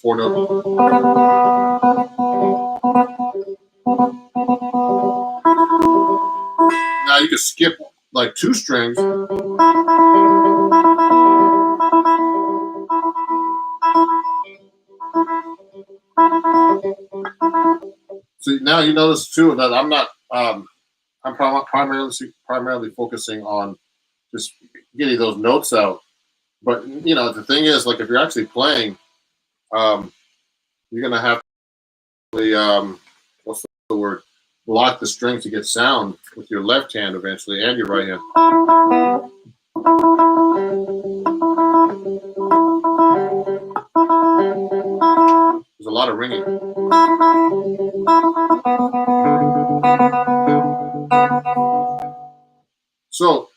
4 note. Now you can skip like 2 strings. So now you notice too that I'm not. I'm primarily focusing on just getting those notes out. But the thing is, like, if you're actually playing, you're gonna have to what's the word? Lock the string to get sound with your left hand eventually, and your right hand. There's a lot of ringing. So,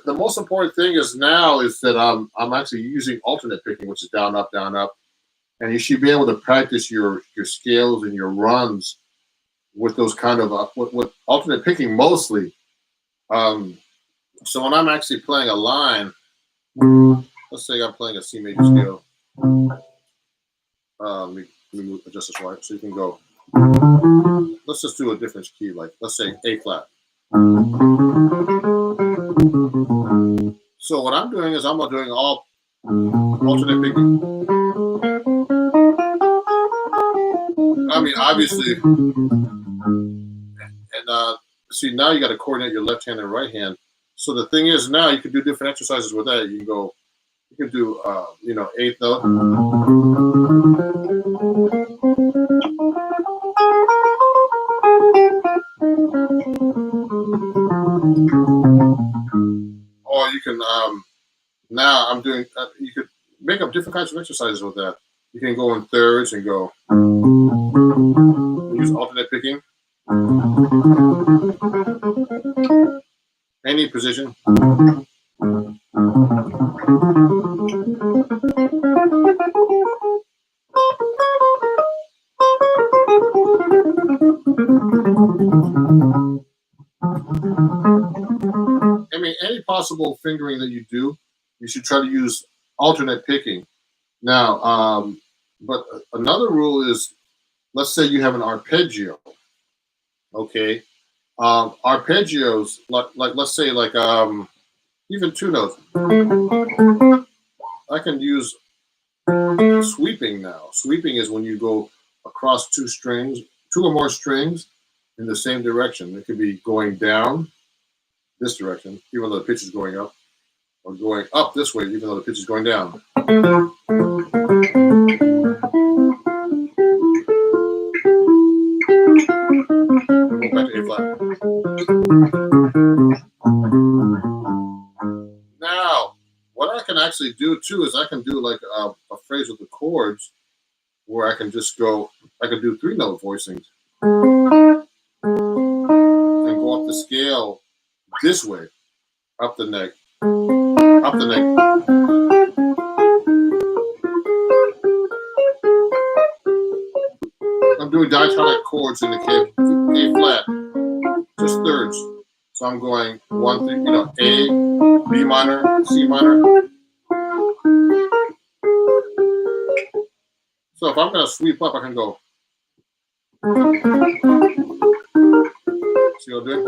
the most important thing is now is that I'm actually using alternate picking, which is down, up, and you should be able to practice your scales and your runs with those kind of with alternate picking mostly. So when I'm actually playing a line, let's say I'm playing a C major scale. Let me adjust this right so you can go. Let's just do a different key, like let's say A flat. So what I'm doing is I'm doing all alternate picking. I mean, obviously, and see, now you got to coordinate your left hand and right hand. So the thing is, now you can do different exercises with that. You can do, 8th note. Or you can, now I'm doing, you could make up different kinds of exercises with that. You can go in thirds and go, use alternate picking. Any position. I mean, any possible fingering that you do, you should try to use alternate picking. Now, but another rule is, let's say you have an arpeggio. Okay, arpeggios, like let's say like even 2 notes. I can use sweeping now. Sweeping is when you go across 2 strings, 2 or more strings in the same direction. It could be going down this direction, even though the pitch is going up, or going up this way, even though the pitch is going down. Go back to A flat. Now, what I can actually do too is I can do like a phrase with the chords where I can just go, I can do 3 note voicings and go up the scale this way, up the neck, up the neck. I'm doing diatonic chords in the A flat, just thirds. So I'm going 1, 3, A, B minor, C minor. So if I'm going to sweep up, I can go. See what I'm doing?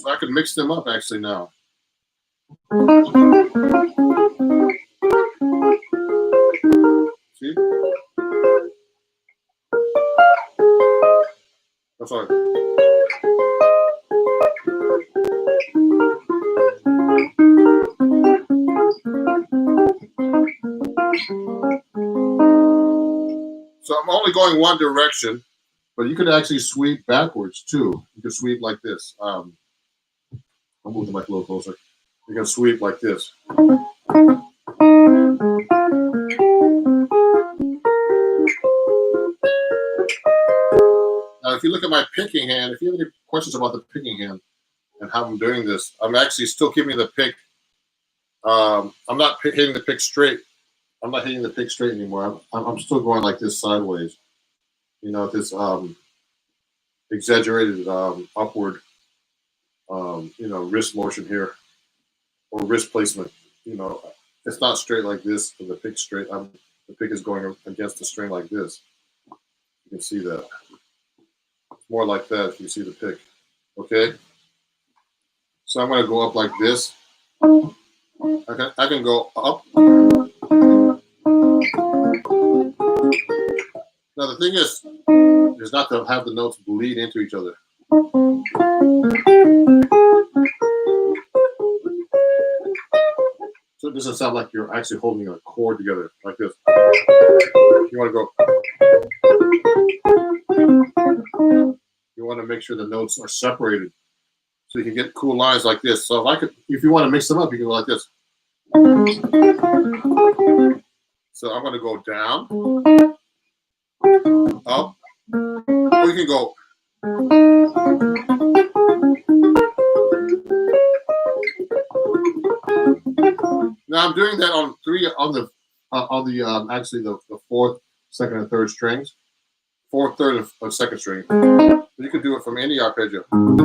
So I can mix them up actually now. See? That's all right. So I'm only going one direction, but you could actually sweep backwards too. You could sweep like this. I'll move the mic a little closer. You can sweep like this. Now, if you look at my picking hand, if you have any questions about the picking hand and how I'm doing this, I'm actually still keeping the pick. I'm not hitting the pick straight. I'm not hitting the pick straight anymore. I'm still going like this sideways. This exaggerated upward, wrist motion here. or wrist placement. You know, it's not straight like this. The pick straight. The pick is going against the string like this. You can see that. It's more like that if you see the pick. Okay. So I'm going to go up like this. I can go up. Now the thing is not to have the notes bleed into each other. So it doesn't sound like you're actually holding a chord together like this. You want to go. You want to make sure the notes are separated, so you can get cool lines like this. So if you want to mix them up, you can go like this. So I'm going to go down, up, or you can go. Now I'm doing that on actually the fourth, second, and third strings, fourth, third, and second string. You can do it from any arpeggio. I'm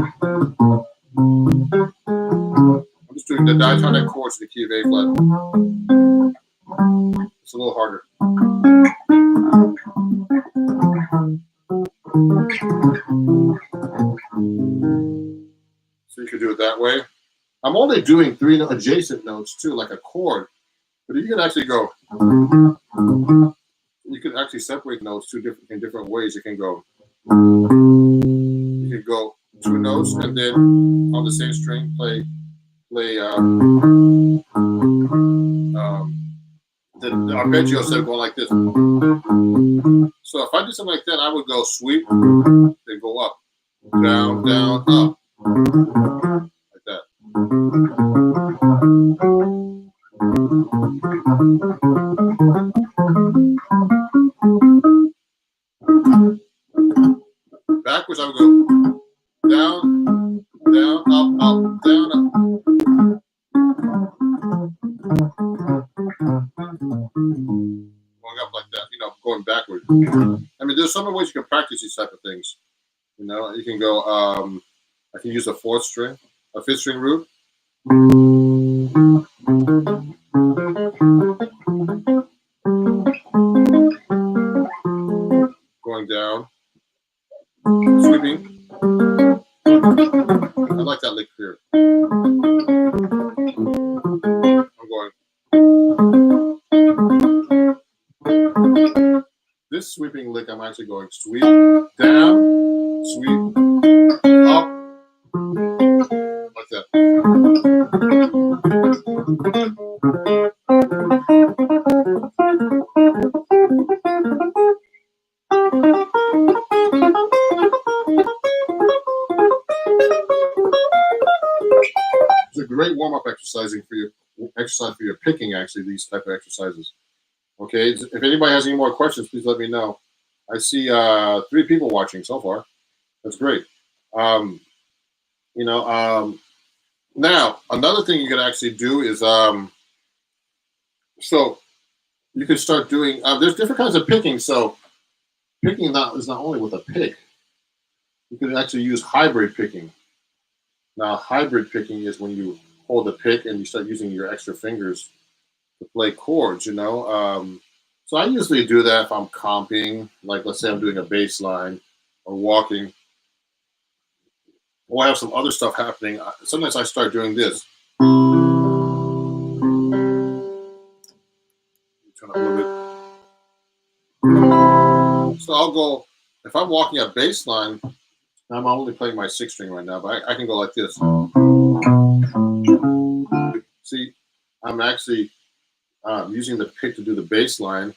just doing the diatonic chords in the key of A flat. It's a little harder. So you can do it that way. I'm only doing 3 adjacent notes too, like a chord. But you can actually go. You can actually separate notes in different ways. You can go. You can go 2 notes and then on the same string play the arpeggio instead of going like this. So if I did something like that, I would go sweep, then go up, down, down, up, like that. Backwards, I would go down, down, up, up, down, up. Going up like that, going backward. I mean, there's so many ways you can practice these type of things. You can go. I can use a fifth string root. Going down, sweeping. I like that lick here. I'm going. This sweeping lick, I'm actually going sweep, down, sweep, up, like that. It's a great warm-up exercise for your picking, actually, these type of exercises. Okay, if anybody has any more questions, please let me know. I see 3 people watching so far. That's great. Now, another thing you can actually do is, so you can start doing, there's different kinds of picking. So picking is not only with a pick. You can actually use hybrid picking. Now, hybrid picking is when you hold the pick and you start using your extra fingers to play chords, So I usually do that if I'm comping, like let's say I'm doing a bass line or walking, or I have some other stuff happening. Sometimes I start doing this. Turn up a little bit. So I'll go, if I'm walking a bass line, I'm only playing my 6th string right now, but I can go like this. See, I'm actually using the pick to do the bass line,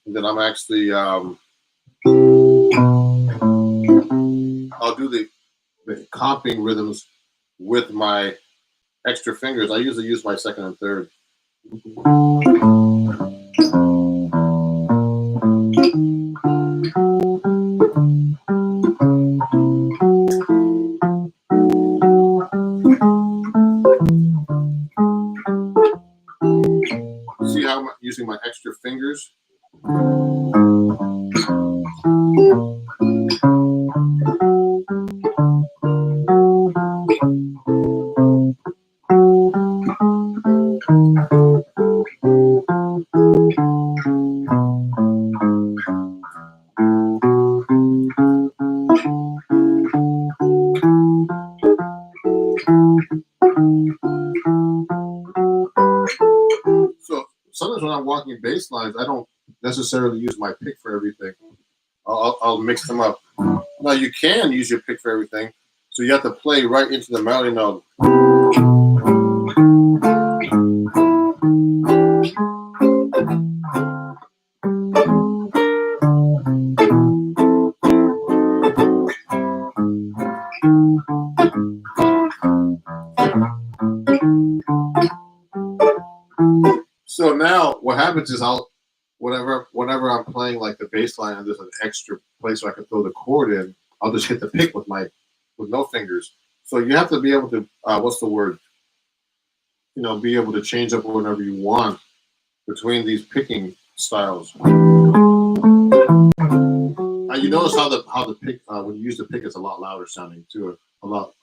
and then I'm actually I'll do the comping rhythms with my extra fingers. I usually use my 2nd and 3rd. See how I'm using my extra fingers? I'm walking bass lines, I don't necessarily use my pick for everything. I'll mix them up. Now you can use your pick for everything, so you have to play right into the melody note. So now what happens is I'll whenever I'm playing like the bass line and there's an extra place where I can throw the chord in, I'll just hit the pick with no fingers. So you have to be able to what's the word? Be able to change up whenever you want between these picking styles. You notice how the pick when you use the pick, it's a lot louder sounding too. A lot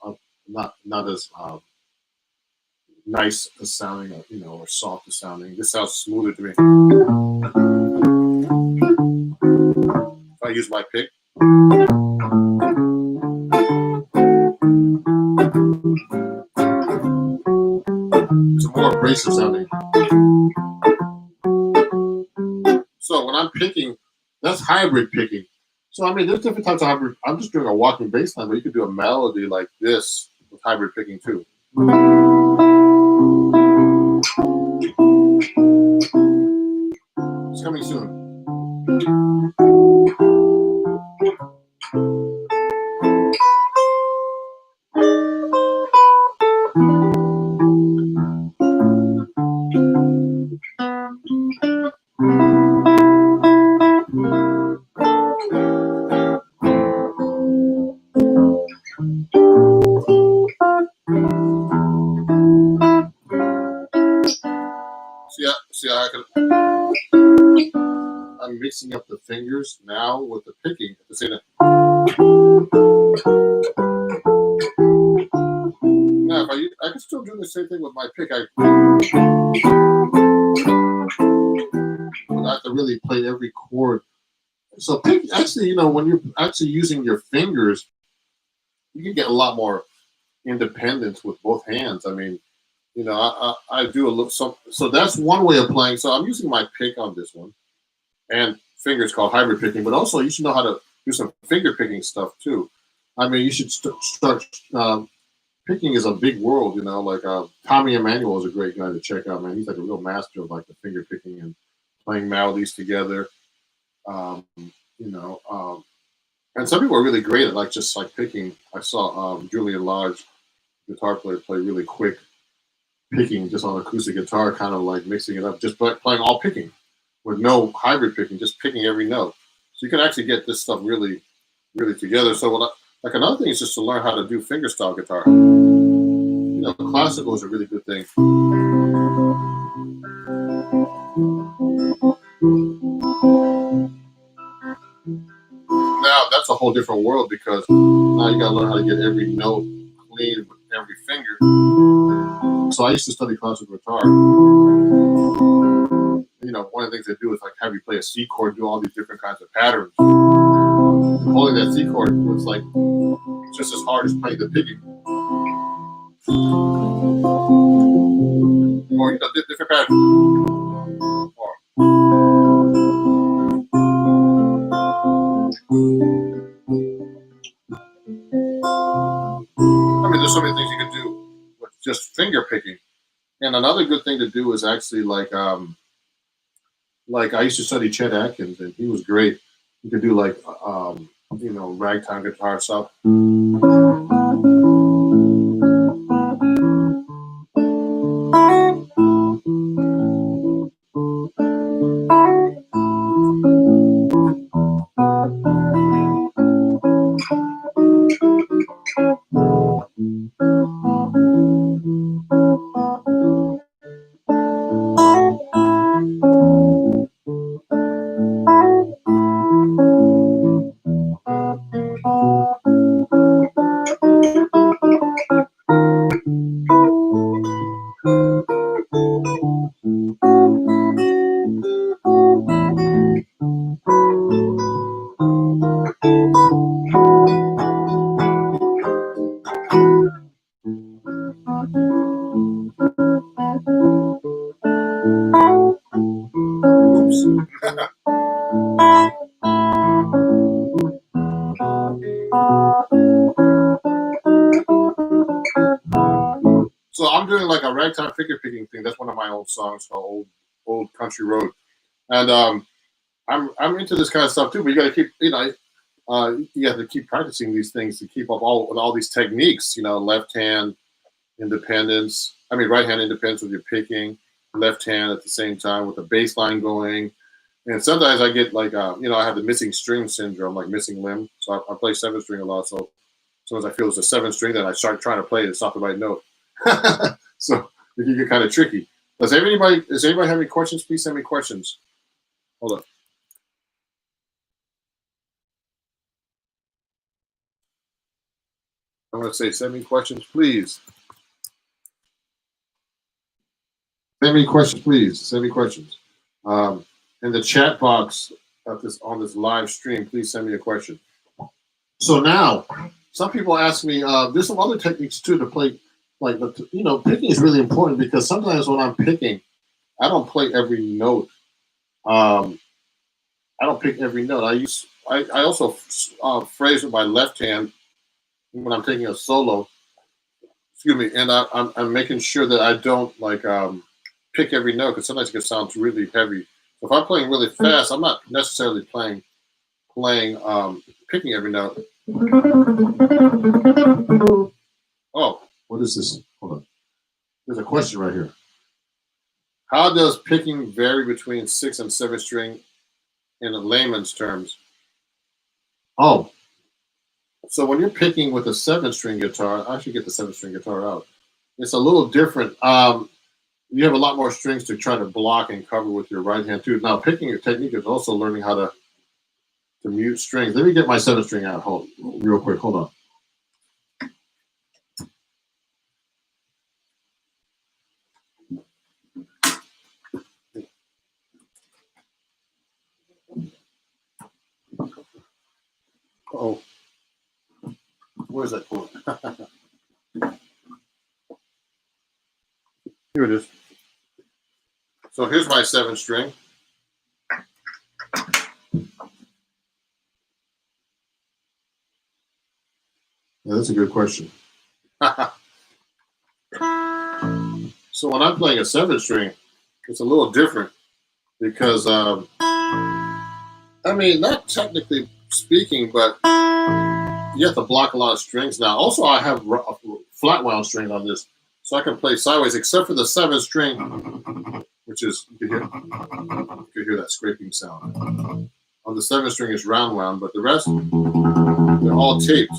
not as nice as sounding, or soft as sounding. This sounds smoother to me. If I use my pick, it's more abrasive sounding. So when I'm picking, that's hybrid picking. So I mean, there's different types of hybrid. I'm just doing a walking bass line, but you could do a melody like this with hybrid picking too. It's coming soon. See, I'm mixing up the fingers now with the picking at the same time. Now, I can still do the same thing with my pick. I have to really play every chord. So pick, actually, when you're actually using your fingers, you can get a lot more independence with both hands. I mean, I do a little. So that's one way of playing. So I'm using my pick on this one, and fingers called hybrid picking. But also, you should know how to do some finger picking stuff too. I mean, you should start. Picking is a big world, Like Tommy Emmanuel is a great guy to check out, man. He's like a real master of like the finger picking and playing melodies together. Um, you know, and some people are really great at just picking. I saw Julian Lodge, guitar player, play really quick picking just on acoustic guitar, kind of like mixing it up, just playing all picking with no hybrid picking, just picking every note. So you can actually get this stuff really, really together. So like another thing is just to learn how to do fingerstyle guitar. Classical is a really good thing. Now that's a whole different world because now you gotta learn how to get every note clean with every finger. So I used to study classical guitar. One of the things they do is have you play a C chord, do all these different kinds of patterns. And holding that C chord was just as hard as playing the picking. Or different patterns. I mean, there's so many things you can do with just finger picking. And another good thing to do is actually like I used to study Chet Atkins, and he was great. You could do ragtime guitar stuff. So I'm doing like a ragtime figure picking thing. That's one of my old songs called Old Country Road. And I'm into this kind of stuff too. But you got to keep, you have to keep practicing these things to keep up all with all these techniques. Left hand independence. I mean, right hand independence with your picking, left hand at the same time with the bass line going. And sometimes I get like, I have the missing string syndrome, like missing limb. So I play seven string a lot. So as soon as I feel it's a seven string, then I start trying to play it. It's not the right note. So it can get kind of tricky. Does anybody have any questions? Please send me questions. Hold up. I'm going to say, send me questions, please. Send me questions, please. Send me questions. In the chat box on this live stream, please send me a question. So now, some people ask me, there's some other techniques too to play. Like, picking is really important because sometimes when I'm picking, I don't play every note. I don't pick every note. I also phrase with my left hand when I'm taking a solo. Excuse me, and I'm making sure that I don't pick every note because sometimes it can sound really heavy. So if I'm playing really fast, I'm not necessarily playing picking every note. Oh, what is this? Hold on. There's a question right here. How does picking vary between 6 and 7 string in layman's terms? Oh, so when you're picking with a 7-string guitar, I should get the 7-string guitar out. It's a little different. You have a lot more strings to try to block and cover with your right hand too. Now, picking your technique is also learning how to mute strings. Let me get my 7-string out. Real quick. Hold on. Oh, where's that chord? Here it is. So here's my 7-string. Yeah, that's a good question. So when I'm playing a 7-string, it's a little different because, not technically speaking, but you have to block a lot of strings now. Also, I have flat wound strings on this, so I can play sideways, except for the 7-string, which is, you can hear that scraping sound. On the 7-string is round wound, but the rest, they're all taped.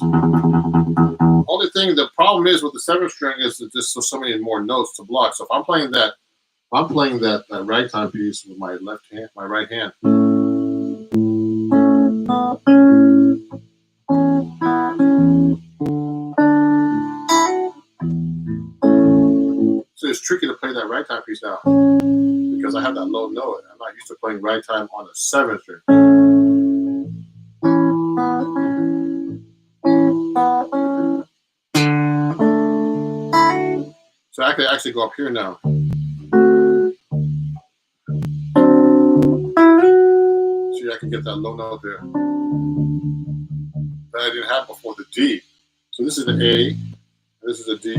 Only thing, the problem is with the 7-string is that there's so many more notes to block. So if I'm playing that ragtime piece with my right hand. So it's tricky to play that ragtime piece now because I have that low note. I'm not used to playing ragtime on a 7-string. So I could actually go up here now. See, I can get that low note there that I didn't have before, the D. So this is the A, and this is the D.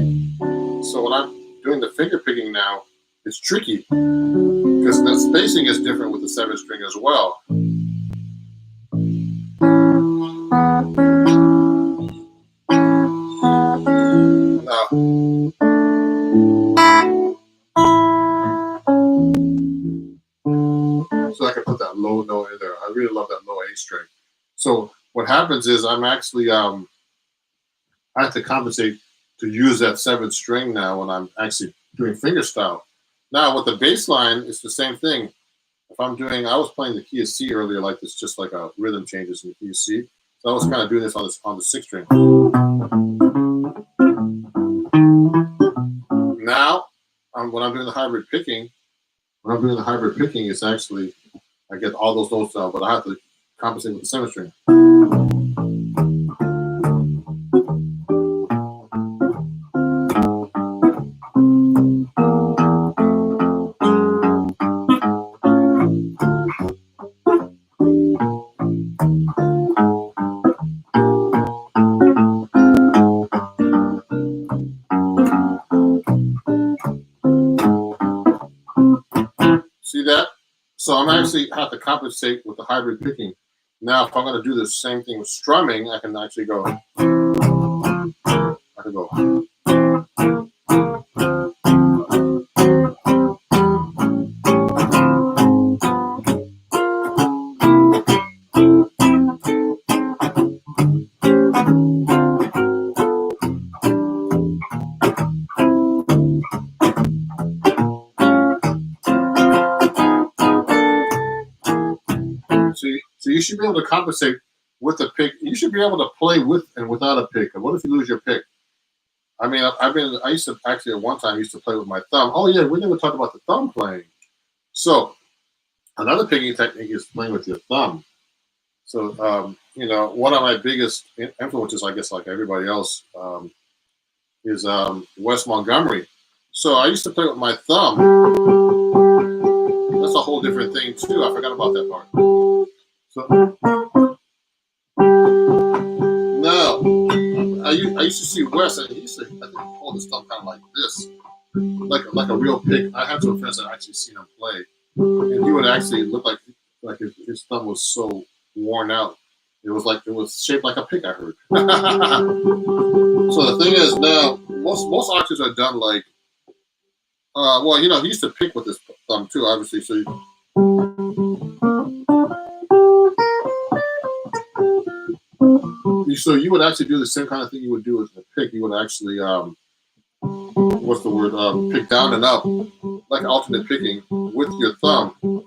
So when I'm doing the finger picking now, it's tricky because the spacing is different with the 7-string as well. Now, so I can put that low note in there. I really love that low A string. So what happens is I'm actually I have to compensate to use that 7-string now when I'm actually doing fingerstyle. Now with the bass line, it's the same thing. If I'm doing, I was playing the key of C earlier, like this, just like a rhythm changes in the key of C. So I was kind of doing this on the 6-string. Now, when I'm doing the hybrid picking, it's actually I get all those notes down, but I have to compensate with the 7-string. I'm actually have to compensate with the hybrid picking. Now, if I'm going to do the same thing with strumming, I can actually go. I can go. So you should be able to compensate with a pick. You should be able to play with and without a pick. What if you lose your pick? I mean, I used to actually at one time I used to play with my thumb. Oh yeah, we never talked about the thumb playing. So another picking technique is playing with your thumb. So you know, one of my biggest influences, I guess, like everybody else, is Wes Montgomery. So I used to play with my thumb. That's a whole different thing too. I forgot about that part. So no, I used to see Wes, and he used to, I think, hold his thumb kind of like this, like a real pick. I have some friends that actually seen him play, and he would actually look like his thumb was so worn out. It was shaped like a pick. I heard. So the thing is now, most artists are done like, well, you know, he used to pick with his thumb too, obviously. So you would actually do the same kind of thing you would do with a pick. You would actually, what's the word? Pick down and up, like alternate picking with your thumb. You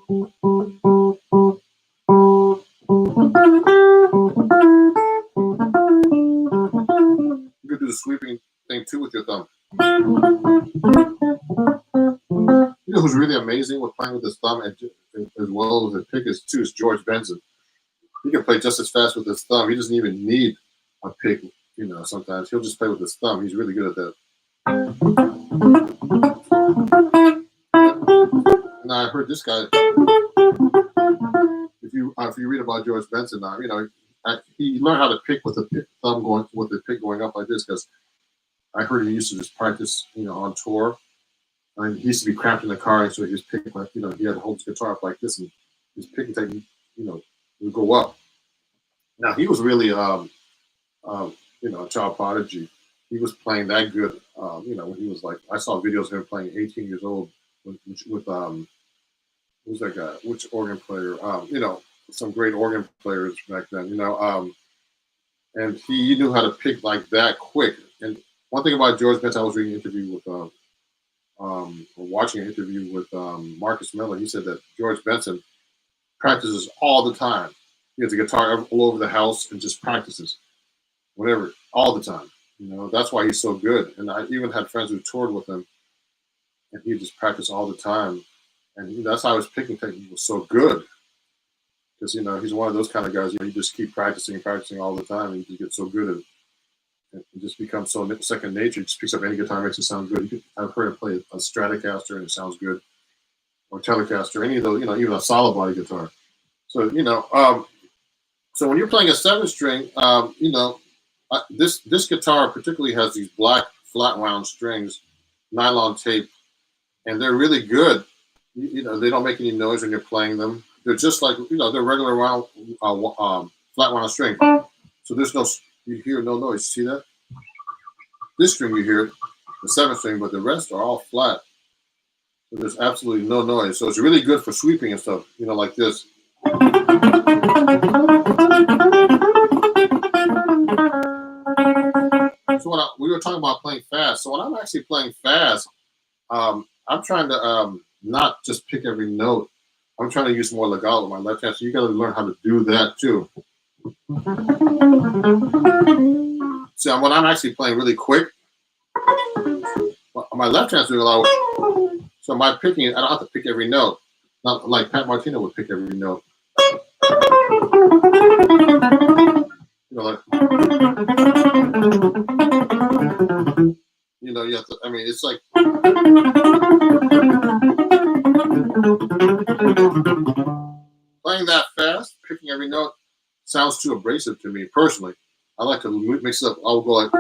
could do the sweeping thing too with your thumb. You know who's really amazing with playing with his thumb and as well as his pick is too is George Benson. He can play just as fast with his thumb. He doesn't even need a pick. You know, sometimes he'll just play with his thumb. He's really good at that. Now I heard this guy. If you read about George Benson, you know, he learned how to pick with the thumb going with the pick going up like this because I heard he used to just practice, you know, on tour. And he used to be cramped in the car, and so he just picked like, you know, he had to hold his guitar up like this, and his picking technique, you know, would go up. Now he was really, you know, a child prodigy. He was playing that good, you know, when he was like, I saw videos of him playing 18 years old with who's that guy? Which organ player? You know, some great organ players back then, you know, and he knew how to pick like that quick. And one thing about George Benson, I was reading an interview with, watching an interview with Marcus Miller. He said that George Benson practices all the time. He has a guitar all over the house and just practices, whatever, all the time. You know, that's why he's so good. And I even had friends who toured with him, and he just practiced all the time. And that's how his picking technique was so good. Because, you know, he's one of those kind of guys, you know, you just keep practicing all the time, and you get so good at it. It just becomes so second nature. He just picks up any guitar, makes it sound good. I've heard him play a Stratocaster, and it sounds good. Or Telecaster, any of those, you know, even a solid body guitar. So, you know, so when you're playing a 7-string, you know, this guitar particularly has these black flat round strings, nylon tape, and they're really good. You know, they don't make any noise when you're playing them. They're just like, you know, they're regular round, flat round string. So there's no, you hear no noise. See that? This string you hear, the 7th string, but the rest are all flat. So there's absolutely no noise. So it's really good for sweeping and stuff, you know, like this. So we were talking about playing fast. So when I'm actually playing fast, I'm trying to not just pick every note. I'm trying to use more legato with my left hand. So you got to learn how to do that too. So when I'm actually playing really quick, my left hand's doing a lot of, so my picking, I don't have to pick every note. Not like Pat Martino would pick every note. You know, like, you know, you have to, I mean, it's like, playing that fast, picking every note, sounds too abrasive to me personally. I like to mix it up. I'll go like,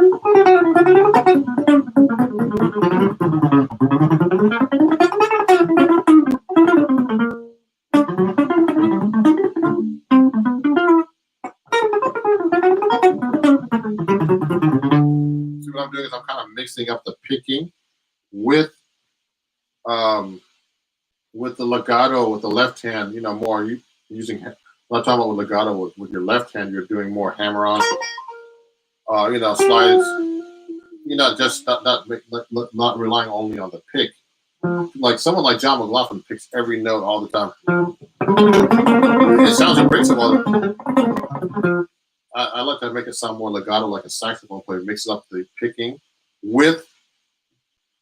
I'm doing is I'm kind of mixing up the picking with the legato with the left hand. You know, more using. When I'm talking about with legato with your left hand, you're doing more hammer-on. You know, slides. You know, just not relying only on the pick. Like someone like John McLaughlin picks every note all the time. It sounds unbreakable. I like to make it sound more legato, like a saxophone player. Mix up the picking with,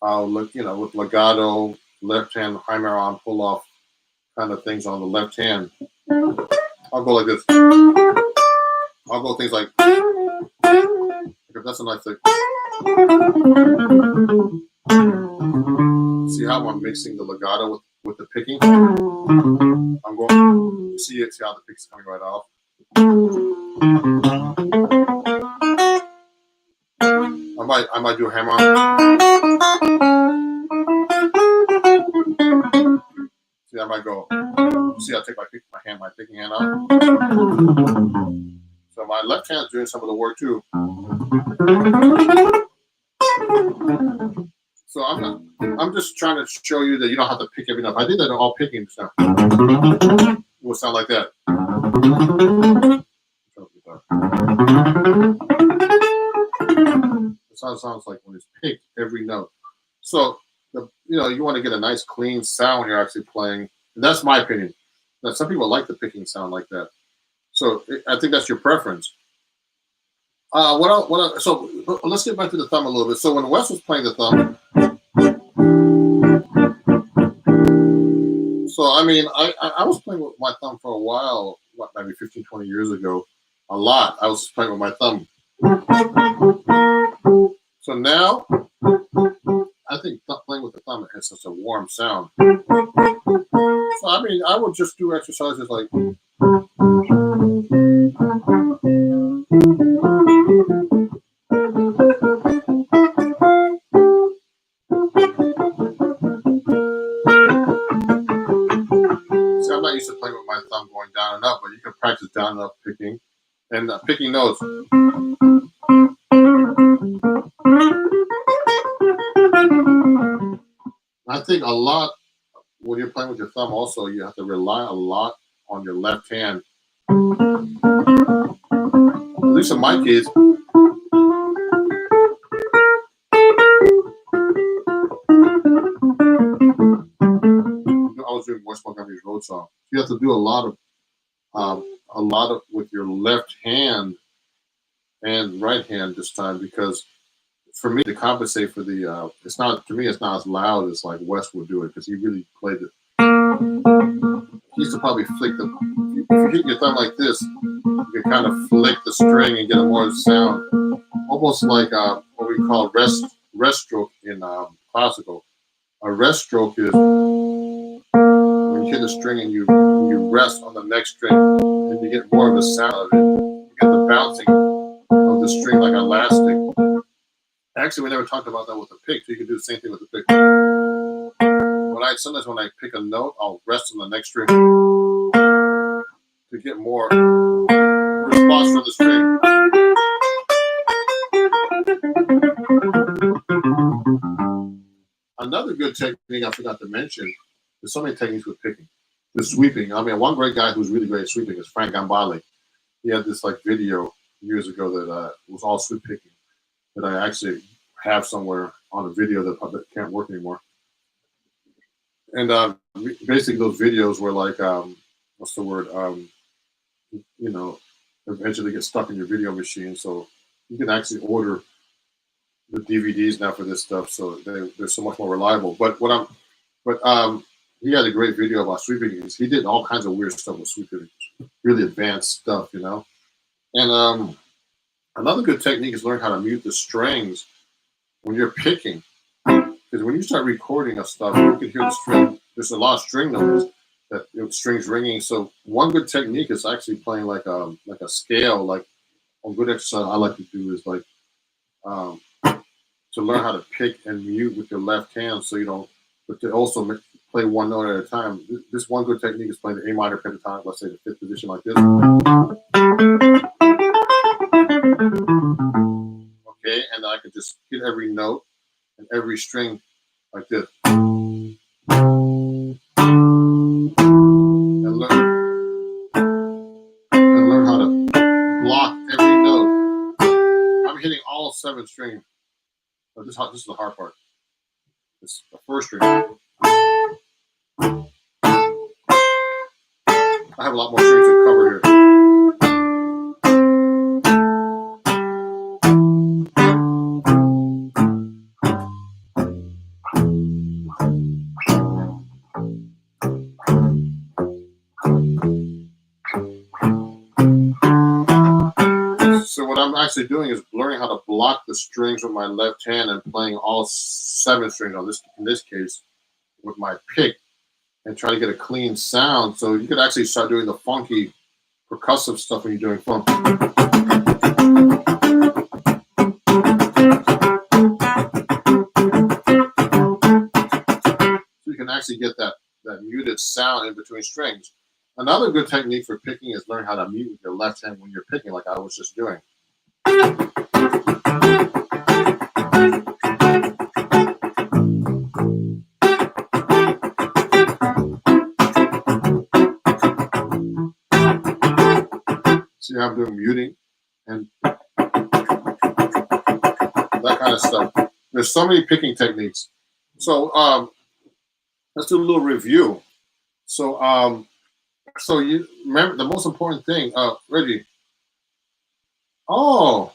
you know, with legato, left hand hammer-on, pull off kind of things on the left hand. I'll go like this. I'll go things like. That's a nice thing. See how I'm mixing the legato with the picking? I'm going. See how the pick's coming right off. I might do a hammer on. See, I might go. See, I take my picking hand out. So my left hand's doing some of the work too. So I'm just trying to show you that you don't have to pick every note. I think that they're all picking sound. It will sound like that. It sounds like when it's picked every note. So you know, you want to get a nice clean sound when you're actually playing. And that's my opinion. Now, some people like the picking sound like that. So I think that's your preference. So let's get back to the thumb a little bit. So when Wes was playing the thumb, so I mean, I was playing with my thumb for a while, maybe 15, 20 years ago, a lot. I was playing with my thumb. So now, I think playing with the thumb has such a warm sound. So I mean, I would just do exercises like. I'm not used to playing with my thumb going down and up, but you can practice down and up picking and picking notes. I think a lot when you're playing with your thumb, also you have to rely a lot on your left hand. At least in my case. I was doing West Montgomery's Road Song. You have to do a lot of with your left hand and right hand this time, because for me to compensate for the it's not as loud as like West would do it, because he really played it. He used to probably flick the. If you hit your thumb like this, you can kind of flick the string and get a more sound, almost like what we call rest stroke in classical. A rest stroke is when you hit a string and you rest on the next string, and you get more of the sound of it. You get the bouncing of the string like elastic. Actually, we never talked about that with the pick, so you can do the same thing with the pick. Sometimes when I pick a note, I'll rest on the next string to get more response from the string. Another good technique I forgot to mention, there's so many techniques with picking. The sweeping. I mean, one great guy who's really great at sweeping is Frank Gambale. He had this like video years ago that was all sweep picking that I actually have somewhere on a video that can't work anymore. And basically those videos were like, what's the word? You know, eventually get stuck in your video machine. So you can actually order the DVDs now for this stuff, so they're so much more reliable. But he had a great video about sweeping. He did all kinds of weird stuff with sweeping, really advanced stuff, you know. And another good technique is learn how to mute the strings when you're picking, because when you start recording of stuff, you can hear the string. There's a lot of string noise that strings ringing. So one good technique is actually playing like a scale. Like a good exercise I like to do is like to learn how to pick and mute with your left hand, so you don't. But to also play one note at a time. This one good technique is playing the A minor pentatonic. Let's say the fifth position like this. Okay, and I I can just hit every note and every string like this, and learn how to block every note. I'm hitting all 7 strings. Oh, this is the hard part. This is the first string. I have a lot more strings to cover here. So what I'm actually doing is learning how to block the strings with my left hand and playing all 7 strings on this, in this case, with my pick, and try to get a clean sound. So you could actually start doing the funky percussive stuff when you're doing funk. So you can actually get that muted sound in between strings. Another good technique for picking is learn how to mute with your left hand when you're picking, like I was just doing. See how I'm doing muting and that kind of stuff. There's so many picking techniques. So let's do a little review. So so you remember the most important thing, Reggie. Oh,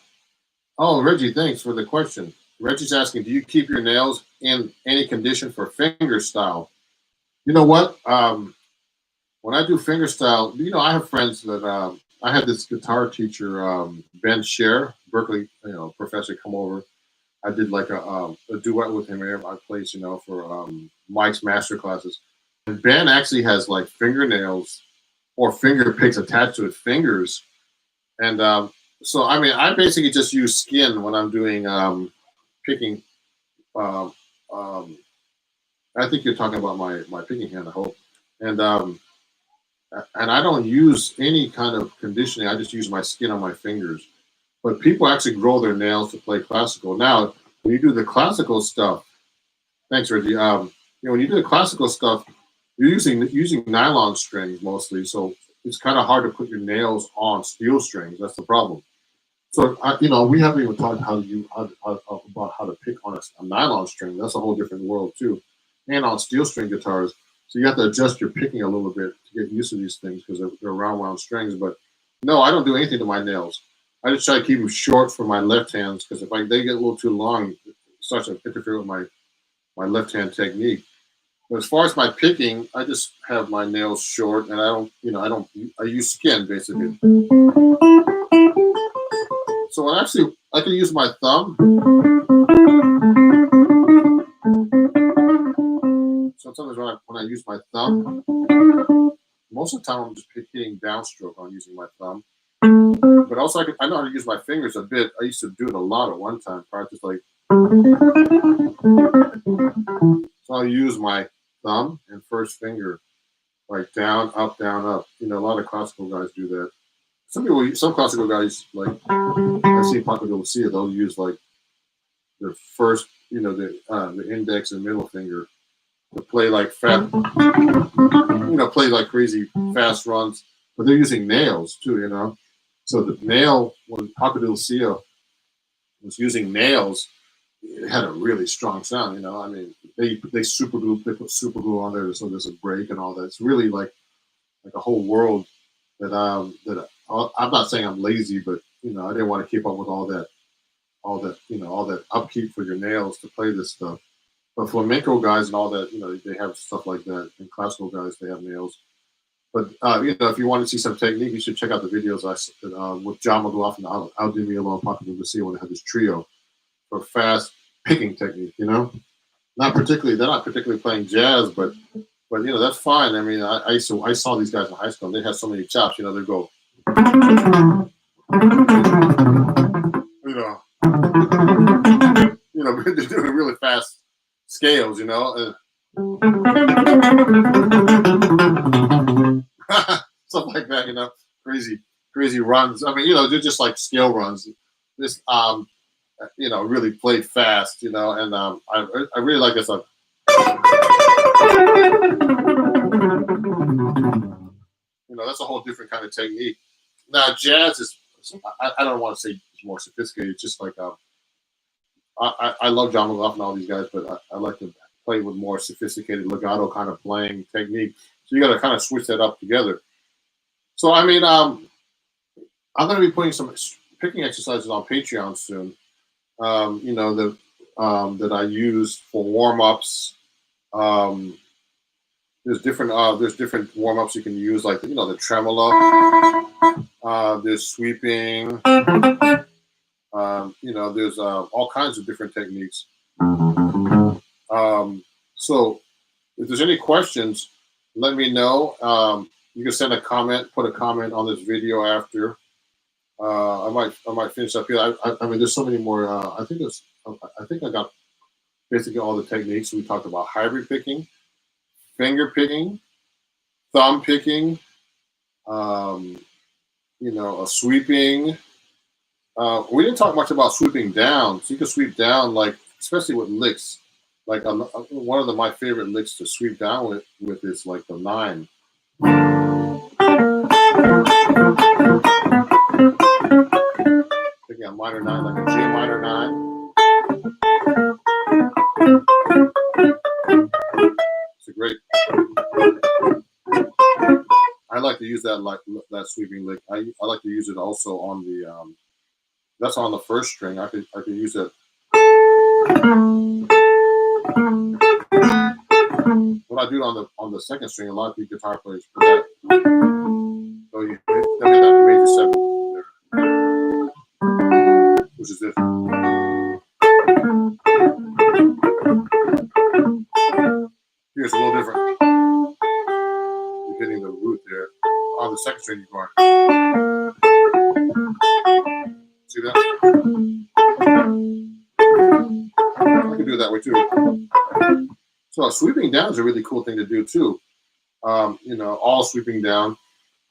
Reggie, thanks for the question. Reggie's asking, do you keep your nails in any condition for finger style? You know what? When I do finger style, I have friends that I had this guitar teacher, Ben Scher, Berkeley, professor, come over. I did like a duet with him at my place, for Mike's master classes. And Ben actually has like fingernails or finger picks attached to his fingers. And so, I mean, I basically just use skin when I'm doing picking. Um, um, I think you're talking about my picking hand, I hope. And I don't use any kind of conditioning. I just use my skin on my fingers. But people actually grow their nails to play classical. Now, when you do the classical stuff, thanks, Reggie. When you do the classical stuff, you're using nylon strings mostly, so it's kind of hard to put your nails on steel strings. That's the problem. So we haven't even talked about how to pick on a nylon string. That's a whole different world too, and on steel string guitars. So you have to adjust your picking a little bit to get used to these things because they're round strings. But no, I don't do anything to my nails. I just try to keep them short for my left hands because if they get a little too long, it starts to interfere with my left hand technique. But as far as my picking, I just have my nails short, and I use skin basically. So I can use my thumb. Sometimes when I use my thumb, most of the time I'm just hitting downstroke on using my thumb. But also I know how to use my fingers a bit. I used to do it a lot at one time, practice like. So I'll use my thumb and first finger, like down, up, down, up. A lot of classical guys do that. Some classical guys, like I see Paco de Lucia, they'll use like their first, the index and middle finger to play like play like crazy fast runs. But they're using nails too, So the nail, when Paco de Lucia was using nails, it had a really strong sound. I mean, they put super glue on there so there's a break and all that. It's really like a whole world that I'm not saying I'm lazy, but I didn't want to keep up with all that upkeep for your nails to play this stuff. But flamenco guys and all that, they have stuff like that. And classical guys, they have nails. But if you want to see some technique, you should check out the videos with John McLaughlin and Al Di Meola and Paco de Lucia when they had this trio for fast picking technique. They're not particularly playing jazz, but that's fine. I mean, I saw these guys in high school. And they had so many chops. They go. They're doing really fast scales. Stuff like that. Crazy runs. I mean, they're just like scale runs. really played fast, and I really like this. That's a whole different kind of technique. Now, jazz is, I don't want to say it's more sophisticated. It's just like, I love John McLaughlin and all these guys, but I like to play with more sophisticated legato kind of playing technique. So you got to kind of switch that up together. So, I mean, I'm going to be putting some picking exercises on Patreon soon, that I use for warm-ups. There's different warm-ups you can use, like, the tremolo. There's sweeping. There's all kinds of different techniques. So if there's any questions, let me know. You can send a comment, put a comment on this video after. I might finish up here. I mean, there's so many more. I think I got basically all the techniques. We talked about hybrid picking, finger picking, thumb picking, a sweeping. We didn't talk much about sweeping down. So you can sweep down, like, especially with licks. Like, one of my favorite licks to sweep down with is like the 9. Picking a minor 9, like a G minor 9. It's a great. I like to use that sweeping lick. I like to use it also on the. That's on the first string. I could use it. When I do it on the second string, a lot of the guitar players put that. So you hit that major 7 there, which is this. Here's a little different. You're hitting the root there. On the second string, you're going. See that? I can do it that way too. So sweeping down is a really cool thing to do too. All sweeping down.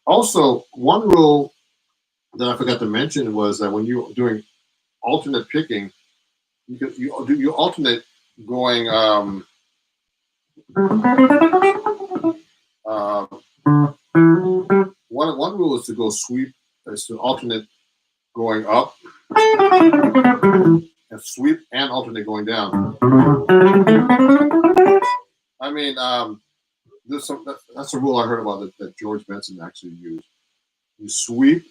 Also, one rule that I forgot to mention was that when you're doing alternate picking, you alternate going. One rule is to go sweep. Is to alternate going up and sweep and alternate going down. I mean, that's a rule I heard about that George Benson actually used. You sweep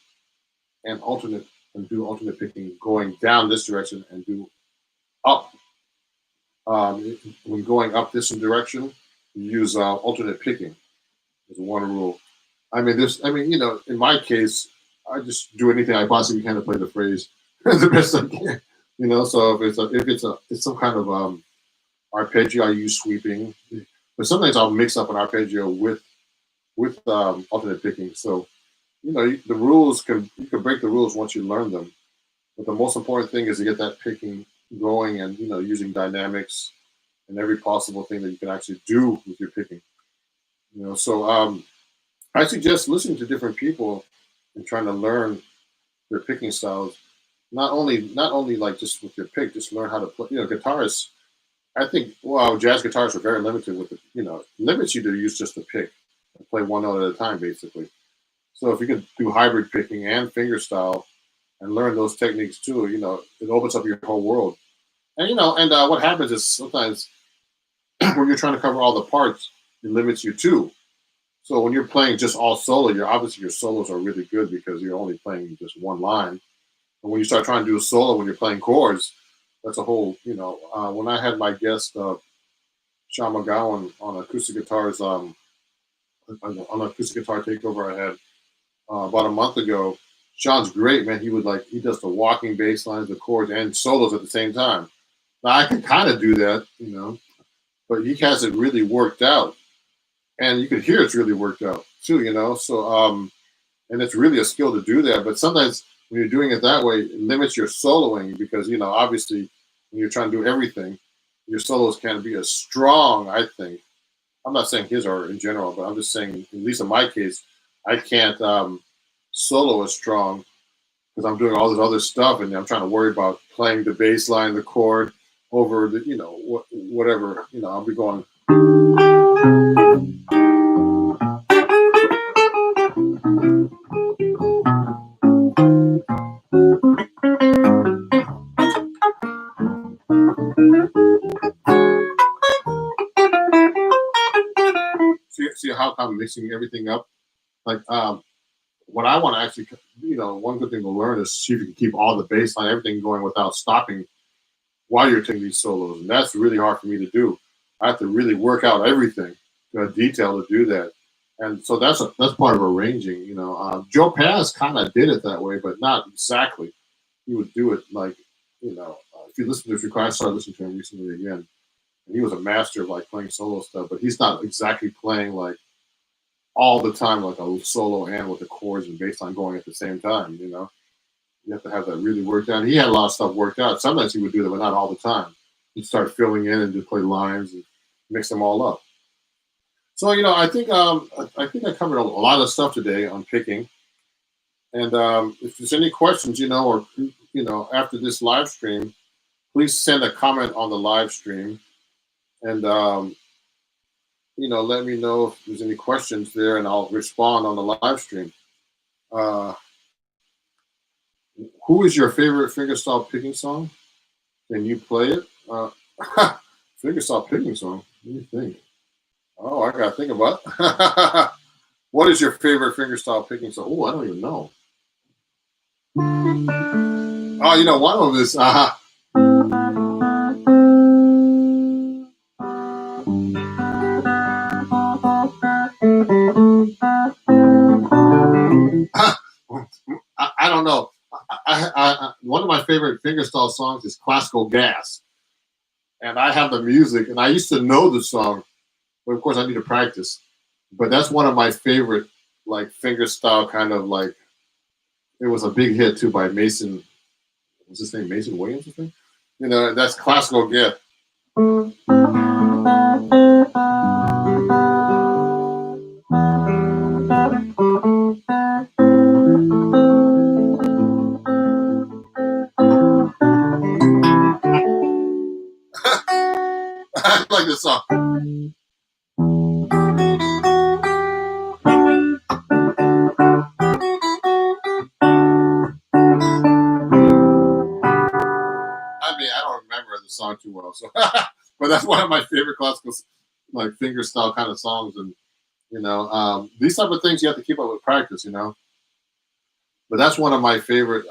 and alternate and do alternate picking going down this direction and do up. When going up this direction, you use alternate picking. Is one rule. I mean, in my case, I just do anything I possibly can to play the phrase the best I can. So if it's some kind of arpeggio, I use sweeping. But sometimes I'll mix up an arpeggio with alternate picking. So the rules you can break the rules once you learn them. But the most important thing is to get that picking going and using dynamics and every possible thing that you can actually do with your picking. So I suggest listening to different people and trying to learn their picking styles. Not only like just with your pick, just learn how to play. Guitarists. I think jazz guitarists are very limited with it. Limits you to use just the pick and play one note at a time, basically. So if you can do hybrid picking and fingerstyle and learn those techniques too, it opens up your whole world. And what happens is sometimes when you're trying to cover all the parts, it limits you too. So when you're playing just all solo, obviously your solos are really good because you're only playing just one line. And when you start trying to do a solo when you're playing chords, that's a whole, when I had my guest, Sean McGowan on acoustic guitars, on an acoustic guitar takeover I had about a month ago, Sean's great, man. He does the walking bass lines, the chords, and solos at the same time. Now I can kind of do that, but he has it really worked out. And you can hear it's really worked out too, So, and it's really a skill to do that. But sometimes when you're doing it that way, it limits your soloing because, obviously when you're trying to do everything, your solos can't be as strong, I think. I'm not saying his are in general, but I'm just saying, at least in my case, I can't solo as strong because I'm doing all this other stuff, and I'm trying to worry about playing the bass line, the chord over the, whatever, I'll be going. See how I'm mixing everything up? Like, what I want to actually, one good thing to learn is see if you can keep all the bass line, everything going without stopping while you're taking these solos. And that's really hard for me to do. I have to really work out everything to a detail to do that. And so that's part of arranging, Joe Pass kind of did it that way, but not exactly. He would do it like, if you listen to his record, I started listening to him recently again. And he was a master of like playing solo stuff, but he's not exactly playing like all the time, like a solo and with the chords and bass line going at the same time, You have to have that really worked out. He had a lot of stuff worked out. Sometimes he would do that, but not all the time. He'd start filling in and just play lines and mix them all up. So, I think I covered a lot of stuff today on picking. And if there's any questions, or after this live stream, please send a comment on the live stream, and let me know if there's any questions there, and I'll respond on the live stream. Who is your favorite fingerstyle picking song? Can you play it? Fingerstyle picking song. What do you think? Oh, I gotta think about it. What is your favorite fingerstyle picking song? Oh, I don't even know. Oh, one of them is I don't know. One of my favorite fingerstyle songs is Classical Gas. And I have the music, and I used to know the song, but of course I need to practice. But that's one of my favorite, like, fingerstyle kind of like, it was a big hit too by Mason. What's his name? Mason Williams, I think? That's Classical Gas. I like this song. I don't remember the song too well, so but that's one of my favorite classical, like, fingerstyle kind of songs, and these type of things you have to keep up with practice, But that's one of my favorite.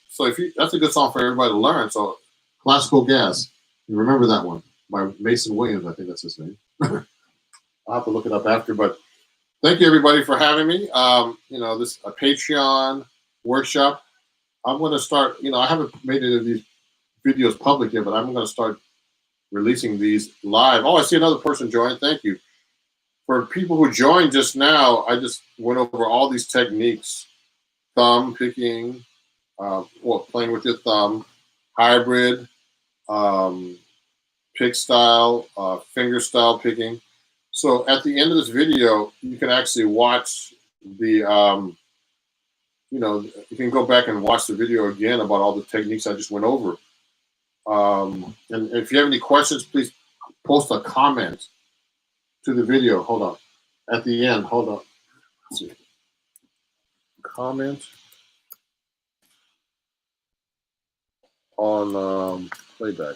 So that's a good song for everybody to learn. So, Classical Gas, you remember that one by Mason Williams? I think that's his name. I'll have to look it up after. But thank you everybody for having me. This a Patreon workshop. I'm going to start. I haven't made any of these videos public yet, but I'm going to start releasing these live. Oh, I see another person join. Thank you. For people who joined just now, I just went over all these techniques: thumb picking, playing with your thumb, hybrid, pick style, finger style picking. So at the end of this video, you can actually watch the, you can go back and watch the video again about all the techniques I just went over. And if you have any questions, please post a comment to the video. Hold on. At the end, hold on. Let's see. Comment on playback.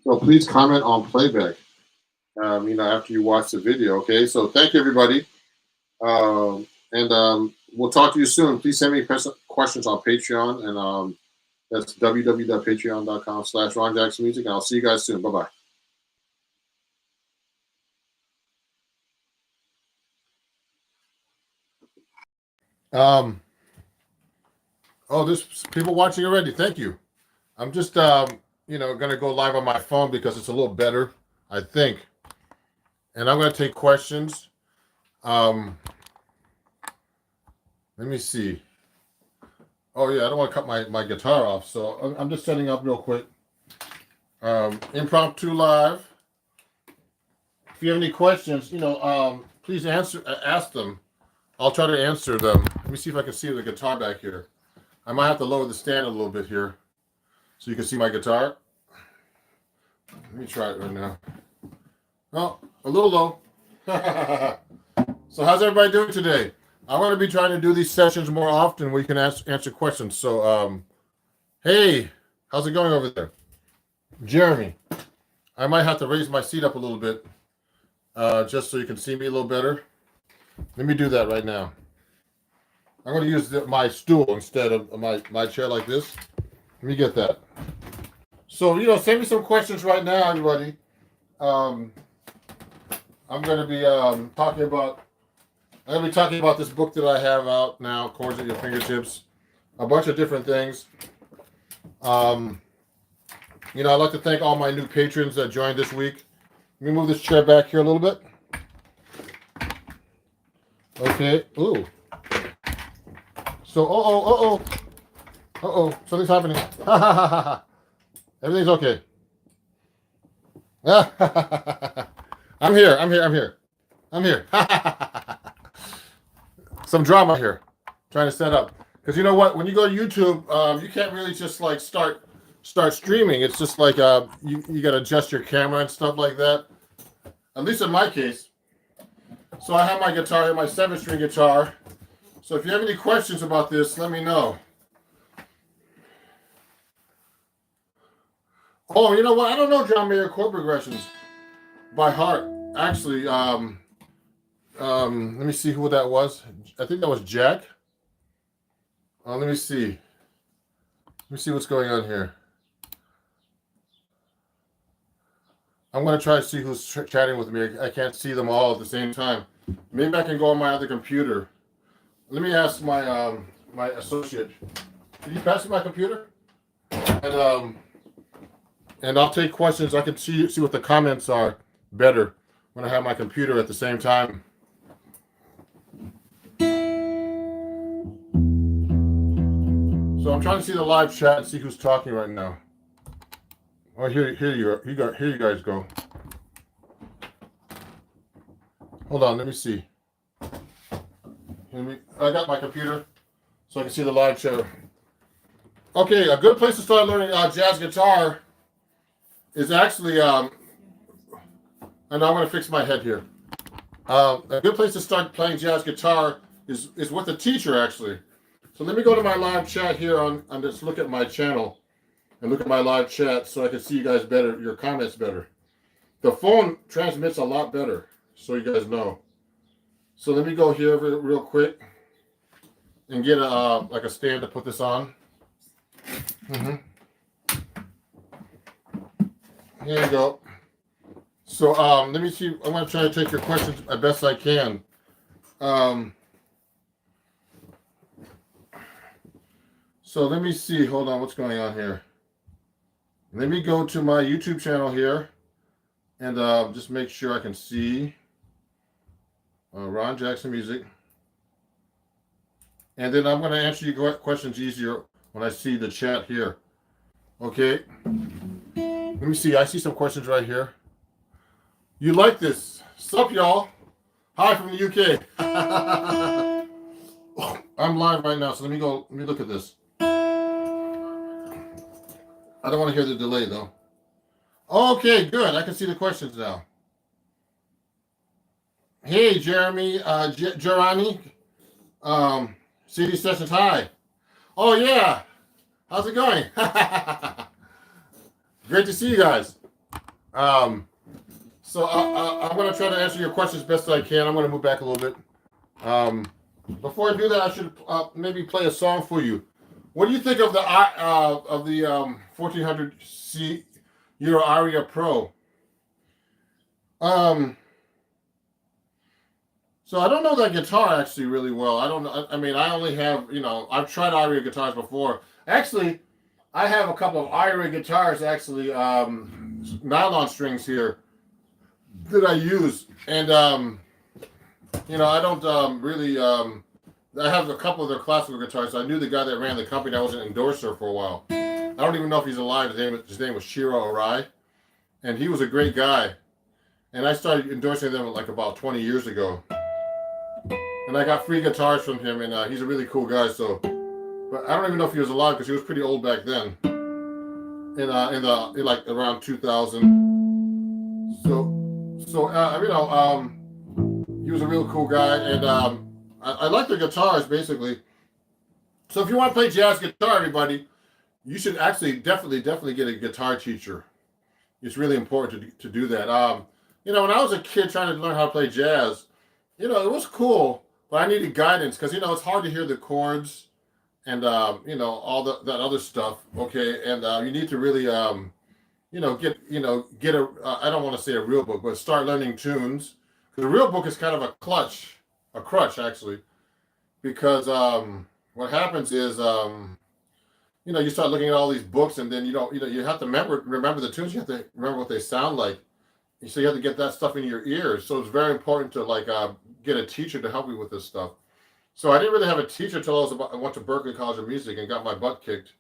So please comment on playback, after you watch the video. Okay, so thank you, everybody. And we'll talk to you soon. Please send me questions on Patreon, and that's www.patreon.com/RonJacksonMusic, and I'll see you guys soon. Bye-bye. There's people watching already. Thank you. I'm just, going to go live on my phone because it's a little better, I think. And I'm going to take questions. Let me see. Oh, yeah, I don't want to cut my guitar off, so I'm just setting up real quick. Impromptu live. if you have any questions, please ask them. I'll try to answer them. Let me see if I can see the guitar back here. I might have to lower the stand a little bit here so you can see my guitar. Let me try it right now. Oh, a little low. So how's everybody doing today? I'm going to be trying to do these sessions more often where you can answer questions. So, hey, how's it going over there? Jeremy, I might have to raise my seat up a little bit just so you can see me a little better. Let me do that right now. I'm going to use my stool instead of my chair like this. Let me get that. So, send me some questions right now, everybody. I'm going to be talking about this book that I have out now, Chords at Your Fingertips. A bunch of different things. I'd like to thank all my new patrons that joined this week. Let me move this chair back here a little bit. Okay. Ooh. So, something's happening. Everything's okay. I'm here. Some drama here. Trying to set up. Because you know what? When you go to YouTube, you can't really just like start streaming. It's just like you got to adjust your camera and stuff like that. At least in my case. So I have my guitar here, my 7-string guitar. So if you have any questions about this, let me know. Oh, you know what? I don't know John Mayer chord progressions by heart. Actually, let me see who that was. I think that was Jack. Let me see. Let me see what's going on here. I'm going to try to see who's chatting with me. I can't see them all at the same time. Maybe I can go on my other computer. Let me ask my my associate. Can you pass me my computer? And I'll take questions. I can see what the comments are better when I have my computer at the same time. So I'm trying to see the live chat and see who's talking right now. Oh, here you guys go. Hold on, let me see. I got my computer so I can see the live chat. Okay, a good place to start learning jazz guitar is actually, and I'm going to fix my head here. A good place to start playing jazz guitar is with a teacher, actually. So let me go to my live chat here and just look at my channel and look at my live chat so I can see you guys better, your comments better. The phone transmits a lot better, so you guys know. So let me go here real quick and get a stand to put this on. Here you go. So let me see. I'm going to try to take your questions as best I can. So let me see. Hold on. What's going on here? Let me go to my YouTube channel here and just make sure I can see Ron Jackson Music. And then I'm going to answer your questions easier when I see the chat here. Okay. Let me see. I see some questions right here. You like this? Sup, y'all? Hi from the UK. I'm live right now, so let me look at this. I don't want to hear the delay, though. Okay, good. I can see the questions now. Hey, Jeremy, Jerani, CD Sessions, hi. Oh, yeah. How's it going? Great to see you guys. So I'm going to try to answer your questions best I can. I'm going to move back a little bit. Before I do that, I should maybe play a song for you. What do you think of the 1400 Euro Aria Pro? So I don't know that guitar actually really well. I mean, I only have, I've tried Aria guitars before. Actually, I have a couple of Aria guitars, actually, nylon strings here that I use. And, I don't really, I have a couple of their classical guitars. I knew the guy that ran the company. I was an endorser for a while. I don't even know if he's alive. His name was Shiro Arai. And he was a great guy. and I started endorsing them like about 20 years ago. And I got free guitars from him, and he's a really cool guy. So, but I don't even know if he was alive because he was pretty old back then. In like around 2000. He was a real cool guy, and I like the guitars basically. So if you want to play jazz guitar, everybody, you should actually definitely get a guitar teacher. It's really important to do that. When I was a kid trying to learn how to play jazz, it was cool, but I needed guidance because it's hard to hear the chords and all that other stuff. Okay, and you need to really get a I don't want to say a real book, but start learning tunes. Because a real book is kind of a crutch actually, because what happens is you start looking at all these books, and then you have to remember the tunes. You have to remember what they sound like. So you have to get that stuff in your ears. So it's very important to get a teacher to help you with this stuff. So I didn't really have a teacher until I went to Berklee College of Music and got my butt kicked,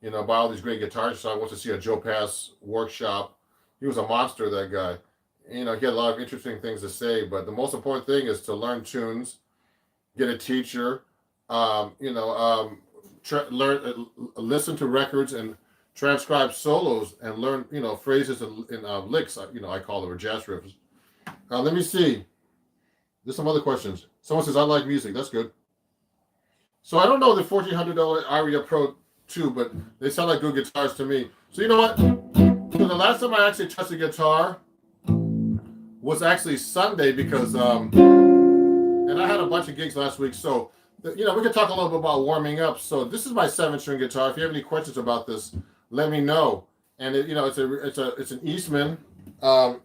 by all these great guitarists. So I went to see a Joe Pass workshop. He was a monster, that guy. He had a lot of interesting things to say. But the most important thing is to learn tunes, get a teacher, listen to records and transcribe solos and learn, phrases and licks. I call them, or jazz riffs. Let me see. There's some other questions. Someone says, I like music. That's good. So I don't know the $1,400 Aria Pro 2, but they sound like good guitars to me. So you know what? So the last time I actually touched a guitar was actually Sunday because, and I had a bunch of gigs last week. So, we can talk a little bit about warming up. So this is my 7-string guitar. If you have any questions about this, let me know. And it's an Eastman AR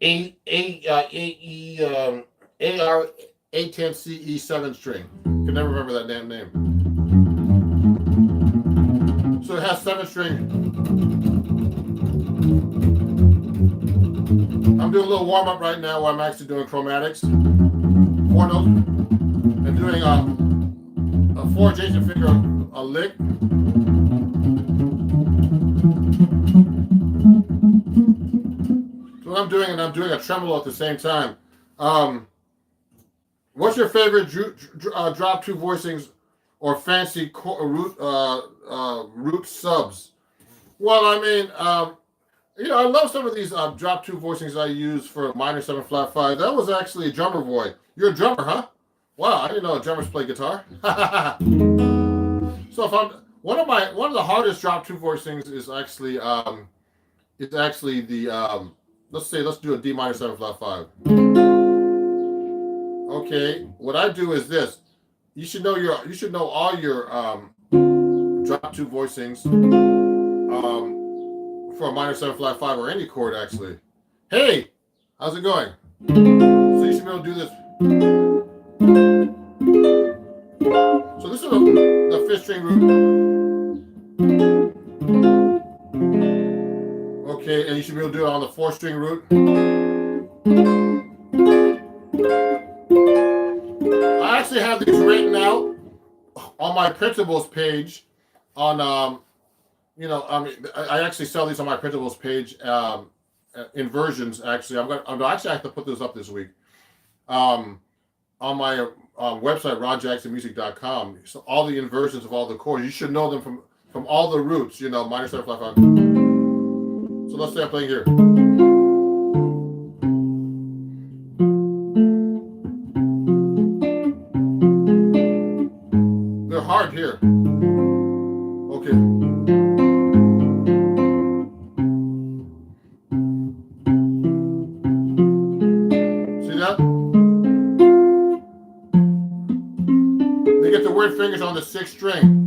810CE 7-string. Can never remember that damn name. So it has 7-string. I'm doing a little warm up right now where I'm actually doing chromatics, 4 notes, and doing a 4 adjacent finger a lick. So what I'm doing, and I'm doing a tremolo at the same time. What's your favorite drop 2 voicings or fancy root subs? Well, I mean, I love some of these drop 2 voicings I use for minor 7 flat 5. That was actually a drummer boy. You're a drummer, huh? Wow, I didn't know drummers play guitar. So if I'm one of the hardest drop 2 voicings is actually the let's do a D minor 7 flat 5. Okay, what I do is this. You should know all your drop 2 voicings for a minor 7 flat 5 or any chord actually. Hey, how's it going? So you should be able to do this. So this is the 5th string root. Okay, and you should be able to do it on the 4th string root. I actually have these written out on my printables page on I actually sell these on my printables page in versions. Actually, I'm actually have to put those up this week on my website, rodjacksonmusic.com. So all the inversions of all the chords, you should know them from all the roots. Minor 7 flat 5. So let's say I'm playing here. They're hard here. Okay. See that? They get the weird fingers on the 6th string.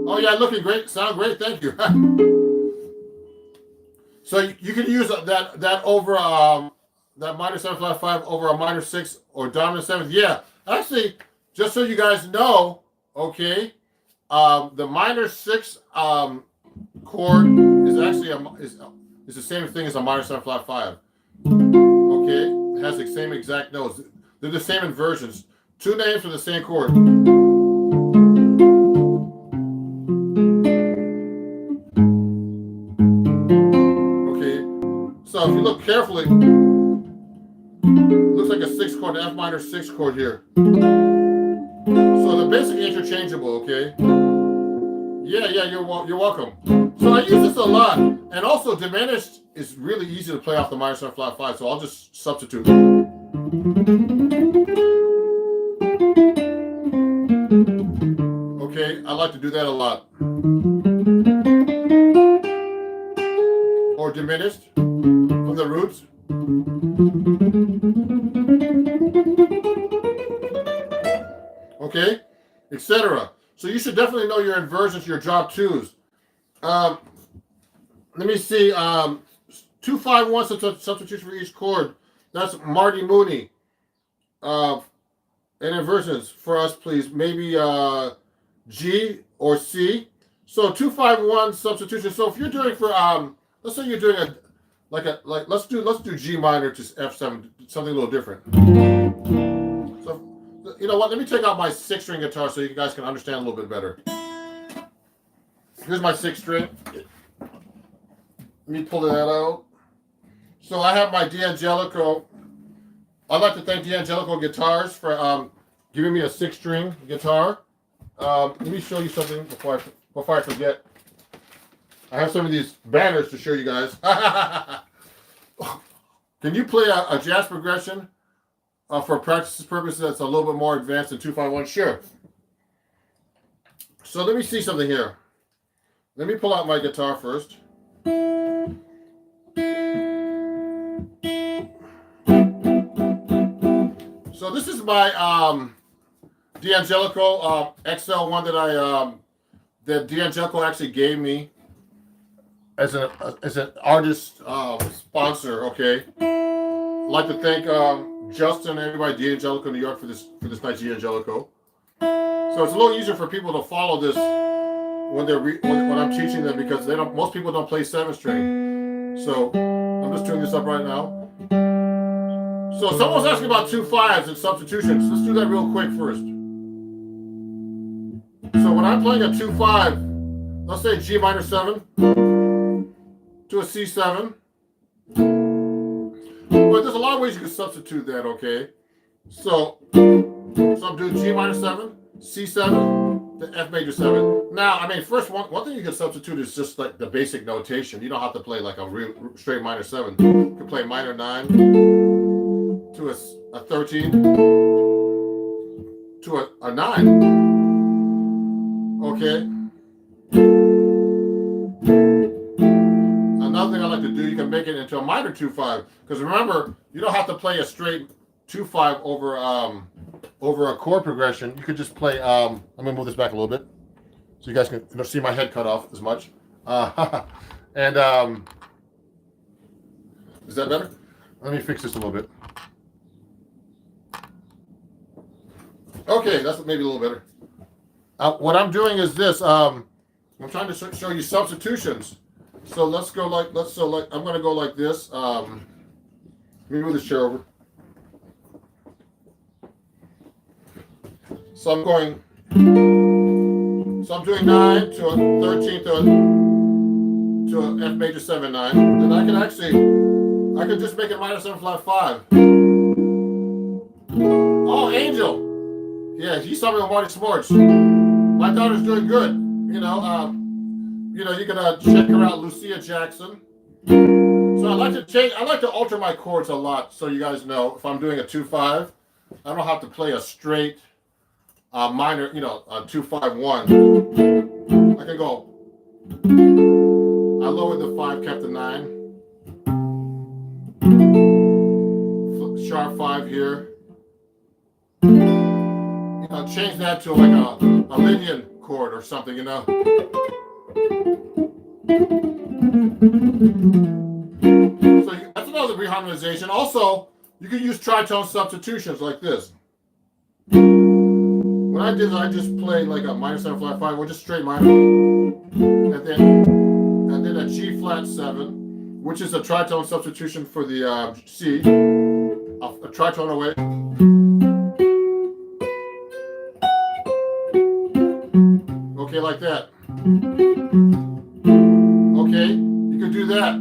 Oh yeah, looking great. Sound great. Thank you. So you can use that over that minor 7 flat 5 over a minor 6 or dominant 7th. Yeah, actually, just so you guys know, okay, the minor 6 chord is actually is the same thing as a minor 7 flat 5. Okay, it has the same exact notes. They're the same inversions. 2 names for the same chord. Okay, if you look carefully, it looks like a 6 chord, an F minor 6 chord here. So they're basically interchangeable, okay? Yeah, you're welcome. So I use this a lot, and also diminished is really easy to play off the minor 7 flat 5. So I'll just substitute. Okay, I like to do that a lot. Or diminished from the roots. Okay, etc. So you should definitely know your inversions, your drop twos. Let me see. 2-5-1 substitution for each chord. That's Marty Mooney. And inversions for us, please. Maybe G or C. So 2-5-1 substitution. So if you're doing for let's say you're doing let's do G minor to F7, something a little different. So you know what? Let me take out my 6-string guitar so you guys can understand a little bit better. Here's my 6-string. Let me pull that out. So I have my D'Angelico. I'd like to thank D'Angelico Guitars for giving me a 6-string guitar. Let me show you something before I forget. I have some of these banners to show you guys. Can you play a jazz progression for practice purposes that's a little bit more advanced than 2-5-1? Sure. So let me see something here. Let me pull out my guitar first. So this is my D'Angelico XL1 that D'Angelico actually gave me as an artist sponsor. Okay, I'd like to thank Justin and everybody D'Angelico New York for this nice D'Angelico. So it's a little easier for people to follow this when I'm teaching them, because most people don't play 7-string. So I'm just tuning this up right now. So someone's asking about 2-5s and substitutions. Let's do that real quick first. So when I'm playing a 2-5, let's say G minor 7 to a C7. But there's a lot of ways you can substitute that, okay? So I'm doing G minor 7, C7, to F major 7. Now, I mean, first, one thing you can substitute is just like the basic notation. You don't have to play like a real straight minor 7. You can play minor 9 to a 13 to a 9. Okay. Another thing I like to do, you can make it into a minor 2-5, because remember, you don't have to play a straight 2-5 over a chord progression. You could just play. I'm gonna move this back a little bit so you guys can see my head cut off as much. And is that better? Let me fix this a little bit. Okay, that's maybe a little better. What I'm doing is this. I'm trying to show you substitutions. So I'm gonna go like this. Let me move this chair over. So I'm doing 9 to a 13 to a F major 7 9. Then I can just make it minor 7 flat 5. Oh, Angel. Yeah, he saw me on Marty Sports. My daughter's doing good. You can check her out, Lucia Jackson. So I like to alter my chords a lot, so you guys know. If I'm doing a 2-5, I don't have to play a straight minor, a 2-5-1. I can go. I lowered the 5, kept the 9. Sharp 5 here. Change that to like a Lydian chord or something, So that's another reharmonization. Also, you can use tritone substitutions like this. When I did it, I just played like a minor 7 flat 5, or just straight minor, and then a G flat 7, which is a tritone substitution for the C. A tritone away. Okay, like that. Okay, you can do that.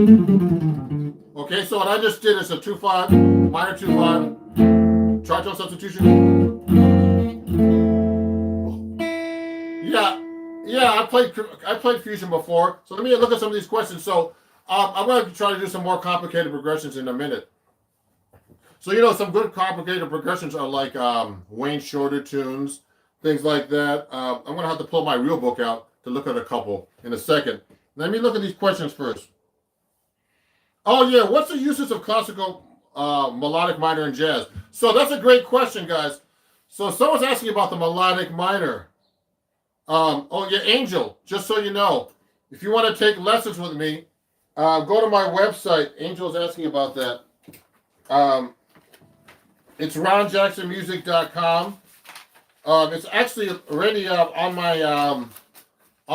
Okay, so what I just did is a 2-5, minor 2-5, tritone substitution. Yeah, yeah, I played fusion before. So let me look at some of these questions. So I'm going to try to do some more complicated progressions in a minute. So some good complicated progressions are like Wayne Shorter tunes, things like that. I'm going to have to pull my real book out to look at a couple in a second. Let me look at these questions first. Oh yeah, what's the uses of classical melodic minor in jazz? So that's a great question, guys. So someone's asking about the melodic minor. Oh yeah, Angel, just so you know, if you want to take lessons with me, go to my website. Angel's asking about that. It's ronjacksonmusic.com. It's actually already on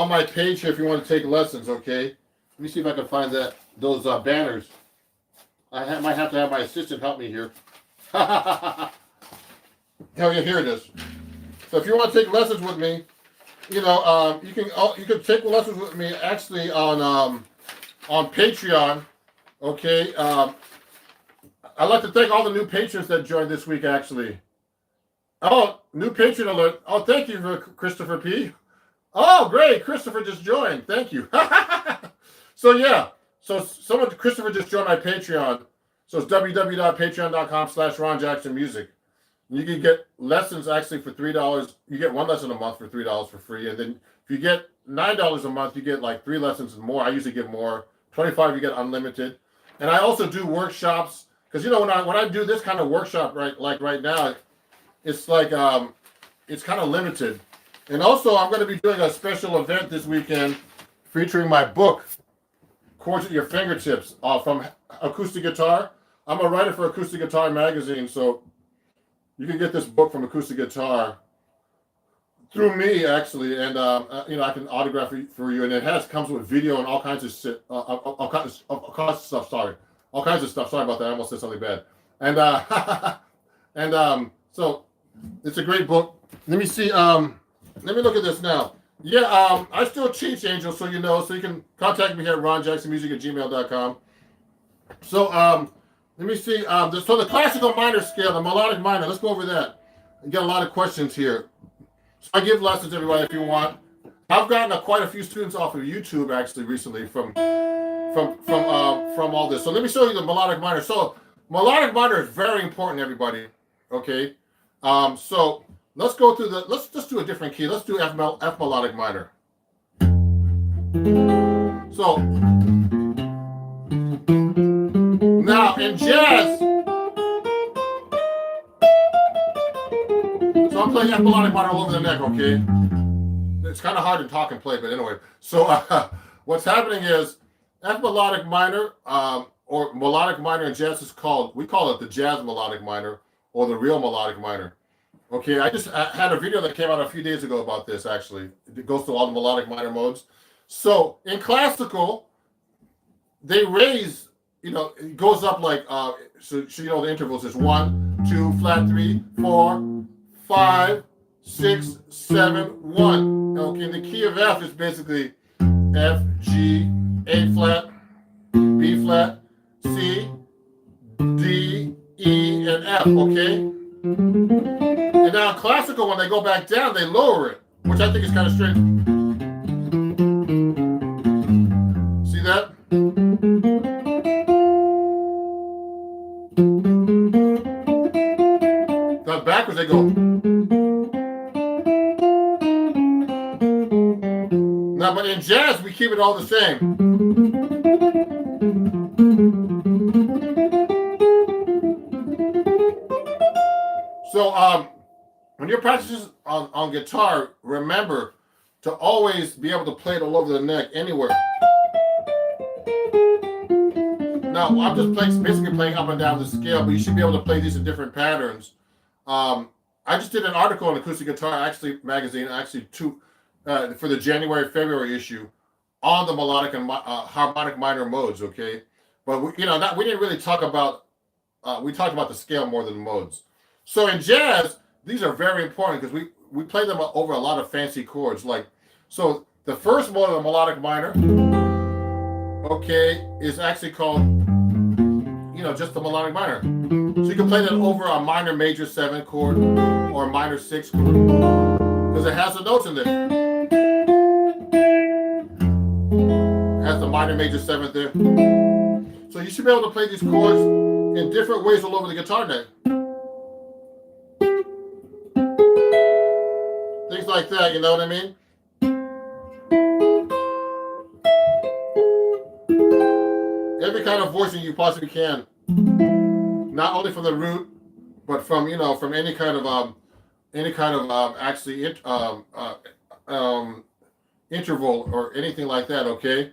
my page here if you want to take lessons, okay? Let me see if I can find those banners. Might have to have my assistant help me here. Oh yeah, here it is. So if you want to take lessons with me, you can take lessons with me actually on Patreon. Okay. I'd like to thank all the new patrons that joined this week. Actually, oh, new patron alert! Oh, thank you for Christopher P. Oh, great, Christopher just joined. Thank you. So yeah, Christopher just joined my Patreon. So it's www.patreon.com/ronjacksonmusic. You can get lessons actually for $3. You get one lesson a month for $3 for free, and then if you get $9 a month, you get like 3 lessons and more. I usually get more. 25, you get unlimited. And I also do workshops because when I do this kind of workshop right now, it's like it's kind of limited. And also, I'm going to be doing a special event this weekend featuring my book, Chords at Your Fingertips, from Acoustic Guitar. I'm a writer for Acoustic Guitar magazine, so you can get this book from Acoustic Guitar through me, actually, and I can autograph it for you. And it comes with video and all kinds of shit, all kinds of stuff. Sorry, all kinds of stuff. Sorry about that. I almost said something bad. And so it's a great book. Let me see. Let me look at this now. Yeah, I still teach, Angel, so you know. So you can contact me here at ronjacksonmusic@gmail.com. So let me see. So the classical minor scale, the melodic minor. Let's go over that. I get a lot of questions here. So I give lessons, everybody, if you want. I've gotten quite a few students off of YouTube actually recently from all this. So let me show you the melodic minor. So melodic minor is very important, everybody. Okay. So let's go through let's just do a different key. Let's do F melodic minor. So now in jazz, so I'm playing F melodic minor all over the neck, okay? It's kind of hard to talk and play, but anyway. So what's happening is F melodic minor, or melodic minor in jazz we call it the jazz melodic minor or the real melodic minor. Okay, I had a video that came out a few days ago about this, actually. It goes through all the melodic minor modes. So in classical, they raise, it goes up like, so the intervals is 1, 2, flat 3, 4, 5, 6, 7, 1. Okay, the key of F is basically F, G, A flat, B flat, C, D, E, and F, okay? And now in classical, when they go back down, they lower it, which I think is kind of strange. See that? Now backwards they go. Now, but in jazz, we keep it all the same. So when you're practicing on guitar, remember to always be able to play it all over the neck, anywhere. Now, I'm just basically playing up and down the scale, but you should be able to play these in different patterns. I just did an article on Acoustic Guitar magazine, for the January-February issue on the melodic and harmonic minor modes, okay? But we didn't really talk about, we talked about the scale more than modes. So in jazz, these are very important because we play them over a lot of fancy chords. So the first mode of the melodic minor, okay, is actually called, just the melodic minor. So you can play that over a minor major 7 chord or a minor 6 chord because it has the notes in there. It has the minor major 7th there. So you should be able to play these chords in different ways all over the guitar neck. Things like that, you know what I mean? Every kind of voicing you possibly can. Not only from the root, but from from any kind of interval or anything like that. Okay.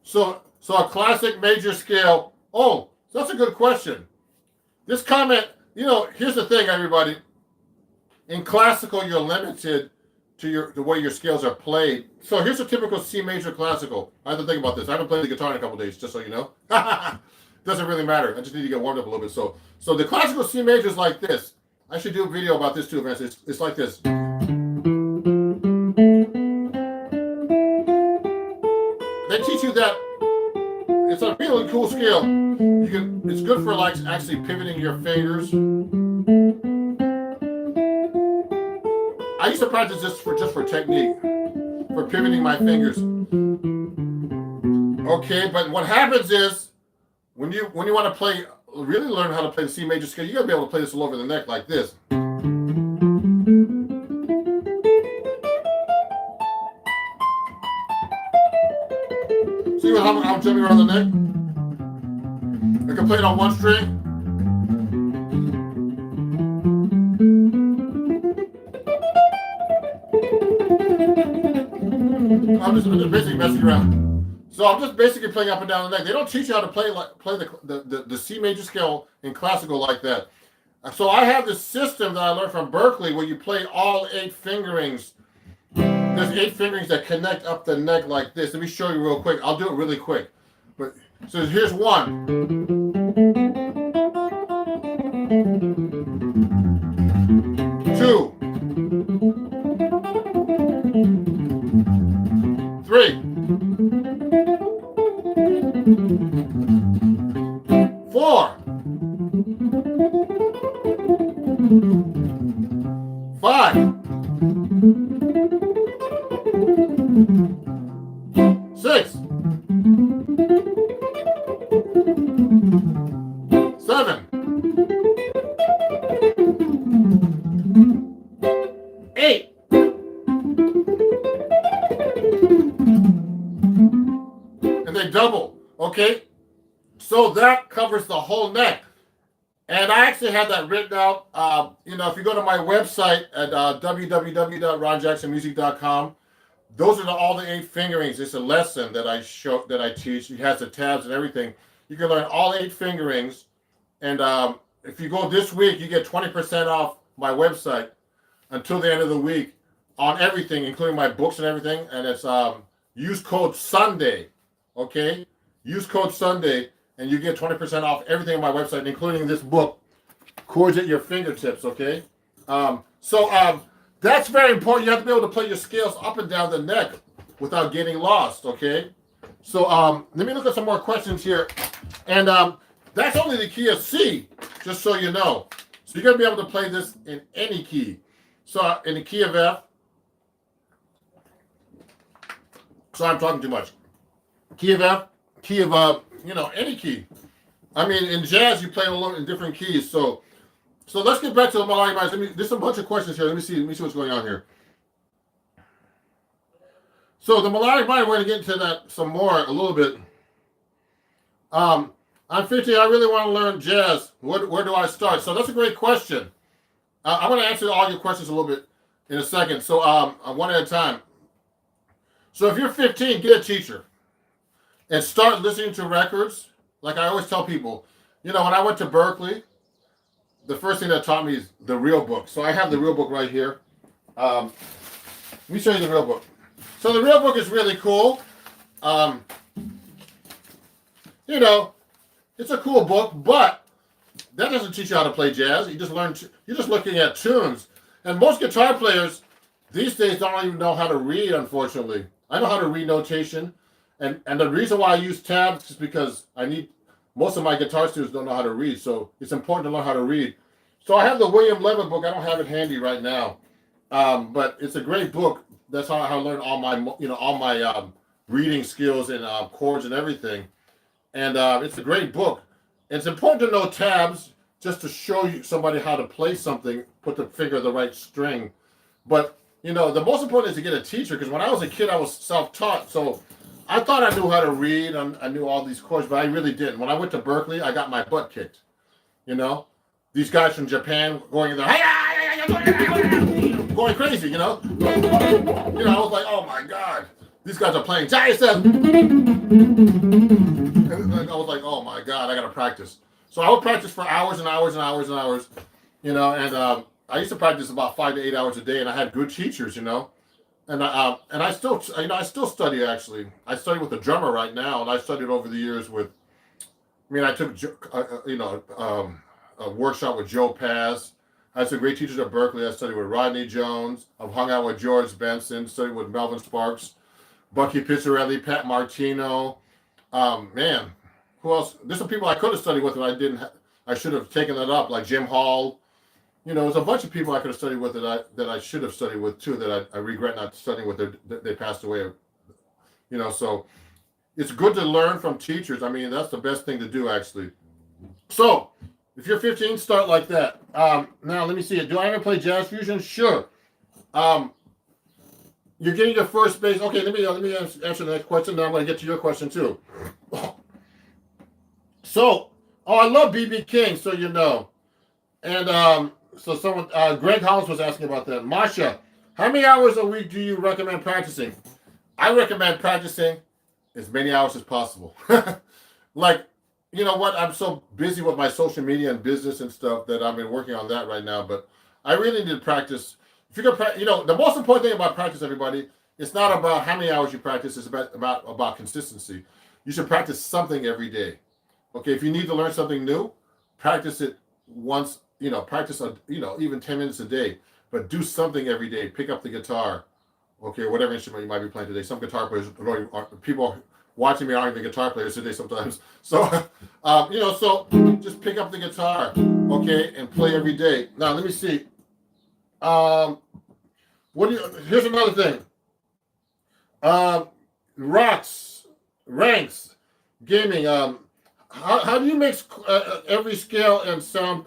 So a classic major scale. Oh, that's a good question. This comment, here's the thing, everybody. In classical, you're limited to the way your scales are played. So here's a typical C major classical. I have to think about this. I haven't played the guitar in a couple days, just so you know. Doesn't really matter. I just need to get warmed up a little bit. So the classical C major is like this. I should do a video about this too, man. It's like this. They teach you that it's a really cool scale. It's good for like actually pivoting your fingers. I used to practice this just for technique, for pivoting my fingers. Okay, but what happens is when you want to play, really learn how to play the C major scale, you gotta be able to play this all over the neck like this. See how I'm jumping around the neck? I can play it on one string. I'm just basically messing around. So I'm just basically playing up and down the neck. They don't teach you how to play the C major scale in classical like that. So I have this system that I learned from Berkeley where you play all 8 fingerings. There's 8 fingerings that connect up the neck like this. Let me show you real quick. I'll do it really quick. But so here's 1. 2. 3. 4. 5. 6. 7. 8. And they double, okay? So that covers the whole neck. And I actually have that written out. If you go to my website at www.ronjacksonmusic.com, those are all the 8 fingerings. It's a lesson that I teach. It has the tabs and everything. You can learn all 8 fingerings. And if you go this week, you get 20% off my website until the end of the week on everything, including my books and everything. And it's use code Sunday, okay? Use code Sunday, and you get 20% off everything on my website, including this book, Chords at Your Fingertips, okay? That's very important. You have to be able to play your scales up and down the neck without getting lost, okay? So let me look at some more questions here. And that's only the key of C, just so you know. So you're going to be able to play this in any key. So in the key of F. Sorry, I'm talking too much. Key of F, key of, any key. I mean, in jazz, you play a little in different keys. So let's get back to the melodic minor. There's a bunch of questions here. Let me see what's going on here. So the melodic minor, we're going to get into that some more a little bit. I'm 50. I really want to learn jazz. Where do I start? So that's a great question. I'm going to answer all your questions a little bit in a second. So one at a time. So if you're 15, get a teacher and start listening to records. Like I always tell people, when I went to Berkeley, the first thing that taught me is the real book. So I have the real book right here. Let me show you the real book. So the real book is really cool. It's a cool book, but that doesn't teach you how to play jazz. You're just looking at tunes. And most guitar players these days don't even know how to read, unfortunately. I know how to read notation, And the reason why I use tabs is because I need most of my guitar students don't know how to read, so it's important to learn how to read. So I have the William Levin book. I don't have it handy right now, but it's a great book. That's how I learned all my reading skills and chords and everything. And it's a great book. It's important to know tabs just to show you somebody how to play something, put the finger on the right string. But the most important is to get a teacher, because when I was a kid, I was self-taught. So I thought I knew how to read. I knew all these chords, but I really didn't. When I went to Berkeley, I got my butt kicked. These guys from Japan going in there, going crazy. I was like, oh my God, these guys are playing giant stuff. And I was like, oh my God, I gotta practice. So I would practice for hours and hours and hours and hours, and I used to practice about 5 to 8 hours a day, and I had good teachers, and I still study actually. I study with a drummer right now, and I studied over the years with. I took a workshop with Joe Paz. I had some great teachers at Berkeley. I studied with Rodney Jones. I've hung out with George Benson. Studied with Melvin Sparks, Bucky Pizzarelli, Pat Martino. Man, who else? There's some people I could have studied with, and I didn't. I should have taken that up, like Jim Hall. There's a bunch of people I could have studied with that I should have studied with too. That I regret not studying with. They passed away. So it's good to learn from teachers. That's the best thing to do, actually. So if you're 15, start like that. Now let me see. Do I ever play jazz fusion? Sure. You're getting your first bass. Okay, let me answer the next question. Then I'm going to get to your question too. So, I love BB King, so you know. And so someone, Greg Hollins was asking about that. Masha, how many hours a week do you recommend practicing? I recommend practicing as many hours as possible. Like, you know what? I'm so busy with my social media and business and stuff that I've been working on that right now. But I really need to practice. If you can, the most important thing about practice, everybody, it's not about how many hours you practice. It's about consistency. You should practice something every day. Okay, if you need to learn something new, practice it once. Practice even 10 minutes a day. But do something every day. Pick up the guitar. Okay, whatever instrument you might be playing today. Some guitar players, people watching me aren't even guitar players today sometimes. So, so just pick up the guitar, okay, and play every day. Now, let me see. Here's another thing. Ranks, gaming. How do you mix every scale and sound?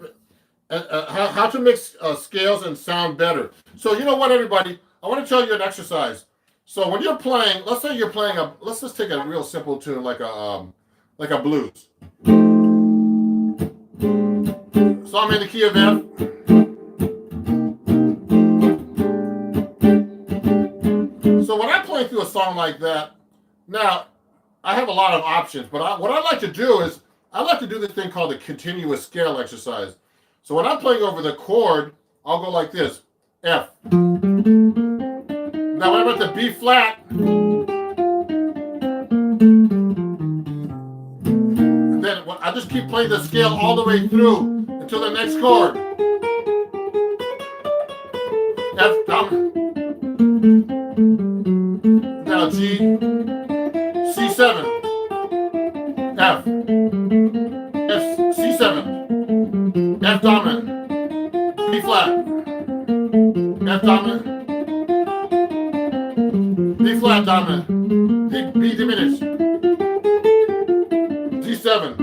How to mix scales and sound better? So you know what, everybody? I want to tell you an exercise. So when you're playing, let's say you're playing let's just take a real simple tune like a blues. So I'm in the key of F. So when I'm playing through a song like that, now I have a lot of options, but what I like to do is I like to do this thing called the continuous scale exercise. So when I'm playing over the chord, I'll go like this, F. Now when I'm at the B flat, and then I just keep playing the scale all the way through until the next chord. F dominant. Now G, C7, F, C7, F dominant, B flat, F dominant, B flat dominant, B diminished, D7,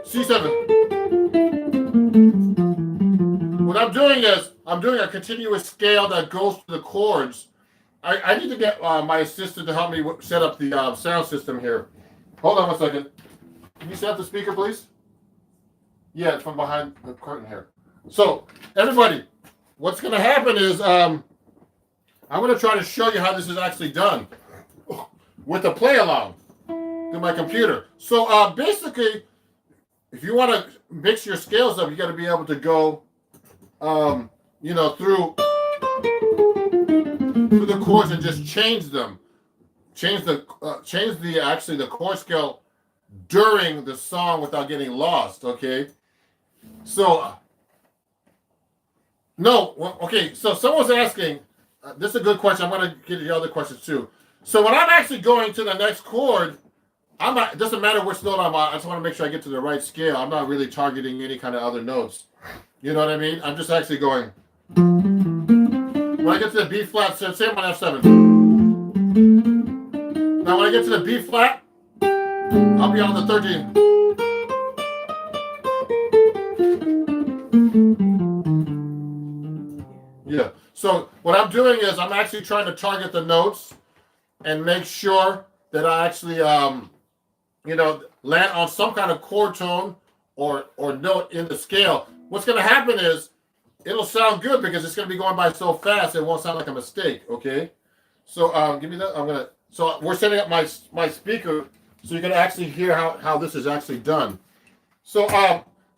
C7. What I'm doing is I'm doing a continuous scale that goes to the chords. I need to get my assistant to help me set up the sound system here. Hold on one second. Can you set up the speaker, please? Yeah, it's from behind the curtain here. So, everybody, what's going to happen is I'm going to try to show you how this is actually done with the play along to my computer. So, basically, if you want to mix your scales up, you got to be able to go, through the chords and just change them. Change the chord scale during the song without getting lost, okay? So, so someone's asking, this is a good question. I'm going to get the other questions too. So when I'm actually going to the next chord, I'm not. It doesn't matter which note I'm on. I just want to make sure I get to the right scale. I'm not really targeting any kind of other notes. You know what I mean? I'm just actually going. When I get to the B flat, same on F7. Now when I get to the B flat, I'll be on the 13. Yeah. So what I'm doing is I'm actually trying to target the notes and make sure that I actually, land on some kind of chord tone or note in the scale. What's going to happen is it'll sound good because it's going to be going by so fast it won't sound like a mistake. Okay. So give me that. So we're setting up my speaker so you can actually hear how this is actually done. So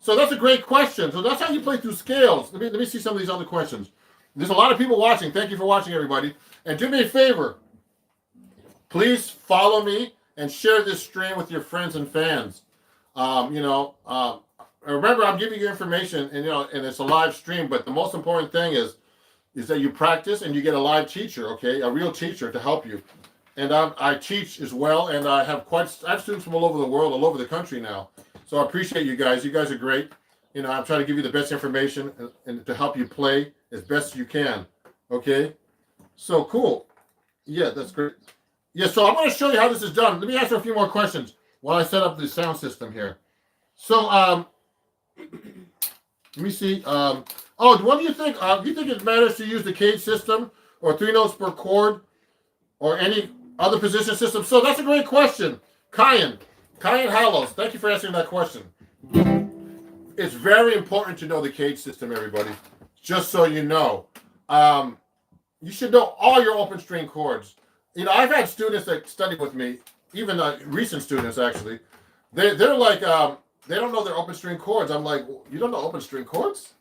that's a great question. So that's how you play through scales. Let me see some of these other questions. There's a lot of people watching. Thank you for watching, everybody. And do me a favor. Please follow me and share this stream with your friends and fans. Remember, I'm giving you information, and it's a live stream. But the most important thing is that you practice and you get a live teacher, okay, a real teacher to help you. And I teach as well, and I have students from all over the world, all over the country now. So I appreciate you guys. You guys are great. I'm trying to give you the best information and to help you play as best you can. Okay, so cool. Yeah, that's great. Yeah, so I'm going to show you how this is done. Let me answer a few more questions while I set up the sound system here. So, let me see. What do you think? Do you think it matters to use the cage system or 3 notes per chord or any other position system? So that's a great question. Kyan Hallows, thank you for answering that question. It's very important to know the cage system, everybody. Just so you know. You should know all your open string chords. I've had students that study with me, even recent students actually. They're like, they don't know their open string chords. I'm like, you don't know open string chords?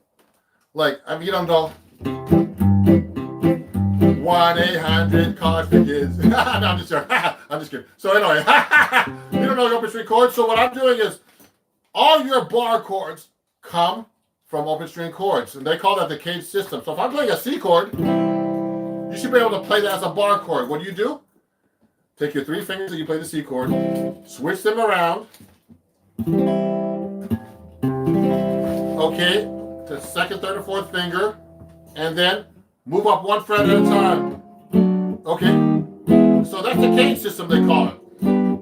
Like, you don't know 1-800 for kids. No, I'm just joking. I'm just kidding. So anyway, you don't know the open string chords. So what I'm doing is all your bar chords come from open string chords, and they call that the cage system. So if I'm playing a C chord, you should be able to play that as a bar chord. What do? Take your 3 fingers that you play the C chord, switch them around, okay, to the 2nd, 3rd, or 4th finger, and then move up 1 fret at a time. Okay, so that's the cage system they call it.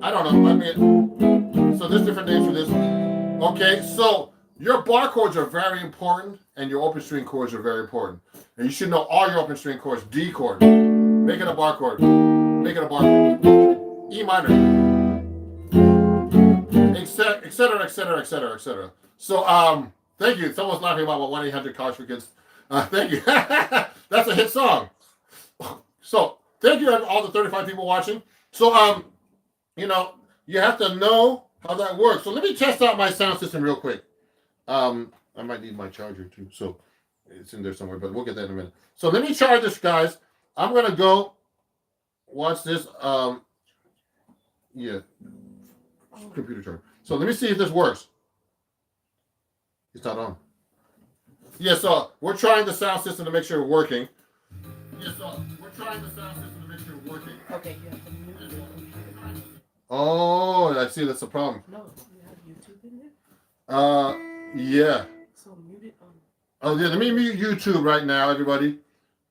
I don't know. So there's different names for this. Okay, so your bar chords are very important, and your open string chords are very important. And you should know all your open string chords. D chord, make it a bar chord. Make it a bar chord. E minor, etc., etc., etc., etc. So, thank you. Someone's laughing about 1-800 College for Kids. Thank you. That's a hit song. So, thank you all the 35 people watching. So, you have to know how that works. So let me test out my sound system real quick. I might need my charger too, so it's in there somewhere, but we'll get that in a minute. So let me charge this, guys. I'm gonna go watch this. Computer charger. So let me see if this works. It's not on. Yeah, so we're trying the sound system to make sure it's working. Yeah, so we're trying the sound system to make sure it's working. Okay, you have to mute your computer. Oh, I see. That's the problem. No, you have YouTube in there. Yeah. So mute it on. Oh yeah, let me mute YouTube right now, everybody.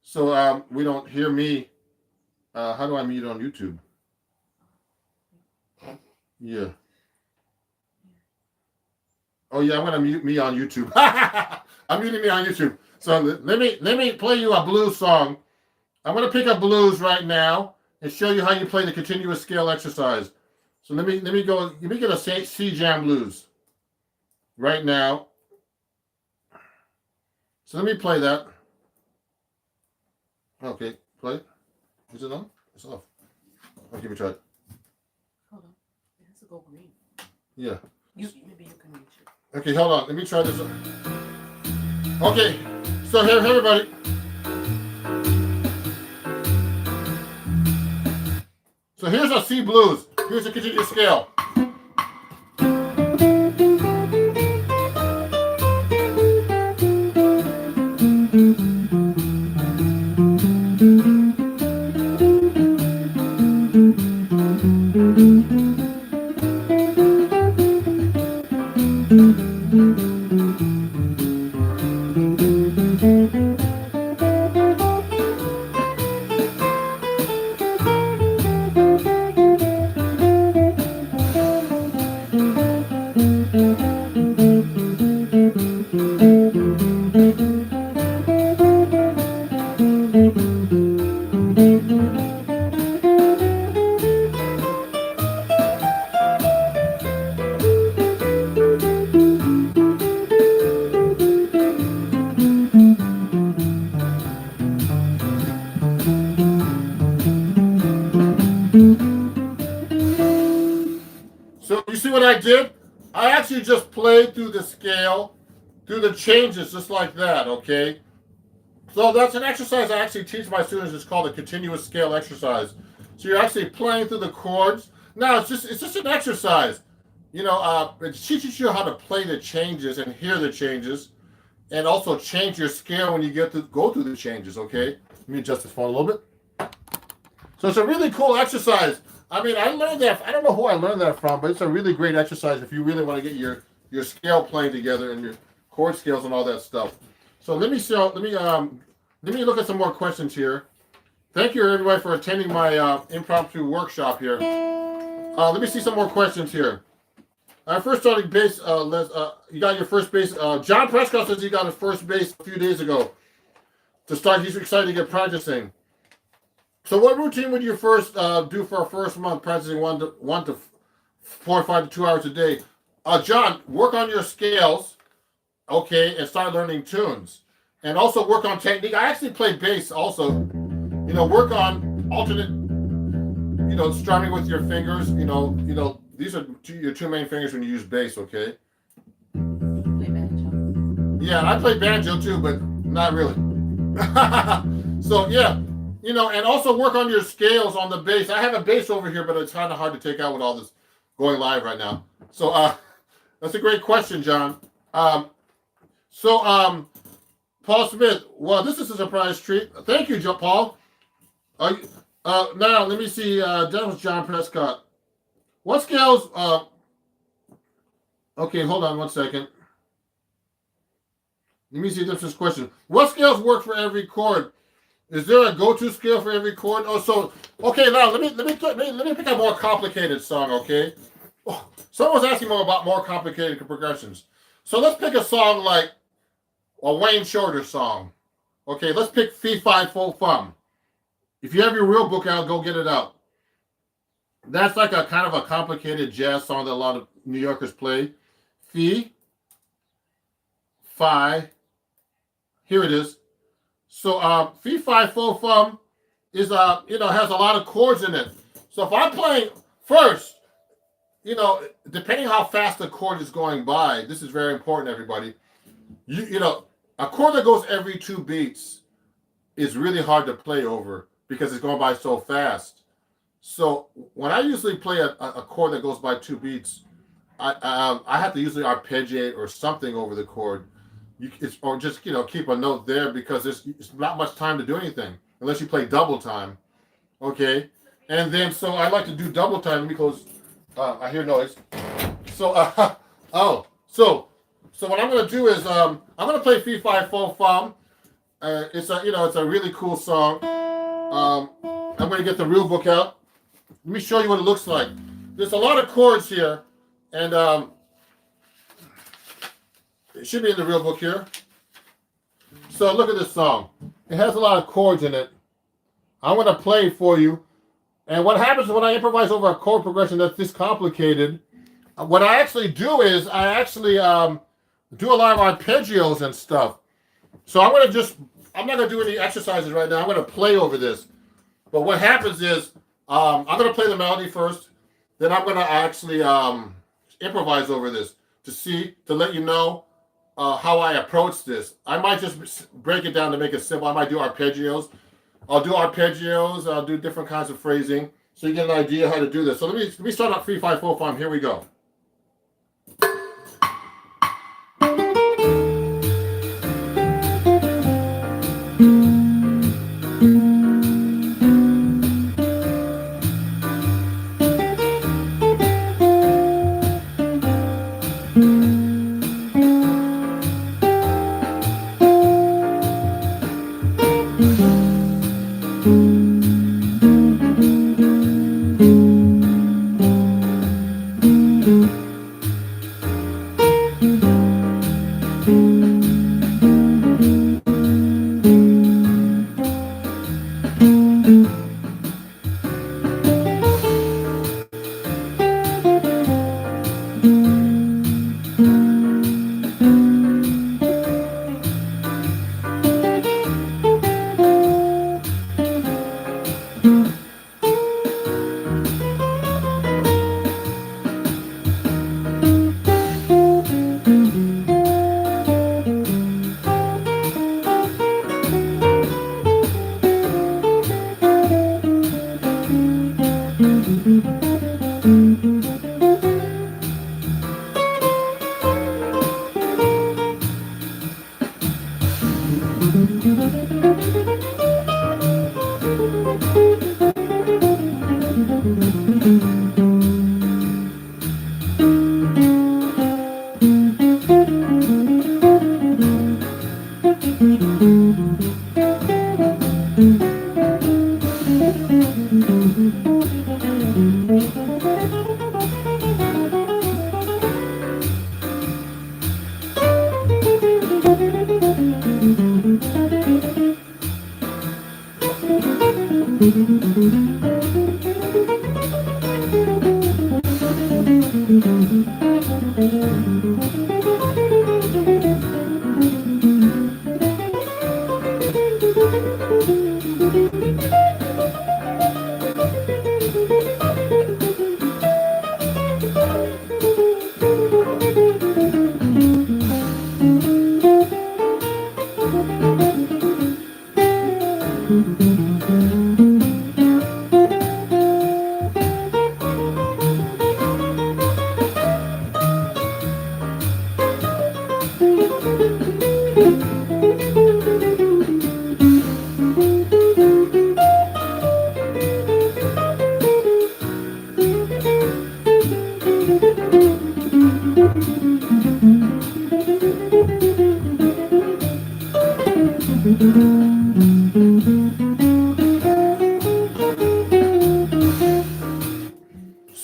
So we don't hear me. How do I mute on YouTube? Yeah. Oh yeah, I'm gonna mute me on YouTube. I'm muting me on YouTube. So let me play you a blues song. I'm gonna pick up blues right now and show you how you play the continuous scale exercise. So let me get a C jam blues right now. So let me play that. Okay, play. Is it on? It's off. I'll give it a try. Hold on. It has to go green. Yeah. Maybe you can reach it. Okay, hold on. Let me try this. Okay, so here, everybody. So here's a C blues. Here's a continuous scale. So you see what I did? I actually just played through the scale, through the changes, just like that. Okay. So that's an exercise I actually teach my students. It's called a continuous scale exercise. So you're actually playing through the chords. Now it's just an exercise. It teaches you how to play the changes and hear the changes, and also change your scale when you get to go through the changes. Okay. Let me adjust this phone a little bit. So it's a really cool exercise. I mean, I learned that. I don't know who I learned that from, but it's a really great exercise if you really want to get your scale playing together and your chord scales and all that stuff. So let me look at some more questions here. Thank you everybody for attending my impromptu workshop here. Let me see some more questions here. First starting base, you got your first base. John Prescott says he got his first base a few days ago. To start, he's excited to get practicing. So what routine would you first do for a first month practicing 1.5 to 2 hours a day? John, work on your scales, okay, and start learning tunes. And also work on technique. I actually play bass also. Work on alternate, strumming with your fingers. These are your two main fingers when you use bass, okay? Play banjo. Yeah, I play banjo too, but not really. So yeah. And also work on your scales on the bass. I have a bass over here, but it's kind of hard to take out with all this going live right now. So that's a great question, John. Paul Smith. Well, this is a surprise treat. Thank you, Paul. Now let me see. That was John Prescott. What scales? Okay, hold on 1 second. Let me see if this is a question. What scales work for every chord? Is there a go-to scale for every chord? Okay. Now let me pick a more complicated song. Okay. Someone's asking me about more complicated progressions. So let's pick a song like a Wayne Shorter song. Okay. Let's pick Fee Fi Fo Fum. If you have your real book out, go get it out. That's like a kind of a complicated jazz song that a lot of New Yorkers play. Fee, Fi. Here it is. So Fee Fi Fo Fum is has a lot of chords in it. So if I'm playing first, depending how fast the chord is going by, this is very important, everybody. A chord that goes every 2 beats is really hard to play over because it's going by so fast. So when I usually play a chord that goes by 2 beats, I have to usually arpeggiate or something over the chord. Or just keep a note there because there's not much time to do anything unless you play double time, okay? And then so I like to do double time because I hear noise. So so what I'm gonna do is I'm gonna play Fee Fi Fo Fum. It's a really cool song. I'm gonna get the real book out. Let me show you what it looks like. There's a lot of chords here, and it should be in the real book here. So look at this song. It has a lot of chords in it. I'm going to play for you. And what happens when I improvise over a chord progression that's this complicated, what I actually do is I actually do a lot of arpeggios and stuff. So I'm not going to do any exercises right now. I'm going to play over this. But what happens is I'm going to play the melody first. Then I'm going to actually improvise over this to let you know how I approach this. I might just break it down to make it simple. I might do arpeggios. I'll do different kinds of phrasing so you get an idea how to do this. So let me start out Fee Fi Fo Fum. Here we go.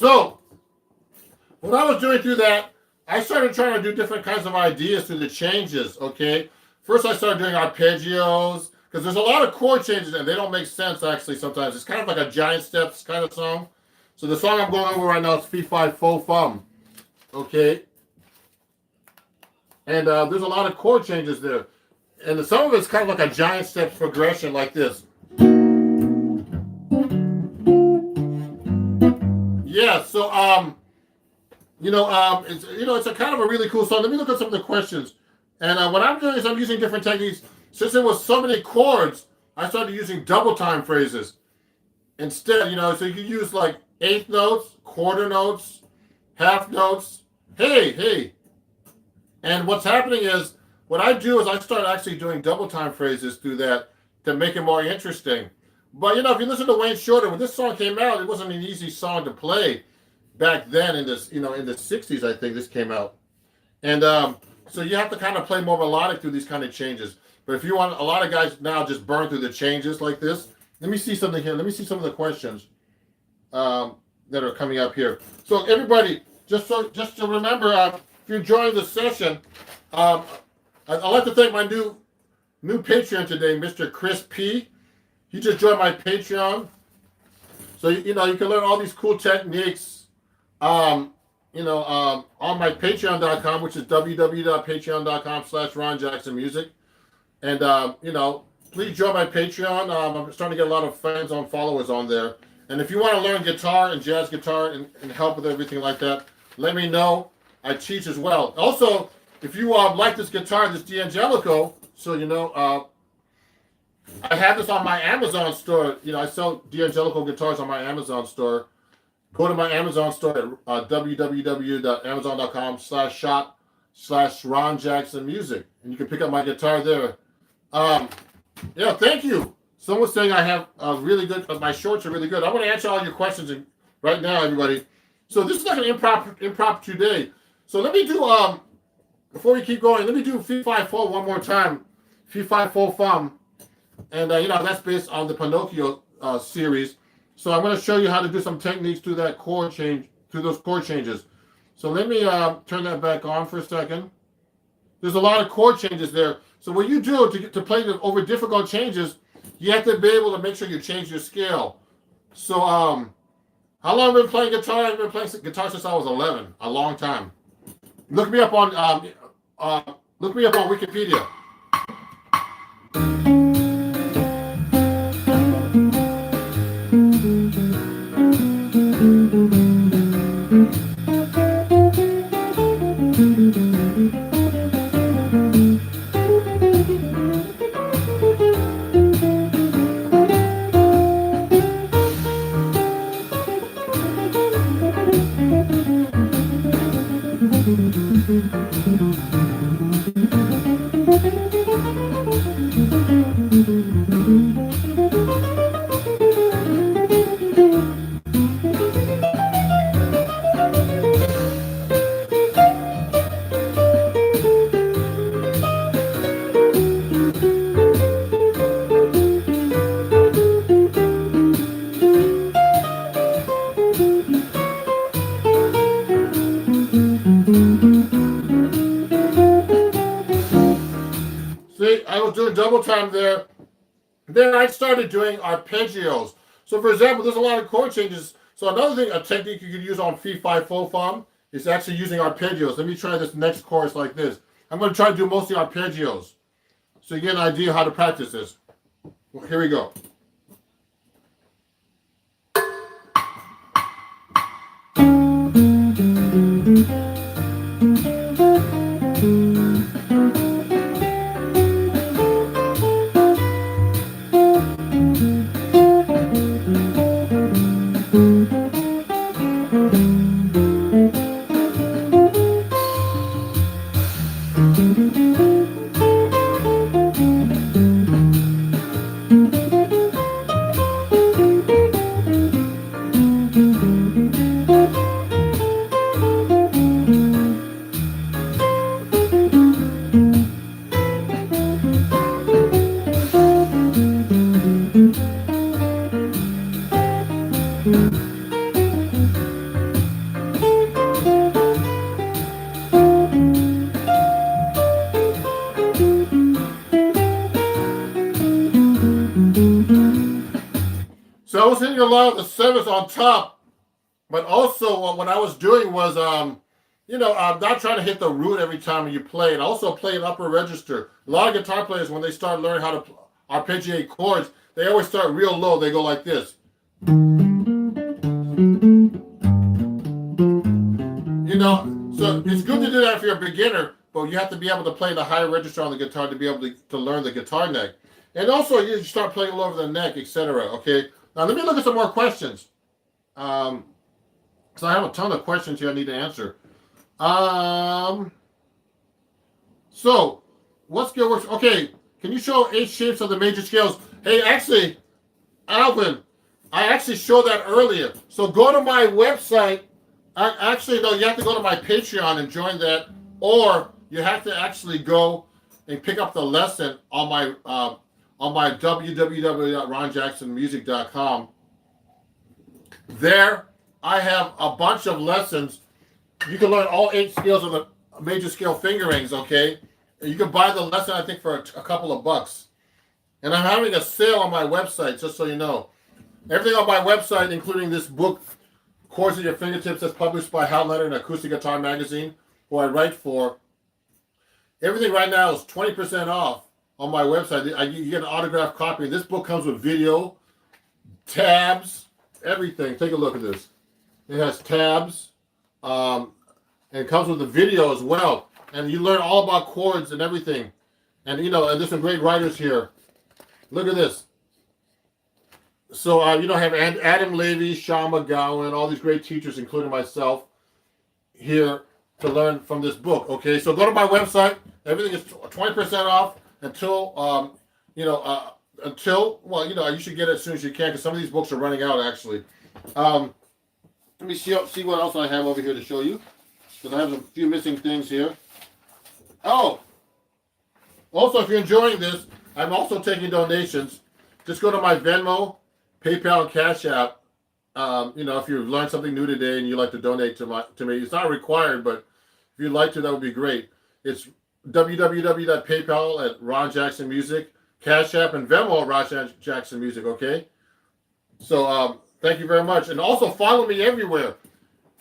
So, when I was doing through that, I started trying to do different kinds of ideas through the changes, okay? First, I started doing arpeggios, because there's a lot of chord changes and they don't make sense actually sometimes. It's kind of like a giant steps kind of song. So the song I'm going over right now is Fee Fi Fo Fum, okay? And there's a lot of chord changes there. And some of it's kind of like a giant steps progression like this. Yeah, so it's a kind of a really cool song. Let me look at some of the questions. And what I'm doing is I'm using different techniques. Since there was so many chords, I started using double time phrases instead. So you can use like eighth notes, quarter notes, half notes. Hey. And what's happening is what I do is I start actually doing double time phrases through that to make it more interesting. But if you listen to Wayne Shorter, when this song came out, it wasn't an easy song to play back then in this, in the 60s, I think this came out. And so you have to kind of play more melodic through these kind of changes. But if you want, a lot of guys now just burn through the changes like this. Let me see something here. Let me see some of the questions that are coming up here. So everybody, just to remember, if you're enjoying the session, I'd like to thank my new Patreon today, Mr. Chris P. He just joined my Patreon. So, you can learn all these cool techniques, on my patreon.com, which is www.patreon.com/RonJacksonMusic. And, please join my Patreon. I'm starting to get a lot of fans and followers on there. And if you want to learn guitar and jazz guitar and help with everything like that, let me know. I teach as well. Also, if you like this guitar, this D'Angelico, so I have this on my Amazon store. I sell D'Angelico guitars on my Amazon store. Go to my Amazon store at www.amazon.com/shop/RonJacksonMusic, and you can pick up my guitar there. Thank you. Someone's saying I have really good. My shorts are really good. I want to answer all your questions right now, everybody. So this is like an impromptu day. So let me do before we keep going. Let me do Fee Fi Fo one more time. Fee Fi Fo Fum. And, that's based on the Pinocchio series. So I'm going to show you how to do some techniques through those chord changes. So let me turn that back on for a second. There's a lot of chord changes there. So what you do to play over difficult changes, you have to be able to make sure you change your scale. So how long have I been playing guitar? I've been playing guitar since I was 11, a long time. Look me up on Wikipedia. See, I was doing double time there. Then I started doing arpeggios. So, for example, there's a lot of chord changes. So another thing, a technique you can use on Fee Fi Fo Fum It's actually using arpeggios. Let me try this next chorus like this. I'm going to try to do mostly arpeggios, so you get an idea how to practice this. Well, here we go. So I was hitting a lot of the sevens on top, but also what I was doing was, I'm not trying to hit the root every time you play. And also play an upper register. A lot of guitar players, when they start learning how to arpeggiate chords, they always start real low. They go like this. So it's good to do that if you're a beginner, but you have to be able to play the higher register on the guitar to be able to learn the guitar neck. And also you start playing all over the neck, etc. Okay. Now let me look at some more questions. So I have a ton of questions here I need to answer. So what scale works? Okay, can you show 8 shapes of the major scales? Hey, actually, Alvin, I actually showed that earlier. So go to my website. No, you have to go to my Patreon and join that, or you have to actually go and pick up the lesson on my www.ronjacksonmusic.com. There, I have a bunch of lessons. You can learn all 8 scales of the major scale fingerings, okay? And you can buy the lesson, I think, for a couple of bucks. And I'm having a sale on my website, just so you know. Everything on my website, including this book, Chords at Your Fingertips, that's published by Hal Leonard and Acoustic Guitar Magazine, who I write for. Everything right now is 20% off on my website. You get an autographed copy. This book comes with video, tabs, everything. Take a look at this. It has tabs, and it comes with the video as well. And you learn all about chords and everything. And and there's some great writers here. Look at this. So have Adam Levy, Sean McGowan, all these great teachers, including myself, here to learn from this book. Okay, so go to my website. Everything is 20% off until you should get it as soon as you can, because some of these books are running out actually. Let me see what else I have over here to show you, because I have a few missing things here. Oh, also, if you're enjoying this, I'm also taking donations. Just go to my Venmo, PayPal, and Cash App. If you learned something new today and you'd like to donate to me, it's not required, but if you'd like to, that would be great. It's www.paypal at Ron Jackson Music, Cash App, and Venmo at Ron Jackson Music. Okay. So thank you very much, and also follow me everywhere.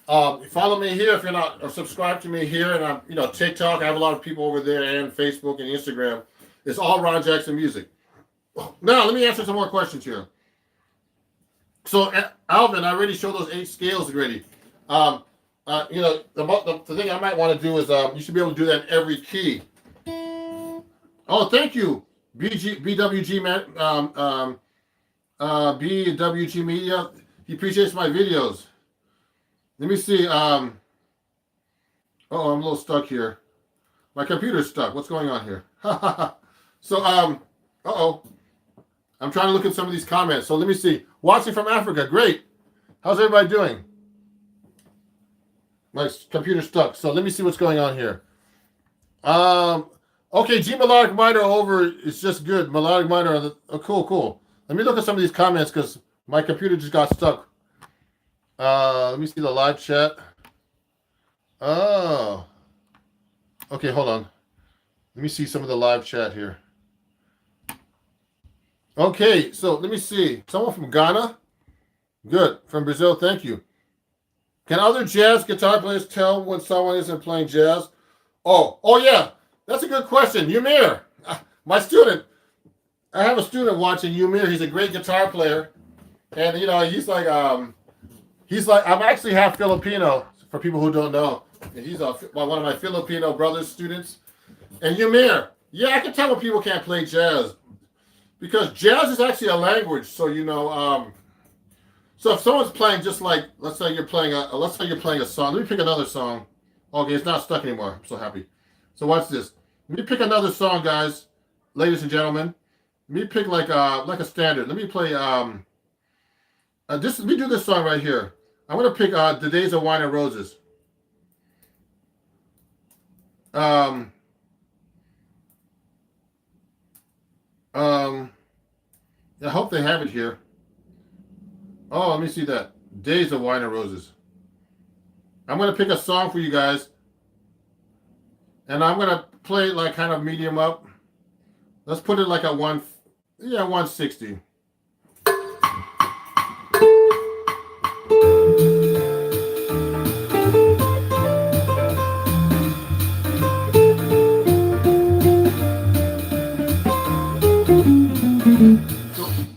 Follow me here if you're not, or subscribe to me here, and I'm TikTok. I have a lot of people over there, and Facebook and Instagram. It's all Ron Jackson Music. Now let me answer some more questions here. So, Alvin, I already showed those 8 scales already. The thing I might want to do is you should be able to do that in every key. Oh, thank you, BWG man, BWG Media. He appreciates my videos. Let me see. I'm a little stuck here. My computer's stuck. What's going on here? So, I'm trying to look at some of these comments. So let me see. Watching from Africa. Great. How's everybody doing? My computer's stuck. So let me see what's going on here. Okay, G melodic minor over. It's just good. Melodic minor. Cool. Let me look at some of these comments because my computer just got stuck. Let me see the live chat. Oh. Okay, hold on. Let me see some of the live chat here. Okay, so let me see. Someone from Ghana? Good. From Brazil, thank you. Can other jazz guitar players tell when someone isn't playing jazz? Oh yeah, that's a good question. Ymir, my student. I have a student watching Ymir. He's a great guitar player, and he's like I'm actually half Filipino. For people who don't know, and he's one of my Filipino brothers students. And Ymir, yeah, I can tell when people can't play jazz because jazz is actually a language. So so if someone's playing just like let's say you're playing a song. Let me pick another song. Okay, it's not stuck anymore. I'm so happy. So watch this. Let me pick another song, guys, ladies and gentlemen. Let me pick like a standard. Let me play this. Let me do this song right here. I'm gonna pick "The Days of Wine and Roses." I hope they have it here. Oh, let me see that. "Days of Wine and Roses." I'm gonna pick a song for you guys, and I'm gonna play it like kind of medium up. Let's put it like a 160.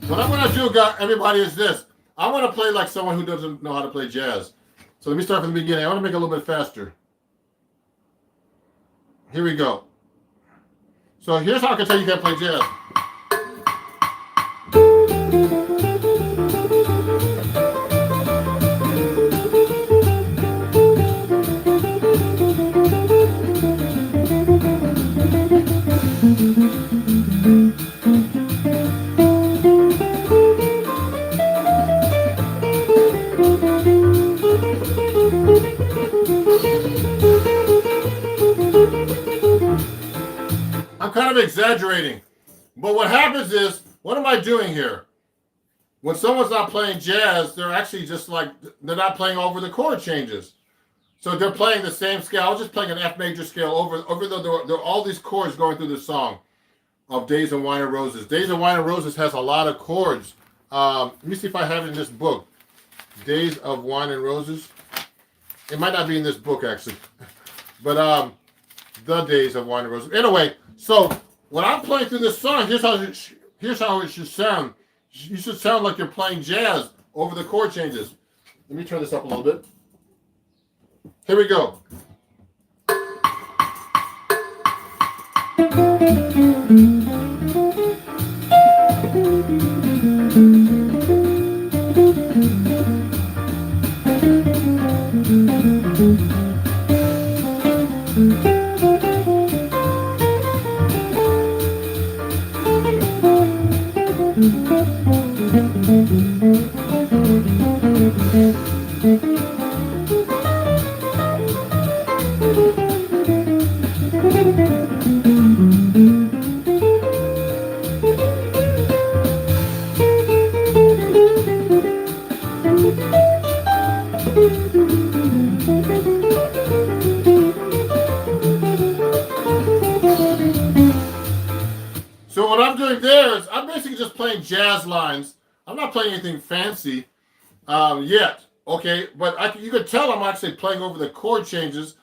What I'm going to do, everybody, is this. I want to play like someone who doesn't know how to play jazz. So let me start from the beginning. I want to make it a little bit faster. Here we go. So here's how I can tell you can't play jazz. I'm kind of exaggerating, but what happens is, what am I doing here? When someone's not playing jazz, they're actually just like, they're not playing over the chord changes. So they're playing the same scale. I was just playing an F major scale over there are all these chords going through the song of Days of Wine and Roses. Days of Wine and Roses has a lot of chords. Let me see if I have it in this book. Days of Wine and Roses. It might not be in this book actually, but the Days of Wine and Roses. Anyway, so when I'm playing through this song, here's how it should sound. You should sound like you're playing jazz over the chord changes. Let me turn this up a little bit. Here we go. So what I'm doing there is I'm basically just playing jazz lines. I'm not playing anything fancy yet, okay? But you can tell I'm actually playing over the chord changes.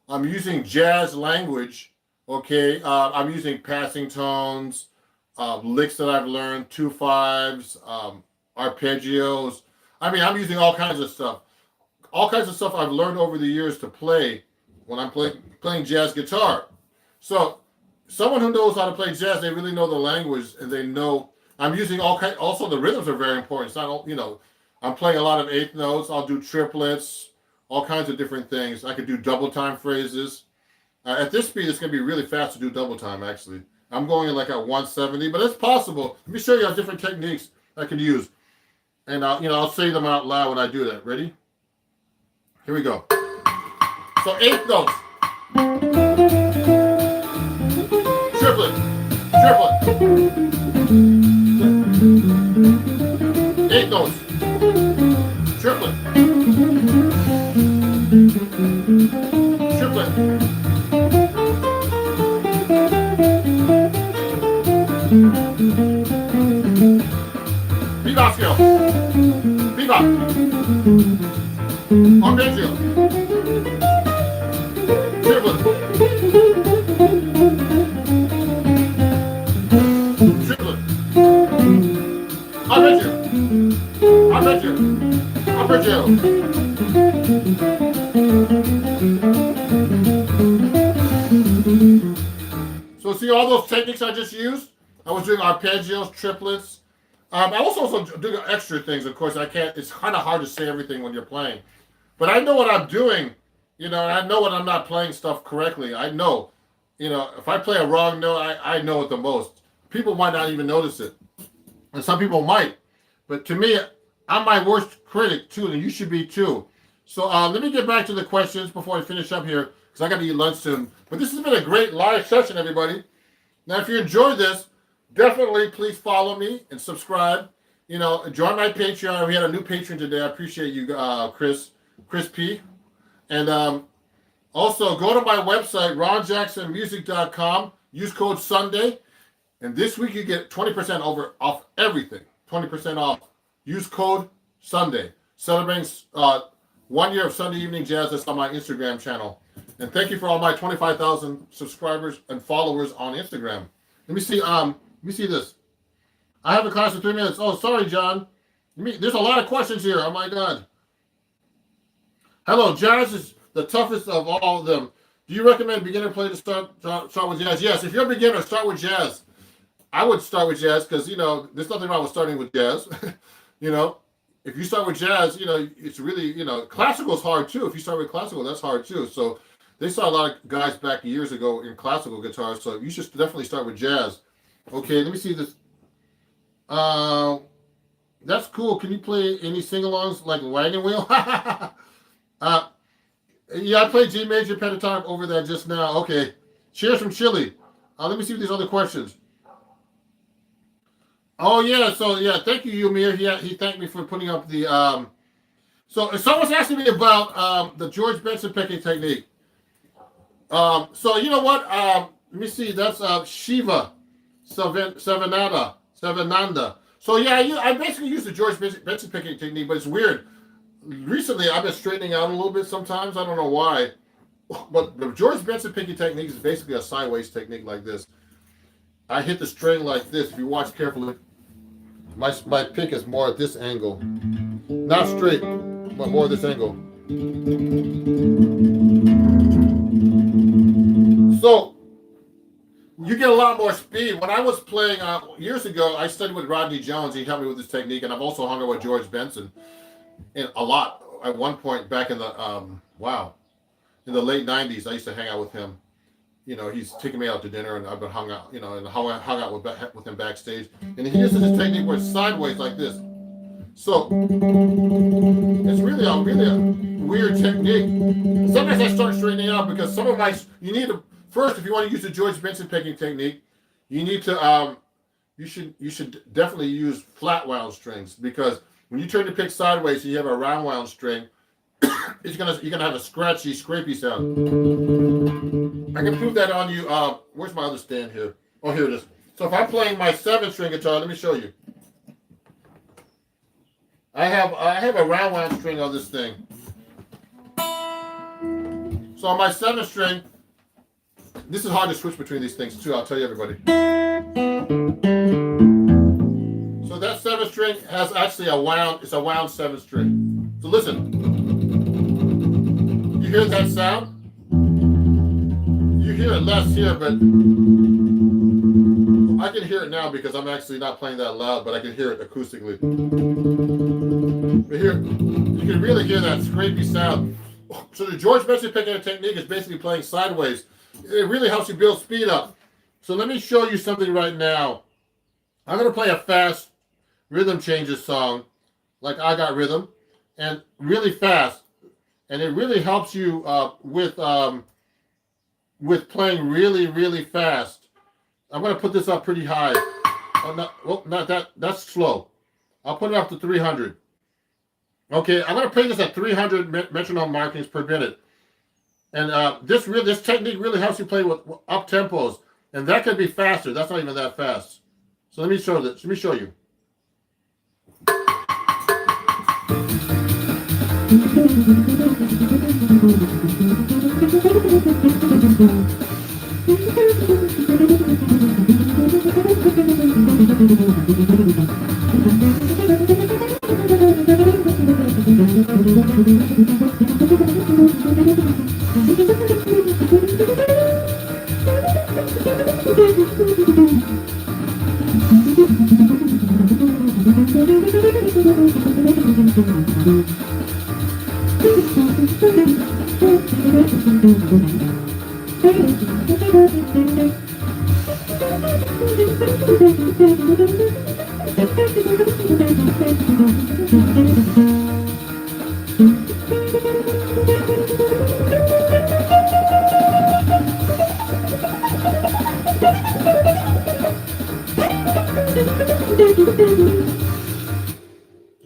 I'm using jazz language, okay? I'm using passing tones, licks that I've learned, 2/5s, arpeggios. I mean, I'm using all kinds of stuff. All kinds of stuff I've learned over the years to play when I'm playing jazz guitar. So someone who knows how to play jazz, they really know the language, and they know I'm using all kinds. Also, the rhythms are very important. It's not, I'm playing a lot of eighth notes. I'll do triplets, all kinds of different things. I could do double time phrases. At this speed, it's going to be really fast to do double time, actually. I'm going like at 170, but it's possible. Let me show you different techniques I can use. And I'll say them out loud when I do that. Ready? Here we go. So eighth notes. Triplet. Eighth notes. Triplet. Bebop scale. Bebop. Arpeggio. Triplet. Triplet. Arpeggio. Arpeggio. Arpeggio. So see all those techniques I just used? I was doing arpeggios, triplets. I also do extra things. Of course, I can't. It's kind of hard to say everything when you're playing, but I know what I'm doing. You know, and I know when I'm not playing stuff correctly. I know, you know, if I play a wrong note, I know it the most. People might not even notice it, and some people might. But to me, I'm my worst critic too, and you should be too. So let me get back to the questions before I finish up here, because I got to eat lunch soon. But this has been a great live session, everybody. Now, if you enjoyed this, definitely please follow me and subscribe. You know, join my Patreon. We had a new patron today. I appreciate you, Chris P. And also go to my website, ronjacksonmusic.com. Use code Sunday. And this week you get 20% off everything. 20% off. Use code Sunday. Celebrating 1 year of Sunday Evening Jazz. That's on my Instagram channel. And thank you for all my 25,000 subscribers and followers on Instagram. Let me see. Let me see this. I have a class in 3 minutes. Oh, sorry, John. There's a lot of questions here. Oh my God. Hello, jazz is the toughest of all of them. Do you recommend beginner play to start with jazz? Yes, if you're a beginner, start with jazz. I would start with jazz because, you know, there's nothing wrong with starting with jazz. You know, if you start with jazz, you know, it's really, you know, classical is hard too. If you start with classical, that's hard too. So they saw a lot of guys back years ago in classical guitars. So you should definitely start with jazz. Okay, let me see this. That's cool. Can you play any sing-alongs like Wagon Wheel? Yeah, I played G major pentatonic over that just now. Okay. Cheers from Chile. Let me see if there's other questions. Oh yeah, so yeah, thank you, Yumir. He thanked me for putting up the so someone's asking me about the George Benson picking technique. So you know what? Let me see, that's Shiva Savananda. So yeah, I basically use the George Benson picking technique, but it's weird. Recently, I've been straightening out a little bit sometimes. I don't know why. But the George Benson picking technique is basically a sideways technique like this. I hit the string like this. If you watch carefully, my pick is more at this angle. Not straight, but more at this angle. So, you get a lot more speed. When I was playing years ago, I studied with Rodney Jones. He helped me with this technique, and I've also hung out with George Benson. And a lot. At one point back in the in the late 90s, I used to hang out with him. You know, he's taking me out to dinner, and I've been hung out. You know, and hung out with him backstage. And he uses this technique where it's sideways like this. So it's really a weird technique. Sometimes I start straightening out because some of you need to first, if you want to use the George Benson picking technique, you need to you should definitely use flat wound strings, because when you turn the pick sideways and you have a round wound string, you're gonna have a scratchy, scrapey sound. I can prove that on you. Where's my other stand here? Oh, here it is. So if I'm playing my 7-string guitar, let me show you. I have a round wound string on this thing. So on my 7-string, this is hard to switch between these things too. I'll tell you, everybody. So that 7-string has actually it's a wound 7-string. So listen. You hear that sound? You hear it less here, but I can hear it now because I'm actually not playing that loud, but I can hear it acoustically. But here, you can really hear that scrapey sound. So the George Benson picking technique is basically playing sideways. It really helps you build speed up. So let me show you something right now. I'm going to play a fast rhythm changes song, like I Got Rhythm, and really fast. And it really helps you with playing really, really fast. I'm going to put this up pretty high. Not that. That's slow. I'll put it up to 300. Okay, I'm going to play this at 300 metronome markings per minute. And this technique really helps you play with up tempos. And that could be faster. That's not even that fast. So let me show you.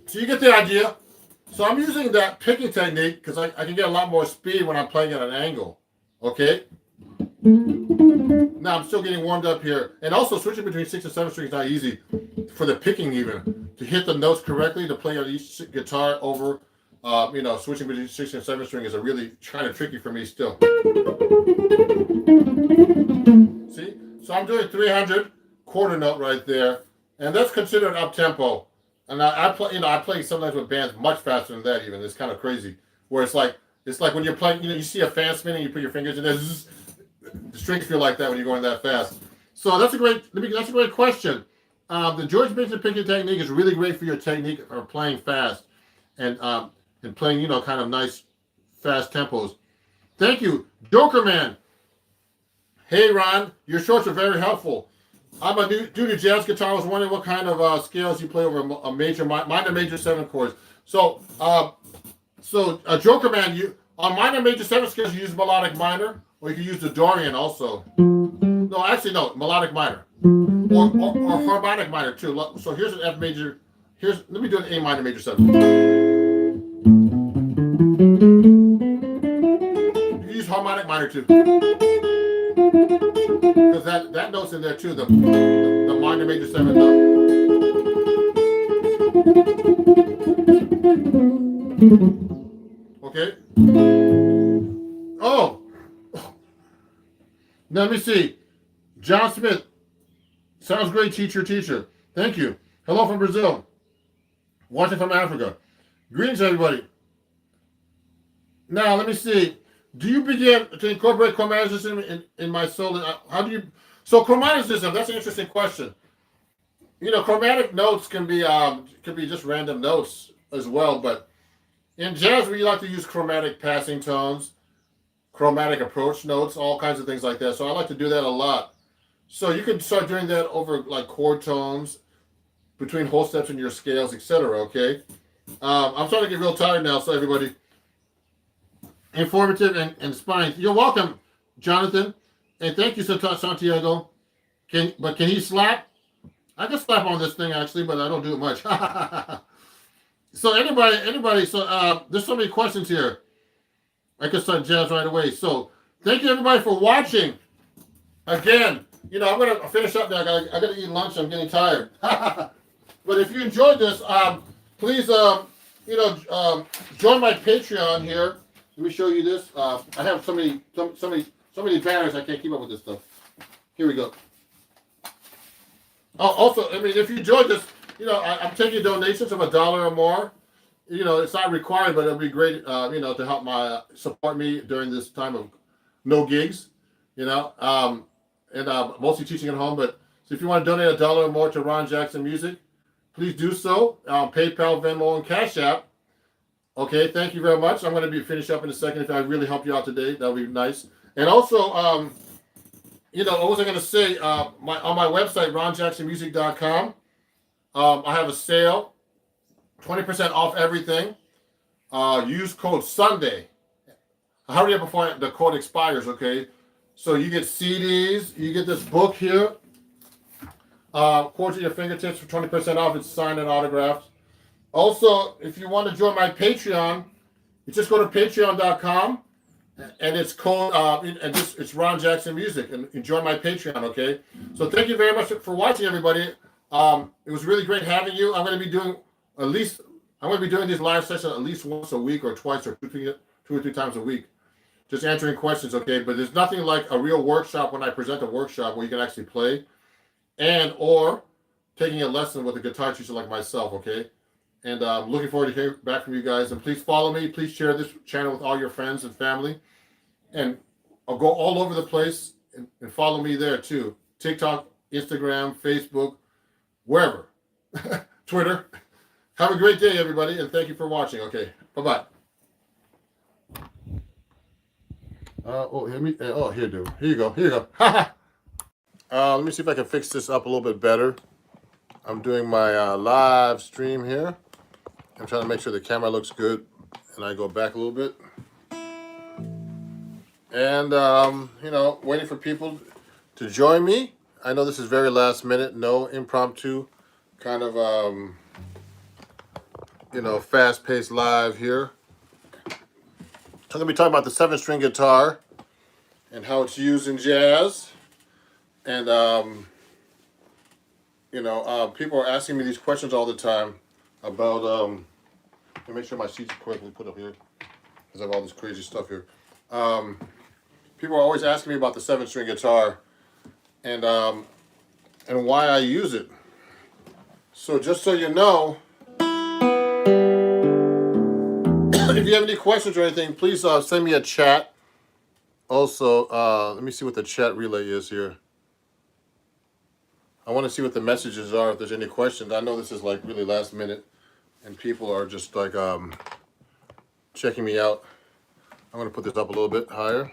So you get the idea. So I'm using that picking technique because I can get a lot more speed when I'm playing at an angle. Okay? Now I'm still getting warmed up here. And also switching between 6 and 7 strings is not easy for the picking even. To hit the notes correctly, to play on each guitar over, switching between 6 and 7 string is a really kind of tricky for me still. See? So I'm doing 300 quarter note right there. And that's considered up tempo. And I play sometimes with bands much faster than that even. It's kind of crazy. Where it's like when you're playing, you see a fan spinning, you put your fingers in there, the strings feel like that when you're going that fast. So that's a great question. The George Benson picking technique is really great for your technique for playing fast and playing, kind of nice fast tempos. Thank you, Joker Man. Hey Ron, your shorts are very helpful. I'm a new due to jazz guitar. I was wondering what kind of scales you play over a major, minor, major 7 chords. So, Joker Man, you on minor, major 7 scales, you use melodic minor, or you can use the Dorian also. No, actually, no, melodic minor, or harmonic minor too. So here's an F major. Let me do an A minor, major 7. You can use harmonic minor too. Because that note's in there too, the minor major 7 note. Okay. Oh. Now let me see. John Smith. Sounds great, teacher. Thank you. Hello from Brazil. Watching from Africa. Greetings, everybody. Now let me see. Do you begin to incorporate chromatic system in my solo? How do you? So chromatic system. That's an interesting question. Chromatic notes can be just random notes as well. But in jazz, we like to use chromatic passing tones, chromatic approach notes, all kinds of things like that. So I like to do that a lot. So you can start doing that over like chord tones, between whole steps in your scales, etc. Okay. I'm starting to get real tired now. So everybody. Informative and inspiring. You're welcome, Jonathan, and thank you, Santiago. Can he slap? I can slap on this thing actually, but I don't do it much. So anybody. So there's so many questions here. I can start jazz right away. So thank you everybody for watching. Again, I'm gonna finish up now. I gotta eat lunch. I'm getting tired. But if you enjoyed this, please join my Patreon here. Let me show you this. I have so many banners. I can't keep up with this stuff. Here we go. Oh, also, if you enjoyed this, I'm taking donations of $1 or more. It's not required, but it'll be great. To help support me during this time of no gigs. And mostly teaching at home. But so if you want to donate $1 or more to Ron Jackson Music, please do so. PayPal, Venmo, and Cash App. Okay, thank you very much. I'm going to finish up in a second. If I really help you out today, that would be nice. And also, what was I going to say? On my website, ronjacksonmusic.com, I have a sale, 20% off everything. Use code Sunday. Hurry up before the code expires, okay? So you get CDs, you get this book here, Chords at Your Fingertips for 20% off. It's signed and autographed. Also, if you want to join my Patreon, you just go to patreon.com and it's called it's Ron Jackson Music, and join my Patreon, okay? So thank you very much for watching, everybody. It was really great having you. I'm going to be doing at least I'm going to be doing these live sessions at least once a week or twice or two or three times a week. Just answering questions, okay? But there's nothing like a real workshop when I present a workshop where you can actually play and or taking a lesson with a guitar teacher like myself, okay? And looking forward to hearing back from you guys. And please follow me. Please share this channel with all your friends and family. And I'll go all over the place and follow me there too. TikTok, Instagram, Facebook, wherever. Twitter. Have a great day, everybody, and thank you for watching. Okay, bye-bye. Here you go. Let me see if I can fix this up a little bit better. I'm doing my live stream here. I'm trying to make sure the camera looks good, and I go back a little bit. And, waiting for people to join me. I know this is very last minute, no impromptu kind of, fast-paced live here. I'm going to be talking about the 7-string guitar and how it's used in jazz. And, people are asking me these questions all the time about, let me make sure my seat's correctly put up here because I have all this crazy stuff here. People are always asking me about the 7-string guitar and why I use it. So just so you know, if you have any questions or anything, please send me a chat. Also, let me see what the chat relay is here. I want to see what the messages are if there's any questions. I know this is like really last minute and people are just like checking me out. I'm going to put this up a little bit higher.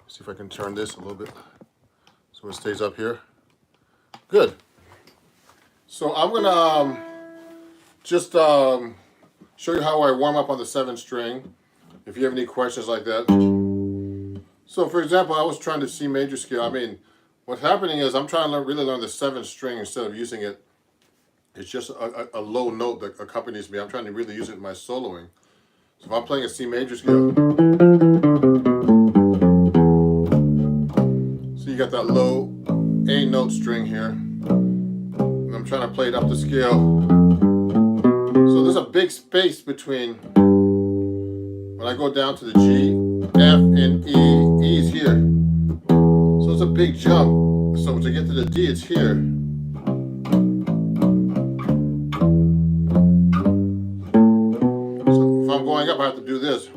See if I can turn this a little bit so it stays up here. Good. So I'm going to just show you how I warm up on the 7-string, if you have any questions like that. So for example, I was trying to C major scale. I mean, what's happening is I'm trying to really learn the 7th string instead of using it. It's just a low note that accompanies me. I'm trying to really use it in my soloing. So if I'm playing a C major scale, so you got that low A note string here. And I'm trying to play it up the scale. So there's a big space between when I go down to the G, F, and E. E is here. So it's a big jump. So to get to the D, it's here. So if I'm going up, I have to do this.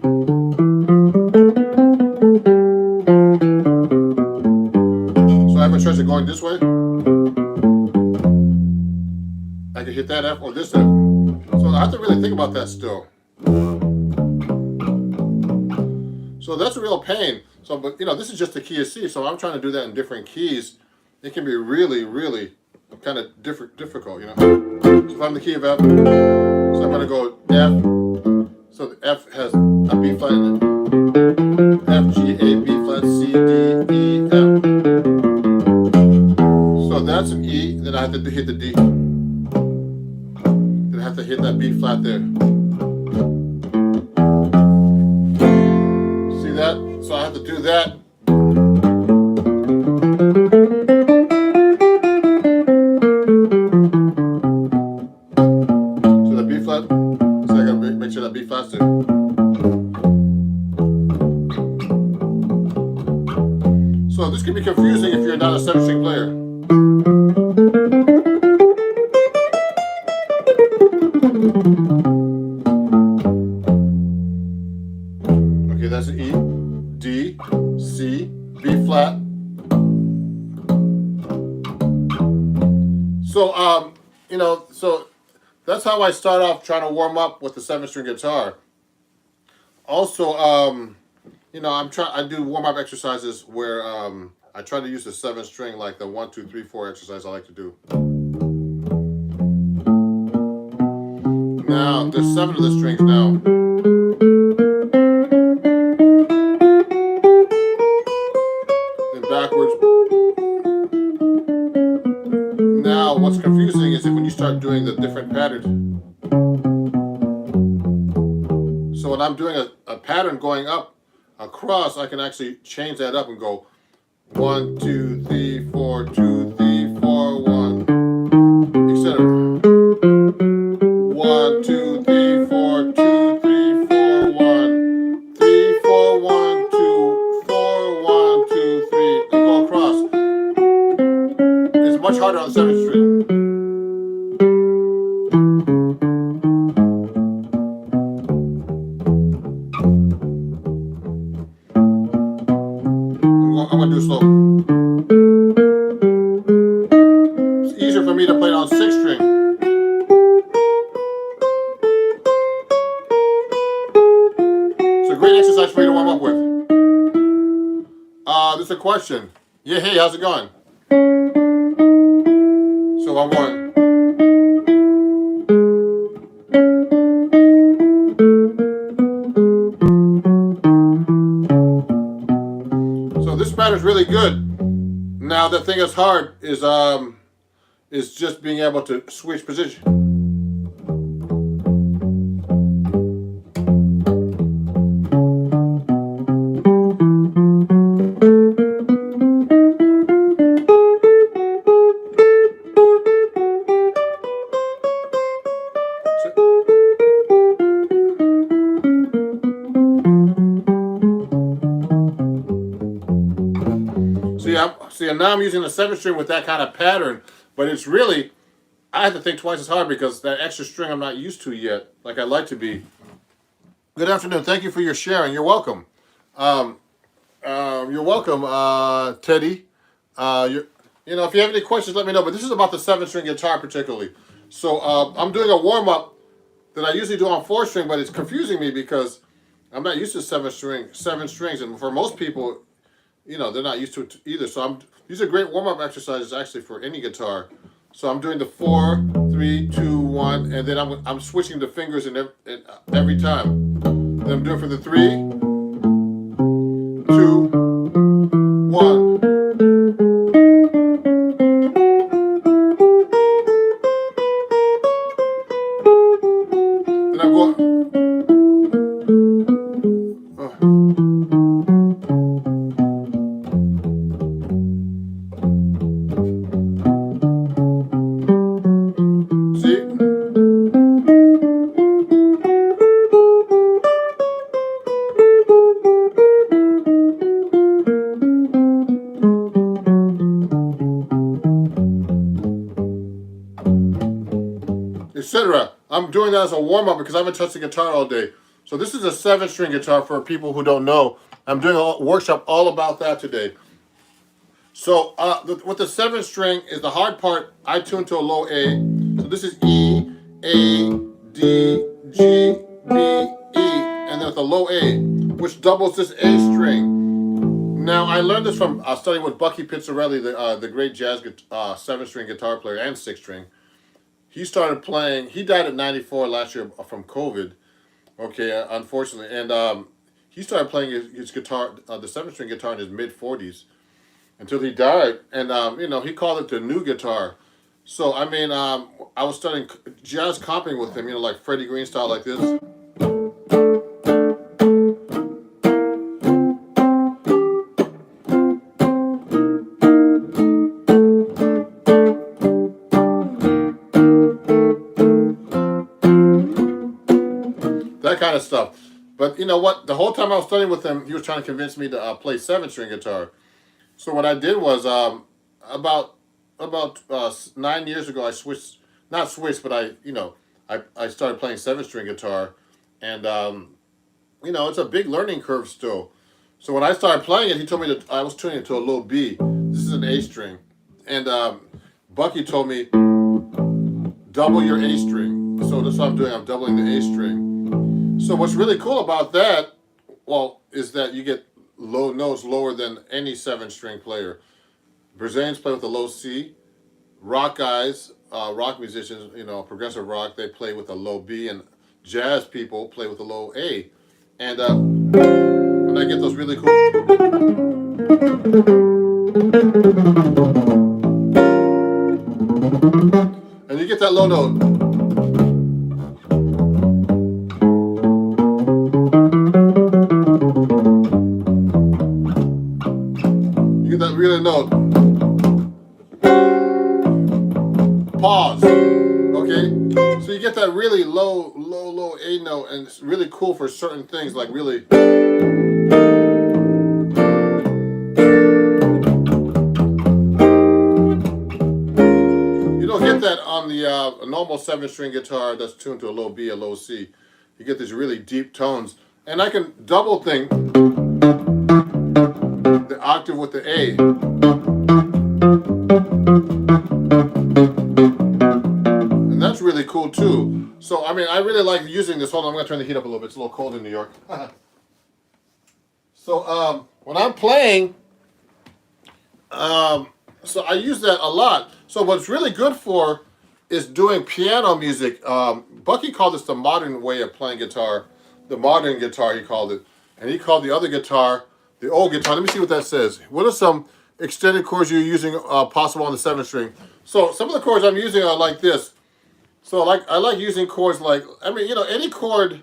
So I have a choice of going this way. I can hit that F or this F. So I have to really think about that still. So that's a real pain. So, but this is just the key of C. So I'm trying to do that in different keys. It can be really, really kind of difficult, So if I'm the key of F, so I'm going to go F. So the F has a B flat in it. F, G, A, B flat, C, D, E, F. So that's an E. Then I have to hit the D. Then I have to hit that B flat there. That, so I have to do that. So the B flat, so I gotta make sure that B flat's there. So this can be confusing if you're not a 7-string player. Okay, that's an E, D, C, B flat. So, so that's how I start off trying to warm up with the 7-string guitar. Also, I do warm up exercises where I try to use the 7th string, like the 1, 2, 3, 4 exercise I like to do. Now, there's 7 of the strings now. Backwards. Now, what's confusing is when you start doing the different patterns. So when I'm doing a pattern going up across, I can actually change that up and go 1, 2, 3, 4, 2, 3, 4, 1, etc. 1, on the 7th string. I'm gonna do slow. It's easier for me to play it on 6th string. It's a great exercise for you to warm up with. This is a question. Yeah, hey, how's it going? So I'm going. So this pattern is really good. Now the thing that's hard is just being able to switch position. See, now I'm using the 7th string with that kind of pattern, but it's really, I have to think twice as hard because that extra string I'm not used to yet, like I'd like to be. Good afternoon. Thank you for your sharing. You're welcome. You're welcome, Teddy. You know, if you have any questions, let me know. But this is about the 7th string guitar particularly. So I'm doing a warm up that I usually do on 4th string, but it's confusing me because I'm not used to 7 strings, and for most people, you know, they're not used to it either. So these are great warm-up exercises actually for any guitar. So I'm doing the 4, 3, 2, 1, and then I'm switching the fingers in every time. Then I'm doing for the 3, 2, 1. Then I'm going. Etc. I'm doing that as a warm-up because I haven't touched the guitar all day. So this is a 7th string guitar for people who don't know. I'm doing a workshop all about that today. So with the 7th string is the hard part. I tune to a low A. So this is E, A, D, G, B, E, and then with a low A, which doubles this A string. Now I learned this from studying with Bucky Pizzarelli, the great jazz 7th string guitar player and 6th string. He started playing. He died at 94 last year from COVID. Okay, unfortunately, and he started playing his guitar, the 7th string guitar, in his mid-40s until he died. And you know, he called it the new guitar. So I mean, I was studying jazz comping with him. You know, like Freddie Green style, like this. That kind of stuff. But you know what? The whole time I was studying with him, he was trying to convince me to play 7th string guitar. So what I did was about 9 years ago, I switched, not switched, but I started playing 7th string guitar, and you know, it's a big learning curve still. So when I started playing it, he told me that I was tuning it to a low B. This is an A string, and Bucky told me double your A string. So that's what I'm doing. I'm doubling the A string. So what's really cool about that, well, is that you get low notes lower than any 7th string player. Brazilians play with a low C. Rock guys, rock musicians, you know, progressive rock, they play with a low B, and jazz people play with a low A. And I get those really cool. And you get that low note. You get that really note. Pause. Okay? So you get that really low A note, and it's really cool for certain things, like really. 7-string guitar that's tuned to a low B, a low C, you get these really deep tones. And I can double thing the octave with the A. And that's really cool too. So, I mean, I really like using this. Hold on, I'm going to turn the heat up a little bit. It's a little cold in New York. So, when I'm playing, so I use that a lot. So what's really good for is doing piano music. Bucky called this the modern way of playing guitar. The modern guitar, he called it. And he called the other guitar the old guitar. Let me see what that says. What are some extended chords you're using possible on the 7-string? So some of the chords I'm using are like this. So I like using chords like, I mean, you know, any chord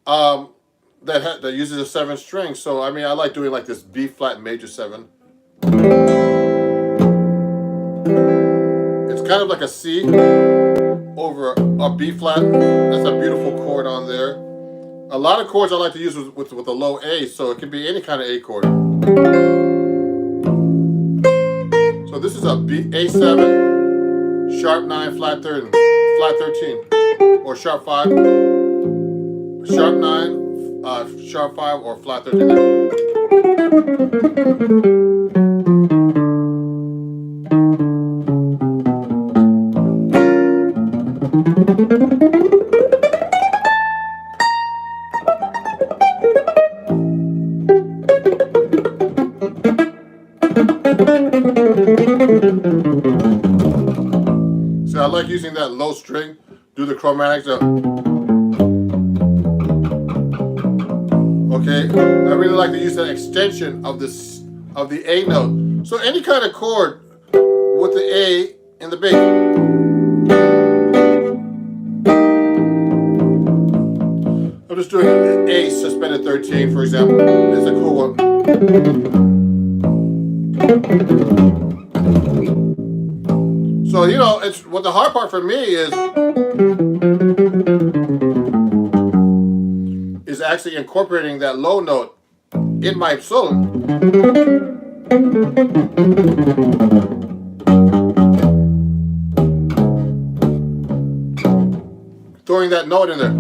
that uses a 7-string. So, I mean, I like doing like this B flat major 7. It's kind of like a C over a B flat. That's a beautiful chord on there. A lot of chords I like to use with a low A, so it can be any kind of A chord. So this is a A7, sharp 9, flat 13, or sharp 5, sharp 9, sharp 5, or flat 13. So I like using that low string, do the chromatics. Okay, I really like to use that extension of the A note. So any kind of chord with the A in the bass. I'm just doing an A suspended 13, for example. It's a cool one. So, you know, it's what the hard part for me is actually incorporating that low note in my solo. Throwing that note in there.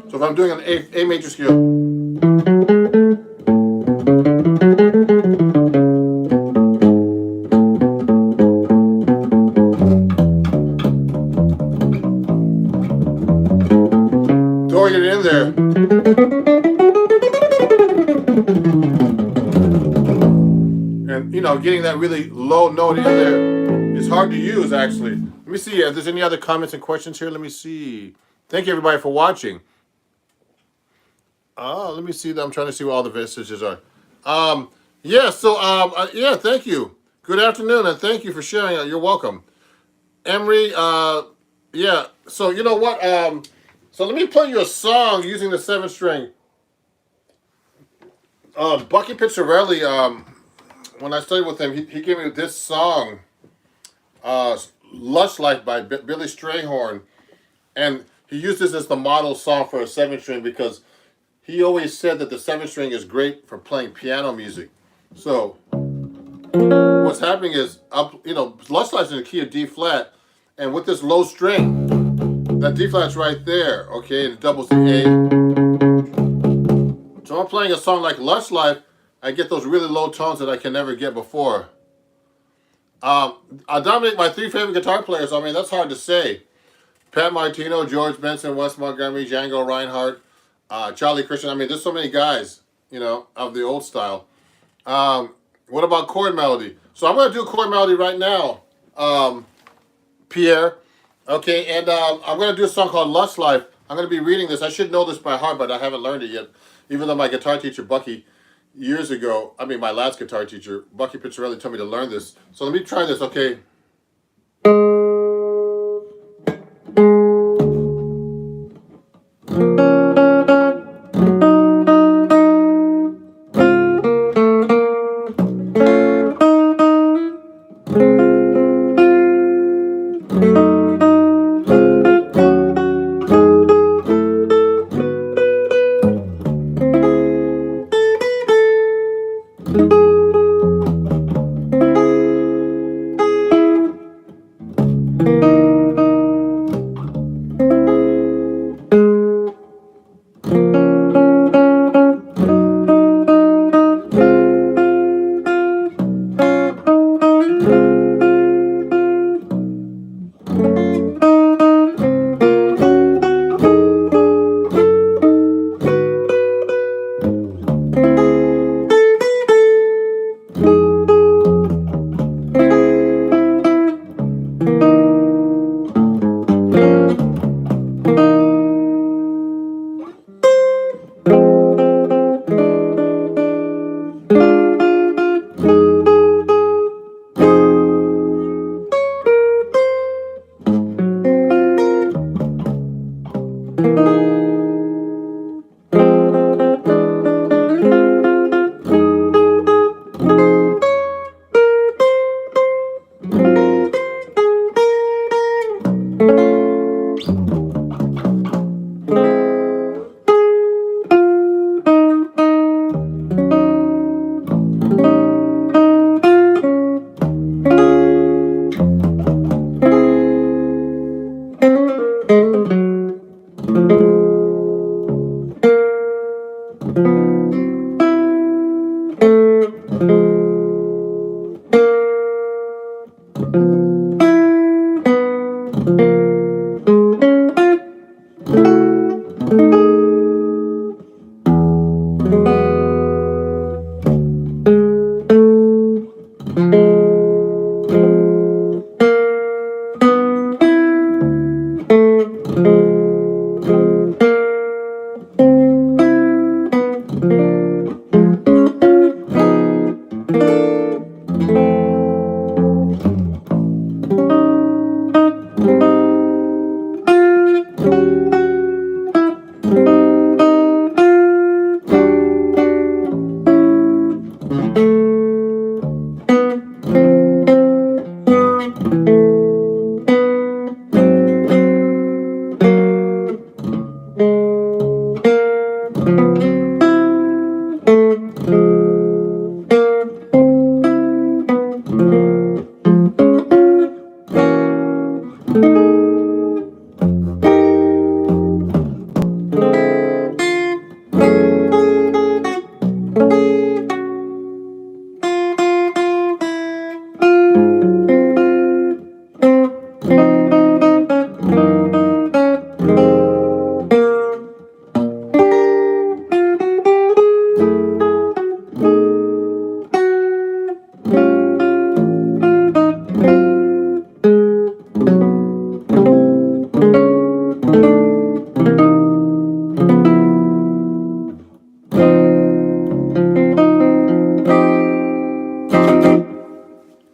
So if I'm doing an A major scale, throwing it in there. And, you know, getting that really low note in there is hard to use, actually. Let me see if there's any other comments and questions here. Let me see. Thank you, everybody, for watching. Let me see. I'm trying to see what all the messages are. Yeah, thank you. Good afternoon, and thank you for sharing. You're welcome. Emery, yeah. So, you know what? So let me play you a song using the 7-string. Bucky Pizzarelli, when I studied with him, he gave me this song, Lush Life by Billy Strayhorn. And he used this as the model song for a 7-string because he always said that the 7-string is great for playing piano music. So what's happening is, Lush Life's in the key of D flat, and with this low string, that D flat's right there, okay, and it doubles the A. So I'm playing a song like Lush Life, I get those really low tones that I can never get before. Dominic, my 3 favorite guitar players, I mean, that's hard to say. Pat Martino, George Benson, Wes Montgomery, Django Reinhardt, Charlie Christian. I mean, there's so many guys, you know, of the old style. What about chord melody? So I'm going to do a chord melody right now, Pierre. Okay, and I'm going to do a song called Lush Life. I'm going to be reading this. I should know this by heart, but I haven't learned it yet. Even though my guitar teacher, Bucky, years ago, my last guitar teacher, Bucky Pizzarelli, told me to learn this. So let me try this, okay?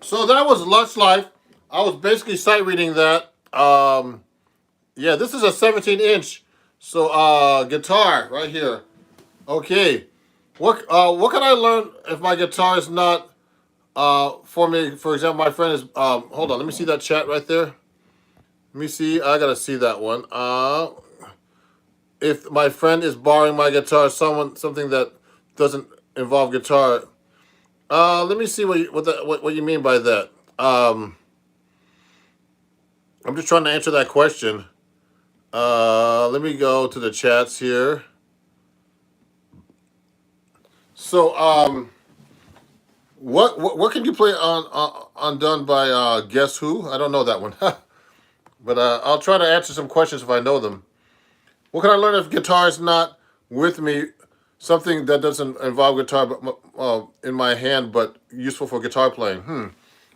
So that was Lush Life. I was basically sight reading that. Yeah, this is a 17-inch. So guitar right here. Okay. What can I learn if my guitar is not for me? For example, my friend is hold on, let me see that chat right there. Let me see. I gotta see that one. If my friend is borrowing my guitar, something that doesn't involve guitar. Let me see what you mean by that. I'm just trying to answer that question. Let me go to the chats here. So, what can you play on Done by Guess Who? I don't know that one, but I'll try to answer some questions if I know them. What can I learn if guitar is not with me? Something that doesn't involve guitar, but in my hand, but useful for guitar playing.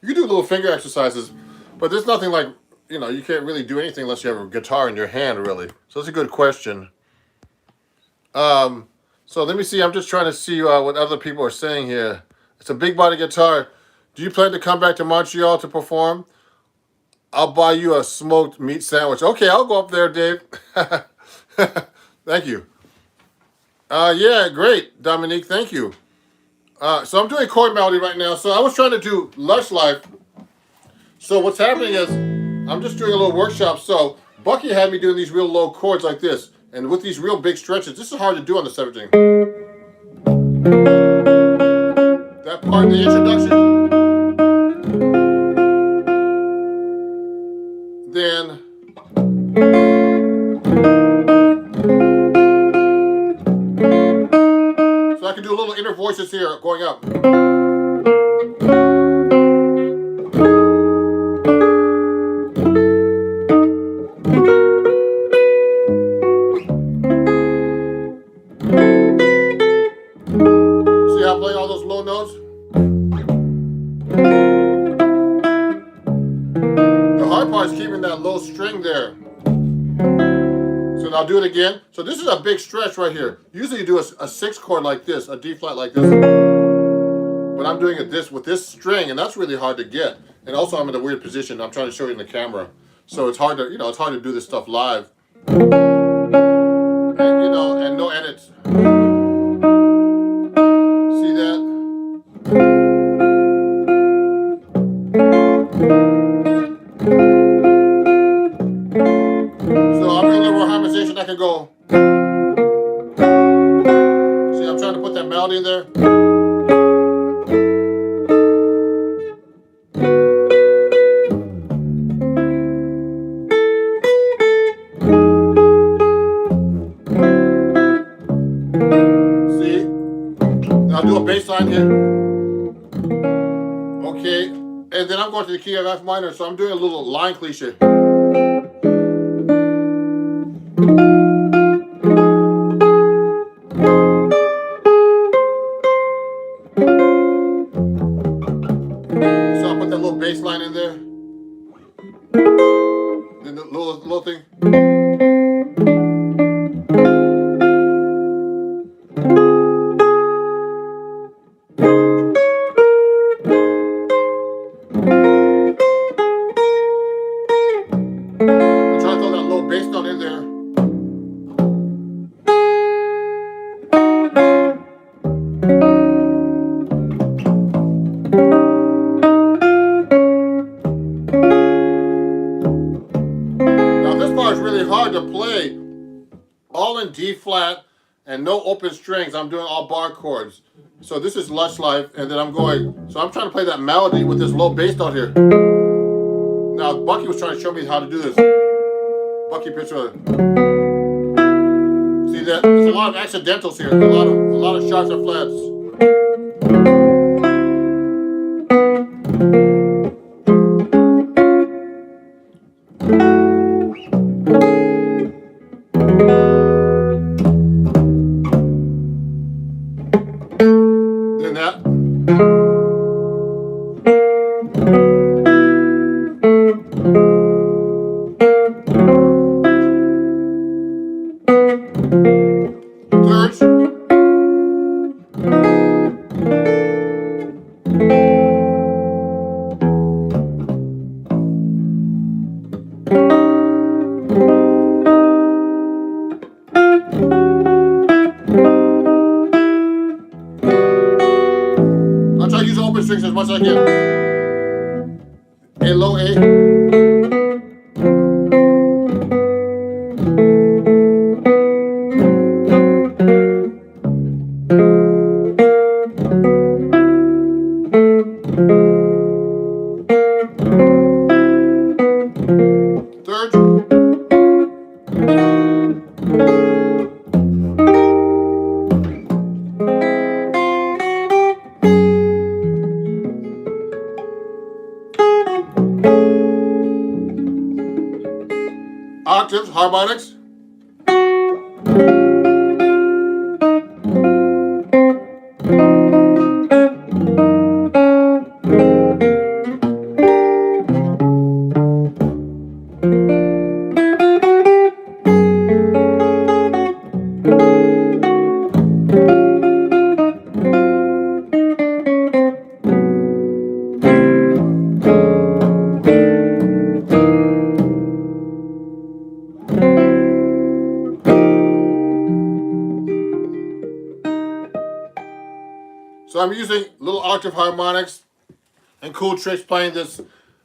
You can do little finger exercises, but there's nothing like, you can't really do anything unless you have a guitar in your hand, really. So that's a good question. So let me see. I'm just trying to see what other people are saying here. It's a big body guitar. Do you plan to come back to Montreal to perform? I'll buy you a smoked meat sandwich. Okay, I'll go up there, Dave. Thank you. Yeah, great, Dominique. Thank you. So I'm doing chord melody right now. So I was trying to do Lush Life. So what's happening is I'm just doing a little workshop. So Bucky had me doing these real low chords like this. And with these real big stretches, this is hard to do on the 17. That part in the introduction. Then so I can do a little inner voices here going up. See how I play all those low notes? The hard part is keeping that low string there. So now I'll do it again. So this is a big stretch right here. Usually you do a 6 chord like this, a D flat like this. But I'm doing it with this string, and that's really hard to get. And also I'm in a weird position. I'm trying to show you in the camera. So it's hard to, it's hard to do this stuff live. And, and no edits. See that? So I'm going more harmonization, I can go. See, I'm trying to put that melody in there. See? Now I'll do a bass line here. Okay. And then I'm going to the key of F minor, so I'm doing a little line cliche. So I'll put that little bass line in there. Then the little thing. I'm trying to throw that little bass note in there. Now this part is really hard to play. All in D flat and no open strings. I'm doing all bar chords. So this is Lush Life, and then I'm going. So I'm trying to play that melody with this low bass note here. Now Bucky was trying to show me how to do this. Bucky Pitcher. See that? There's a lot of accidentals here. A lot of sharps and flats. Then that. Thirds. I'll try to use open strings as much as I can. A low A. Third. Octaves, harmonics. So I'm using little octave harmonics and cool tricks playing this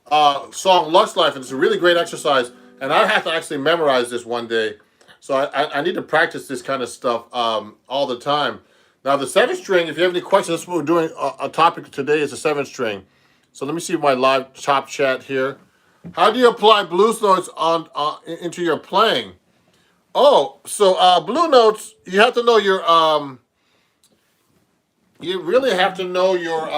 song Lush Life, and it's a really great exercise. And I have to actually memorize this one day. So I need to practice this kind of stuff all the time. Now the 7th string, if you have any questions, that's what we're doing. A topic today is the 7th string. So let me see my live top chat here. How do you apply blues notes into your playing? Oh, so blue notes, you have to know your you really have to know your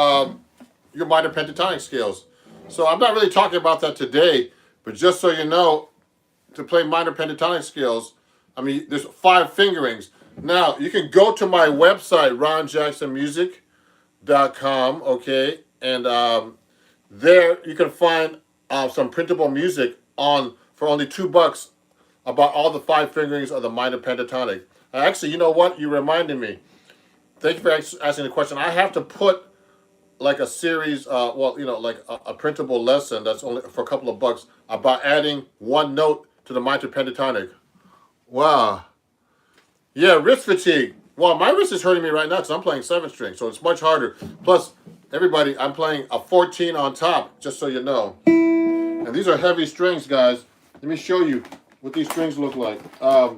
minor pentatonic scales. So I'm not really talking about that today, but just so you know, to play minor pentatonic scales, I mean, there's 5 fingerings. Now, you can go to my website, ronjacksonmusic.com, okay, and there you can find some printable music for only $2 about all the 5 fingerings of the minor pentatonic. Actually, you know what? You reminded me. Thank you for asking the question. I have to put like a series, like a printable lesson that's only for a couple of bucks about adding 1 note to the minor pentatonic. Wow. Yeah, wrist fatigue. Well, my wrist is hurting me right now because I'm playing 7th string, so it's much harder. Plus, everybody, I'm playing a 14 on top, just so you know. And these are heavy strings, guys. Let me show you. what these strings look like. I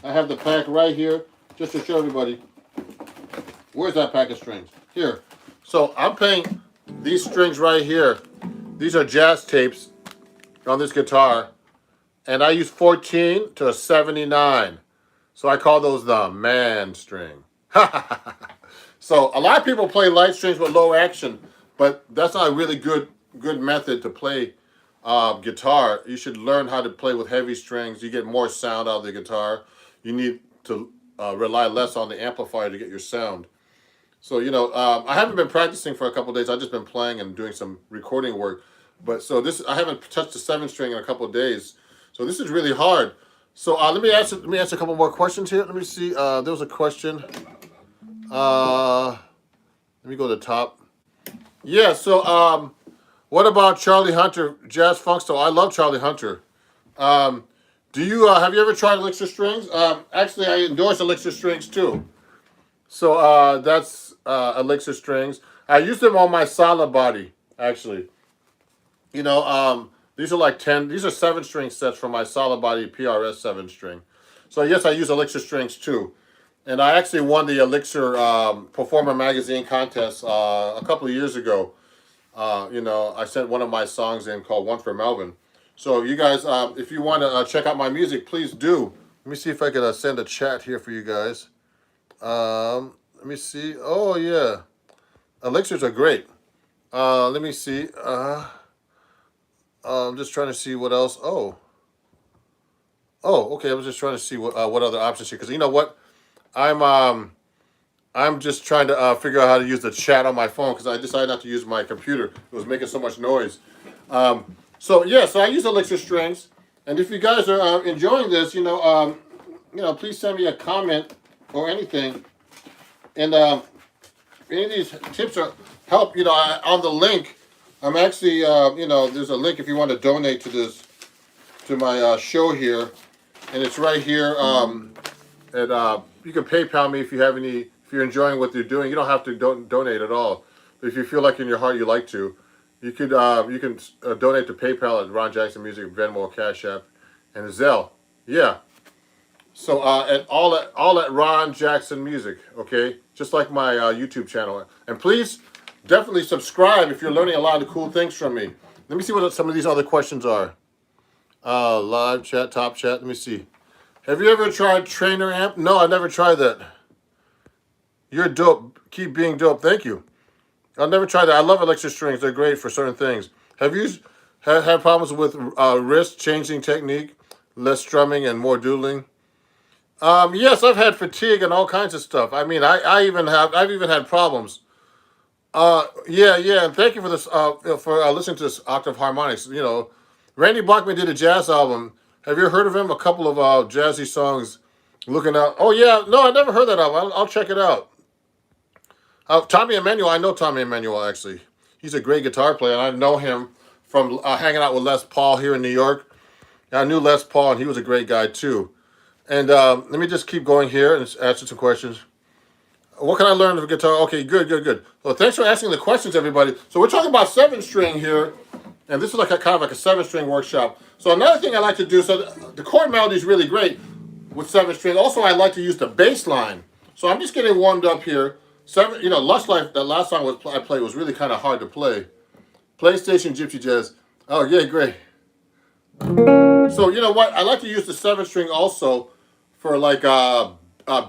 have the pack right here just to show everybody. Where's that pack of strings? Here. So I'm playing these strings right here. These are jazz tapes on this guitar. And I use 14 to a 79. So I call those the man string. So a lot of people play light strings with low action, but that's not a really good method to play guitar. You should learn how to play with heavy strings. You get more sound out of the guitar. You need to rely less on the amplifier to get your sound. So, you know, I haven't been practicing for a couple of days. I've just been playing and doing some recording work. But so this, I haven't touched the 7 string in a couple of days. So this is really hard. So let me answer a couple more questions here. Let me see. There was a question. Let me go to the top. Yeah. So what about Charlie Hunter Jazz Funk Style? I love Charlie Hunter. Do you have you ever tried Elixir strings? Actually, I endorse Elixir strings too. So that's Elixir strings. I use them on my Sala body, actually. You know, these are like 10, these are 7 string sets from my Sala body PRS 7 string. So yes, I use Elixir strings too. And I actually won the Elixir Performer Magazine contest a couple of years ago. You know, I sent one of my songs in called One for Melvin. So you guys, if you want to check out my music, please do. Let me see if I can send a chat here for you guys. Let me see. Oh yeah, Elixirs are great. Let me see. I'm just trying to see what else. Oh, okay. I was just trying to see what other options here, because you know what, I'm just trying to figure out how to use the chat on my phone, because I decided not to use my computer. It was making so much noise. So yeah, so I use Elixir strings, and if you guys are enjoying this, you know, please send me a comment or anything, and any of these tips are help. You know, on the link, I'm actually, you know, there's a link if you want to donate to this, to my show here, and it's right here. And you can PayPal me if you have any, if you're enjoying what you're doing. You don't have to donate at all. If you feel like in your heart you like to, you could you can donate to PayPal at Ron Jackson Music, Venmo, Cash App, and Zelle. Yeah. So and all at Ron Jackson Music. Okay, just like my YouTube channel. And please, definitely subscribe if you're learning a lot of cool things from me. Let me see what some of these other questions are. Live chat, top chat. Let me see. Have you ever tried Trainer Amp? No, I never tried that. You're dope. Keep being dope. Thank you. I'll never try that. I love Elixir strings. They're great for certain things. Have you had problems with wrist changing technique, less strumming and more doodling? Yes, I've had fatigue and all kinds of stuff. I mean, I've even had problems. Yeah, and thank you for this, for listening to this Octave Harmonics. You know, Randy Bachman did a jazz album. Have you heard of him? A couple of jazzy songs. Looking out. Oh yeah, no, I never heard that album. I'll check it out. Tommy Emmanuel, I know Tommy Emmanuel actually. He's a great guitar player, and I know him from hanging out with Les Paul here in New York. I knew Les Paul, and he was a great guy too. And let me just keep going here and answer some questions. What can I learn of guitar? Okay, good. Well, thanks for asking the questions, everybody. So we're talking about 7 string here, and this is like a kind of like a 7 string workshop. So another thing I like to do, so the chord melody is really great with 7 string. Also, I like to use the bass line. So I'm just getting warmed up here. 7, you know, Lush Life. That last song I played was really kind of hard to play. PlayStation Gypsy Jazz. Oh yeah, great. So you know what? I like to use the 7 string also for like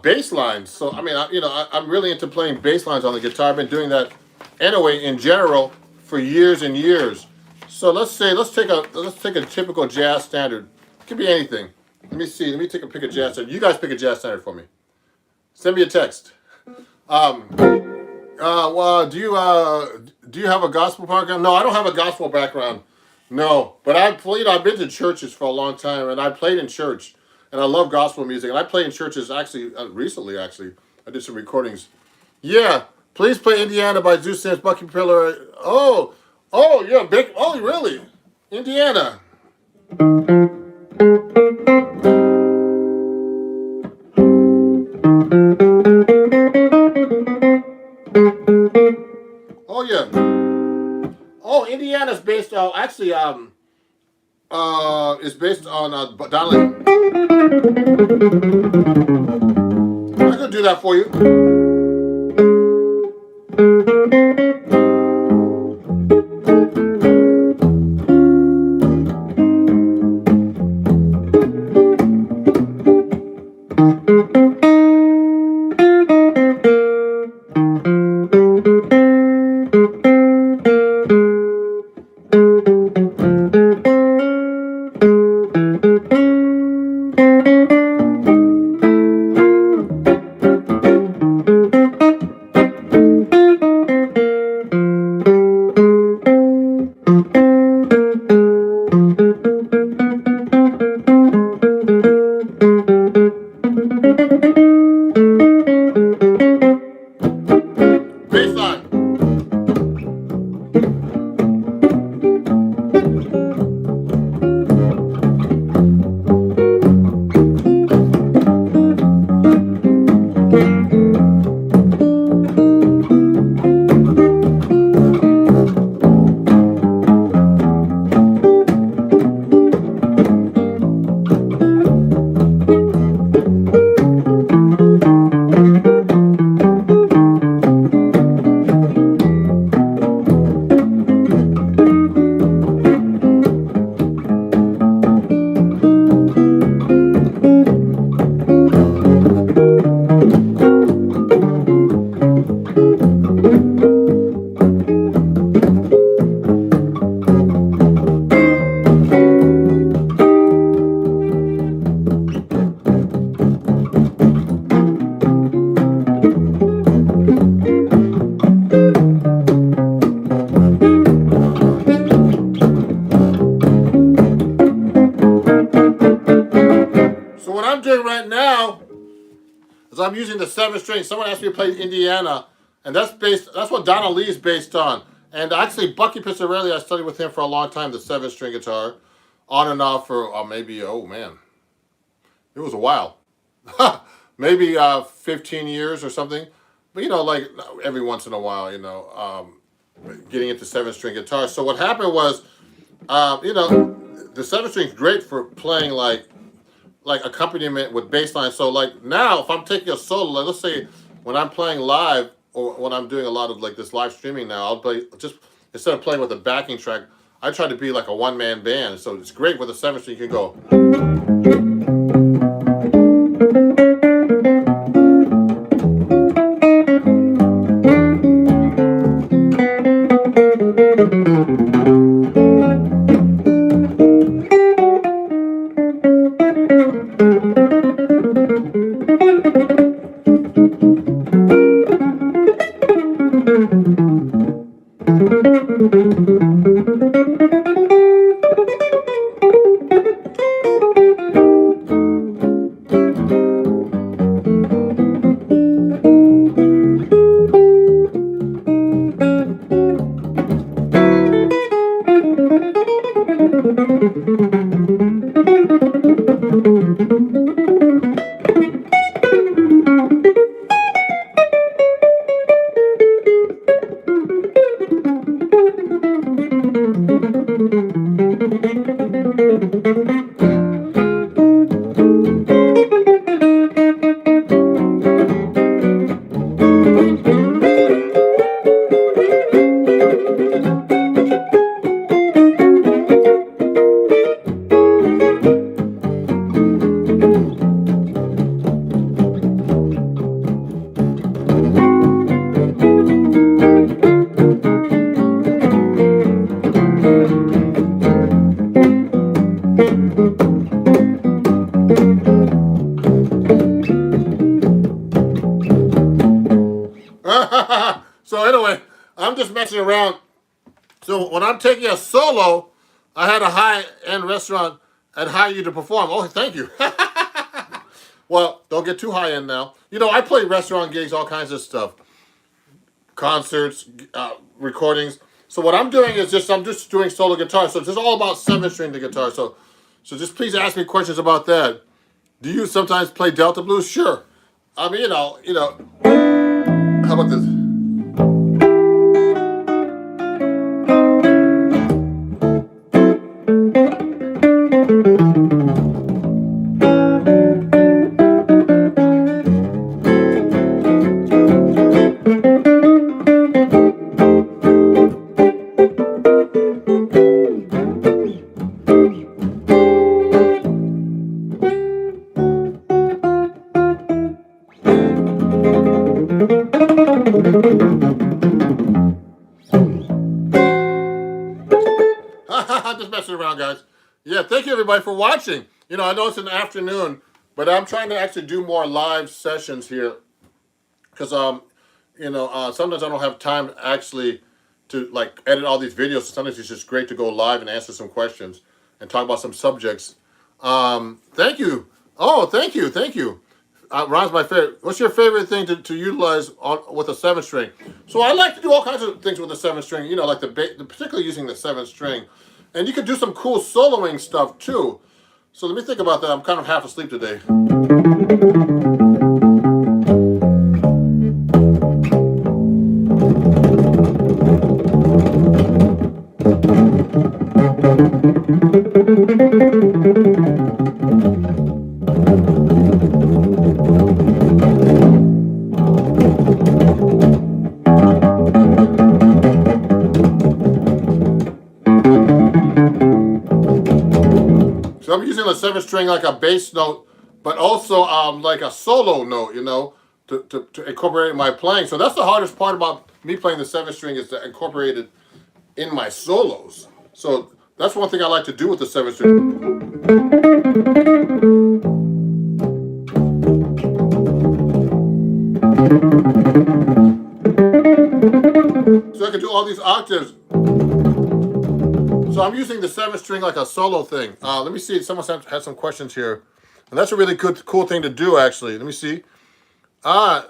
bass lines. So I mean, I'm really into playing bass lines on the guitar. I've been doing that anyway in general for years and years. So let's take a typical jazz standard. It could be anything. Let me see. Let me pick a jazz standard. You guys pick a jazz standard for me. Send me a text. Well, do you have a gospel background? No, I don't have a gospel background. No, but I've been to churches for a long time, and I played in church, and I love gospel music, and I played in churches actually recently. Actually, I did some recordings. Yeah, please play Indiana by Zeus Sands, Bucky Pillar. Oh, yeah, big. Oh, really? Indiana. Oh yeah. Oh, Indiana's based. Actually, It's based on Donnelly. I could do that for you. Baseline. So what I'm doing right now is I'm using the 7 string. Someone asked me to play Indiana, and that's what Donna Lee is based on. And actually, Bucky Pissarelli, I studied with him for a long time, the 7 string guitar, on and off for maybe, oh man, it was a while. Maybe 15 years or something. But, like every once in a while, getting into 7 string guitar. So what happened was, the 7 string is great for playing like accompaniment with bass line. So like now, if I'm taking a solo, like let's say when I'm playing live or when I'm doing a lot of like this live streaming now, I'll play just instead of playing with a backing track, I try to be like a one-man band. So it's great with a 7 string. You can go. So anyway, I'm just messing around. So when I'm taking a solo, I had a high-end restaurant and hire you to perform. Oh, thank you. Well, don't get too high-end now. I play restaurant gigs, all kinds of stuff. Concerts, recordings. So what I'm doing is I'm just doing solo guitar. So it's just all about 7 string the guitar. So just please ask me questions about that. Do you sometimes play Delta blues? Sure. I mean, how about this? it around, guys. Yeah, thank you everybody for watching. You know, I know it's in the afternoon, but I'm trying to actually do more live sessions here because sometimes I don't have time actually to like edit all these videos. Sometimes it's just great to go live and answer some questions and talk about some subjects. Thank you. Oh, thank you. Ron's my favorite. What's your favorite thing to utilize with a 7-string? So I like to do all kinds of things with the 7-string. You know, like particularly using the 7-string, and you could do some cool soloing stuff too. So let me think about that. I'm kind of half asleep today. So I'm using the 7-string like a bass note, but also like a solo note, you know, to incorporate in my playing. So that's the hardest part about me playing the 7-string is to incorporate it in my solos. So that's one thing I like to do with the 7-string. So I can do all these octaves. So I'm using the 7-string like a solo thing. Let me see. Someone had some questions here. And that's a really cool thing to do, actually. Let me see. Oh,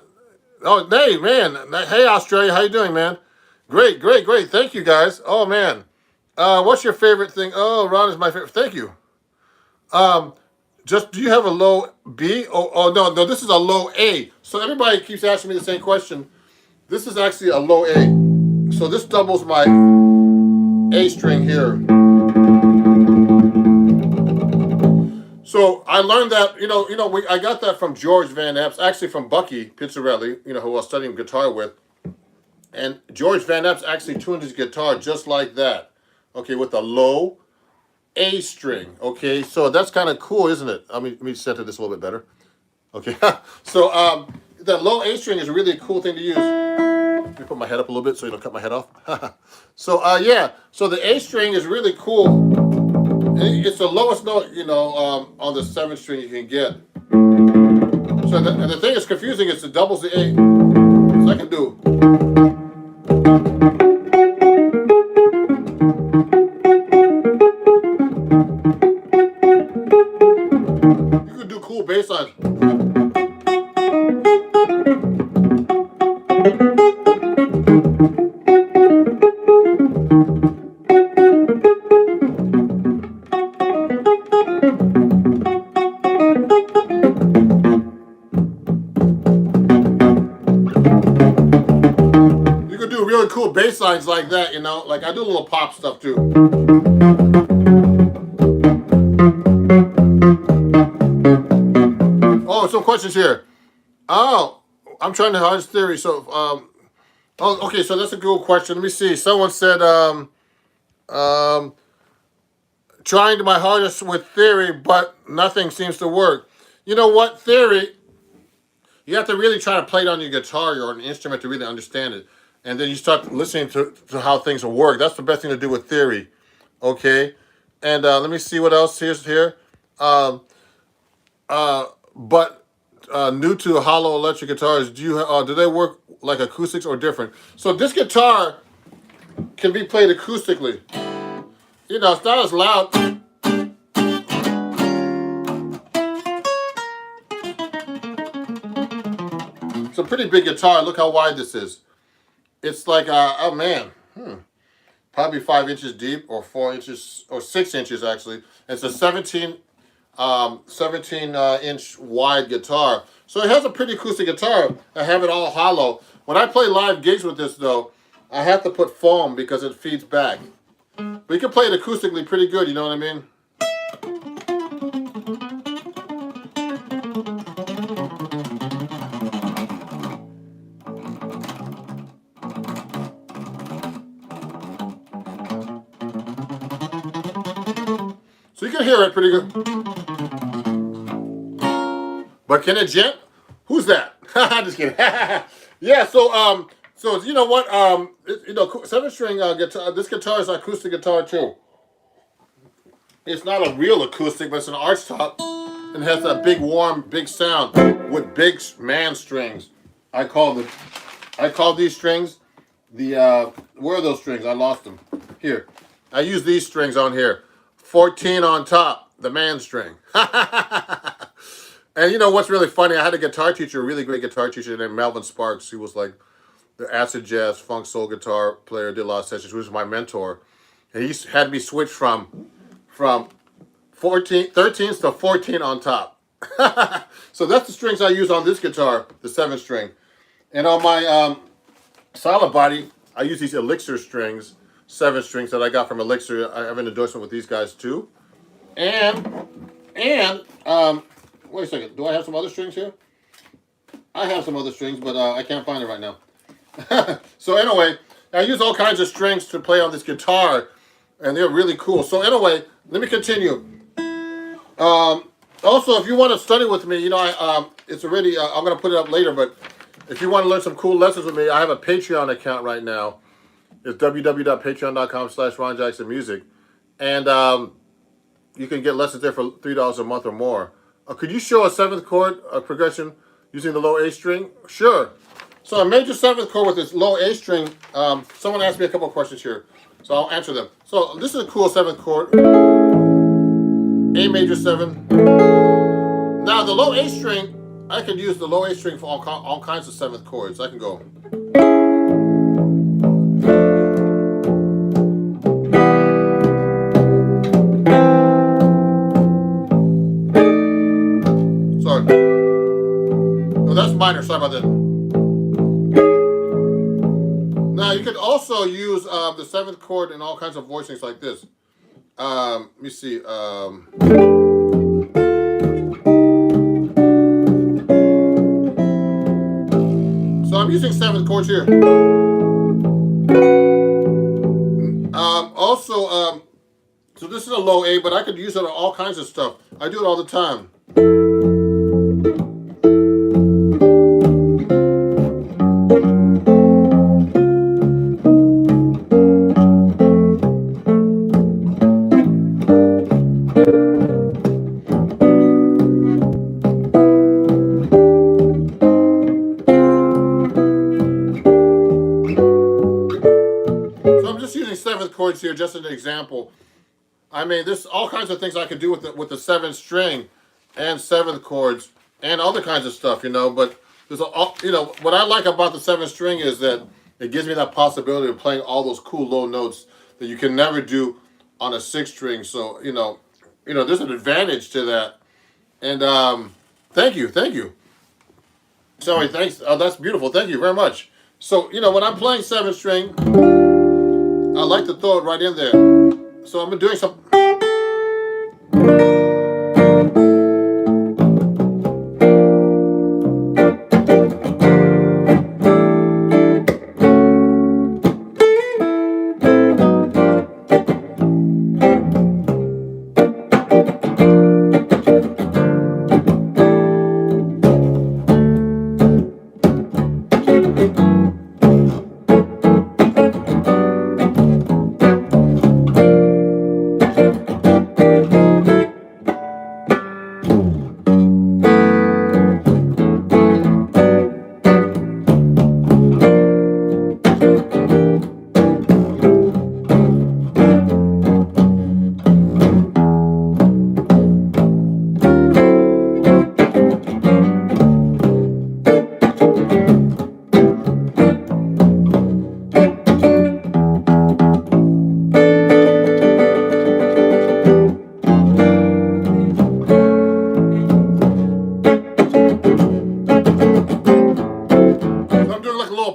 hey, man. Hey, Australia. How you doing, man? Great. Thank you, guys. Oh, man. What's your favorite thing? Oh, Ron is my favorite. Thank you. Do you have a low B? Oh, no, this is a low A. So everybody keeps asking me the same question. This is actually a low A. So this doubles my A string here. So I learned that, I got that from George Van Epps, actually from Bucky Pizzarelli, who I was studying guitar with. And George Van Epps actually tuned his guitar just like that, okay, with a low A string, okay? So that's kind of cool, isn't it? Let me center this a little bit better. Okay, so the low A string is really a cool thing to use. Let me put my head up a little bit so you don't cut my head off. So yeah, so the A string is really cool. And it's the lowest note, on the 7-string you can get. So the thing that's confusing is it doubles the A. So I can do. You can do cool bass lines. You can do really cool bass lines like that, like I do a little pop stuff too. Oh, some questions here. Oh, I'm trying to harness theory. So, okay, so that's a good question. Let me see. Someone said, trying to my hardest with theory, but nothing seems to work. You know what? Theory, you have to really try to play it on your guitar or an instrument to really understand it. And then you start listening to how things will work. That's the best thing to do with theory. Okay? And let me see what else here's here. But new to hollow electric guitars, do they work like acoustics or different? So this guitar can be played acoustically. It's not as loud. It's a pretty big guitar. Look how wide this is. It's like, oh man, probably 5 inches deep or 4 inches or 6 inches actually. It's a 17 inch wide guitar. So it has a pretty acoustic guitar. I have it all hollow. When I play live gigs with this though, I have to put foam because it feeds back. But you can play it acoustically pretty good, you know what I mean? So you can hear it pretty good. But can it gent? Who's that? Just kidding. Yeah, so you know what? 7-string guitar. This guitar is an acoustic guitar too. It's not a real acoustic, but it's an arch top and has that big warm, big sound with big man strings. I call these strings the where are those strings? I lost them. Here. I use these strings on here. 14 on top, the man string. And you know what's really funny? I had a guitar teacher, a really great guitar teacher named Melvin Sparks. He was like the acid jazz, funk soul guitar player, did a lot of sessions. He was my mentor. And he had me switch from 13s to 14 on top. So that's the strings I use on this guitar, the 7-string. And on my solid body, I use these Elixir strings, 7 strings that I got from Elixir. I have an endorsement with these guys too. And wait a second. Do I have some other strings here? I have some other strings, but I can't find it right now. So anyway, I use all kinds of strings to play on this guitar, and they're really cool. So anyway, let me continue. Also, if you want to study with me, you know, it's already, I'm going to put it up later, but if you want to learn some cool lessons with me, I have a Patreon account right now. It's www.patreon.com/RonJacksonMusic. And you can get lessons there for $3 a month or more. Could you show a 7th chord progression using the low A string? Sure. So a major 7th chord with this low A string, someone asked me a couple of questions here, so I'll answer them. So this is a cool 7th chord. A major 7. Now the low A string, I could use the low A string for all kinds of 7th chords. I can go. Sorry. No, that's minor. Sorry about that. Now you could also use the 7th chord in all kinds of voicings like this. Let me see. So I'm using 7th chords here. So this is a low A, but I could use it on all kinds of stuff. I do it all the time. So I'm just using 7th chords here, just as an example. I mean, there's all kinds of things I could do with the 7th string and 7th chords and other kinds of stuff, you know. But there's you know, what I like about the 7th string is that it gives me that possibility of playing all those cool low notes that you can never do on a 6th string. So you know, there's an advantage to that. And thank you. Sorry, thanks. Oh, that's beautiful. Thank you very much. So you know, when I'm playing 7th string, I like to throw it right in there. So I'm doing some.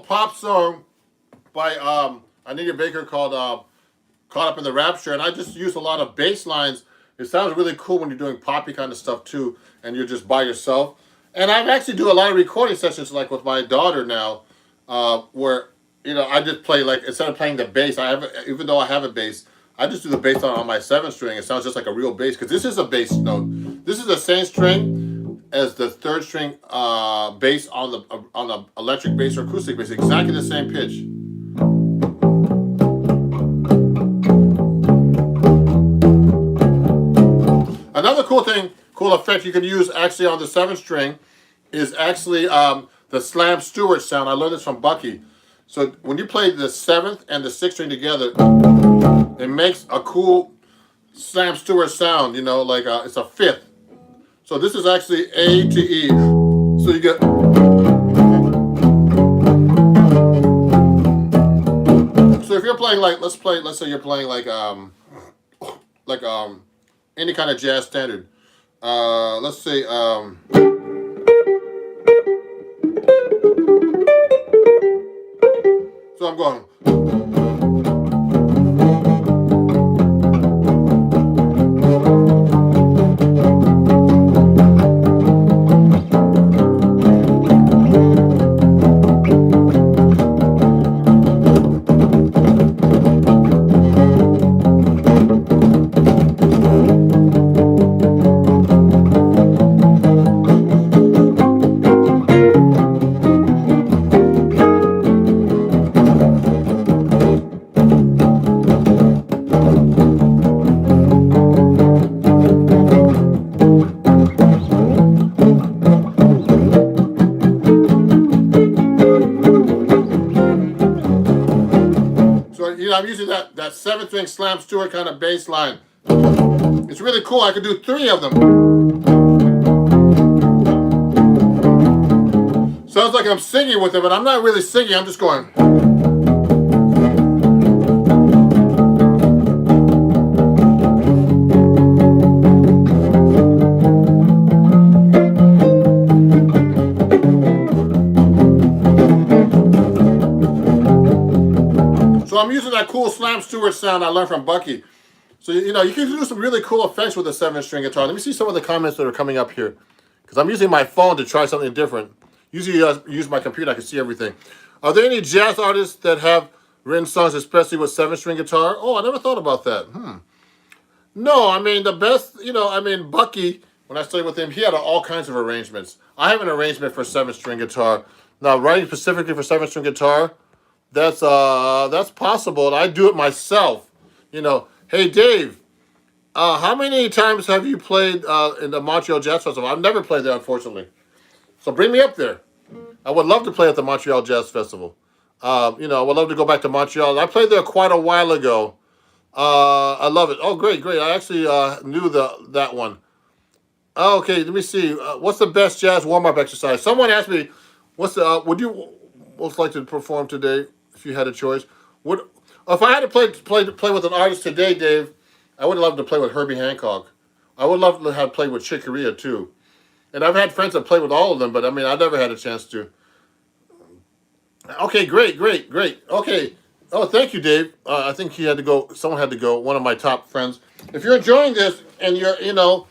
Pop song by Anita Baker called Caught Up in the Rapture, and I just use a lot of bass lines. It sounds really cool when you're doing poppy kind of stuff too, and you're just by yourself. And I actually do a lot of recording sessions like with my daughter now, where you know I just play, like, instead of playing the bass, even though I have a bass, I just do the bass on my 7th string. It sounds just like a real bass because this is a bass note. This is the same string as the 3rd string bass on the electric bass or acoustic bass, exactly the same pitch. cool thing, cool effect you can use actually on the 7-string is actually the slam Stewart sound. I learned this from Bucky. So when you play the 7th and the 6th string together, it makes a cool slam Stewart sound. You know, like it's a 5th. So this is actually A to E. So you get. So if you're playing like, let's say you're playing like any kind of jazz standard. Let's say so I'm going. I'm using that 7th-string slam Stewart kind of bass line. It's really cool. I could do 3 of them. Sounds like I'm singing with it, but I'm not really singing. I'm just going. So I'm using that cool slam Stewart sound I learned from Bucky. So, you know, you can do some really cool effects with a 7-string guitar. Let me see some of the comments that are coming up here. Because I'm using my phone to try something different. Usually I use my computer, I can see everything. Are there any jazz artists that have written songs especially with 7-string guitar? Oh, I never thought about that. No, I mean, the best, you know, I mean, Bucky, when I studied with him, he had all kinds of arrangements. I have an arrangement for 7-string guitar. Now, writing specifically for 7-string guitar, that's possible, and I do it myself. You know, hey Dave, how many times have you played in the Montreal Jazz Festival? I've never played there, unfortunately. So bring me up there. I would love to play at the Montreal Jazz Festival. You know, I would love to go back to Montreal. I played there quite a while ago. I love it. Oh, great. I actually knew that one. Okay, let me see. What's the best jazz warm-up exercise? Someone asked me, would you most like to perform today if you had a choice? If I had to play with an artist today, Dave, I would love to play with Herbie Hancock. I would love to have played with Chick Corea too. And I've had friends that play with all of them, but I mean, I never had a chance to. Okay, great. Okay. Oh, thank you, Dave. I think he had to go. Someone had to go. One of my top friends. If you're enjoying this and you're, you know,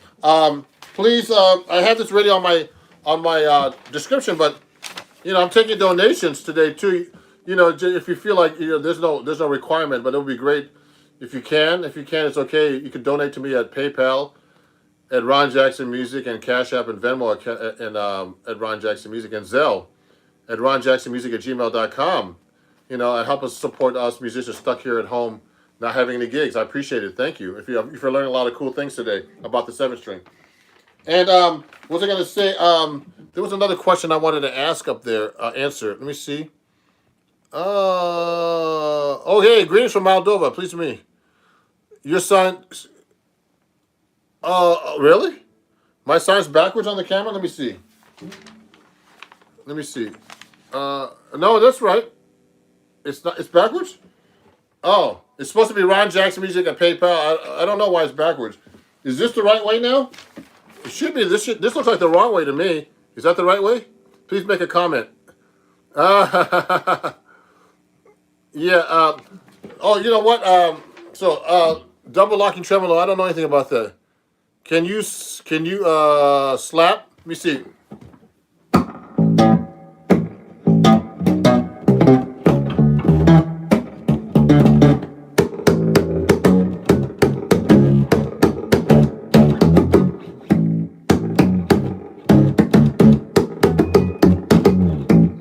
please. I have this ready on my description, but you know, I'm taking donations today too. You know, if you feel like there's no requirement, but it would be great if you can. If you can, it's okay. You can donate to me at PayPal, at Ron Jackson Music, and Cash App and Venmo at Ron Jackson Music, and Zelle at ronjacksonmusic@gmail.com. You know, and help us support us musicians stuck here at home, not having any gigs. I appreciate it. Thank you. If you're learning a lot of cool things today about the 7-string. And what was I going to say? There was another question I wanted to ask up there. Answer. Let me see. Oh, hey, greetings from Moldova. Pleased to meet you. Your sign. Really? My sign's backwards on the camera? Let me see. No, that's right. It's not. It's backwards? Oh, it's supposed to be Ron Jackson Music at PayPal. I don't know why it's backwards. Is this the right way now? It should be. This looks like the wrong way to me. Is that the right way? Please make a comment. Yeah. Oh, you know what? Double locking tremolo. I don't know anything about that. Can you slap? Let me see.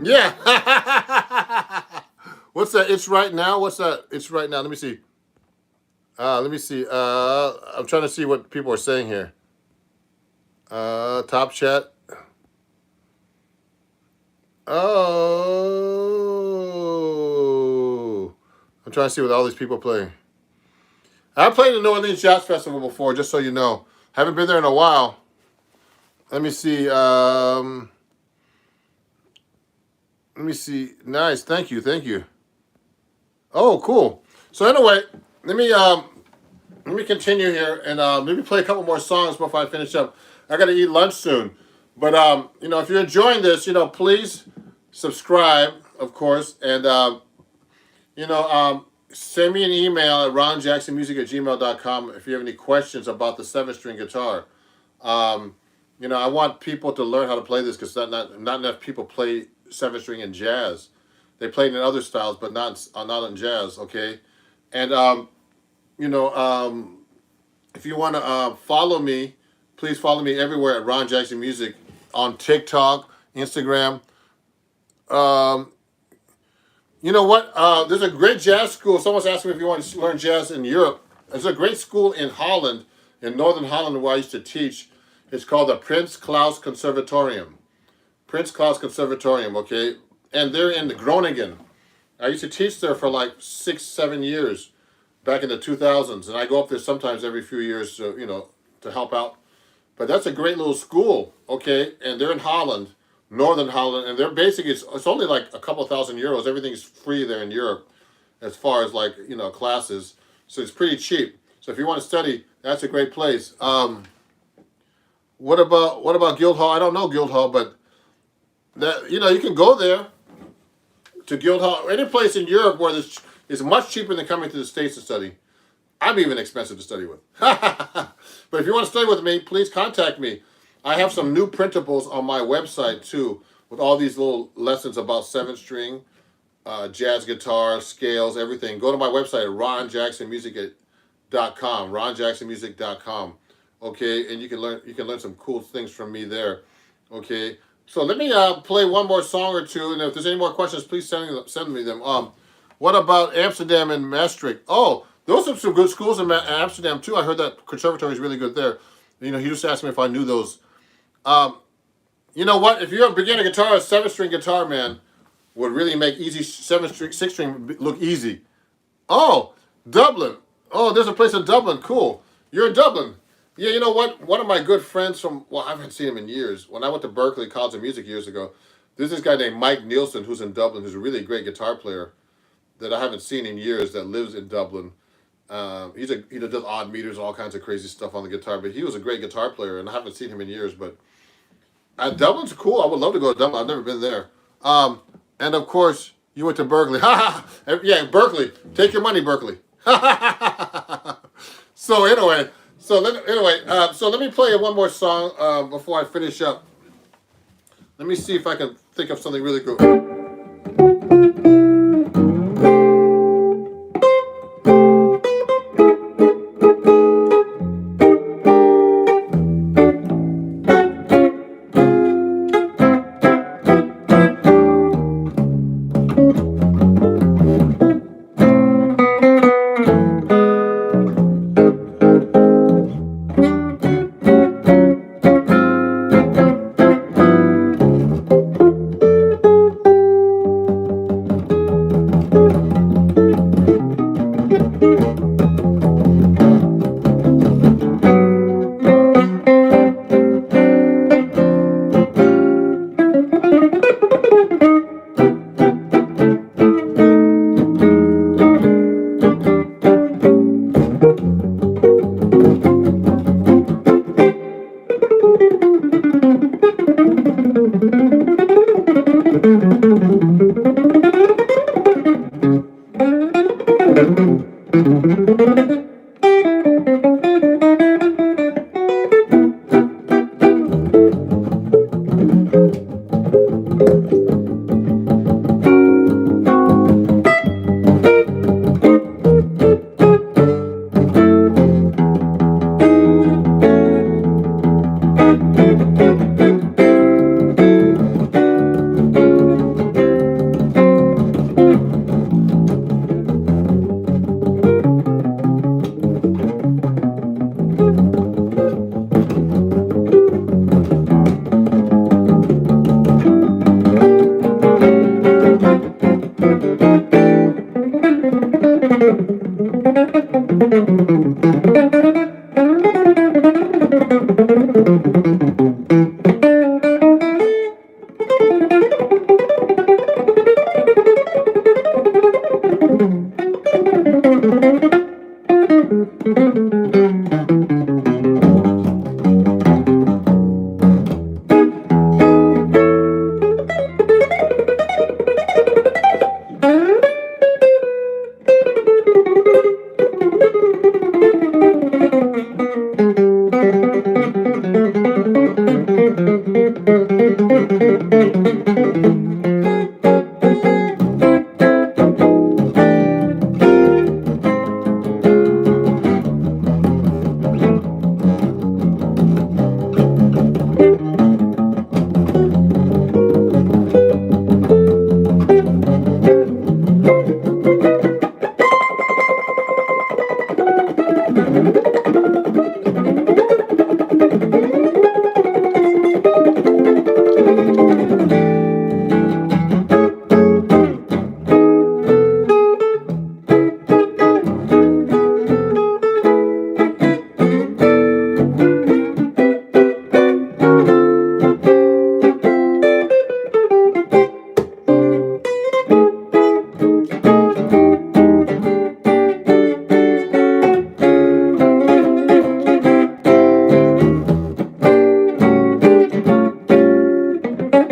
Yeah. What's that? It's right now. What's that? It's right now. Let me see. I'm trying to see what people are saying here. Top chat. Oh, I'm trying to see what all these people play. I played the New Orleans Jazz Festival before, just so you know. Haven't been there in a while. Let me see. Let me see. Nice. Thank you. Thank you. Oh, cool. So anyway, let me continue here and maybe play a couple more songs before I finish up. I got to eat lunch soon. But if you're enjoying this, please subscribe, of course, and send me an email at ronjacksonmusic@gmail.com if you have any questions about the 7-string guitar. I want people to learn how to play this because not enough people play 7-string in jazz. They play it in other styles, but not in jazz. Okay, and if you want to follow me, please follow me everywhere at Ron Jackson Music on TikTok, Instagram. You know what? There's a great jazz school. Someone's asking me if you want to learn jazz in Europe. There's a great school in Holland, in Northern Holland, where I used to teach. It's called the Prince Claus Conservatorium. Prince Claus Conservatorium, okay? And they're in Groningen. I used to teach there for like 6-7 years back in the 2000s. And I go up there sometimes every few years to help out. But that's a great little school, okay? And they're in Holland, Northern Holland. And they're basically, it's only like a couple €1,000. Everything's free there in Europe as far as like, classes. So it's pretty cheap. So if you want to study, that's a great place. What about Guildhall? I don't know Guildhall, but that you can go there to Guildhall. Any place in Europe where it's much cheaper than coming to the States to study. I'm even expensive to study with. But if you want to study with me, please contact me. I have some new printables on my website too, with all these little lessons about 7-string, jazz guitar, scales, everything. Go to my website at ronjacksonmusic.com, ronjacksonmusic.com. Okay, and you can learn some cool things from me there. Okay, so let me play one more song or two, and if there's any more questions, please send me them. What about Amsterdam and Maastricht? Oh, those are some good schools in Amsterdam too. I heard that conservatory is really good there. He just asked me if I knew those. You know what? If you're a beginner guitarist, 7-string guitar, man, would really make easy 7-string, 6-string look easy. Oh, Dublin. Oh, there's a place in Dublin. Cool. You're in Dublin. Yeah, you know what? One of my good friends I haven't seen him in years. When I went to Berklee College of Music years ago, there's this guy named Mike Nielsen who's in Dublin, who's a really great guitar player that I haven't seen in years that lives in Dublin. He does odd meters and all kinds of crazy stuff on the guitar, but he was a great guitar player, and I haven't seen him in years. But Dublin's cool. I would love to go to Dublin. I've never been there. And of course, you went to Berklee. Yeah, Berklee. Take your money, Berklee. So anyway. So let me play one more song before I finish up. Let me see if I can think of something really good.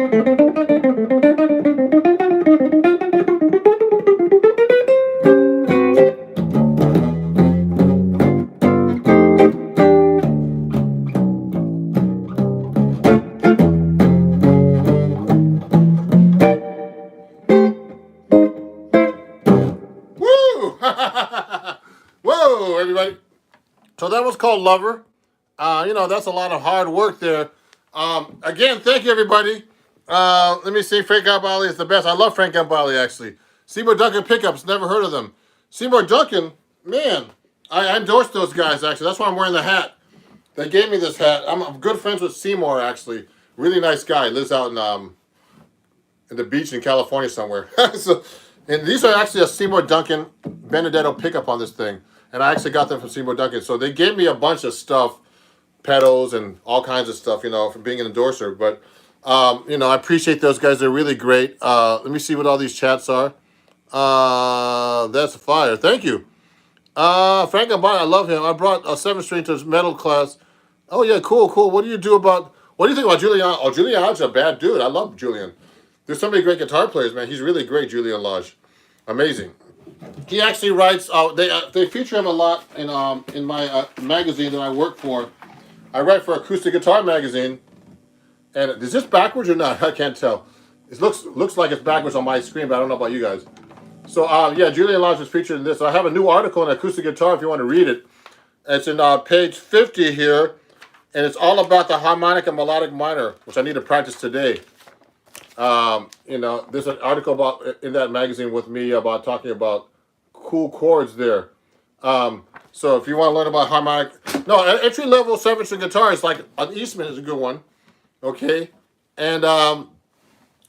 Woo! Whoa, everybody. So that was called Lover. That's a lot of hard work there. Again, thank you, everybody. Let me see. Frank Gambale is the best. I love Frank Gambale, actually. Seymour Duncan Pickups, never heard of them. Seymour Duncan, man, I endorsed those guys, actually. That's why I'm wearing the hat. They gave me this hat. I'm good friends with Seymour, actually. Really nice guy. Lives out in the beach in California somewhere. And these are actually a Seymour Duncan Benedetto pickup on this thing. And I actually got them from Seymour Duncan. So they gave me a bunch of stuff, pedals and all kinds of stuff, from being an endorser. But, I appreciate those guys. They're really great. Let me see what all these chats are. That's fire. Thank you. Frank Gambale, I love him. I brought a 7-string to his metal class. Oh, yeah, cool. What do you think about Julian? Oh, Julian's a bad dude. I love Julian. There's so many great guitar players, man. He's really great, Julian Lodge. Amazing. He actually writes. They feature him a lot in my magazine that I work for. I write for Acoustic Guitar Magazine. And is this backwards or not? I can't tell. It looks like it's backwards on my screen, but I don't know about you guys. So Julian Lodge is featured in this. I have a new article on acoustic guitar if you want to read it. It's in page 50 here, and it's all about the harmonic and melodic minor, which I need to practice today. There's an article in that magazine with me about talking about cool chords there. So if you want to learn about harmonic, entry level 7-string guitar is like an Eastman is a good one, okay, and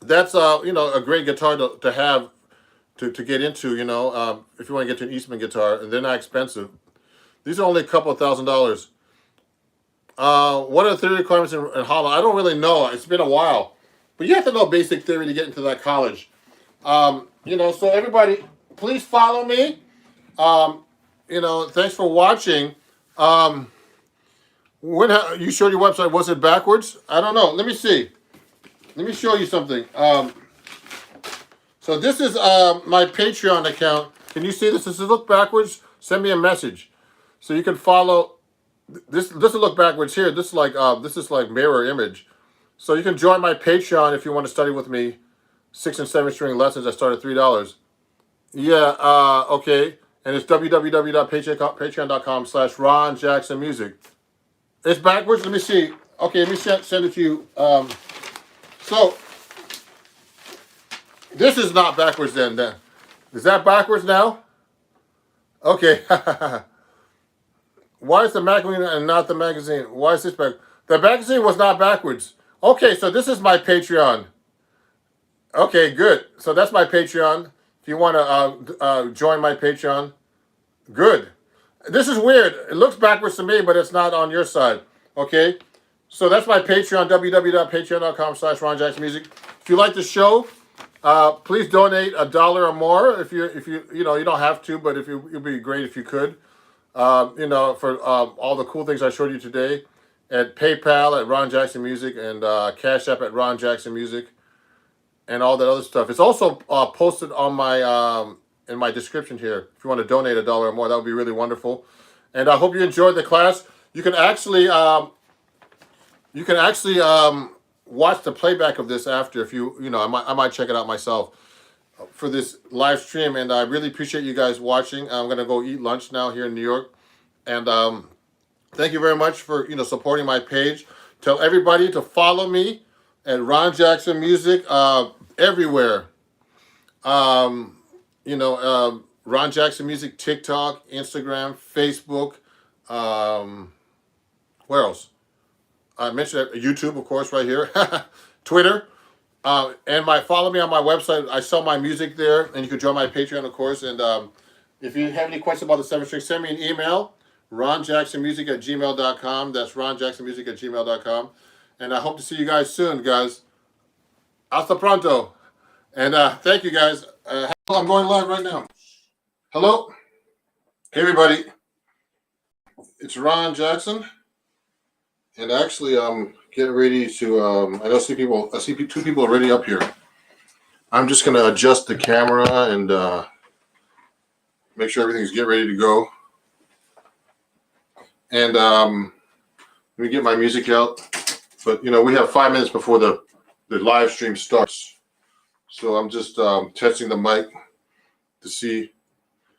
that's a great guitar to have to get into. If you want to get to an Eastman guitar, and they're not expensive. These are only a couple of $1,000s. What are the theory requirements in hollow? I don't really know. It's been a while. But you have to know basic theory to get into that college. So everybody, please follow me. Thanks for watching. When you showed your website, was it backwards? I don't know. Let me see. Let me show you something. So this is my Patreon account. Can you see this? Does it look backwards? Send me a message. So you can follow. This will look backwards here. This is like mirror image. So you can join my Patreon if you want to study with me. 6 and 7-string lessons. I start at $3. Yeah, okay. And it's www.patreon.com/Ron Jackson Music. It's backwards. Let me see. Okay, let me send it to you. So this is not backwards then. Is that backwards now? Okay. Why is the magazine and not the magazine? Why is this back? The magazine was not backwards. Okay, so this is my Patreon. Okay, good. So that's my Patreon. If you want to join my Patreon, good. This is weird. It looks backwards to me, but it's not on your side. Okay, so that's my Patreon. www.patreon.com/Ron Jackson Music. If you like the show, please donate $1 or more. If you don't have to, but it'd be great if you could. For all the cool things I showed you today. At PayPal at Ron Jackson Music and Cash App at Ron Jackson Music and all that other stuff. It's also posted on my in my description here. If you want to donate $1 or more, that would be really wonderful. And I hope you enjoyed the class. You can actually watch the playback of this after if I might check it out myself for this live stream. And I really appreciate you guys watching. I'm gonna go eat lunch now here in New York, and thank you very much for supporting my page. Tell everybody to follow me at Ron Jackson Music everywhere. Ron Jackson Music, TikTok, Instagram, Facebook. Where else? I mentioned YouTube, of course, right here. Twitter. And follow me on my website. I sell my music there, and you can join my Patreon, of course. And if you have any questions about the 7-string, send me an email. RonJacksonMusic@gmail.com. That's RonJacksonMusic@gmail.com. And I hope to see you guys soon, guys. Hasta pronto. And thank you, guys. I'm going live right now. Hello. Hey, everybody. It's Ron Jackson. And actually, get ready to. I see two people already up here. I'm just gonna adjust the camera and make sure everything's get ready to go. And let me get my music out. But we have 5 minutes before the live stream starts, so I'm just testing the mic to see,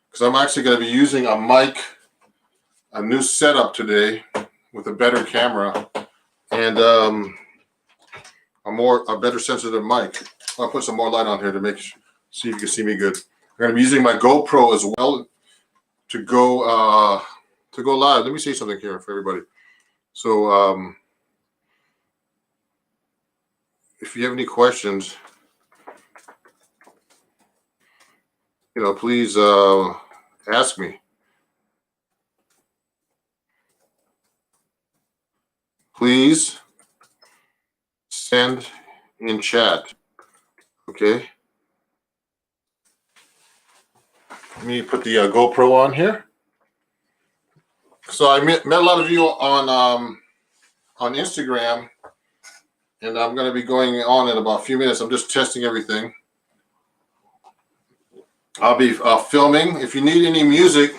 because I'm actually going to be using a new setup today with a better camera and a better sensitive mic. I'll put some more light on here to see if you can see me good. I'm going to be using my GoPro as well to go live. Let me say something here for everybody. So if you have any questions, please ask me. Please send in chat. Okay. Let me put the GoPro on here. So I met a lot of you on Instagram, and I'm going to be going on in about a few minutes. I'm just testing everything. I'll be filming. If you need any music,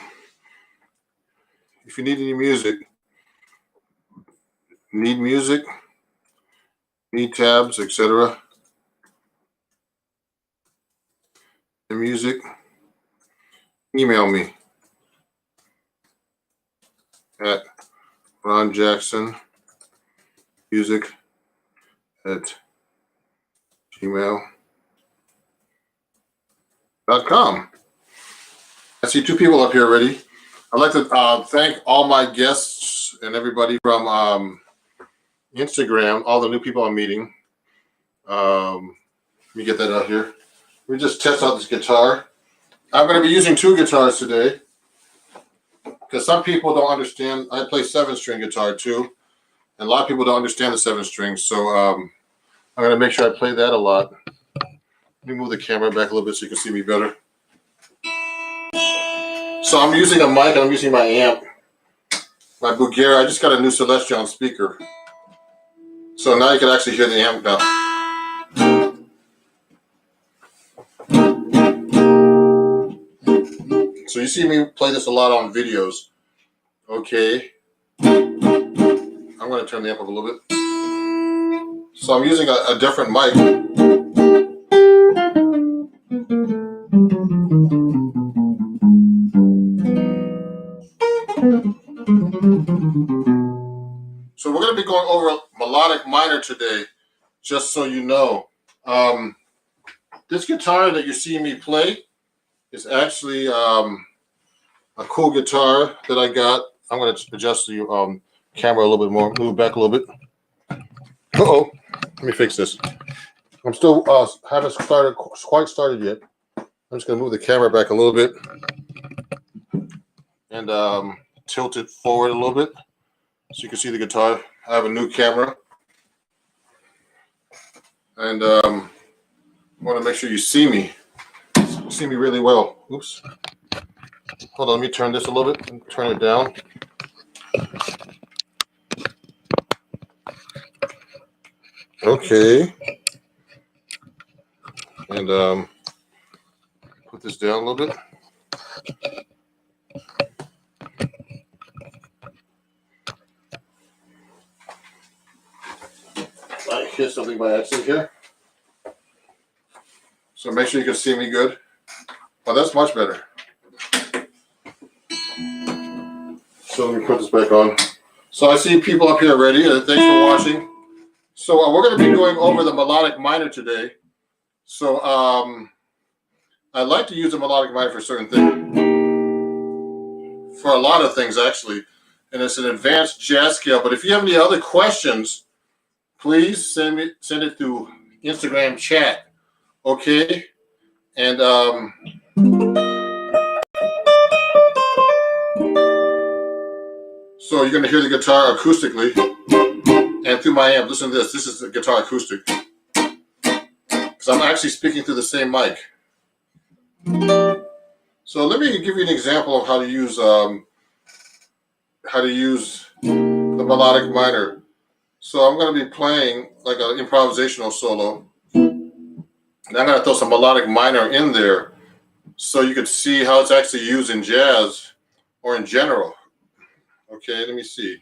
need tabs, etc. The music, email me at ronjacksonmusic@gmail.com. I see two people up here already. I'd like to thank all my guests and everybody from Instagram, all the new people I'm meeting. Let me get that out here. Let me just test out this guitar. I'm going to be using two guitars today because some people don't understand. I play 7-string guitar too, and a lot of people don't understand the 7 strings. So I'm going to make sure I play that a lot. Let me move the camera back a little bit so you can see me better. So I'm using a mic and I'm using my amp, my Bulgaria. I just got a new Celestion speaker. So now you can actually hear the amp now. So you see me play this a lot on videos. Okay. I'm going to turn the amp up a little bit. So I'm using a different mic. So we're going to be going over melodic minor today, just so you know. This guitar that you see me play is actually a cool guitar that I got. I'm going to adjust the camera a little bit more, move back a little bit. Uh-oh, let me fix this. I'm still haven't quite started yet. I'm just going to move the camera back a little bit and tilt it forward a little bit so you can see the guitar. I have a new camera, and I want to make sure you see me really well. Oops. Hold on, let me turn this a little bit and turn it down. Okay. And put this down a little bit. I hit something by accident here. So make sure you can see me good. Oh, that's much better. So let me put this back on. So I see people up here already. Thanks for watching. So we're going to be going over the melodic minor today. So I like to use a melodic minor for certain things. For a lot of things, actually. And it's an advanced jazz scale. But if you have any other questions, please send it through Instagram chat. Okay? And so you're going to hear the guitar acoustically. And through my amp, listen to this. This is the guitar acoustic. Because I'm actually speaking through the same mic. So let me give you an example of how to use the melodic minor. So I'm going to be playing like an improvisational solo. And I'm going to throw some melodic minor in there so you can see how it's actually used in jazz or in general. Okay, let me see.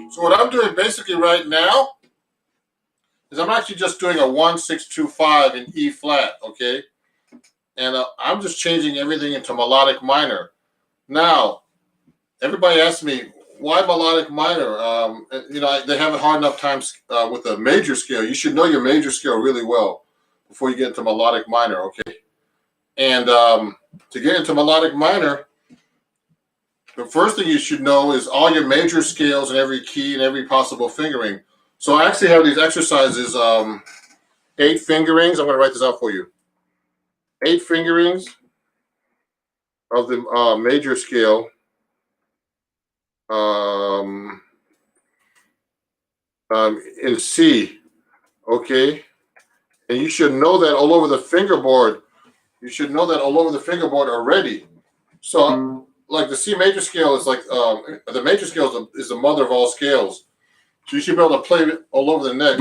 So what I'm doing basically right now is I'm actually just doing a 1-6-2-5 in E flat, okay? And I'm just changing everything into melodic minor. Now, everybody asks me, why melodic minor? They have a hard enough time with a major scale. You should know your major scale really well before you get into melodic minor, okay? And to get into melodic minor, the first thing you should know is all your major scales and every key and every possible fingering. So I actually have these exercises, 8 fingerings. I'm going to write this out for you. 8 fingerings of the major scale. In C, okay? And you should know that all over the fingerboard. You should know that all over the fingerboard already. So, like the C major scale is like, the major scale is the mother of all scales. So you should be able to play it all over the neck.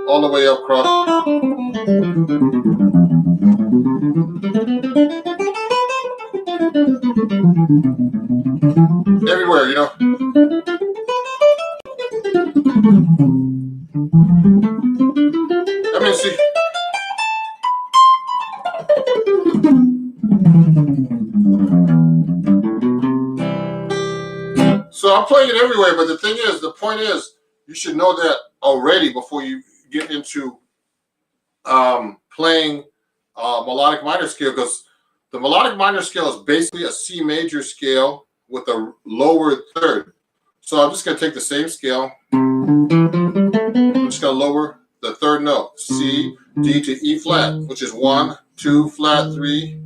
All the way up across. Everywhere, you know. Let me see. So I'm playing it everywhere, but the point is, you should know that already before you get into playing melodic minor scale, because the melodic minor scale is basically a C major scale with a lower third. So I'm just going to take the same scale. I'm just going to lower the third note, C, D to E flat, which is 1, 2, flat, 3,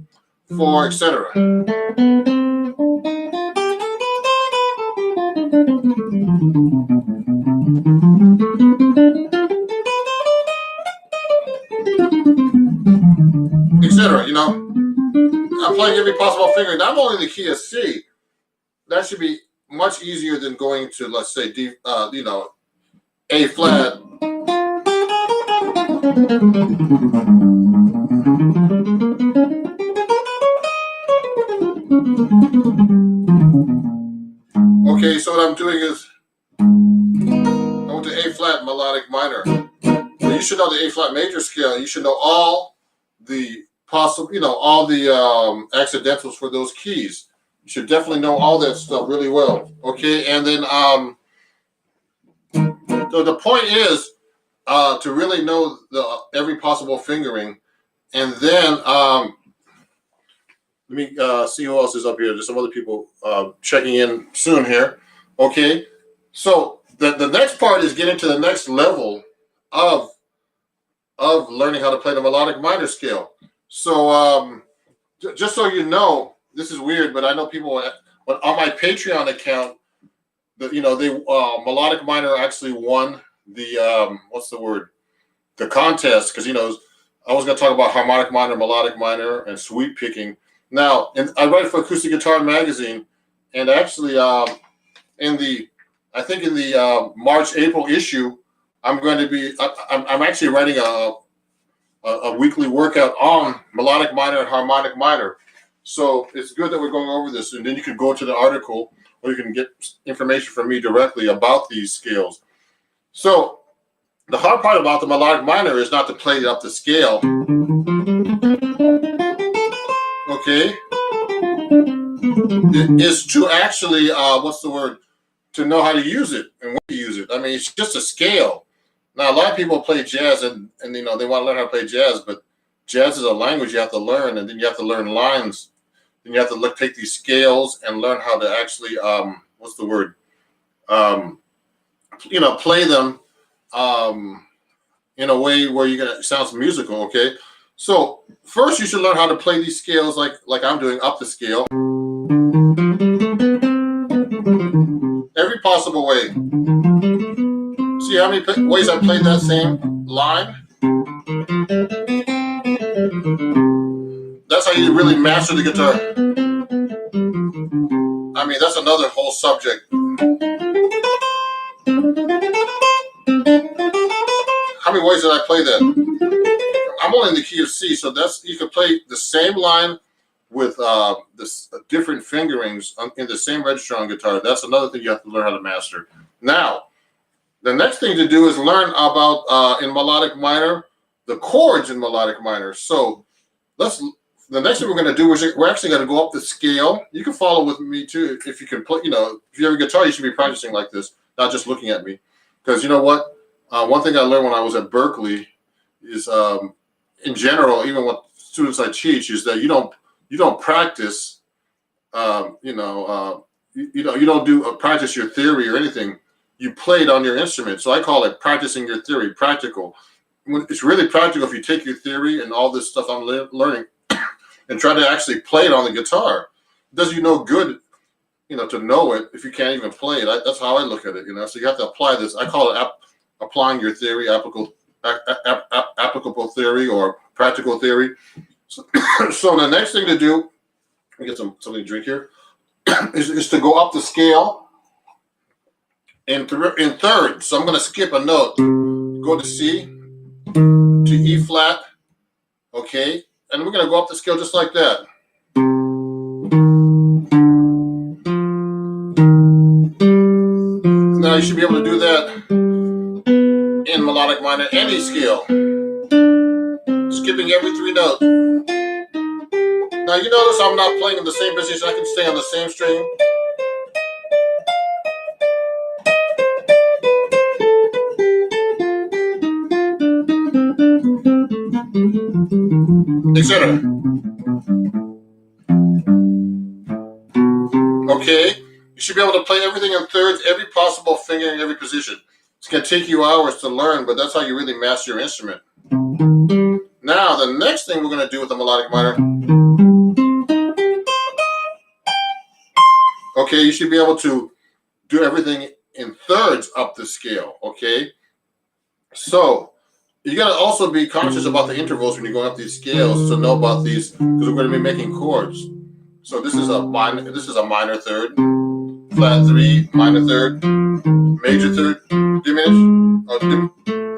4, etc. Etc. You know, I'm playing every possible finger. Not only the key of C, that should be much easier than going to, let's say, D, A flat. Okay, so what I'm doing is I went to A flat melodic minor. But you should know the A flat major scale. You should know all the possible, all the accidentals for those keys. You should definitely know all that stuff really well. Okay, and then so the point is to really know every possible fingering, and then let me see who else is up here. There's some other people checking in soon here. Okay, so the next part is getting to the next level of learning how to play the melodic minor scale. So just so you know, this is weird, but I know people on my Patreon account that they melodic minor actually won the the contest, because I was going to talk about harmonic minor, melodic minor, and sweep picking. Now, and I write for Acoustic Guitar Magazine, and actually in the March-April issue, I'm going to be I'm actually writing a weekly workout on melodic minor and harmonic minor. So it's good that we're going over this, and then you can go to the article, or you can get information from me directly about these scales. So the hard part about the melodic minor is not to play it up the scale. Okay. is to actually what's the word, to know how to use it and when to use it. I mean, it's just a scale. Now, a lot of people play jazz and they want to learn how to play jazz, but jazz is a language you have to learn, and then you have to learn lines. Then you have to take these scales and learn how to actually what's the word, um, play them in a way where it sounds musical. Okay, so first you should learn how to play these scales like I'm doing up the scale, every possible way. See how many ways I played that same line? That's how you really master the guitar. I mean, that's another whole subject. How many ways did I play that? I'm only in the key of C, so you can play the same line with different fingerings in the same register on guitar. That's another thing you have to learn how to master. Now, the next thing to do is learn about in melodic minor, the chords in melodic minor. So the next thing we're going to do is we're actually going to go up the scale. You can follow with me too if you can play. If you have a guitar, you should be practicing like this, not just looking at me. Because you know what? One thing I learned when I was at Berkeley is, in general, even with students I teach, is that you don't practice. You don't do practice your theory or anything. You play it on your instrument. So I call it practicing your theory, practical. It's really practical if you take your theory and all this stuff I'm learning and try to actually play it on the guitar. It does you no good, to know it if you can't even play it. That's how I look at it, So you have to apply this. I call it applying your theory, applicable theory or practical theory. So the next thing to do, let me get something to drink here, is to go up the scale in thirds. So I'm going to skip a note, go to C, to E flat, okay? And we're going to go up the scale just like that. Now you should be able to do that in melodic minor, any scale, skipping every 3 notes. Now you notice I'm not playing in the same position. I can stay on the same string. Etc. Okay, you should be able to play everything in thirds, every possible finger in every position. It's going to take you hours to learn, but that's how you really master your instrument. Now, the next thing we're going to do with the melodic minor, okay, you should be able to do everything in thirds up the scale, okay? So, you got to also be conscious about the intervals when you're going up these scales to know about these, because we're going to be making chords. So this is a minor third, flat 3, minor third, major third, diminished,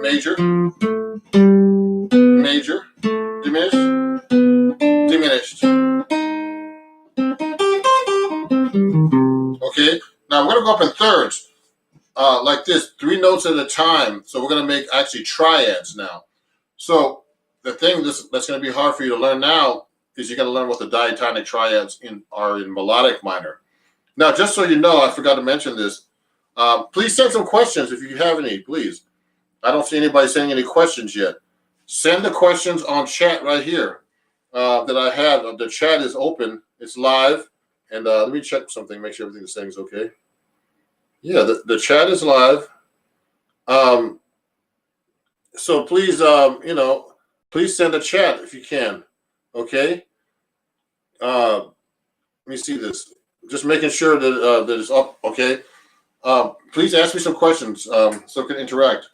major, major, diminished, diminished. Okay, now we're going to go up in thirds, like this, 3 notes at a time. So we're going to make actually triads now. So the thing that's going to be hard for you to learn now is you're going to learn what the diatonic triads are in melodic minor. Now, just so you know, I forgot to mention this. Please send some questions if you have any, please. I don't see anybody sending any questions yet. Send the questions on chat right here that I have. The chat is open. It's live. And let me check something, make sure everything's saying is okay. Yeah, the chat is live. So please, please send a chat if you can. Okay. Let me see this. Just making sure that that it's up. Okay. Please ask me some questions so we can interact.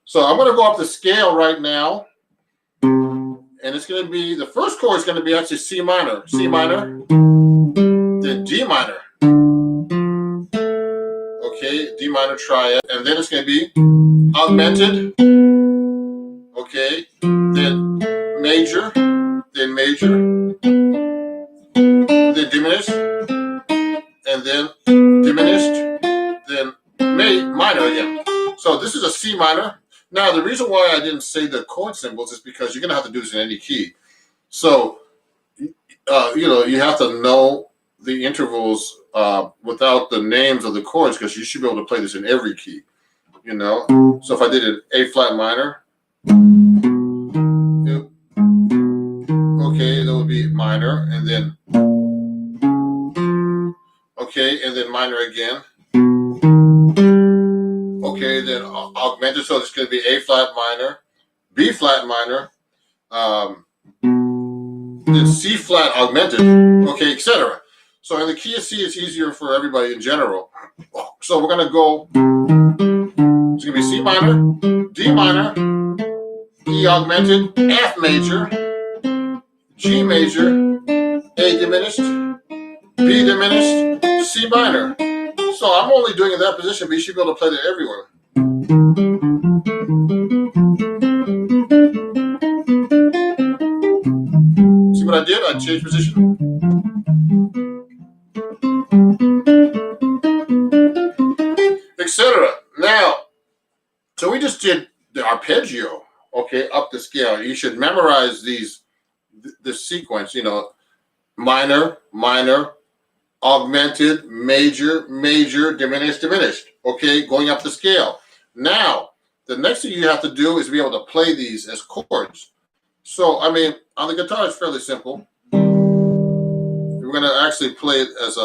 So I'm going to go up the scale right now, and it's going to be the first chord is going to be actually C minor, then D minor. Okay, D minor triad, and then it's going to be augmented. Okay, then major, then diminished, and then diminished, then minor again. So this is a C minor. Now, the reason why I didn't say the chord symbols is because you're going to have to do this in any key. So, you have to know the intervals without the names of the chords, because you should be able to play this in every key. You know, so if I did an A flat minor, okay, that would be minor, and then okay, and then minor again. Okay, then augmented, so it's going to be A flat minor, B flat minor, then C flat augmented, okay, etc. So in the key of C, it's easier for everybody in general. So we're going to go, it's going to be C minor, D minor, E augmented, F major, G major, A diminished, B diminished, C minor. So I'm only doing it in that position, but you should be able to play that everywhere. See what I did? I changed position. Etc. Now, so we just did the arpeggio, okay, up the scale. You should memorize this sequence, you know, minor, minor, augmented, major, major, diminished, diminished, okay, going up the scale. Now, the next thing you have to do is be able to play these as chords. So, I mean, on the guitar, it's fairly simple. We're going to actually play it as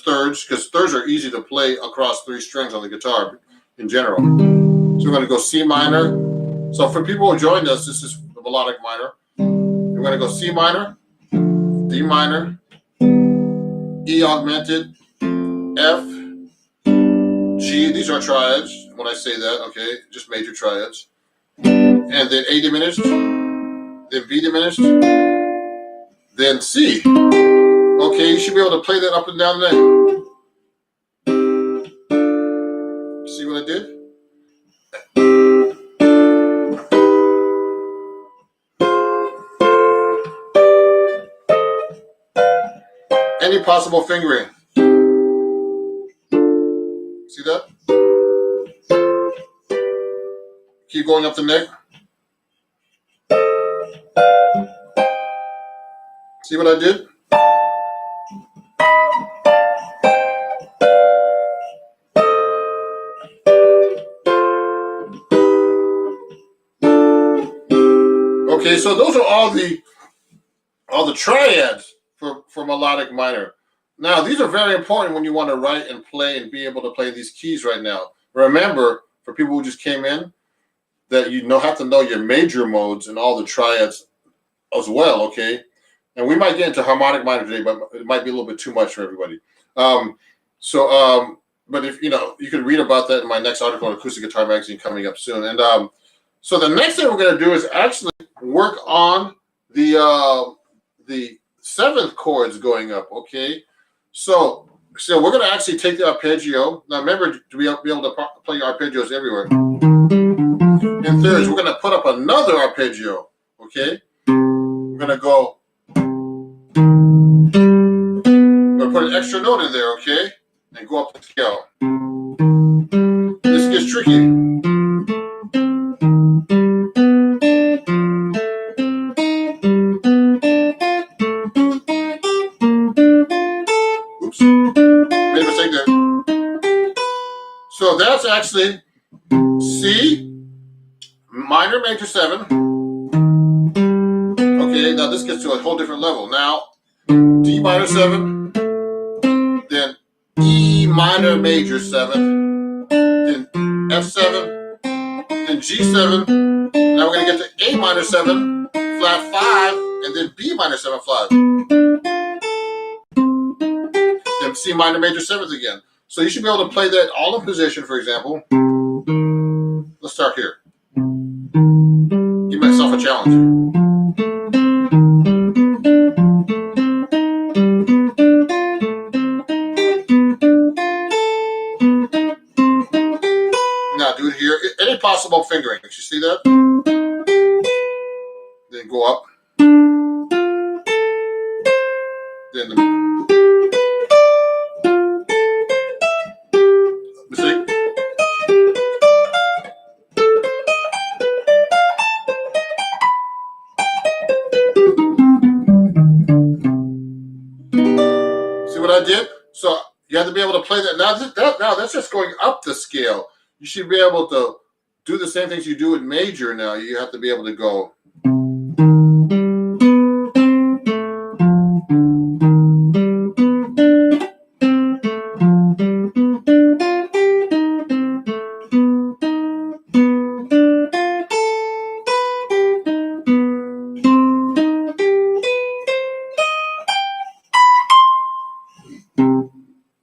thirds, because thirds are easy to play across 3 strings on the guitar in general. So we're going to go C minor. So for people who joined us, this is the melodic minor. We're going to go C minor, D minor, E augmented, F, G. These are triads when I say that, okay, just major triads. And then A diminished, then B diminished, then C. Okay, you should be able to play that up and down there. See what I did? Any possible fingering. See that? Keep going up the neck. See what I did? Okay, so those are all the triads for melodic minor. Now, these are very important when you want to write and play and be able to play these keys right now. Remember, for people who just came in, that you have to know your major modes and all the triads as well, okay? And we might get into harmonic minor today, but it might be a little bit too much for everybody. But if you can read about that in my next article on Acoustic Guitar Magazine coming up soon. And so the next thing we're going to do is actually work on the 7th chords going up, okay? So we're going to actually take the arpeggio. Now remember to be able to play arpeggios everywhere. In thirds, we're going to put up another arpeggio, okay? We're going to go. I'm going to put an extra note in there, okay? And go up the scale. This gets tricky. Oops. Made a mistake there. So that's actually C, minor, major 7. Okay, now this gets to a whole different level. Now, D minor 7, then E minor major 7, then F7, then G7. Now we're going to get to A minor 7, flat 5, and then B minor 7 flat. Then C minor major 7th again. So you should be able to play that all in position, for example. Let's start here. Give myself a challenge. Now do it here. Any possible fingering. You see that? Then go up. Then mistake. to play that. Now that's just going up the scale. You should be able to do the same things you do in major now. You have to be able to go.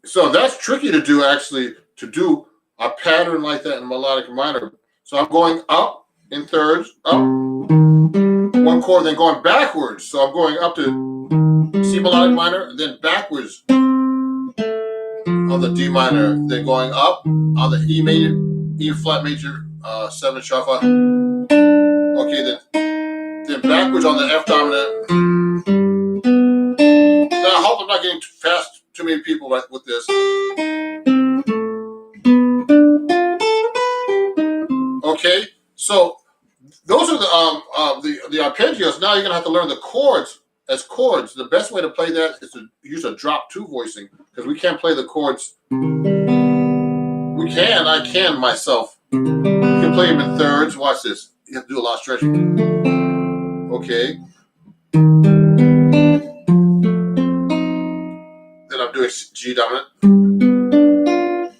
So that's tricky to do, actually, to do a pattern like that in melodic minor. So I'm going up in thirds, up one chord, then going backwards. So I'm going up to C melodic minor, then backwards on the D minor, then going up on the E major, E flat major, 7 sharp 5. Okay, then backwards on the F dominant. Now I hope I'm not getting too many people with this. Okay, so those are the arpeggios. Now you're gonna have to learn the chords as chords. The best way to play that is to use a drop 2 voicing, because we can't play the chords. I can myself. You can play them in thirds. Watch this. You have to do a lot of stretching. Okay. Then I'm doing G dominant,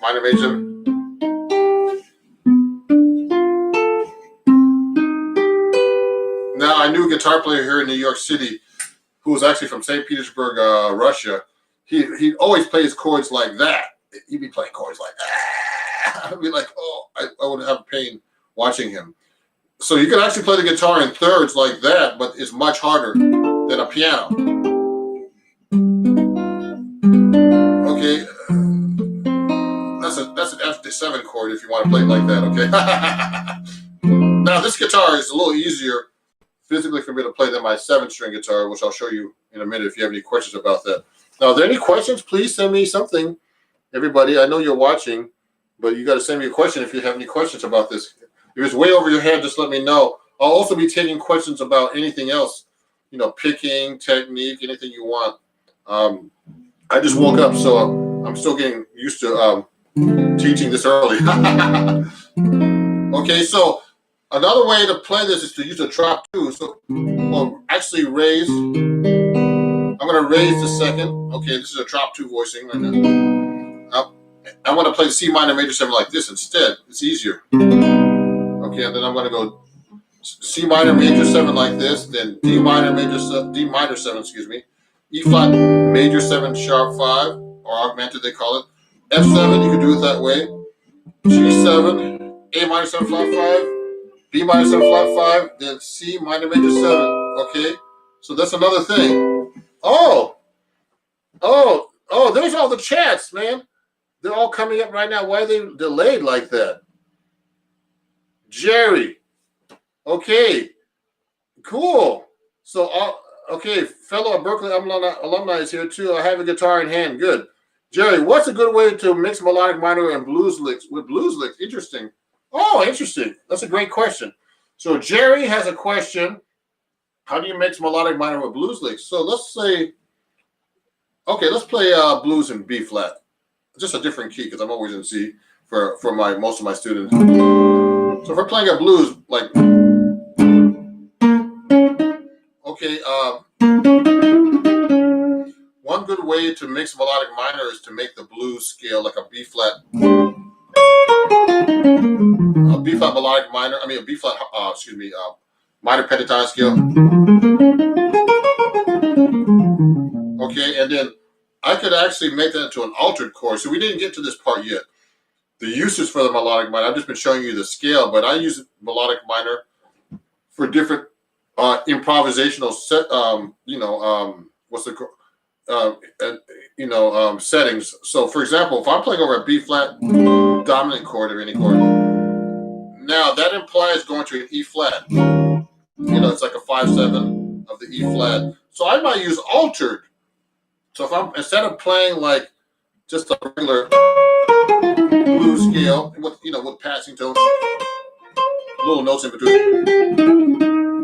minor major. Now, I knew a guitar player here in New York City who was actually from St. Petersburg, Russia. He'd always play his chords like that. He'd be playing chords like that. I'd be like, oh, I would have pain watching him. So you can actually play the guitar in thirds like that, but it's much harder than a piano. Okay, that's an F7 chord if you want to play it like that. Okay. Now this guitar is a little easier physically for me to play than my 7-string guitar, which I'll show you in a minute if you have any questions about that. Now, are there any questions? Please send me something. Everybody, I know you're watching, but you got to send me a question if you have any questions about this. If it's way over your head, just let me know. I'll also be taking questions about anything else, picking, technique, anything you want. I just woke up, so I'm still getting used to teaching this early. Okay, so another way to play this is to use a drop 2. So, actually raise. I'm going to raise the second. Okay, this is a drop 2 voicing right now. I want to play the C minor major 7 like this instead. It's easier. Okay, and then I'm going to go C minor major 7 like this, then D minor 7, excuse me, E flat major 7 sharp 5, or augmented they call it. F7, you can do it that way. G7, A minor 7 flat 5, B minor 7 flat 5, then C minor major 7. Okay, so that's another thing. Oh, there's all the chats, man. They're all coming up right now. Why are they delayed like that? Jerry. Okay, cool. So, okay, fellow Berkeley alumni is here too. I have a guitar in hand. Good. Jerry, what's a good way to mix melodic minor and blues licks? With blues licks, interesting. Oh, interesting. That's a great question. So Jerry has a question. How do you mix melodic minor with blues licks? So let's say, okay, let's play blues in B flat. Just a different key because I'm always in C for most of my students. So if we're playing a blues, like, okay, one good way to mix melodic minor is to make the blues scale like a B flat melodic minor. I mean a B flat, minor pentatonic scale. Okay, and then I could actually make that into an altered chord. So we didn't get to this part yet. The uses for the melodic minor. I've just been showing you the scale, but I use melodic minor for different improvisational settings. So for example, if I'm playing over a B flat dominant chord of any chord, now that implies going to an E flat. It's like a 5/7 of the E flat. So I might use altered. So if I'm, instead of playing like just a regular blues scale with passing tones, little notes in between.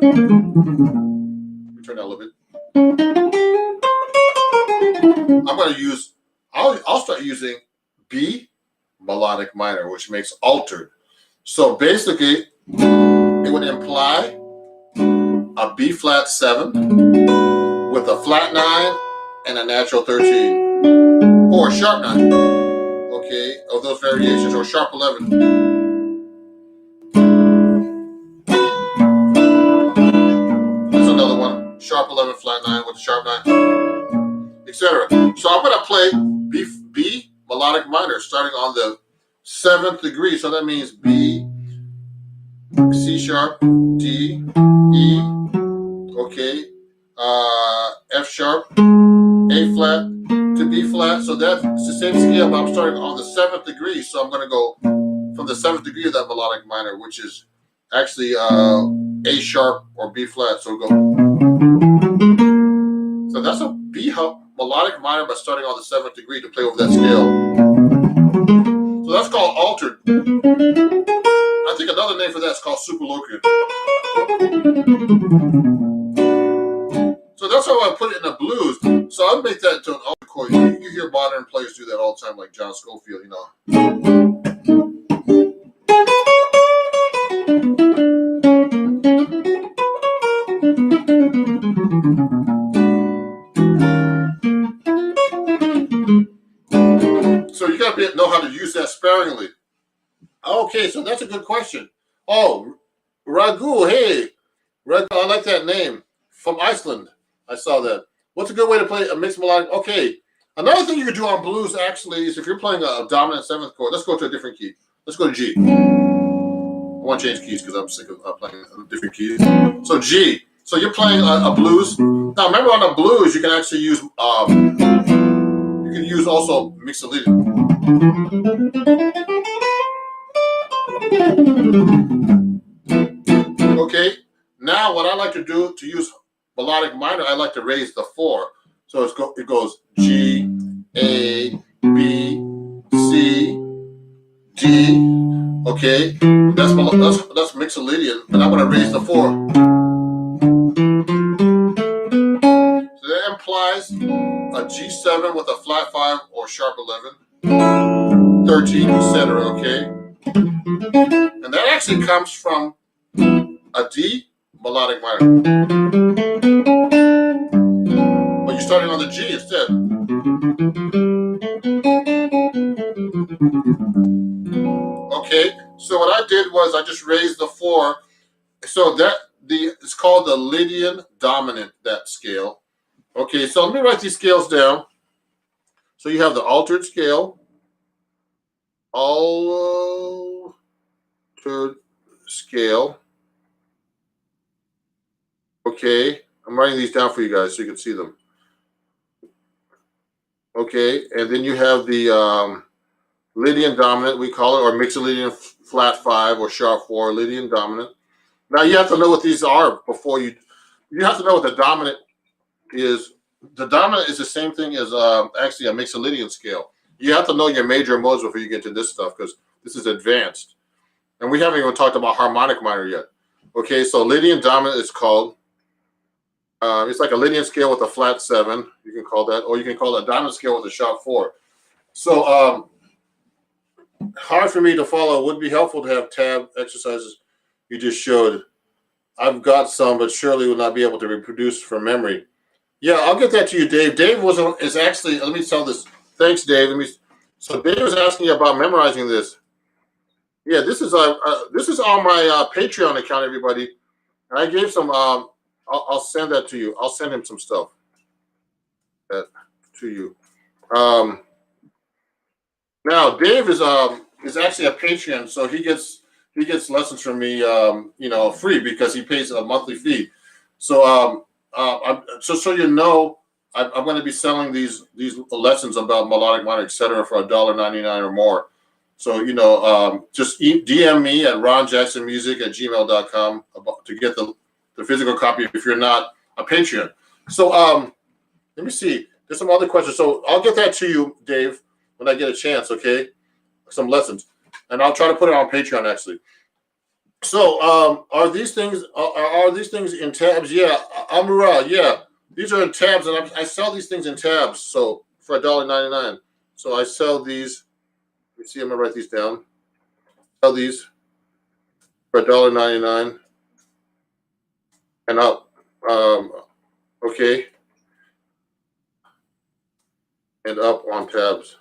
Let me turn that a little bit. I'm going to use. I'll start using B melodic minor, which makes altered. So basically, it would imply a B flat 7 with a flat 9 and a natural 13, or a sharp 9, okay, of those variations, or sharp 11. That's another one, sharp 11, flat 9 with a sharp 9, etc. So I'm going to play B melodic minor starting on the 7th degree. So that means B, C sharp, D, E, okay, F sharp, A flat to B flat. So that's the same scale, but I'm starting on the 7th degree. So I'm going to go from the 7th degree of that melodic minor, which is actually A sharp or B flat. So we'll go. So that's a B melodic minor, but starting on the 7th degree to play over that scale. So that's called altered. I think another name for that is called superloquial. So that's how I put it in the blues. So I'll make that into an altered chord. You hear modern players do that all the time, like John Scofield, you know. So you got to know how to use that sparingly. Okay, so that's a good question. Oh, Ragul, hey, Ragul, I like that name. From Iceland, I saw that. What's a good way to play a mixed melodic? Okay, another thing you could do on blues actually is if you're playing a dominant 7th chord, let's go to a different key. Let's go to G. I want to change keys because I'm sick of playing different keys. So G. So you're playing a blues. Now remember, on a blues you can actually use also mixolydian. Okay. Now what I like to do to use melodic minor, I like to raise the 4. So it goes G, A, B, C, D. Okay, that's mixolydian, and I'm going to raise the 4. So that implies a G7 with a flat 5 or sharp 11, 13, etc. Okay, and that actually comes from a D melodic minor, but you're starting on the G instead. Okay, so what I did was I just raised the 4. So it's called the Lydian dominant, that scale. Okay, so let me write these scales down. So you have the altered scale, altered scale. Okay, I'm writing these down for you guys so you can see them. Okay, and then you have the Lydian dominant, we call it, or mixolydian flat 5 or sharp 4, Lydian dominant. Now you have to know what these are before you have to know what the dominant is. The dominant is the same thing as actually a mixolydian scale. You have to know your major modes before you get to this stuff because this is advanced. And we haven't even talked about harmonic minor yet. Okay, so Lydian dominant is called, it's like a Lydian scale with a flat 7, you can call that, or you can call it a dominant scale with a sharp 4. So hard for me to follow. It would be helpful to have tab exercises you just showed. I've got some, but surely will not be able to reproduce from memory. Yeah, I'll get that to you, Dave. Dave is actually, let me tell this. Thanks, Dave. So Dave was asking about memorizing this. Yeah, this is on my Patreon account, everybody. And I gave some. I'll send that to you. I'll send him some stuff. To you. Now Dave is actually a Patreon, so he gets lessons from me, free because he pays a monthly fee. So so you know, I'm going to be selling these lessons about melodic minor, etc., for $1.99 or more. So just DM me at ronjacksonmusic@gmail.com to get the physical copy if you're not a Patreon. So let me see. There's some other questions. So I'll get that to you, Dave, when I get a chance. Okay, some lessons, and I'll try to put it on Patreon actually. So are these things in tabs? Yeah, Amura. Yeah, these are in tabs, and I sell these things in tabs. So for $1.99. So I sell these You see, I'm gonna write these down. Sell these for $1.99 and up. Okay, and up on tabs.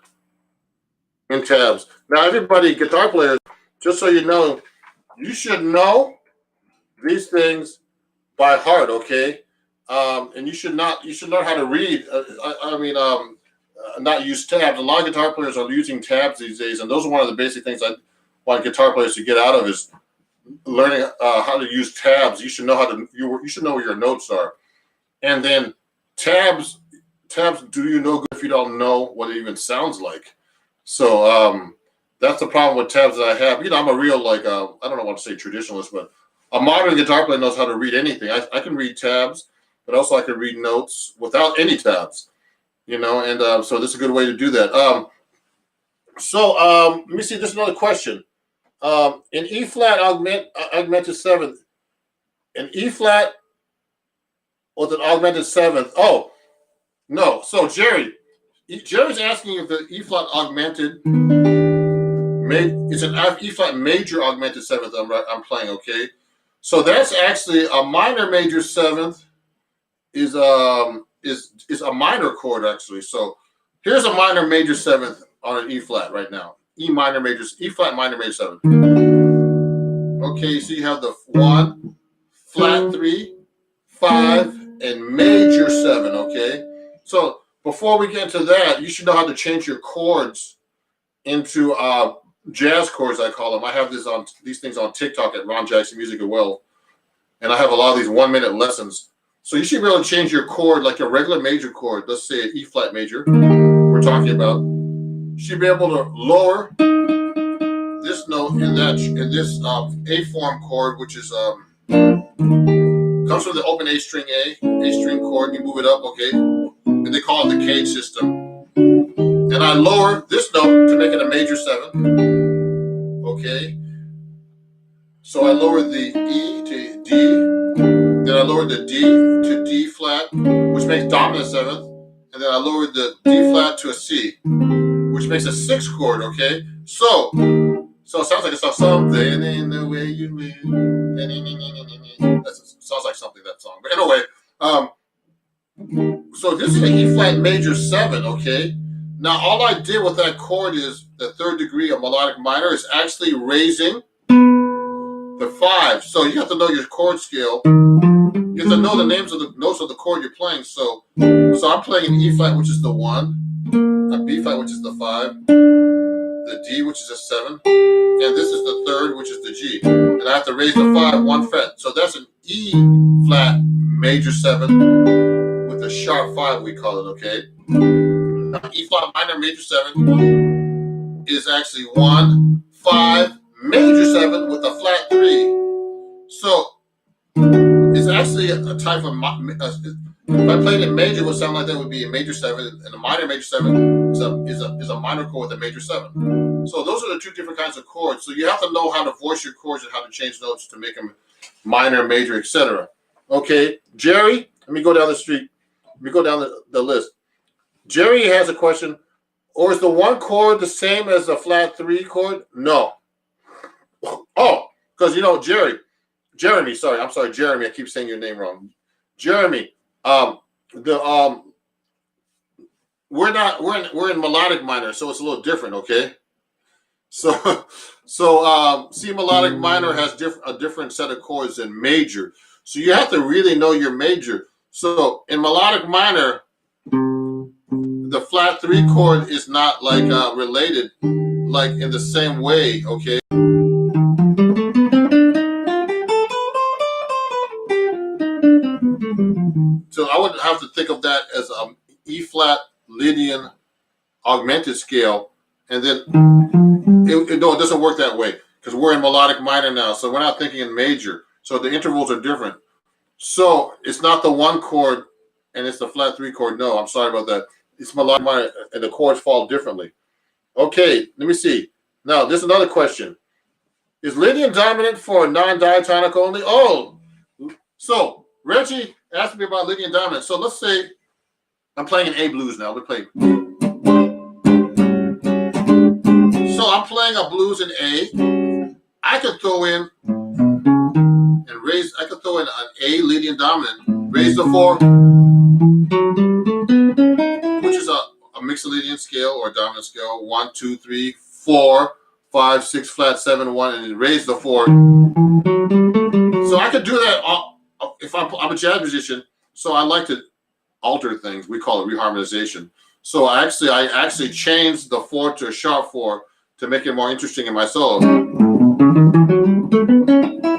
In tabs. Now, everybody, guitar players, just so you should know these things by heart. Okay, and you should learn how to read. Not use tabs. A lot of guitar players are using tabs these days, and those are one of the basic things I want guitar players to get out of is learning how to use tabs. You should know you should know where your notes are, and then tabs do you no good if you don't know what it even sounds like. So that's the problem with tabs that I have. I'm a real I don't know what to say traditionalist, but a modern guitar player knows how to read anything. I can read tabs, but also I can read notes without any tabs. And so this is a good way to do that. Let me see. There's another question. In E flat augmented seventh, in E flat with an augmented seventh. Oh no. So Jerry's asking if the E flat augmented it's an E flat major augmented seventh. I'm playing. Okay. So that's actually a minor major seventh. Is a minor chord actually. So here's a minor major seventh on an E flat right now. E flat minor major seventh. Okay, so you have the 1, flat 3, 5, and major 7. Okay, so before we get into that, you should know how to change your chords into jazz chords. I call them. I have these things on TikTok at Ron Jackson Music as well, and I have a lot of these 1-minute lessons. So you should be able to change your chord like a regular major chord. Let's say an E flat major. We're talking about. You should be able to lower this note in this A form chord, which is comes from the open A string chord. You move it up, okay, and they call it the cage system. And I lower this note to make it a major 7. Okay, so I lower the E to D. Then I lowered the D to D flat, which makes dominant 7th. And then I lowered the D flat to a C, which makes a 6th chord, okay? So it sounds like it's something in the way you move. That sounds like something, that song. But anyway, so this is an E flat major 7, okay? Now all I did with that chord is the 3rd degree of melodic minor is actually raising the 5. So you have to know your chord scale. You have to know the names of the notes of the chord you're playing. So I'm playing an E flat, which is the 1, a B flat, which is the 5, the D, which is a 7, and this is the 3rd, which is the G. And I have to raise the 5 1 fret. So that's an E flat major 7 with a sharp 5, we call it, okay? E flat minor major 7 is actually 1, 5, major 7 with a flat 3. So it's actually a type of if I played it major, it would sound like that would be a major 7, and a minor major 7 is a minor chord with a major 7. So those are the two different kinds of chords. So you have to know how to voice your chords and how to change notes to make them minor, major, etc. Okay, Jerry, let me go down the street. Let me go down the list. Jerry has a question. Or is the 1 chord the same as the flat 3 chord? No. Oh, because Jeremy, sorry, I'm sorry, Jeremy. I keep saying your name wrong. Jeremy, we're in melodic minor, so it's a little different, okay? So C melodic minor has a different set of chords than major. So you have to really know your major. So in melodic minor, the flat 3 chord is not like related like in the same way, okay? So I would have to think of that as E flat Lydian augmented scale, and then it doesn't work that way because we're in melodic minor now, so we're not thinking in major. So the intervals are different. So it's not the 1 chord and it's the flat 3 chord. No, I'm sorry about that. It's melodic minor and the chords fall differently. Okay, let me see. Now, there's another question. Is Lydian dominant for non-diatonic only? Oh, so Reggie asked me about Lydian dominant. So let's say I'm playing an A blues now. We're playing. So I'm playing a blues in A, I could throw in and raise. I could throw in an A Lydian dominant, raise the 4, which is a mixed Lydian scale or dominant scale. 1, 2, 3, 4, 5, 6 flat, 7, 1, and then raise the 4. So I could do that if I'm a jazz musician. So I like to alter things. We call it reharmonization. So I actually changed the 4 to a sharp 4 to make it more interesting in my solo.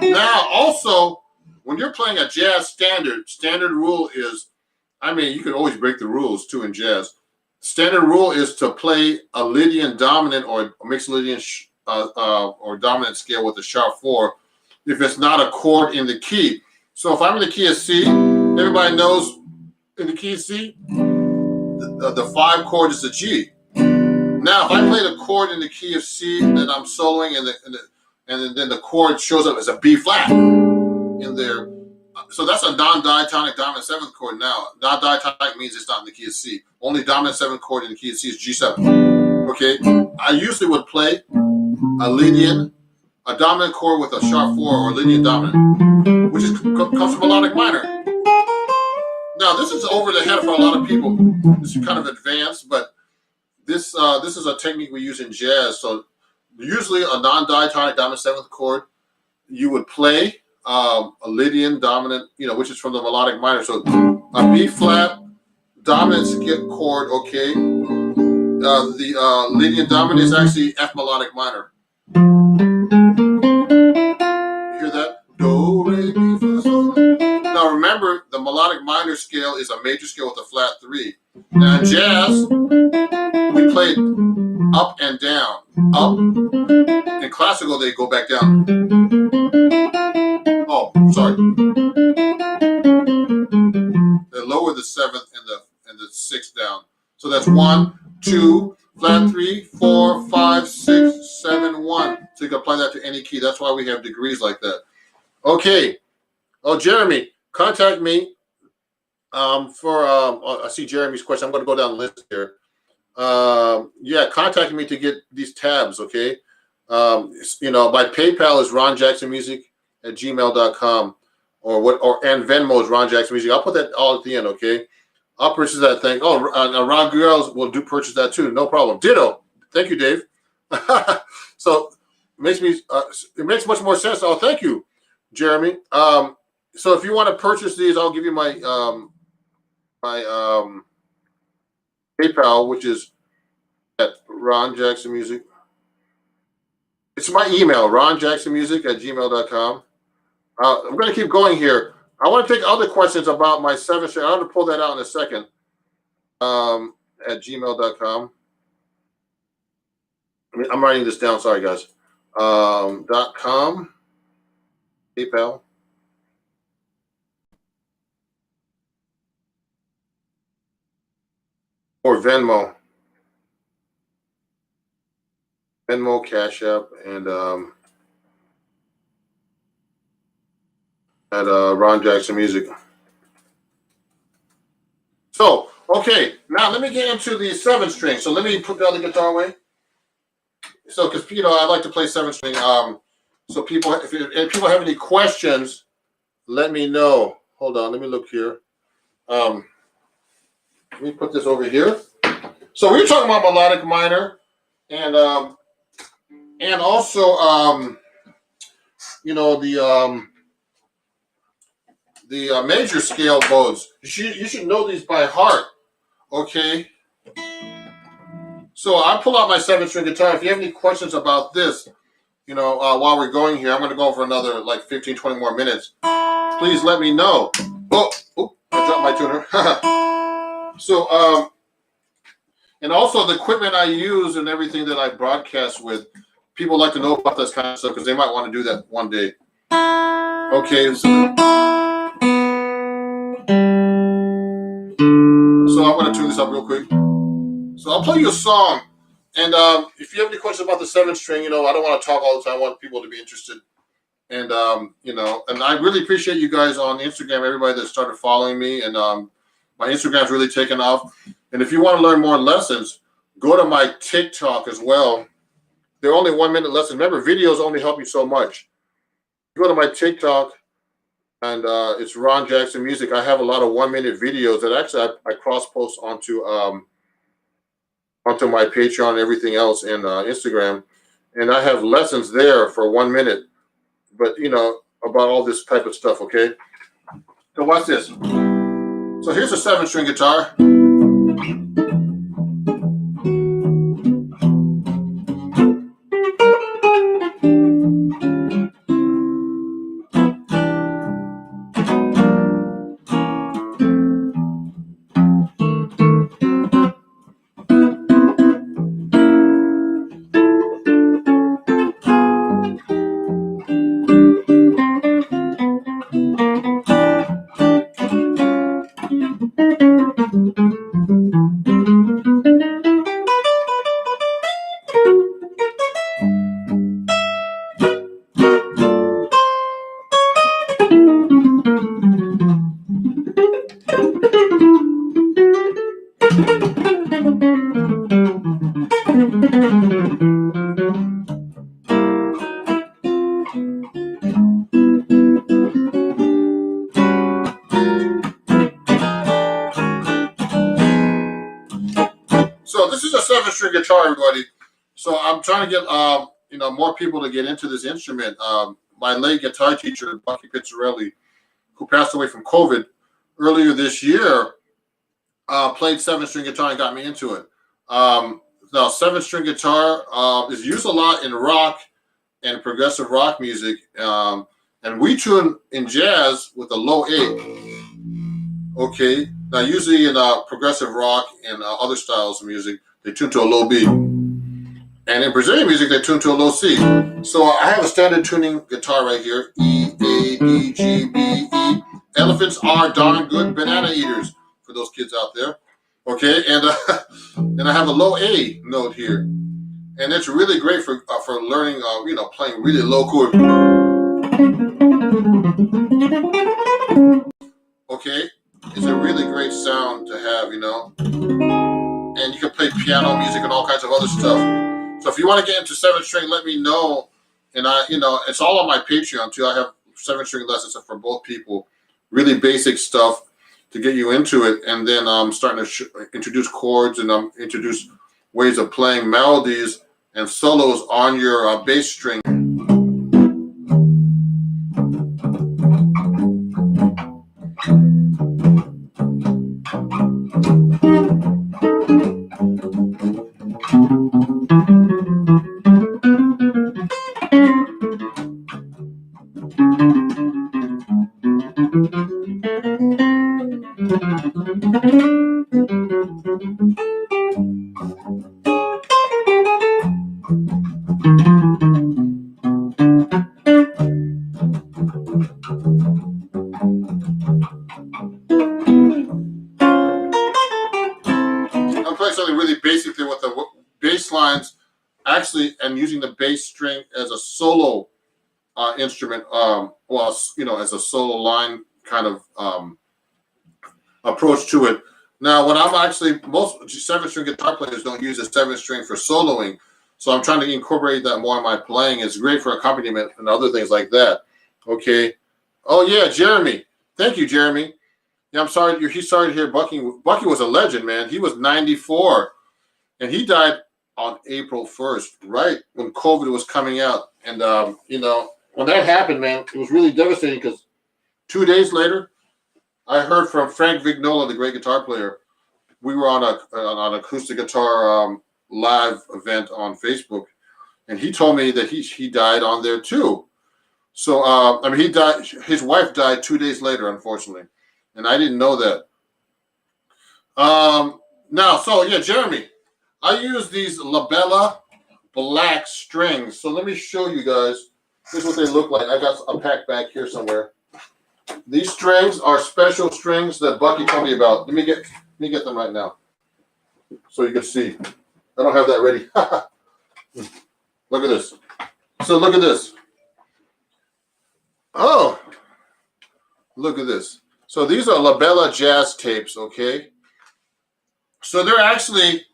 Now, also, when you're playing a jazz standard rule is, I mean, you can always break the rules too in jazz. Standard rule is to play a Lydian dominant or a mixed Lydian or dominant scale with a sharp 4 if it's not a chord in the key. So if I'm in the key of C, everybody knows in the key of C, the 5 chord is a G. Now, if I play the chord in the key of C, then I'm soloing, and then the chord shows up as a B flat in there. So that's a non-diatonic dominant 7th chord. Now, non-diatonic means it's not in the key of C. Only dominant 7th chord in the key of C is G7. Okay, I usually would play a dominant chord with a sharp 4 or Lydian dominant, which comes from melodic minor. Now, this is over the head for a lot of people. This is kind of advanced, but this is a technique we use in jazz. So usually a non-diatonic dominant 7th chord, you would play a Lydian dominant, which is from the melodic minor. So a B flat dominant chord, okay. The Lydian dominant is actually F melodic minor. You hear that? Do, re, mi, fa, sol. Now remember, the melodic minor scale is a major scale with a flat 3. Now in jazz, we play up and down. Up. In classical, they go back down. Oh, sorry. They lower the 7th and the 6th down. So that's 1, 2, flat 3, 4, 5, 6, 7, 1. So you can apply that to any key. That's why we have degrees like that. Okay. Oh, Jeremy, contact me I see Jeremy's question. I'm going to go down the list here. Contact me to get these tabs, okay? My PayPal is ronjacksonmusic@gmail.com and Venmo is Ron Jackson Music. I'll put that all at the end, okay? I'll purchase that thing. Oh, Ron Girls will purchase that too. No problem. Ditto. Thank you, Dave. So it makes much more sense. Oh, thank you, Jeremy. So if you want to purchase these, I'll give you my PayPal, which is at Ron Jackson Music. It's my email, ronjacksonmusic@gmail.com. I'm going to keep going here. I want to take other questions about my 7-string. I'm going to pull that out in a second at gmail.com. I'm writing this down. Sorry, guys. .com, PayPal. Or Venmo. Venmo, Cash App, and at Ron Jackson Music. So, okay, now let me get into the 7-string. So let me put the other guitar away. So, because I like to play 7-string. So people, if people have any questions, let me know. Hold on, let me look here. Let me put this over here. So we were talking about melodic minor, and also the major scale modes. You should know these by heart, okay? So I pull out my 7-string guitar. If you have any questions about this, while we're going here, I'm going to go for another 15, 20 more minutes. Please let me know. Oh, I dropped my tuner. So, and also the equipment I use and everything that I broadcast with, people like to know about this kind of stuff because they might want to do that one day. Okay, so I'm going to tune this up real quick. So I'll play you a song. And if you have any questions about the 7-string, I don't want to talk all the time. I want people to be interested. And, and I really appreciate you guys on Instagram, everybody that started following me. And my Instagram's really taken off. And if you want to learn more lessons, go to my TikTok as well. They're only 1 minute lessons. Remember, videos only help you so much. You go to my TikTok, and it's Ron Jackson Music. I have a lot of 1 minute videos that actually I cross post onto my Patreon and everything else, and Instagram, and I have lessons there for 1 minute. But about all this type of stuff. Okay, so watch this. So here's a 7-string guitar. So this is a 7-string guitar, everybody. So I'm trying to get more people to get into this instrument. My late guitar teacher, Bucky Pizzarelli, who passed away from COVID earlier this year, played 7-string guitar and got me into it. Now 7-string guitar is used a lot in rock and progressive rock music, and we tune in jazz with a low A. Okay, now usually in progressive rock and other styles of music, they tune to a low B, and in Brazilian music, they tune to a low C. So I have a standard tuning guitar right here: E, A, D, G, B, E. Elephants are darn good banana eaters for those kids out there. Okay, and I have a low A note here, and it's really great for learning, playing really low chord. Okay, it's a really great sound to have, and you can play piano music and all kinds of other stuff. So if you want to get into 7-string, let me know, and it's all on my Patreon too. I have 7-string lessons for both people, really basic stuff to get you into it, and then I'm starting to introduce chords and introduce ways of playing melodies and solos on your bass string. I'm playing something really basically with the bass lines, actually, and using the bass string as a solo instrument, as a solo line kind of approach to it. Now, when I'm actually, most 7-string guitar players don't use a 7-string for soloing, so I'm trying to incorporate that more in my playing. It's great for accompaniment and other things like that. Okay. Oh yeah, Jeremy. Thank you, Jeremy. Yeah, I'm sorry. He's sorry to hear Bucky. Bucky was a legend, man. He was 94, and he died on April 1st, right when COVID was coming out. And when that happened, man, it was really devastating because 2 days later, I heard from Frank Vignola, the great guitar player. We were on an acoustic guitar live event on Facebook, and he told me that he died on there too. So he died. His wife died 2 days later, unfortunately, and I didn't know that. Jeremy, I use these Labella black strings. So let me show you guys. Here's what they look like. I got a pack back here somewhere. These strings are special strings that Bucky told me about. Let me get them right now, so you can see. I don't have that ready. Look at this. So look at this. Oh, look at this. So these are Labella jazz tapes, okay? So they're actually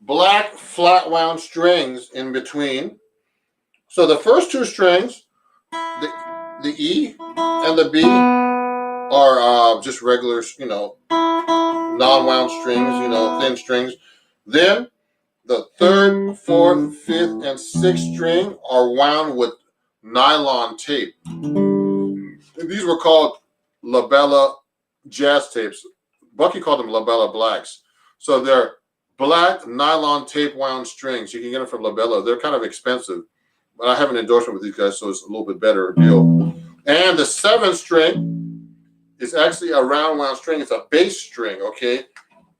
black flat wound strings in between, So the first two strings, the E and the B, are just regular, non-wound strings, thin strings. Then the third, fourth, fifth, and sixth string are wound with nylon tape. And these were called labella jazz tapes. Bucky called them labella blacks. So they're black nylon tape wound strings. You can get them from Labella. They're kind of expensive, but I have an endorsement with these guys, so it's a little bit better deal. And the seventh string is actually a round wound string. It's a bass string, okay?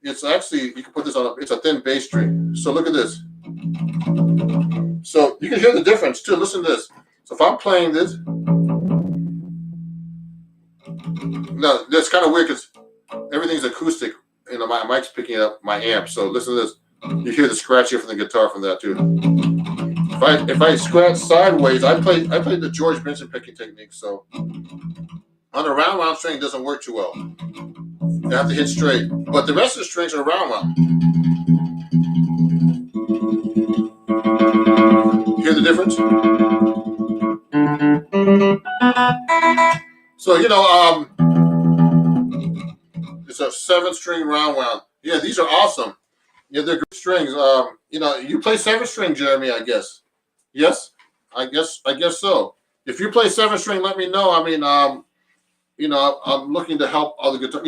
It's actually, you can put this on, it's a thin bass string. So look at this. So you can hear the difference too. Listen to this. So if I'm playing this, no, that's kind of weird because everything's acoustic. My mic's picking up my amp. So listen to this. You hear the scratching from the guitar from that too. If I scratch sideways, I play the George Benson picking technique. So on a round wound string, it doesn't work too well. You have to hit straight. But the rest of the strings are round wound. You hear the difference? So it's a 7-string round wound. Yeah, these are awesome. Yeah, they're good strings. You play 7-string, Jeremy, I guess. Yes? I guess so. If you play 7-string, let me know. I mean, I'm looking to help other guitar,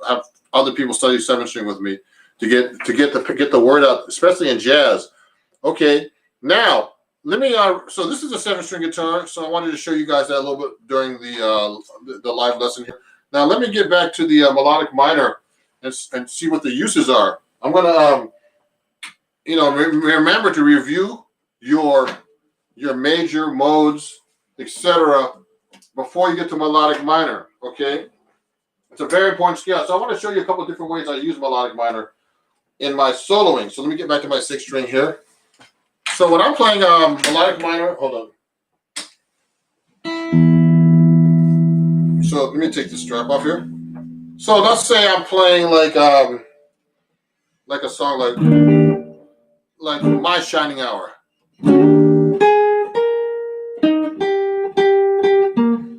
have other people study 7-string with me to get the word out, especially in jazz. Okay, now let me. So this is a 7-string guitar. So I wanted to show you guys that a little bit during the live lesson here. Now let me get back to the melodic minor and see what the uses are. I'm gonna remember to review your major modes, etc. before you get to melodic minor. Okay, it's a very important scale. So I want to show you a couple of different ways I use melodic minor in my soloing. So let me get back to my 6th string here. So when I'm playing melodic minor, hold on. So let me take the strap off here. So let's say I'm playing like a song like My Shining Hour.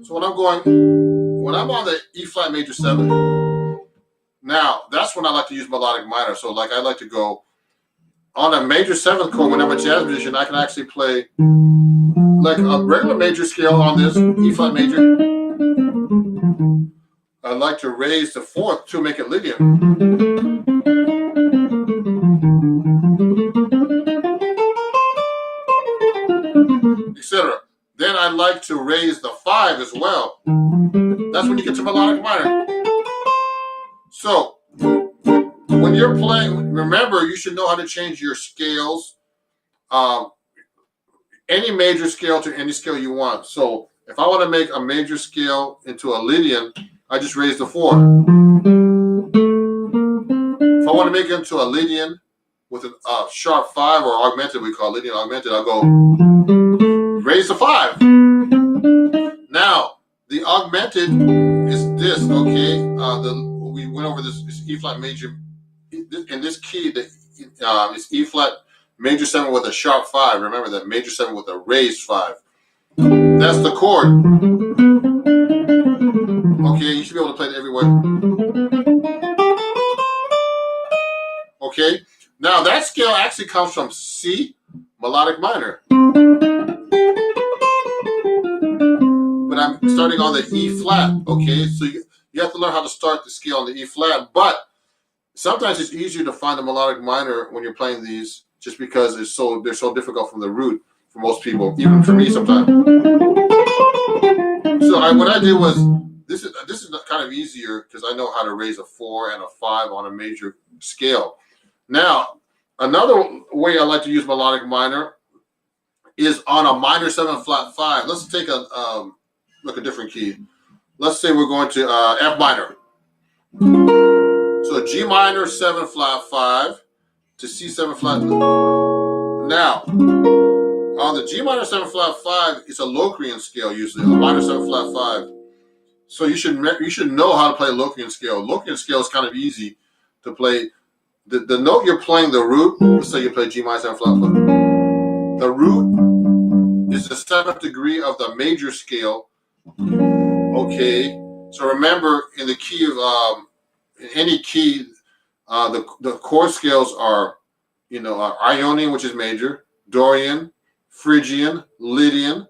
So when I'm on the E flat major 7, now that's when I like to use melodic minor. So like I like to go on a major 7th chord. When I'm a jazz musician, I can actually play like a regular major scale on this E flat major. I like to raise the 4th to make it Lydian, etc. Then I like to raise the 5 as well. That's when you get to melodic minor. So when you're playing, remember you should know how to change your scales, any major scale to any scale you want. So if I want to make a major scale into a Lydian, I just raise the 4. If I want to make it into a Lydian with a sharp 5 or augmented, we call Lydian augmented, I'll go raise the 5. Now, the augmented is this, okay? We went over this E flat major. In this key, it's E flat major 7 with a sharp 5. Remember that, major 7 with a raised 5. That's the chord. Okay, you should be able to play it everywhere. Okay, now that scale actually comes from C, melodic minor. But I'm starting on the E flat, okay? So you have to learn how to start the scale on the E flat, but sometimes it's easier to find the melodic minor when you're playing these just because they're so difficult from the root for most people, even for me sometimes. So what I did was, this is kind of easier because I know how to raise a 4 and a 5 on a major scale. Now, another way I like to use melodic minor is on a minor 7 flat 5. Let's take a different key. Let's say we're going to F minor. So G minor 7 flat 5 to C 7 flat. Now, on the G minor 7 flat 5, it's a Locrian scale usually, a minor 7 flat 5. So you should know how to play Locrian scale. Locrian scale is kind of easy to play. The note you're playing, the root, let's say you play G minor 7 flat 5. The root is the 7th degree of the major scale. Okay, so remember in the key of in any key, the chord scales are, Ionian, which is major, Dorian, Phrygian, Lydian,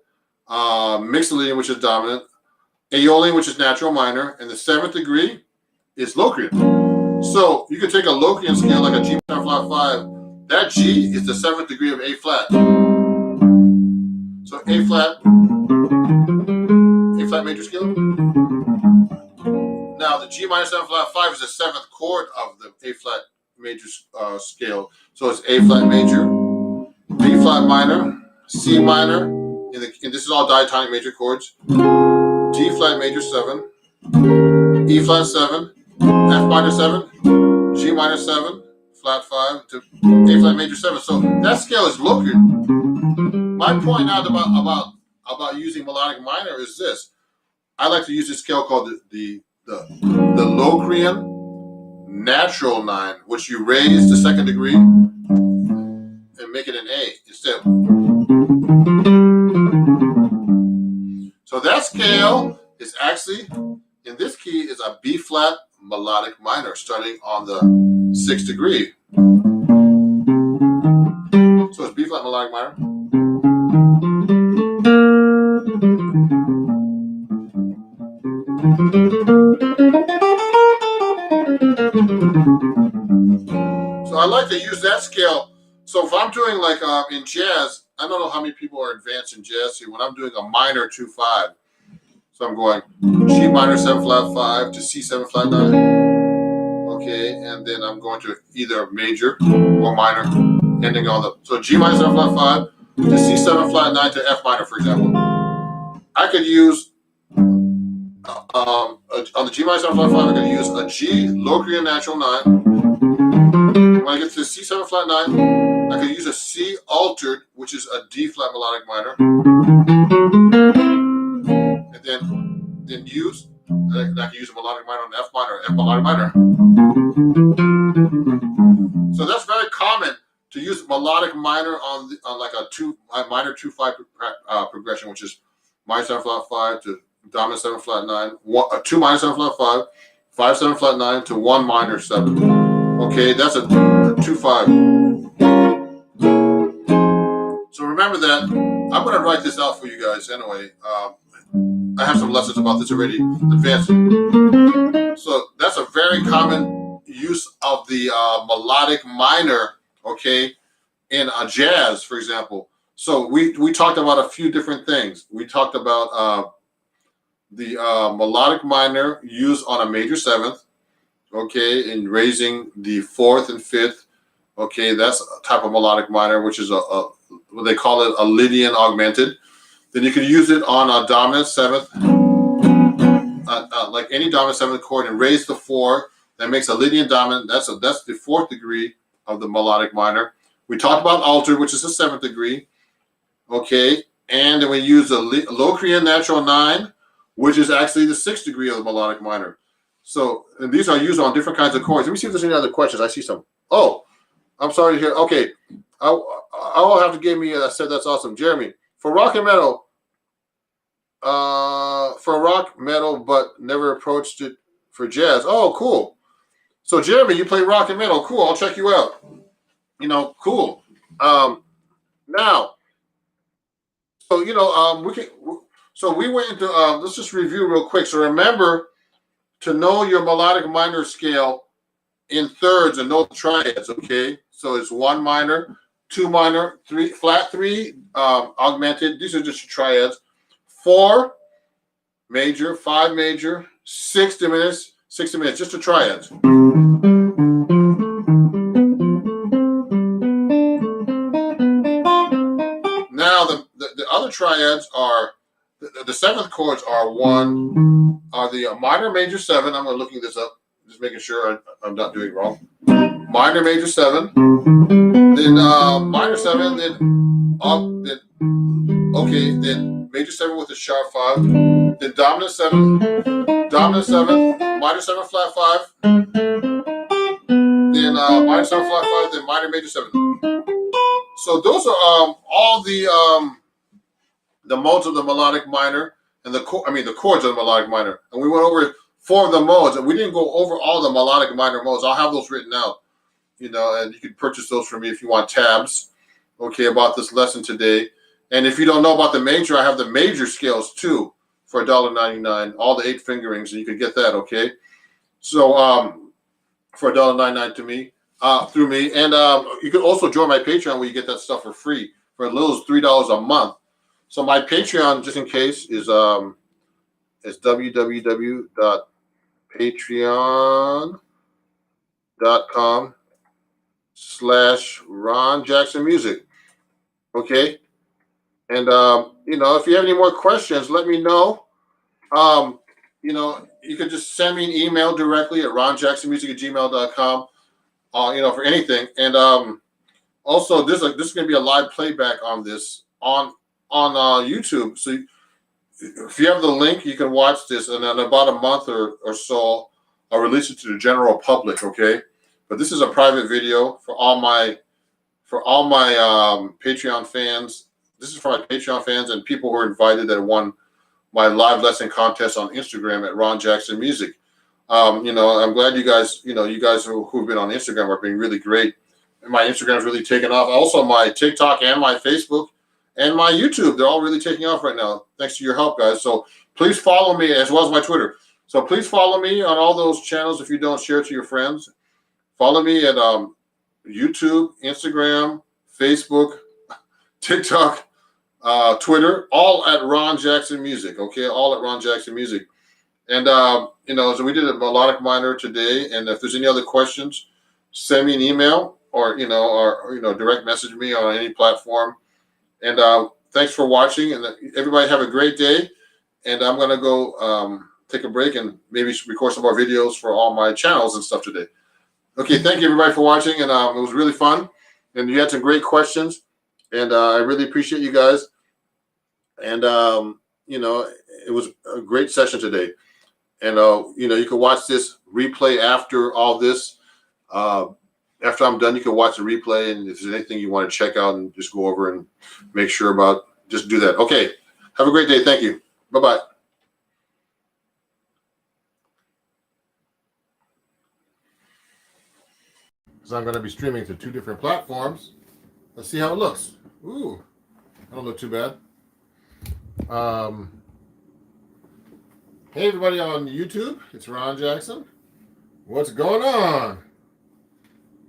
Mixolydian, which is dominant, Aeolian, which is natural minor, and the 7th degree is Locrian. So you could take a Locrian scale like a G minor flat 5. That G is the 7th degree of A flat. So A flat major scale. Now the G minor 7 flat 5 is the 7th chord of the A flat major scale. So it's A flat major, B flat minor, C minor, and this is all diatonic major chords. D flat major 7, E flat 7, F minor 7, G minor 7, flat 5 to A flat major 7. So that scale is Locrian. My point out about using melodic minor is this. I like to use this scale called the Locrian natural 9, which you raise the 2nd degree and make it an A instead. So that scale is actually, in this key, is a B flat melodic minor starting on the 6th degree. So it's B flat melodic minor. So I like to use that scale. So if I'm doing like in jazz, I don't know how many people are advanced in jazz here. When I'm doing a minor 2-5, so I'm going G minor 7 flat 5 to C 7 flat 9. Okay, and then I'm going to either major or minor, ending on so G minor 7 flat 5 to C 7 flat 9 to F minor, for example. I could use on the G minor 7 flat 5, I could use a G Locrian natural 9. When I get to the C 7 flat 9, I could use a C altered, which is a D flat melodic minor, and then use. And I can use a melodic minor on F minor, F melodic minor. So that's very common to use melodic minor on like a minor 2-5 progression, which is minor 7 flat 5 to dominant 7 flat 9, 2 minor 7 flat 5, 5 7 flat 9 to 1 minor 7. Okay, that's a 2-5. So remember that. I'm going to write this out for you guys anyway. I have some lessons about this already, advanced. So that's a very common use of the melodic minor, okay, in a jazz, for example. So we talked about a few different things. We talked about the melodic minor used on a major 7th, okay, and raising the 4th and 5th. Okay, that's a type of melodic minor, which is what they call it a Lydian augmented. Then you can use it on a dominant 7th, like any dominant 7th chord, and raise the 4. That makes a Lydian dominant. That's the 4th degree of the melodic minor. We talked about altered, which is the 7th degree. Okay, and then we use a Locrian natural 9, which is actually the 6th degree of the melodic minor. So, and these are used on different kinds of chords. Let me see if there's any other questions. I see some. Oh, I'm sorry to hear. Okay, I will have to give me. I said that's awesome, Jeremy. For rock and metal, but never approached it for jazz. Oh, cool. So, Jeremy, you play rock and metal. Cool. I'll check you out. Cool. Now, so we can. So we went into. Let's just review real quick. So remember to know your melodic minor scale in thirds and know the triads. Okay. So it's 1 minor, 2 minor, 3 flat 3 augmented. These are just your triads. 4 major, 5 major, 6 diminished, 6 diminished. Just the triads. Now the other triads are the 7th chords are the minor major 7. I'm looking this up, just making sure I'm not doing it wrong. Minor major 7, then minor 7, then major 7 with a sharp 5, then dominant 7, minor 7 flat 5, then minor 7 flat 5, then minor major 7. So those are all the the modes of the melodic minor and the chords of the melodic minor, and we went over 4 of the modes, and we didn't go over all the melodic minor modes. I'll have those written out, and you can purchase those from me if you want tabs, okay, about this lesson today. And if you don't know about the major, I have the major scales too for $1.99, all the 8 fingerings, and you can get that, okay? So for $1.99 to me, through me, and you can also join my Patreon where you get that stuff for free for as little as $3 a month. So my Patreon, just in case, is www.patreon.com/Ron Jackson Music. Okay, and if you have any more questions, let me know. You can just send me an email directly at ronjacksonmusic@gmail.com. For anything, and also this is going to be a live playback on this on YouTube. So if you have the link, you can watch this, and in about a month or so, I'll release it to the general public. Okay, but this is a private video for all my Patreon fans. This is for my Patreon fans and people who are invited that won my live lesson contest on Instagram at Ron Jackson Music. I'm glad you guys who've been on Instagram are being really great. And my Instagram is really taking off. Also, my TikTok and my Facebook and my YouTube, they're all really taking off right now. Thanks to your help, guys. So please follow me, as well as my Twitter. So please follow me on all those channels. If you don't, share it to your friends. Follow me at YouTube, Instagram, Facebook, TikTok, Twitter, all at Ron Jackson Music. Okay, all at Ron Jackson Music. And so we did a melodic minor today. And if there's any other questions, send me an email or direct message me on any platform. And thanks for watching. And everybody have a great day. And I'm gonna go take a break and maybe record some more videos for all my channels and stuff today. Okay, thank you everybody for watching. And it was really fun. And you had some great questions. And I really appreciate you guys. And it was a great session today. And you can watch this replay after all this. After I'm done, you can watch the replay, and if there's anything you want to check out and just go over and make sure about, just do that. Okay, have a great day. Thank you. Bye-bye. So I'm going to be streaming to 2 different platforms. Let's see how it looks. Ooh, I don't look too bad. Hey everybody on YouTube, it's Ron Jackson. What's going on?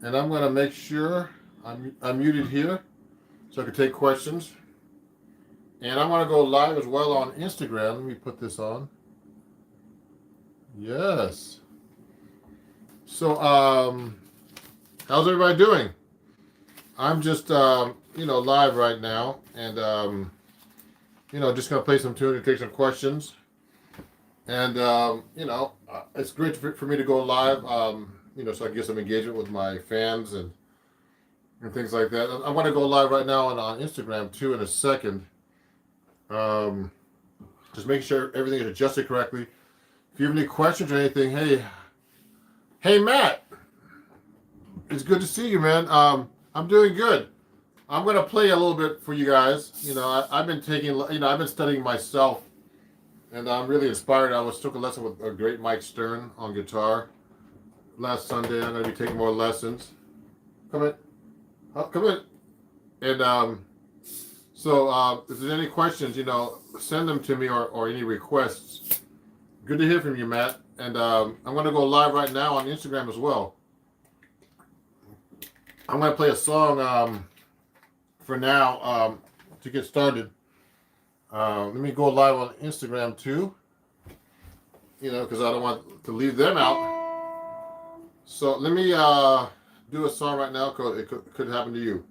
And I'm going to make sure I'm muted here so I can take questions. And I'm going to go live as well on Instagram. Let me put this on. Yes. So, how's everybody doing? I'm just, live right now. And, just going to play some tunes and take some questions. And, it's great for me to go live, so I can get some engagement with my fans and things like that. I want to go live right now on Instagram, too, in a second. Just making sure everything is adjusted correctly. If you have any questions or anything, hey, Matt. It's good to see you, man. I'm doing good. I'm going to play a little bit for you guys. I've been studying myself. And I'm really inspired. I took a lesson with a great Mike Stern on guitar last Sunday. I'm going to be taking more lessons. Come in. And so if there's any questions, send them to me or any requests. Good to hear from you, Matt. And I'm going to go live right now on Instagram as well. I'm going to play a song for now to get started. Let me go live on Instagram too, because I don't want to leave them out. So let me do a song right now because it could happen to you.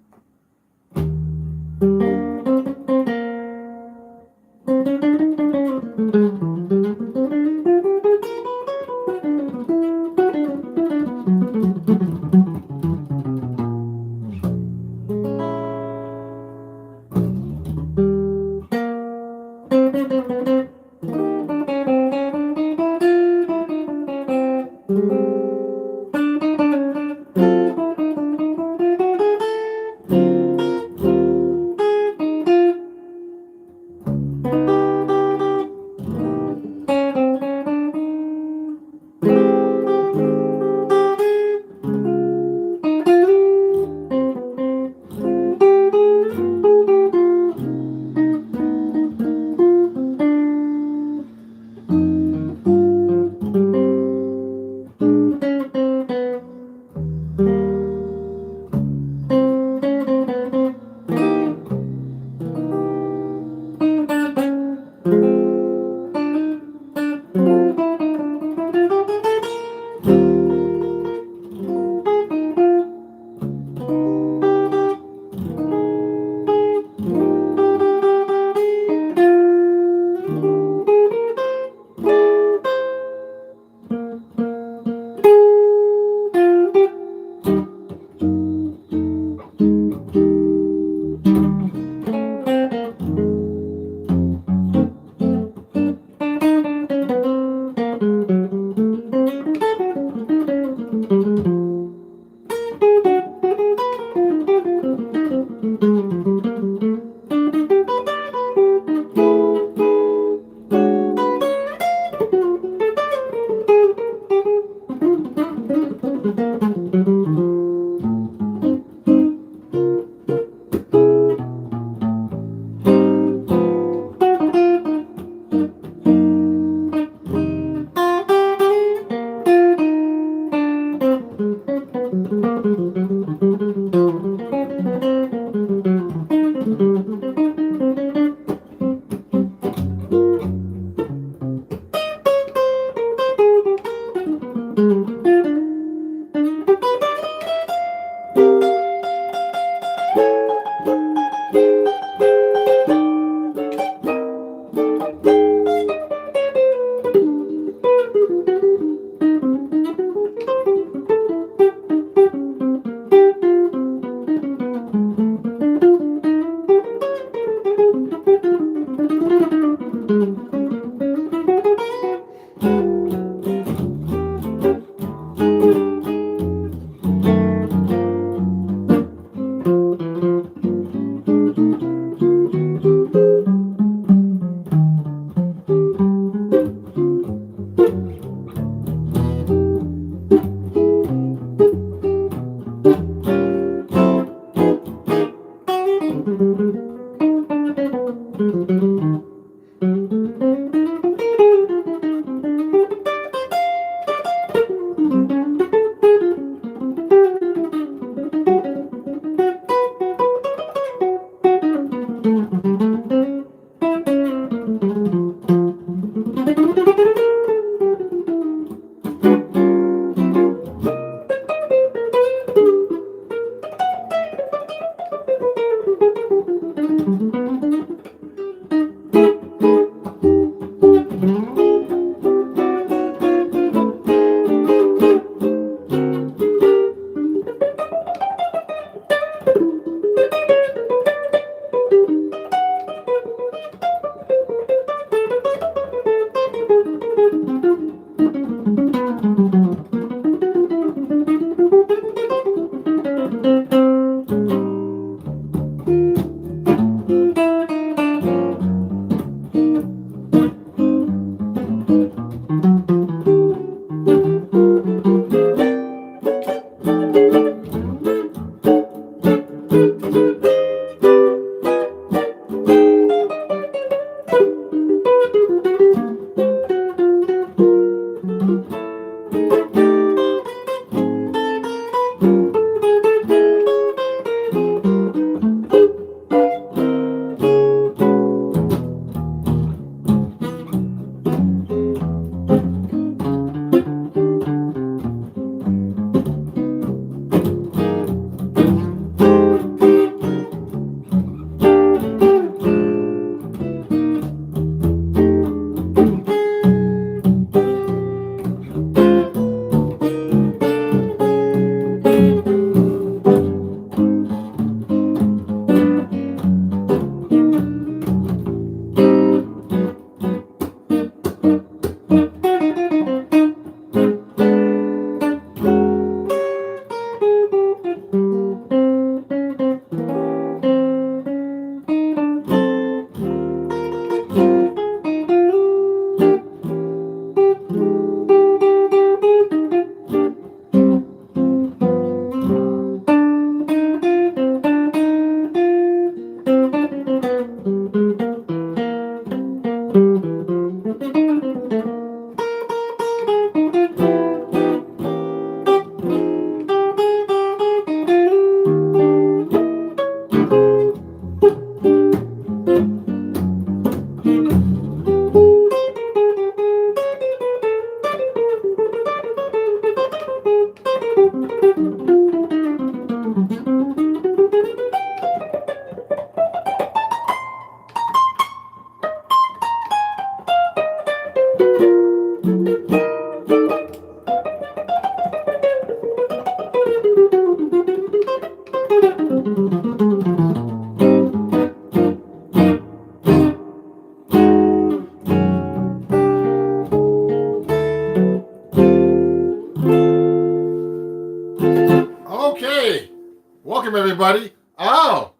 everybody. Oh,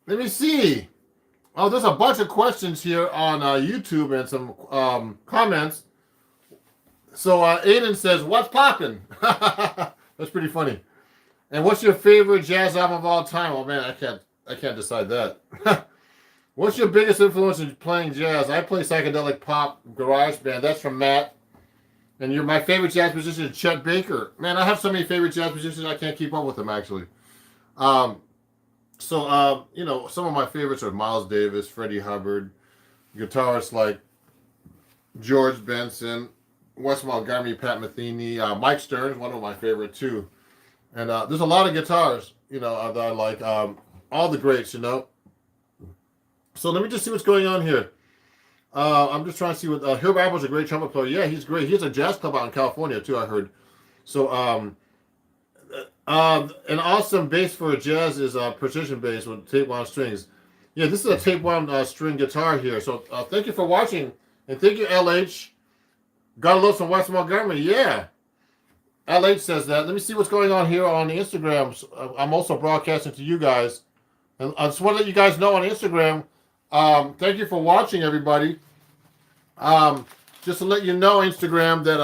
let me see. Oh, there's a bunch of questions here on YouTube and some comments. So Aiden says, "What's poppin'?" That's pretty funny. And what's your favorite jazz album of all time? Oh man, I can't decide that. What's your biggest influence in playing jazz? I play psychedelic pop garage band. That's from Matt. And my favorite jazz musician is Chet Baker. Man, I have so many favorite jazz musicians I can't keep up with them actually. You know, some of my favorites are Miles Davis, Freddie Hubbard, guitarists like George Benson, Wes Montgomery, Pat Metheny, Mike Stern's one of my favorite too. And there's a lot of guitars, you know, that I like. All the greats, you know. So let me just see what's going on here. I'm just trying to see what Herb Apple's a great trumpet player. Yeah, he's great. He has a jazz club out in California too, I heard. So an awesome bass for a jazz is precision bass with tape wound strings. Yeah, this is a tape wound string guitar here. So thank you for watching, and thank you, LH. Gotta love some Wes Montgomery. Yeah, LH says that. Let me see what's going on here on the Instagram. I'm also broadcasting to you guys, and I just want to let you guys know on Instagram. Thank you for watching, everybody. Just to let you know, Instagram, that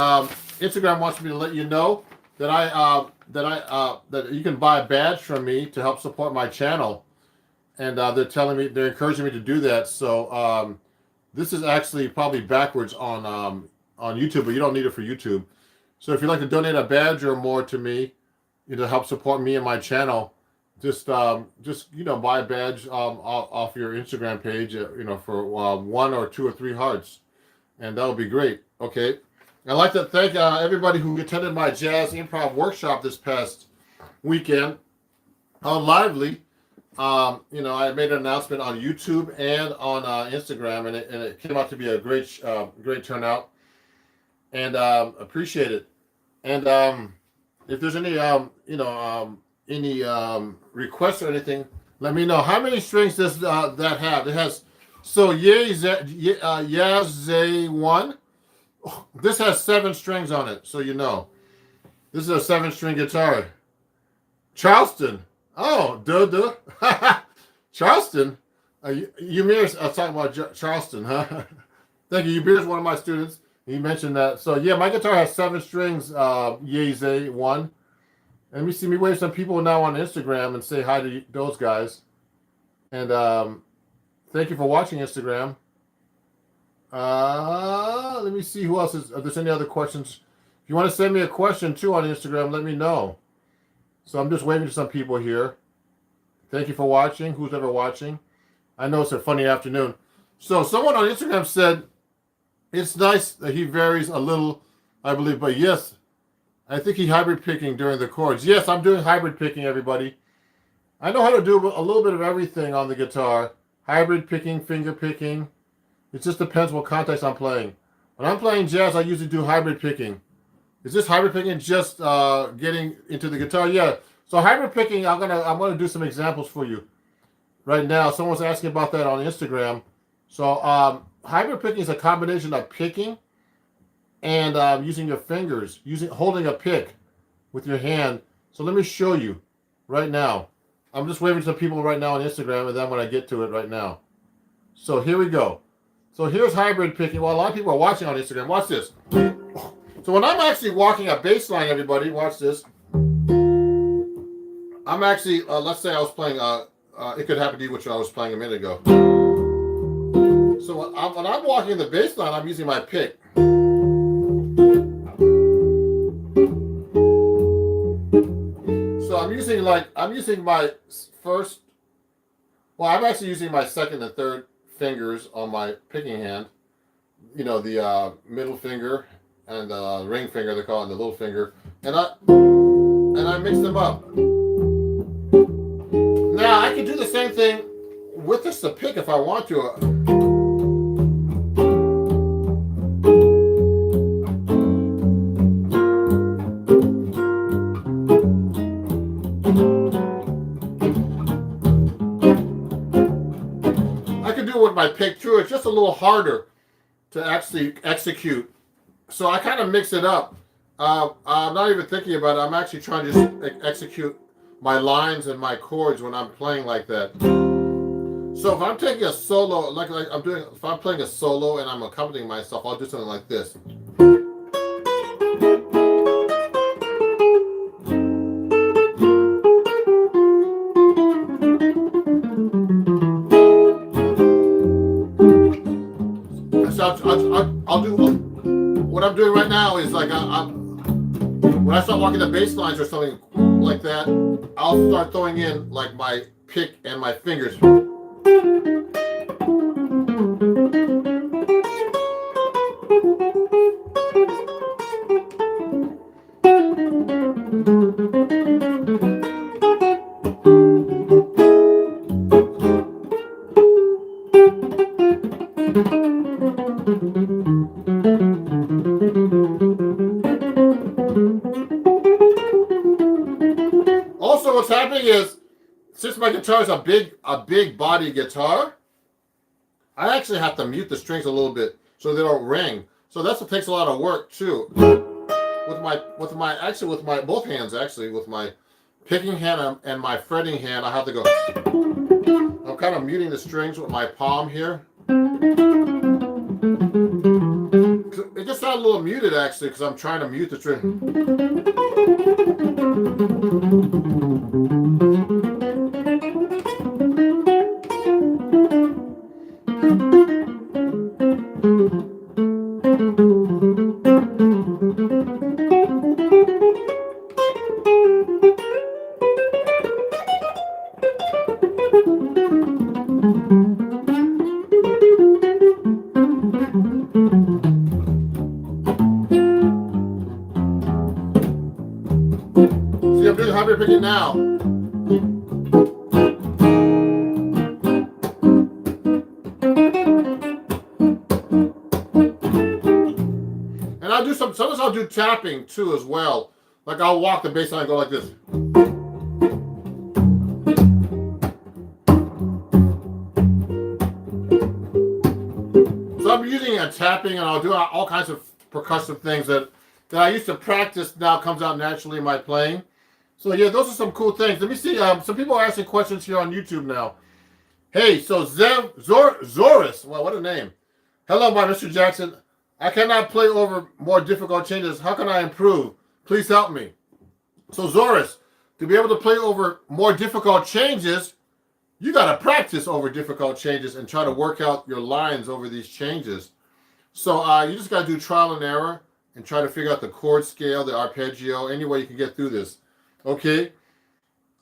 Instagram wants me to let you know that that you can buy a badge from me to help support my channel, and they're encouraging me to do that. So this is actually probably backwards on YouTube, but you don't need it for YouTube. So if you'd like to donate a badge or more to me, to help support me and my channel, just you know, buy a badge off your Instagram page, you know, for 1 or 2 or 3 hearts, and that'll be great. Okay. I'd like to thank everybody who attended my jazz improv workshop this past weekend on Lively. You know, I made an announcement on YouTube and on Instagram, and it came out to be a great turnout, and appreciate it. And if there's any any requests or anything, let me know. How many strings does that have? It has, so Yazze 1. This has 7 strings on it, so you know. This is a 7-string guitar. Charleston. Oh, duh. Charleston. Ymir's talking about Charleston, huh? Thank you. Ymir's one of my students. He mentioned that. So yeah, my guitar has 7 strings. Yazze 1. And let me see me wave some people now on Instagram and say hi to those guys. And thank you for watching, Instagram. Let me see who else is. If there's any other questions, if you want to send me a question too on Instagram, let me know. So I'm just waving to some people here. Thank you for watching. Who's ever watching? I know it's a funny afternoon. So someone on Instagram said it's nice that he varies a little, I believe, but yes, I think he hybrid picking during the chords. Yes, I'm doing hybrid picking, everybody. I know how to do a little bit of everything on the guitar. Hybrid picking, finger picking. It just depends what context I'm playing. When I'm playing jazz, I usually do hybrid picking. Is this hybrid picking just getting into the guitar? Yeah. So hybrid picking, I'm gonna do some examples for you right now. Someone's asking about that on Instagram. So hybrid picking is a combination of picking and using your fingers, holding a pick with your hand. So let me show you right now. I'm just waving to people right now on Instagram, and then when I get to it right now. So here we go. So here's hybrid picking. Well, a lot of people are watching on Instagram. Watch this. So when I'm actually walking a bass line, everybody, watch this. I'm actually, let's say I was playing, it could happen to you, which I was playing a minute ago. So when I'm walking the bass line, I'm using my pick. So I'm using my first, well, I'm actually using my second and third fingers on my picking hand. You know, the middle finger and the ring finger, they call it, the little finger. And I mix them up. Now I can do the same thing with just the pick if I want to. I can do it with my pick too. It's just a little harder to actually execute. So I kind of mix it up. I'm not even thinking about it. I'm actually trying to just execute my lines and my chords when I'm playing like that. So if I'm taking a solo, like I'm doing, if I'm playing a solo and I'm accompanying myself, I'll do something like this. So I'll do what I'm doing right now is like when I start walking the bass lines or something like that, I'll start throwing in like my pick and my fingers. Also, what's happening is, since my guitar is a big body guitar, I actually have to mute the strings a little bit so they don't ring. So that's what takes a lot of work too. With my both hands actually, with my picking hand and my fretting hand, I have to go. I'm kind of muting the strings with my palm here. It just sounds a little muted actually because I'm trying to mute the string. See, I'm doing heavy picking now. And I'll do sometimes I'll do tapping too as well. Like I'll walk the bass line and go like this. So I'm using a tapping and I'll do all kinds of percussive things that I used to practice now comes out naturally in my playing. So yeah, those are some cool things. Let me see. Some people are asking questions here on YouTube now. Hey, so Zoris, well, what a name. Hello, my Mr. Jackson. I cannot play over more difficult changes. How can I improve? Please help me. So Zoris, to be able to play over more difficult changes, you got to practice over difficult changes and try to work out your lines over these changes. So you just got to do trial and error and try to figure out the chord scale, the arpeggio, any way you can get through this. Okay?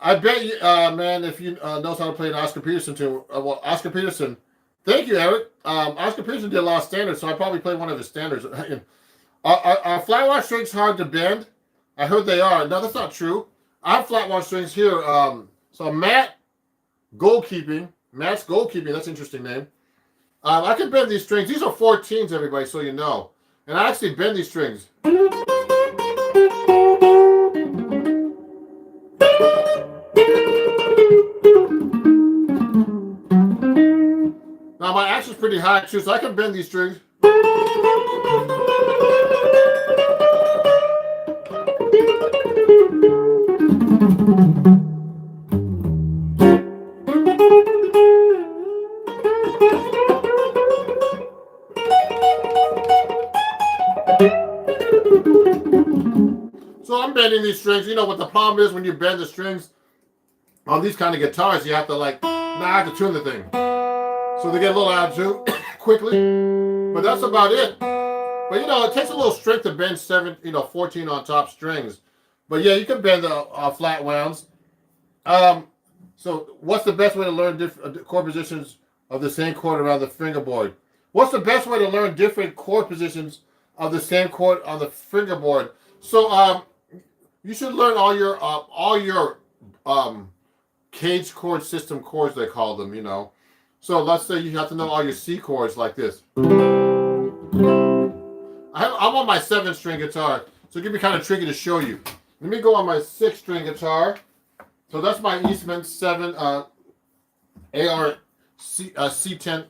I bet you, man, if you knows how to play an Oscar Peterson tune, well, Oscar Peterson, thank you, Eric. Oscar Peterson did a lot of standards, so I probably played one of his standards. Are flat wash strings hard to bend? I heard they are. No, that's not true. I have flat wash strings here. So Matt's Goalkeeping, that's an interesting name. I can bend these strings. These are 14s, everybody, so you know. And I actually bend these strings. Now my action's pretty high too, so I can bend these strings. So I'm bending these strings. You know what the problem is when you bend the strings on these kind of guitars, you have to like, I have to tune the thing. So they get a little out too quickly. But that's about it. But you know, it takes a little strength to bend 14 on top strings. But yeah, you can bend the flat wounds. So what's the best way to learn different chord positions of the same chord around the fingerboard? What's the best way to learn different chord positions of the same chord on the fingerboard? So you should learn all your cage chord system chords, they call them, you know. So let's say you have to know all your C chords like this. I'm on my 7-string guitar, so it can be kind of tricky to show you. Let me go on my 6-string guitar. So that's my Eastman 7 AR C10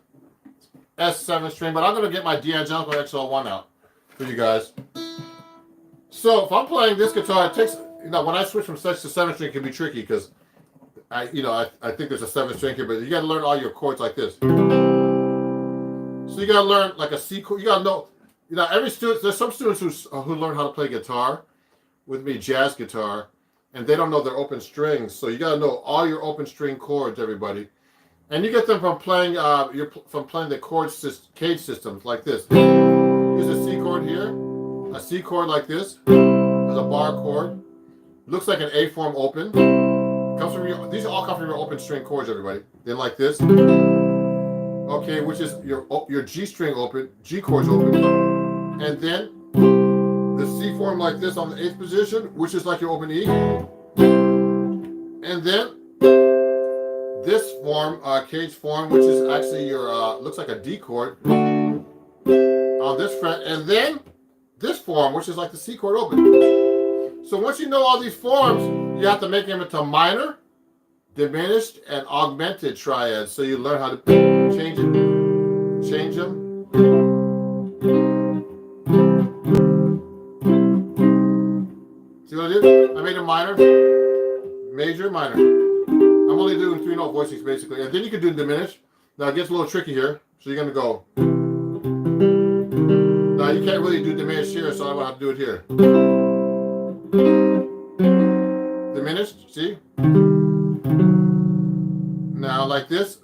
S7 string, but I'm going to get my D'Angelico XL1 out for you guys. So if I'm playing this guitar, it takes, when I switch from 6 to 7 string, it can be tricky because I think there's a 7 string here, but you got to learn all your chords like this. So you got to learn like a C chord. You got to know, every student. There's some students who learn how to play guitar with me, jazz guitar, and they don't know their open strings. So you got to know all your open string chords, everybody. And you get them from playing the cage systems like this. Here's a C chord here, a C chord like this. There's a bar chord. Looks like an A form open. These all come from your open string chords, everybody. Then like this. Okay, which is your G string open, G chords open. And then the C form like this on the 8th position, which is like your open E. And then this form, cage form, which is actually your, looks like a D chord on this fret. And then this form, which is like the C chord open. So once you know all these forms, you have to make them into minor, diminished, and augmented triads. So you learn how to change them. See what I did? I made a minor, major, minor. I'm only doing 3-note voicings basically. And then you can do diminished. Now it gets a little tricky here. So you're going to go. Now you can't really do diminished here, so I'm going to have to do it here. Diminished, see? Now like this.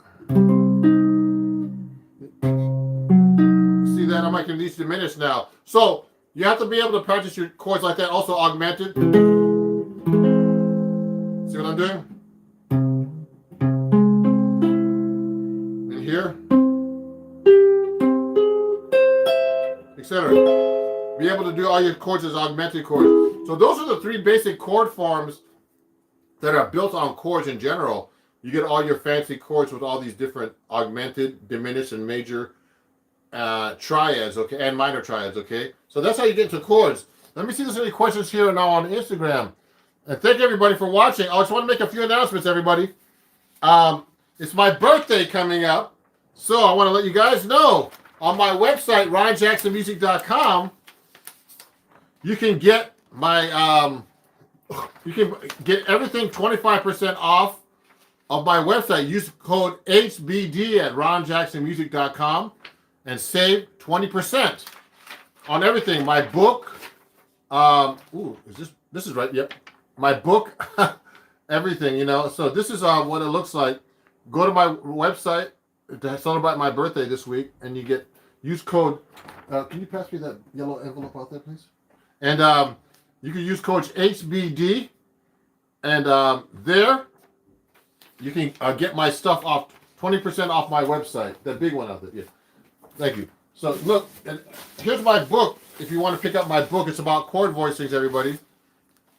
See that? I'm making these diminished now. So you have to be able to practice your chords like that. Also augmented. See what I'm doing? And here. Etc. Be able to do all your chords as augmented chords. So those are the 3 basic chord forms that are built on chords in general. You get all your fancy chords with all these different augmented, diminished, and major triads, okay, and minor triads, okay? So that's how you get into chords. Let me see if there's any questions here now on Instagram. And thank everybody for watching. I just want to make a few announcements, everybody. It's my birthday coming up, so I want to let you guys know on my website, ronjacksonmusic.com, you can get everything 25% off of my website. Use code HBD at ronjacksonmusic.com and save 20% on everything. My book, this is right? Yep. My book, everything, So this is what it looks like. Go to my website to celebrate my birthday this week, and you use code. Can you pass me that yellow envelope out there, please? And you can use code HBD, and there you can get my stuff off 20% off my website. That big one out there. Yeah. Thank you. So look, and here's my book. If you want to pick up my book, it's about chord voicings, everybody.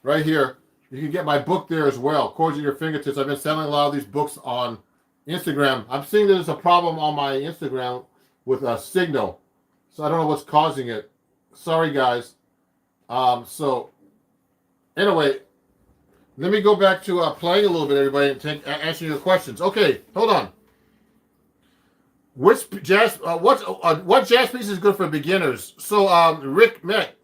Right here. You can get my book there as well. Chords at your fingertips. I've been selling a lot of these books on Instagram. I'm seeing there's a problem on my Instagram with a signal. So I don't know what's causing it. Sorry, guys. So anyway, let me go back to playing a little bit, everybody, and answering your questions. Okay, hold on. What jazz piece is good for beginners? So Rick Meck,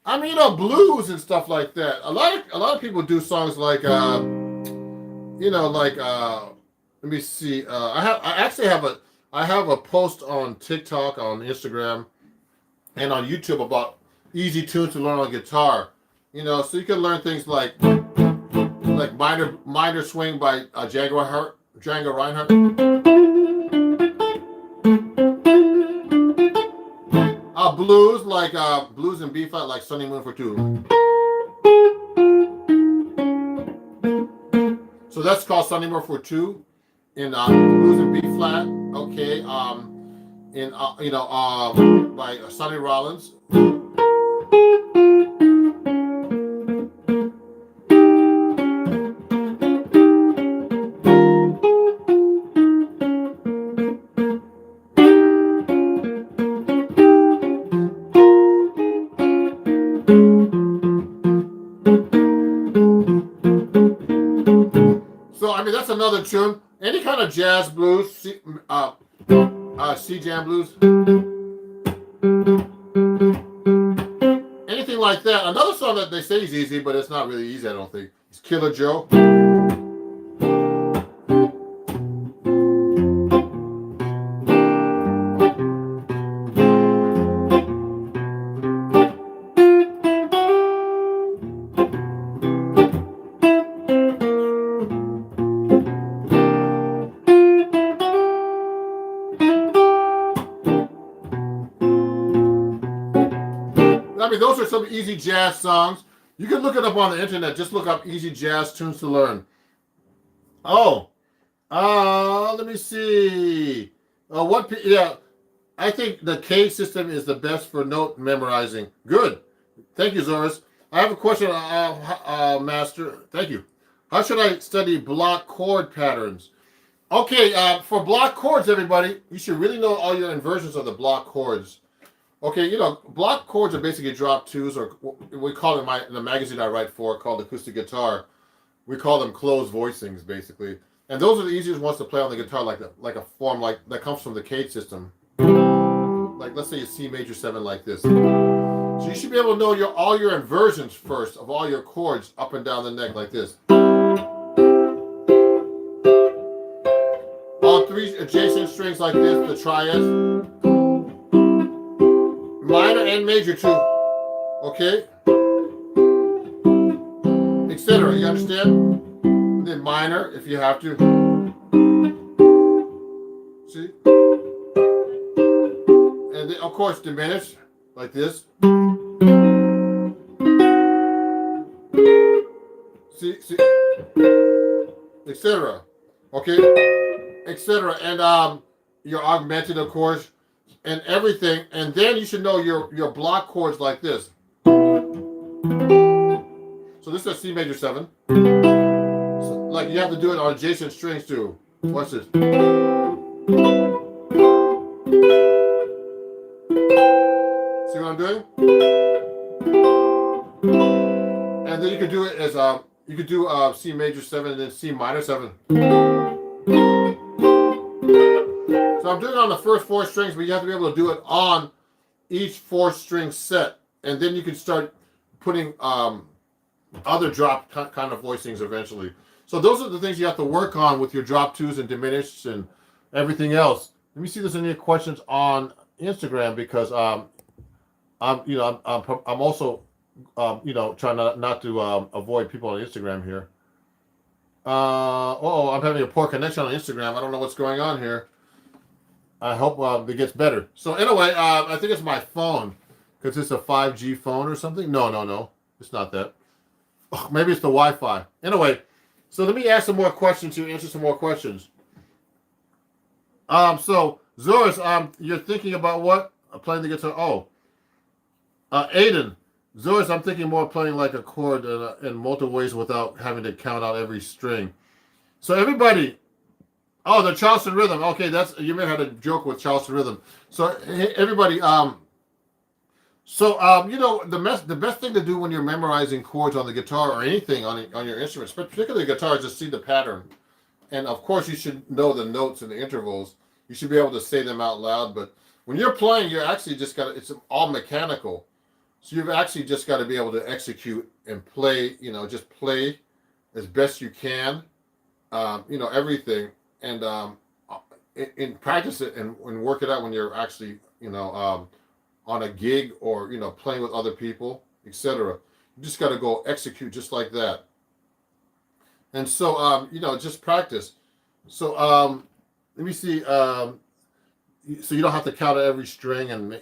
blues and stuff like that. A lot of people do songs like let me see. I have a post on TikTok, on Instagram, and on YouTube about easy tunes to learn on guitar. So you can learn things like minor swing by Django Reinhardt. Blues like blues in B flat, like Sunny Moon for Two. So that's called Sunny Moon for Two in blues in B flat. Okay, by Sonny Rollins. That's another tune. Any kind of jazz blues, C jam blues, anything like that. Another song one that they say is easy, but it's not really easy, I don't think. It's Killer Joe. I mean, those are some easy jazz songs. You can look it up on the internet. Just look up easy jazz tunes to learn. Oh, let me see. Yeah, I think the K system is the best for note memorizing. Good. Thank you, Zoris. I have a question, Master. Thank you. How should I study block chord patterns? Okay, for block chords, everybody, you should really know all your inversions of the block chords. Okay, you know, block chords are basically drop twos, or we call them in the magazine I write for called Acoustic Guitar. We call them closed voicings, basically. And those are the easiest ones to play on the guitar, like a form like that comes from the K system. Like, let's say a C major 7 like this. So you should be able to know all your inversions first of all your chords up and down the neck like this. All three adjacent strings like this, the triads. Minor and major too. Okay? Etc. You understand? Then minor if you have to. See? And then, of course, diminish like this. See, etc. Okay, etc. And your augmented, of course, and everything. And then you should know your block chords like this. So this is a C major 7. So, like you have to do it on adjacent strings too. Watch this. See what I'm doing? And then you could do it as you could do C major 7 and then C minor 7. So I'm doing it on the first 4 strings, but you have to be able to do it on each 4-string set, and then you can start putting other drop kind of voicings eventually. So those are the things you have to work on with your drop twos and diminished and everything else. Let me see if there's any questions on Instagram, because I'm also trying not to avoid people on Instagram here. I'm having a poor connection on Instagram. I don't know what's going on here. I hope it gets better. So anyway, I think it's my phone, because it's a 5G phone or something. No, it's not that. Maybe it's the Wi-Fi. Anyway, so let me ask some more questions to answer some more questions. So Zoris, you're thinking about what? Playing the guitar. Oh, Aiden, Zoris, I'm thinking more playing like a chord in multiple ways without having to count out every string. So everybody, the Charleston rhythm. Okay, you may have had a joke with Charleston rhythm. So everybody, the best thing to do when you're memorizing chords on the guitar or anything on your instruments, but particularly guitar, is just see the pattern. And of course, you should know the notes and the intervals. You should be able to say them out loud. But when you're playing, you're actually just it's all mechanical. So you've actually just got to be able to execute and play, just play as best you can, everything. And in practice it and work it out when you're actually, on a gig or, playing with other people, etc. You just got to go execute just like that. And so, just practice. So let me see. So you don't have to count every string, and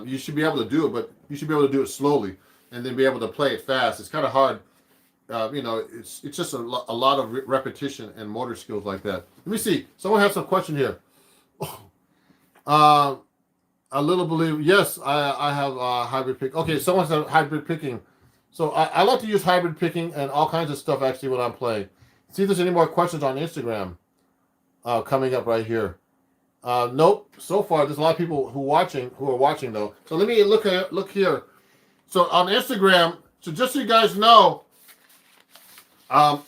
you should be able to do it, but you should be able to do it slowly and then be able to play it fast. It's kind of hard. It's just a lot of repetition and motor skills like that. Let me see. Someone has some question here. A little believe. Yes, I have hybrid pick. Okay, someone said hybrid picking. So I like to use hybrid picking and all kinds of stuff actually when I'm playing. See if there's any more questions on Instagram coming up right here. Nope. So far, there's a lot of people who are watching though. So let me look here. So on Instagram. So just so you guys know, I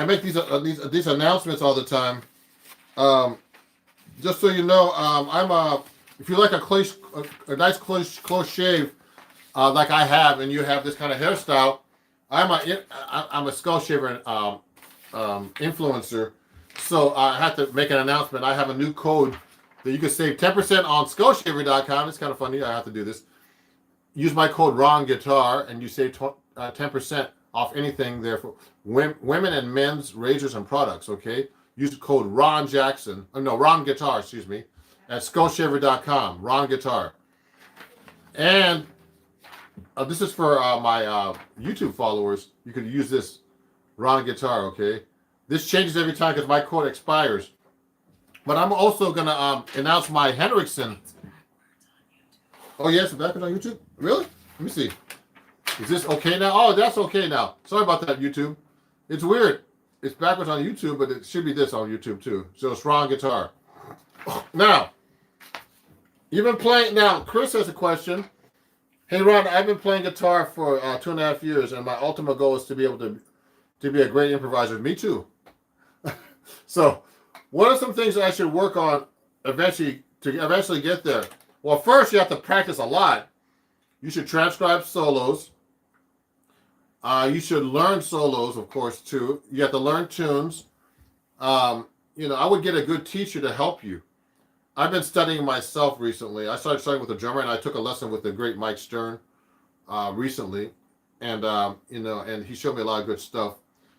make these announcements all the time. Just so you know, if you like a nice close shave, like I have, and you have this kind of hairstyle, I'm a skull shaver influencer, so I have to make an announcement. I have a new code that you can save 10% on skullshaver.com. It's kind of funny. I have to do this. Use my code Ron Guitar, and you save 10% off anything there for women and men's razors and products. Okay, use the code Ron Jackson. No, Ron Guitar. Excuse me, at skullshaver.com. Ron Guitar, and this is for my YouTube followers. You could use this Ron Guitar. Okay, this changes every time because my code expires. But I'm also gonna announce my Henriksen. Oh yes, it's backwards on YouTube. Really? Let me see. Is this okay now? Oh, that's okay now. Sorry about that, YouTube. It's weird. It's backwards on YouTube, but it should be this on YouTube too. So it's Ron Guitar. Now, you've been playing. Now, Chris has a question. Hey Ron, I've been playing guitar for 2.5 years, and my ultimate goal is to be able to be a great improviser. Me too. So, what are some things that I should work on eventually to eventually get there? Well, first you have to practice a lot. You should transcribe solos. You should learn solos, of course, too. You have to learn tunes. I would get a good teacher to help you. I've been studying myself recently. I started studying with a drummer, and I took a lesson with the great Mike Stern recently, and and he showed me a lot of good stuff.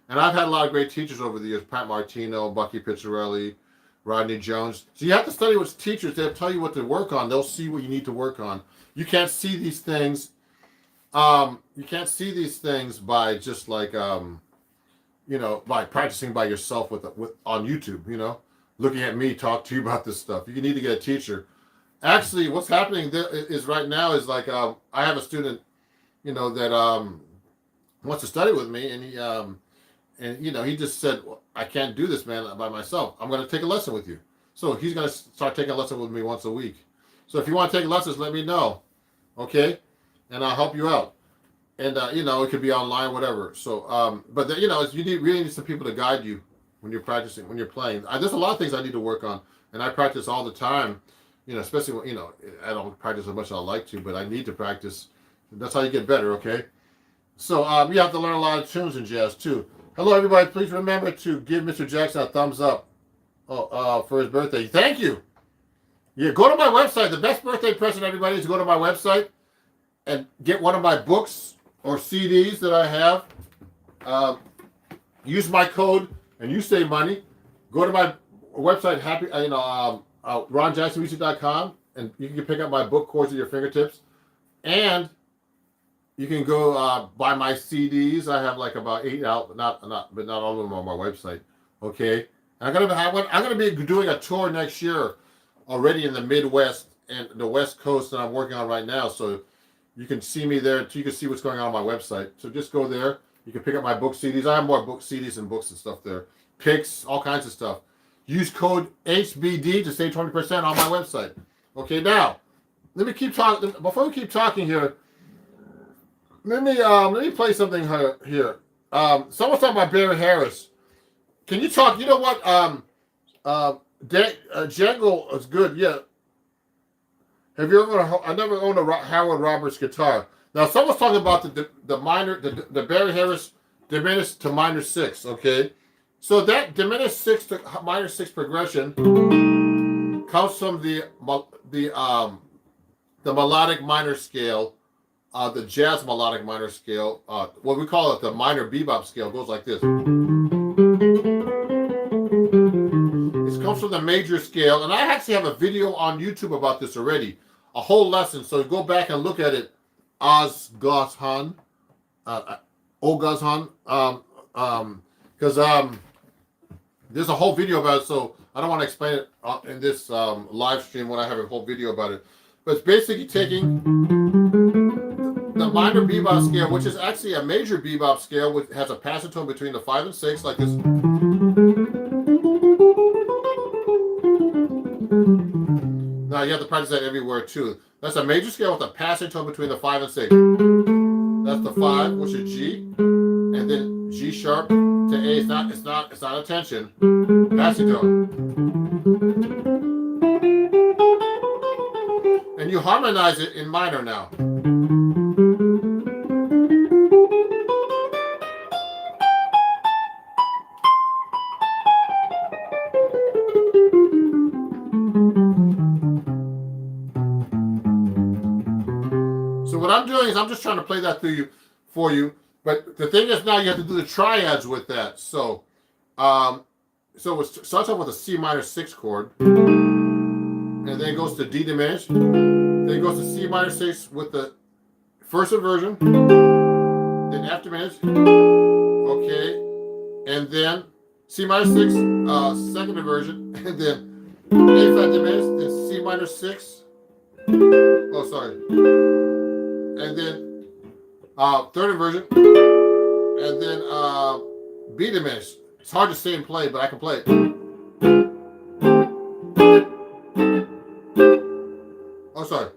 And I've had a lot of great teachers over the years: Pat Martino, Bucky Pizzarelli, Rodney Jones. So you have to study with teachers. They'll tell you what to work on. They'll see what you need to work on. You can't see these things. You can't see these things by just like by practicing by yourself with on YouTube. Looking at me talk to you about this stuff. You need to get a teacher. Actually, what's happening there is right now is like I have a student, that wants to study with me, and he just said, I can't do this, man, by myself. I'm going to take a lesson with you. So he's going to start taking a lesson with me once a week. So if you want to take lessons, let me know, okay? And I'll help you out. And it could be online, whatever. So, you really need some people to guide you when you're practicing, when you're playing. There's a lot of things I need to work on, and I practice all the time. Especially when I don't practice as much as I like to, but I need to practice. That's how you get better, okay? So you have to learn a lot of tunes in jazz too. Hello, everybody. Please remember to give Mr. Jackson a thumbs up for his birthday. Thank you. Yeah, go to my website. The best birthday present, everybody, is to go to my website and get one of my books or CDs that I have. Use my code, and you save money. Go to my website, ronjacksonmusic.com, and you can pick up my book, Chords at Your Fingertips. And you can go buy my CDs. I have like about 8 out, but not all of them on my website. Okay, and I'm gonna be doing a tour next year, already in the Midwest and the West Coast that I'm working on right now. So you can see me there. You can see what's going on my website. So just go there. You can pick up my book CDs. I have more book CDs and books and stuff there. Picks, all kinds of stuff. Use code HBD to save 20% on my website. Okay, now let me keep talking. Before we keep talking here. Let me play something here. Someone's talking about Barry Harris. Can you talk? You know what? Django is good. Yeah. Have you ever? I never owned a Howard Roberts guitar. Now someone's talking about the minor, the Barry Harris diminished to minor 6. Okay, so that diminished 6 to minor 6 progression comes from the melodic minor scale. The jazz melodic minor scale, what we call it the minor bebop scale, goes like this. It comes from the major scale, and I actually have a video on YouTube about this already, a whole lesson. So go back and look at it. Ogazhan, because there's a whole video about it. So I don't want to explain it in this live stream when I have a whole video about it. But it's basically taking the minor bebop scale, which is actually a major bebop scale, which has a passing tone between the 5 and 6, like this. Now you have to practice that everywhere too. That's a major scale with a passing tone between the 5 and 6. That's the 5, which is G, and then G sharp to A. It's not a tension. Passing tone. And you harmonize it in minor now. So what I'm doing is I'm just trying to play that for you. But the thing is now you have to do the triads with that. So it starts off with a C minor 6 chord, and then it goes to D diminished. Then it goes to C minor 6 with the first inversion, then F diminished, okay, and then C minor 6, second inversion, and then A flat diminished, then C minor 6, oh sorry, and then third inversion, and then B diminished. It's hard to say and play, but I can play it. Oh, sorry.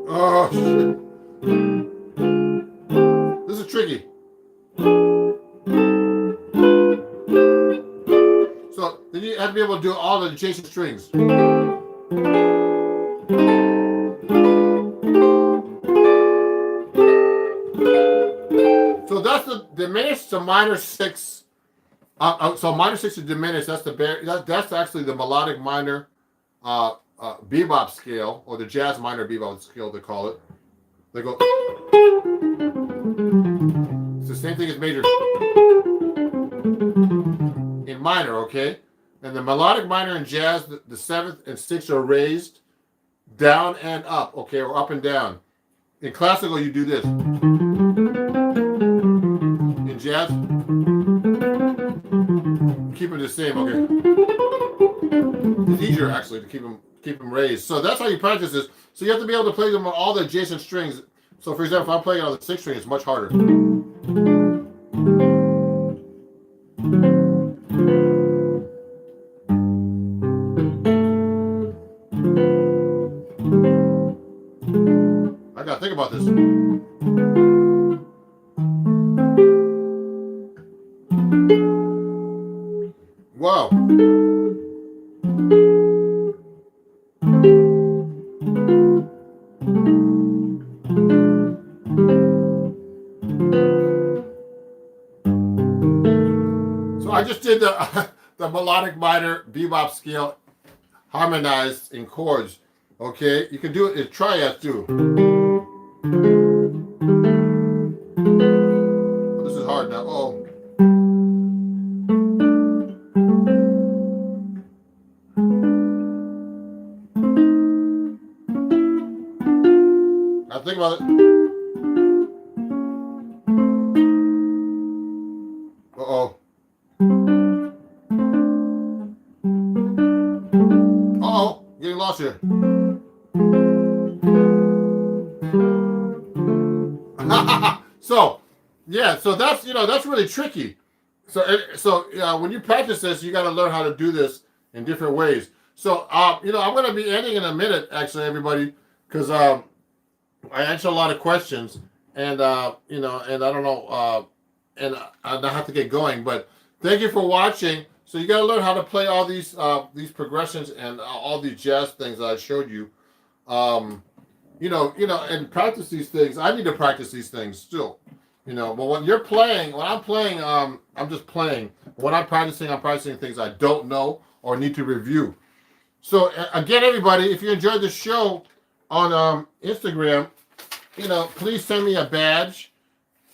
Oh, shit. This is tricky. So then you have to be able to do all the adjacent strings. So that's the diminished to minor 6. So minor 6 is diminished. That's that's actually the melodic minor bebop scale, or the jazz minor bebop scale they call it. They go. It's the same thing as major in minor, okay? And the melodic minor in jazz, the 7th and 6th are raised down and up, okay, or up and down. In classical, you do this. In jazz, keep it the same, okay? It's easier actually to keep them raised. So that's how you practice this. So you have to be able to play them on all the adjacent strings. So for example, if I'm playing on the 6th string, it's much harder. I gotta think about this. Wow. So I just did the melodic minor bebop scale harmonized in chords. Okay, you can do it in triads too. Oh, this is hard now. Oh. Now think about it. Uh-oh. Uh-oh. Getting lost here. So, yeah, so that's, that's really tricky. So when you practice this, you got to learn how to do this in different ways. So, I'm going to be ending in a minute, actually, everybody, because I answer a lot of questions, and, and I don't know, and I have to get going, but thank you for watching. So you got to learn how to play all these progressions and all these jazz things that I showed you. And practice these things. I need to practice these things still. But when I'm playing, I'm just playing. When I'm practicing things I don't know or need to review. So again, everybody, if you enjoyed the show on Instagram, please send me a badge.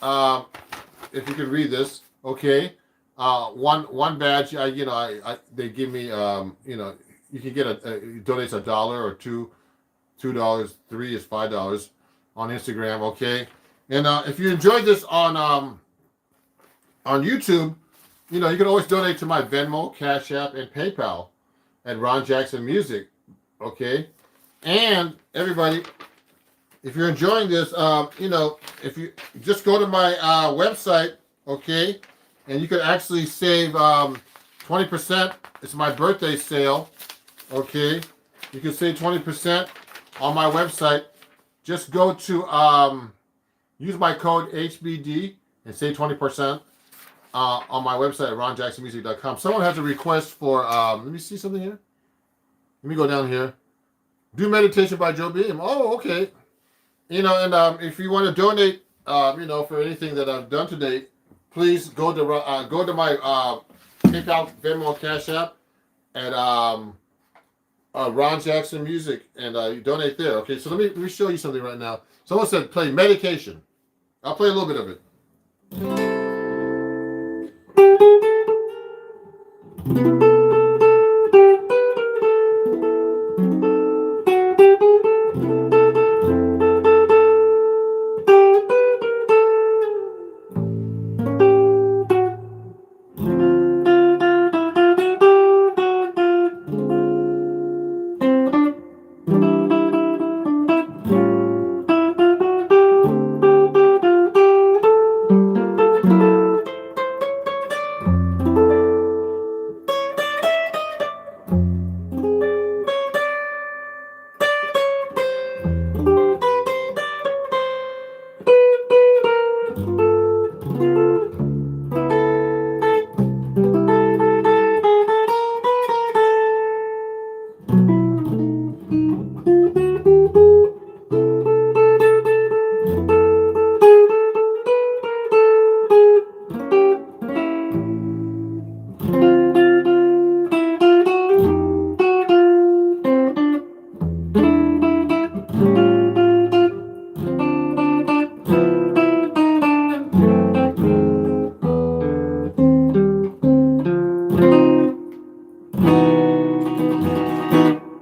If you can read this, okay. One badge, they give me, you can get donates $1 or $2, $3 is $5 on Instagram, okay. And if you enjoyed this on YouTube, you can always donate to my Venmo, Cash App, and PayPal at Ron Jackson Music, okay. And everybody, if you're enjoying this, if you just go to my website, okay, and you can actually save 20%. It's my birthday sale, okay. You can save 20% on my website. Just go to use my code HBD and save 20% on my website at ronjacksonmusic.com. Someone has a request for let me see something here. Let me go down here. Do Meditation by Joe Beam. Oh, okay. And if you want to donate, for anything that I've done today, please go to my PayPal, Venmo, Cash App at Ron Jackson Music, and you donate there. Okay, so let me show you something right now. Someone said play Medication. I'll play a little bit of it.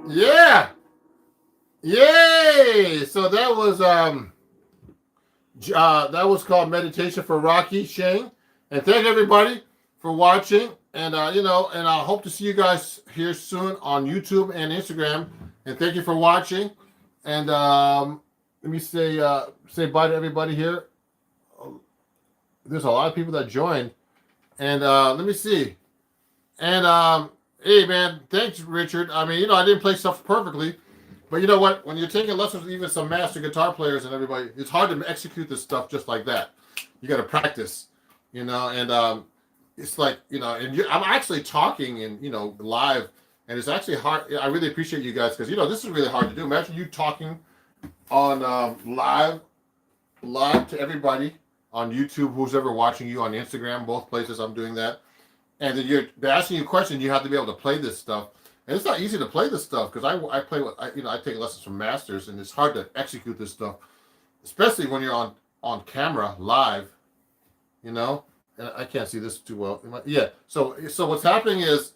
Yeah! Yay! So that was called Meditation for Rocky Shane. And thank everybody for watching. And and I hope to see you guys here soon on YouTube and Instagram. And thank you for watching. And let me say bye to everybody here. There's a lot of people that joined. And let me see. And hey man, thanks Richard. I mean, I didn't play stuff perfectly. But you know what? When you're taking lessons with even some master guitar players and everybody, it's hard to execute this stuff just like that. You got to practice, and it's like, I'm actually talking and, live, and it's actually hard. I really appreciate you guys because, this is really hard to do. Imagine you talking on live to everybody on YouTube, who's ever watching you, on Instagram, both places I'm doing that. And then they're asking you a question, you have to be able to play this stuff. And it's not easy to play this stuff because I play with, I take lessons from masters, and it's hard to execute this stuff, especially when you're on camera live, And I can't see this too well. Yeah. So what's happening is,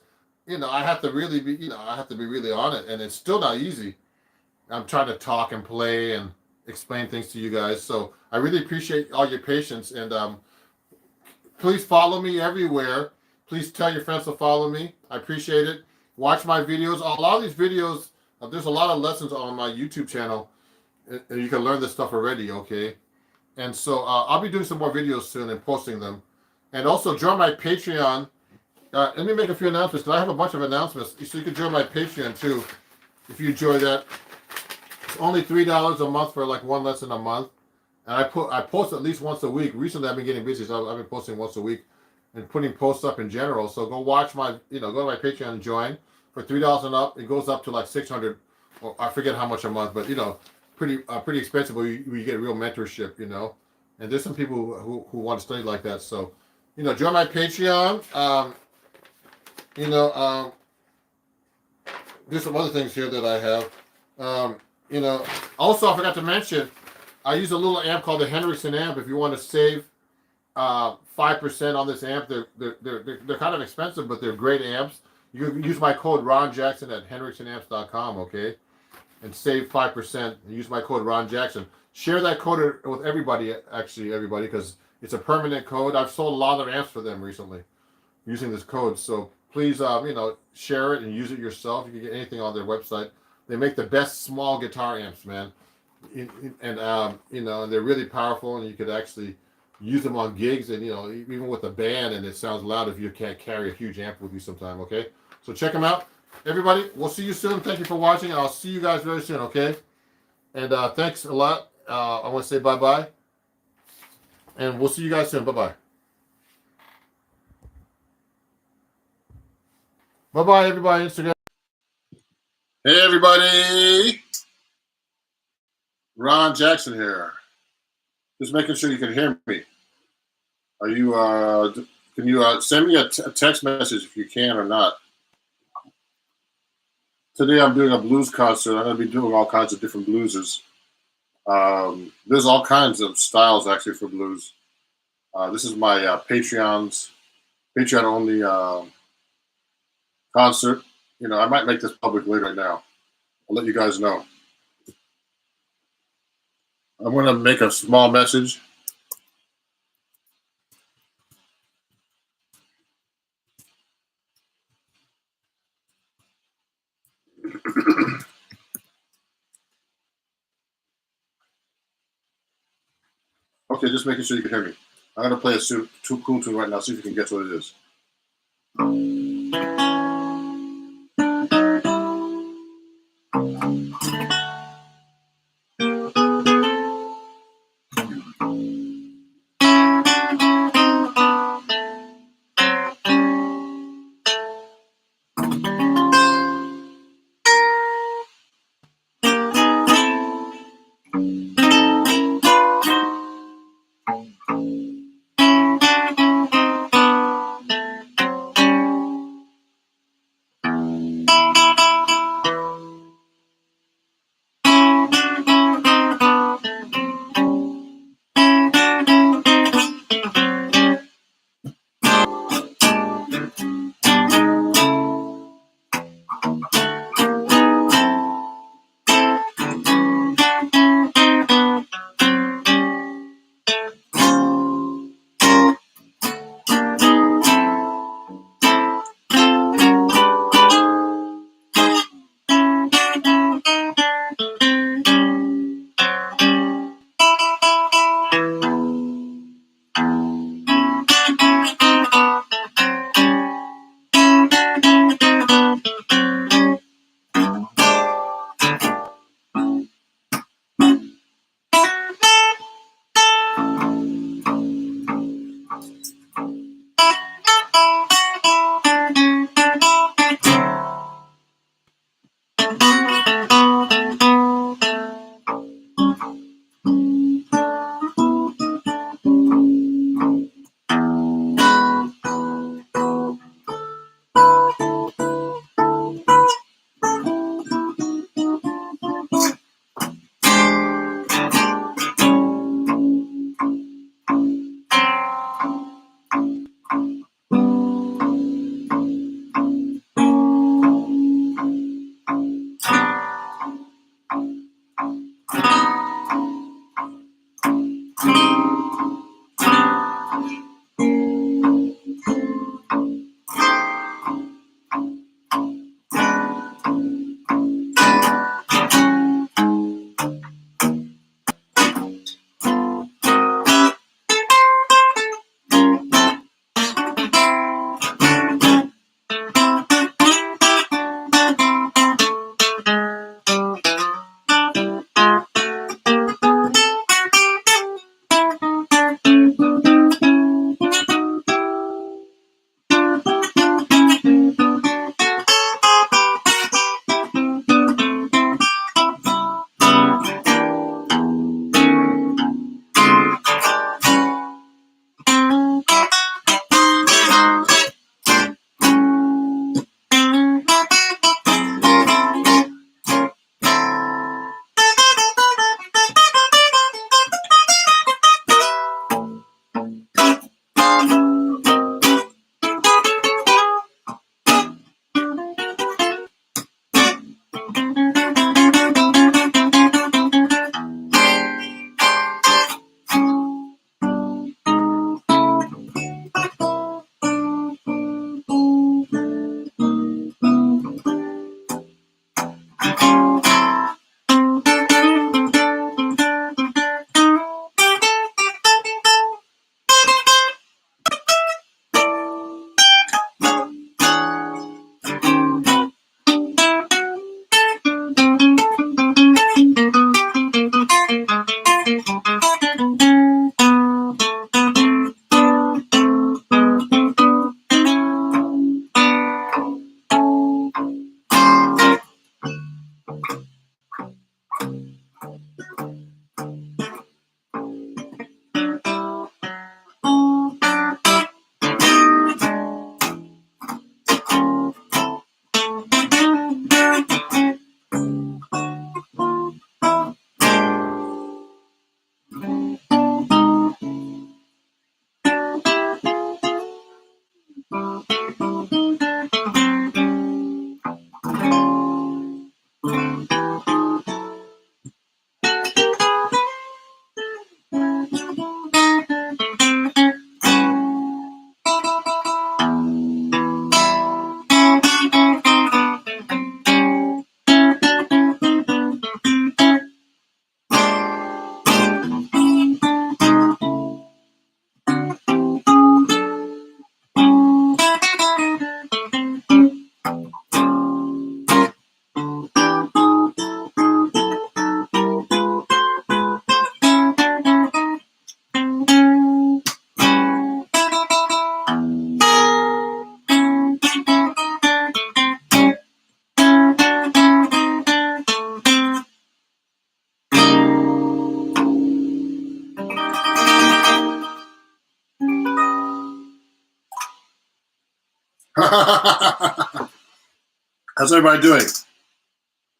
I have to really be, I have to be really on it, and it's still not easy. I'm trying to talk and play and explain things to you guys. So I really appreciate all your patience, and please follow me everywhere. Please tell your friends to follow me. I appreciate it. Watch my videos. A lot of these videos, there's a lot of lessons on my YouTube channel, and you can learn this stuff already, okay? And so I'll be doing some more videos soon and posting them. And also join my Patreon. Let me make a few announcements because I have a bunch of announcements. So you can join my Patreon too if you enjoy that. It's only $3 a month for like one lesson a month. And I post at least once a week. Recently I've been getting busy, so I've been posting once a week and putting posts up in general. So go watch go to my Patreon and join for $3 and up. It goes up to like 600, or I forget how much a month, but pretty expensive. But you get real mentorship, And there's some people who want to study like that. So, join my Patreon. There's some other things here that I have. Also I forgot to mention, I use a little amp called the Henriksen amp. If you want to save 5% on this amp, they're kind of expensive, but they're great amps. You can use my code Ron Jackson at henriksenamps.com, okay, and save 5%. And use my code Ron Jackson. Share that code with everybody, because it's a permanent code. I've sold a lot of amps for them recently using this code. So please, share it and use it yourself. You can get anything on their website. They make the best small guitar amps, man, and they're really powerful, and you could actually use them on gigs, and even with a band, and it sounds loud if you can't carry a huge amp with you sometime. Okay, so check them out, everybody. We'll see you soon. Thank you for watching, and I'll see you guys very soon. Okay, and thanks a lot. I want to say bye-bye, and we'll see you guys soon. Bye-bye. Bye-bye, everybody. Instagram. Hey, everybody. Ron Jackson here. Just making sure you can hear me. Are you Can you send me a text message if you can or not? Today I'm doing a blues concert. I'm going to be doing all kinds of different blueses. There's all kinds of styles actually for blues. This is my Patreon only concert. You know, I might make this public later now. I'll let you guys know. I'm going to make a small message. Okay, just making sure you can hear me. I'm going to play a cool tune right now. See if you can guess what it is. How's everybody doing?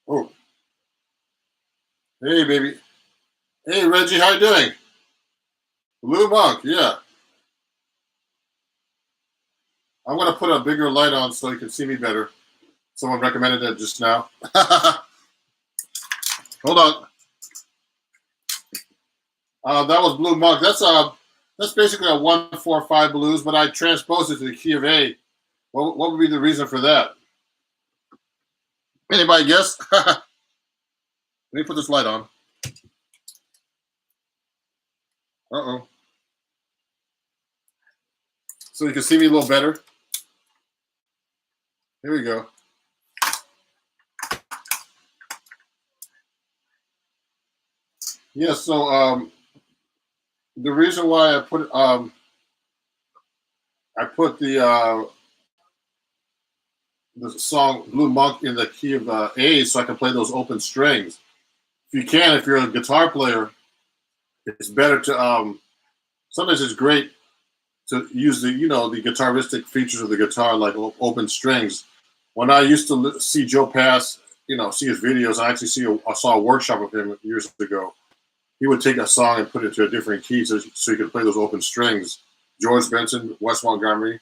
Oh, hey, baby. Hey, Reggie, how you doing? Blue Monk, yeah. I'm gonna put a bigger light on so you can see me better. Someone recommended that just now. Hold on. That was Blue Monk. That's basically a 1-4-5 blues, but I transposed it to the key of A. What would be the reason for that? Anybody guess? Let me put this light on. Uh-oh. So you can see me a little better. Here we go. Yeah, so the reason why I put the song Blue Monk in the key of A so I can play those open strings. If you can, if you're a guitar player, it's better to sometimes it's great to use the guitaristic features of the guitar like open strings. When I used to see Joe Pass, see his videos, I saw a workshop of him years ago. He would take a song and put it to a different key so you could play those open strings. George Benson, Wes Montgomery,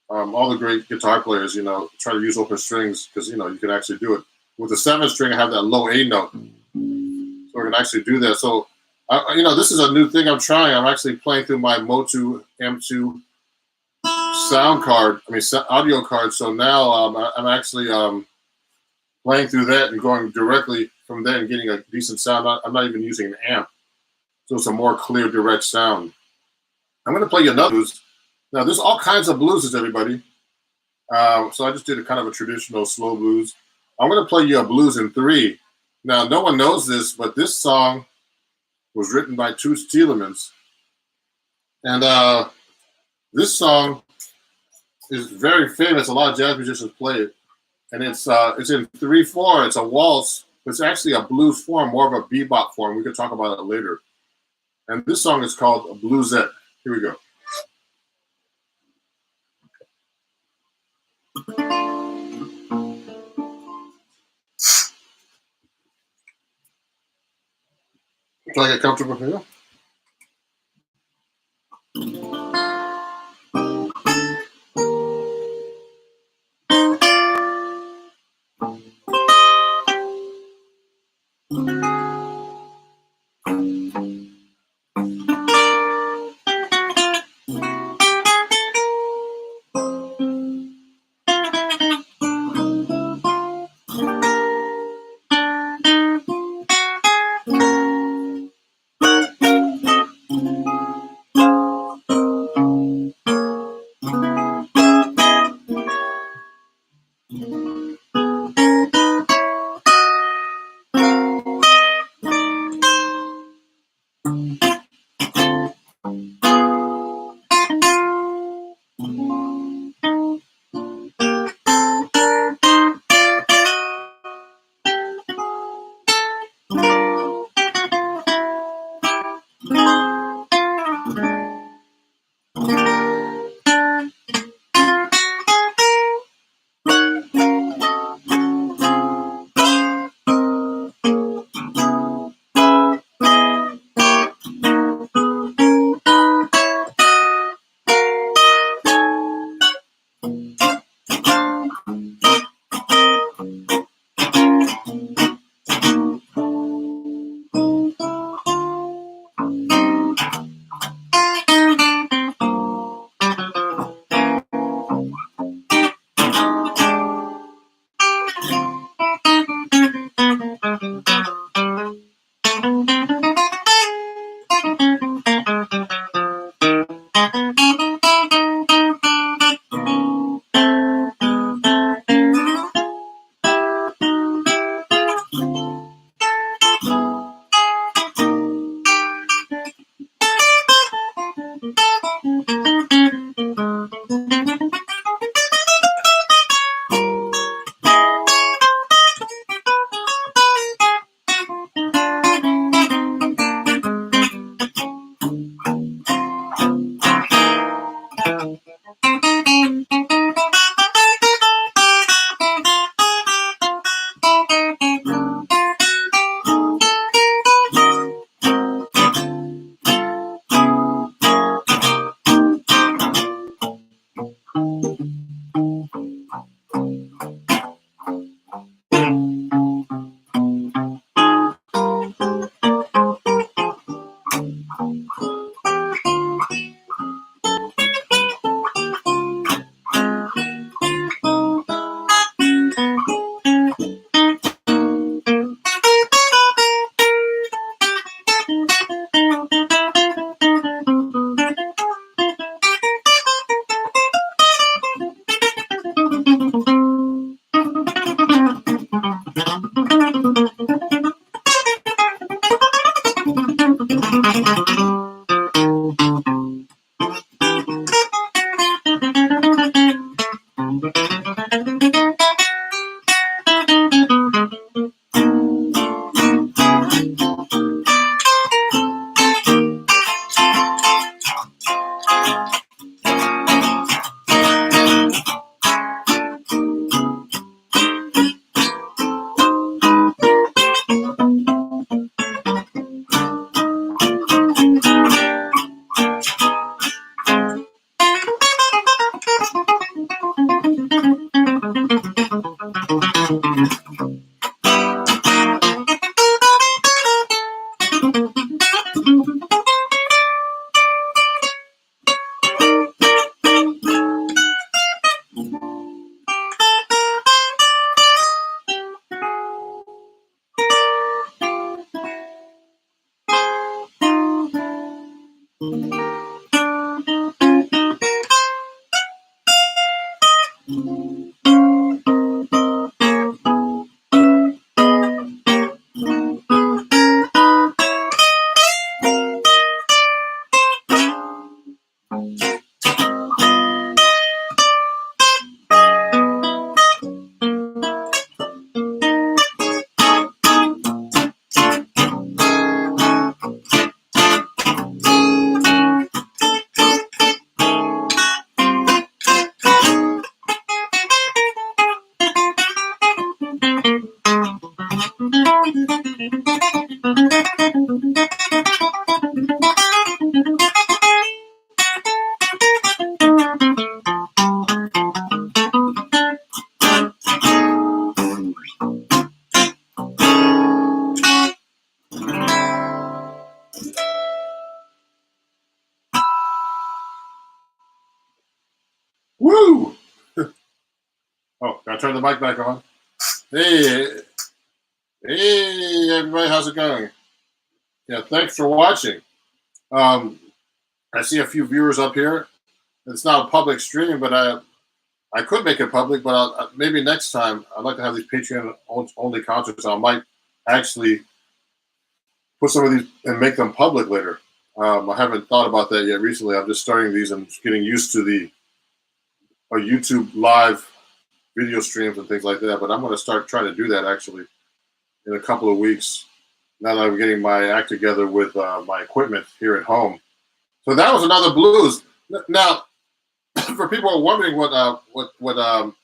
all the great guitar players, try to use open strings because you can actually do it. With the 7th string, I have that low A note, so I can actually do that. So, this is a new thing I'm trying. I'm actually playing through my Motu M2 audio card. So now I'm actually playing through that and going directly from there and getting a decent sound. I'm not even using an amp, so it's a more clear, direct sound. I'm going to play you another blues. Now, there's all kinds of blueses, everybody. So I just did a kind of a traditional slow blues. I'm going to play you a blues in 3. Now, no one knows this, but this song was written by Toots Thielemans. And this song is very famous. A lot of jazz musicians play it. And it's in 3/4. It's a waltz. It's actually a blues form, more of a bebop form. We could talk about it later. And this song is called Bluesette. Here we go. Can I get comfortable here? Woo! Oh, gotta turn the mic back on. Hey, hey, everybody, how's it going? Yeah, thanks for watching. I see a few viewers up here. It's not a public stream, but I could make it public, but maybe next time I'd like to have these Patreon only concerts. I might actually put some of these and make them public later. I haven't thought about that yet recently. I'm just starting these and getting used to the YouTube live video streams and things like that. But I'm going to start trying to do that actually in a couple of weeks. Now that I'm getting my act together with my equipment here at home. So that was another blues. Now, for people who are wondering what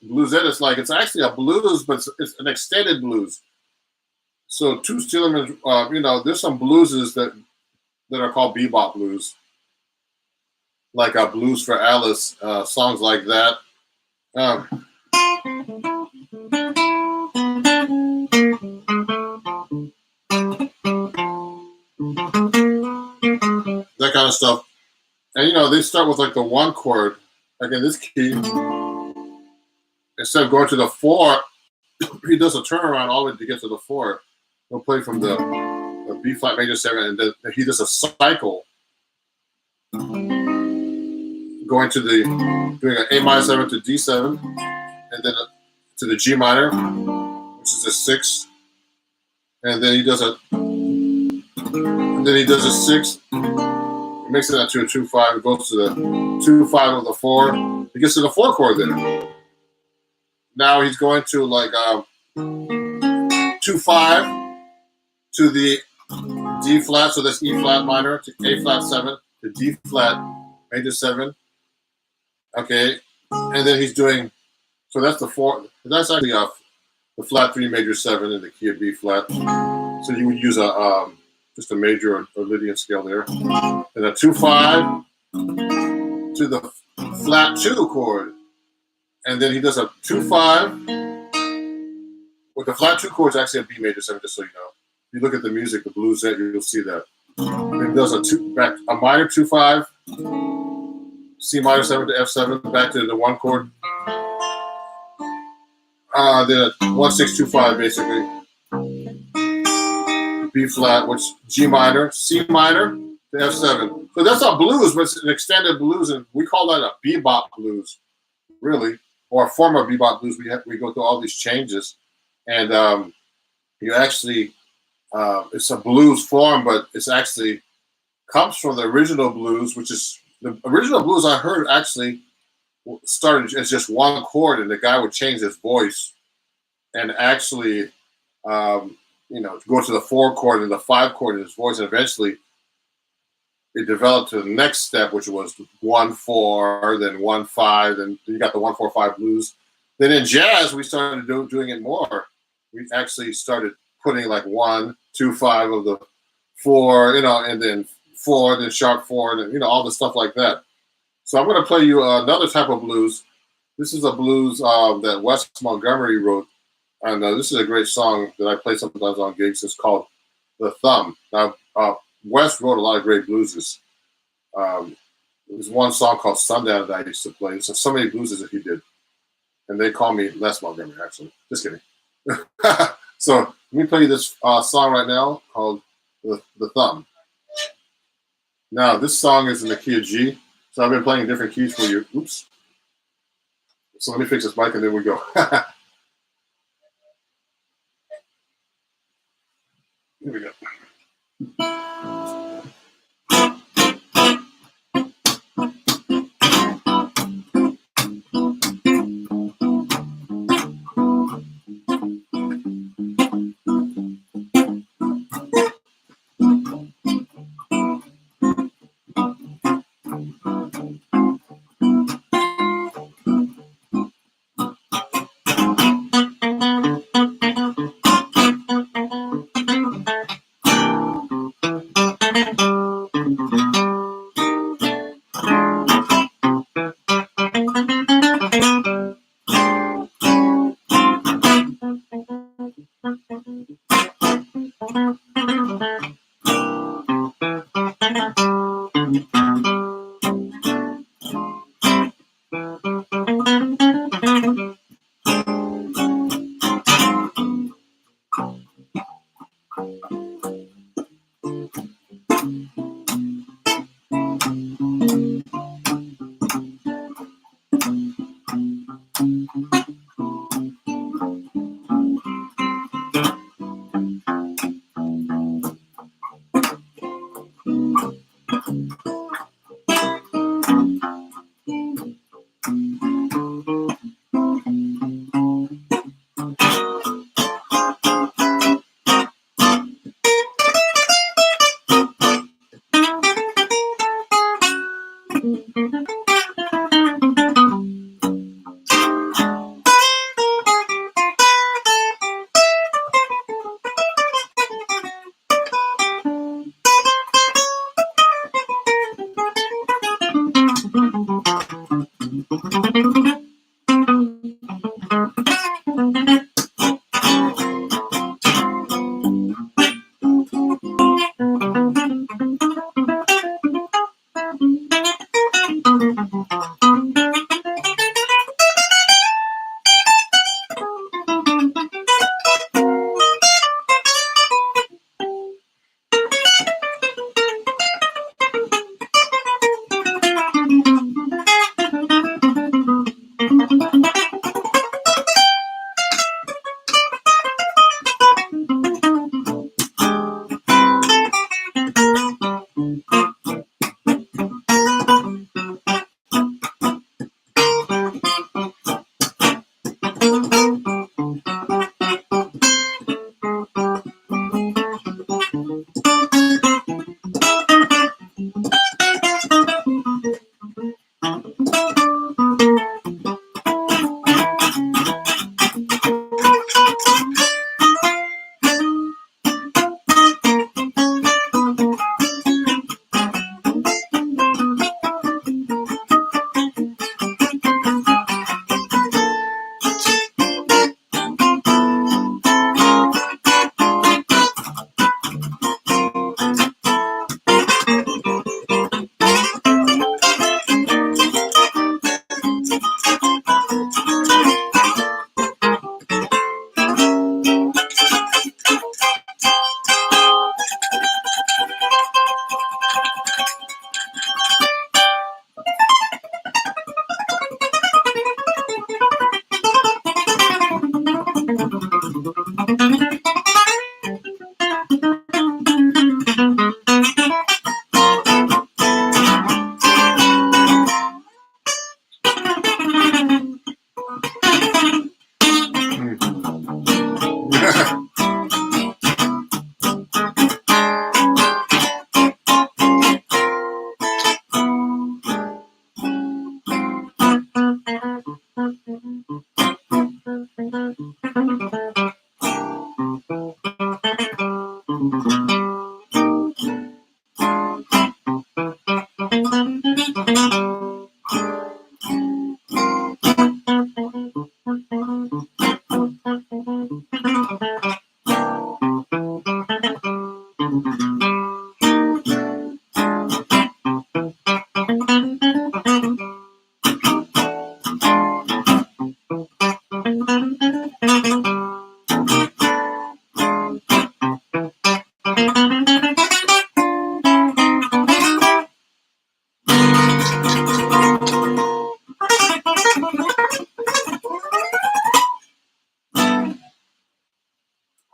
bluesette is like, it's actually a blues, but it's an extended blues. So Toots Thielemans, there's some blueses that are called bebop blues, like Blues for Alice, songs like that. That kind of stuff. And they start with like the one chord, like in this key. Instead of going to the 4, he does a turnaround all the way to get to the 4. He'll play from the B flat major 7, and then he does a cycle, going to doing an A minor 7 to D7, and then to the G minor, which is a 6, and then he does a 6. He makes it out to a 2-5. It goes to the 2-5 of the 4. He gets to the 4 chord there. Now he's going to like 2-5 to the D flat, so that's E flat minor to A flat 7 to D flat major 7. Okay, and then he's doing, so that's the 4. That's actually the flat 3 major 7 in the key of B flat. So you would use just a major or Lydian scale there, and a 2-5 to the flat 2 chord, and then he does a 2-5 with the flat 2 chord. Is actually a B major 7, just so you know. If you look at the music, the bluesette, you'll see that. And he does a minor 2-5, C minor 7 to F7, back to the 1 chord. Then a 1-6-2-5 basically. B flat, which G minor, C minor to F7. So that's a blues, but it's an extended blues, and we call that a bebop blues, really, or a form of bebop blues. We go through all these changes, and you actually it's a blues form, but it's actually comes from the original blues, which is the original blues I heard actually started as just one chord, and the guy would change his voice and actually, go to the 4 chord and the 5 chord in his voice, and eventually it developed to the next step, which was 1/4, then 1/5, then you got the 1/4/5 blues. Then in jazz, we started doing it more. We actually started putting like 1, 2, 5 of the 4, and then 4, then sharp 4, and all the stuff like that. So I'm going to play you another type of blues. This is a blues that Wes Montgomery wrote, and this is a great song that I play sometimes on gigs. It's called "The Thumb." Now, Wes wrote a lot of great blueses. There's one song called "Sundown" that I used to play. So many blueses that he did, and they call me Les Montgomery. Actually, just kidding. So let me play you this song right now called "The Thumb." Now, this song is in the key of G. So I've been playing different keys for you. Oops. So let me fix this mic and then we go. Here we go.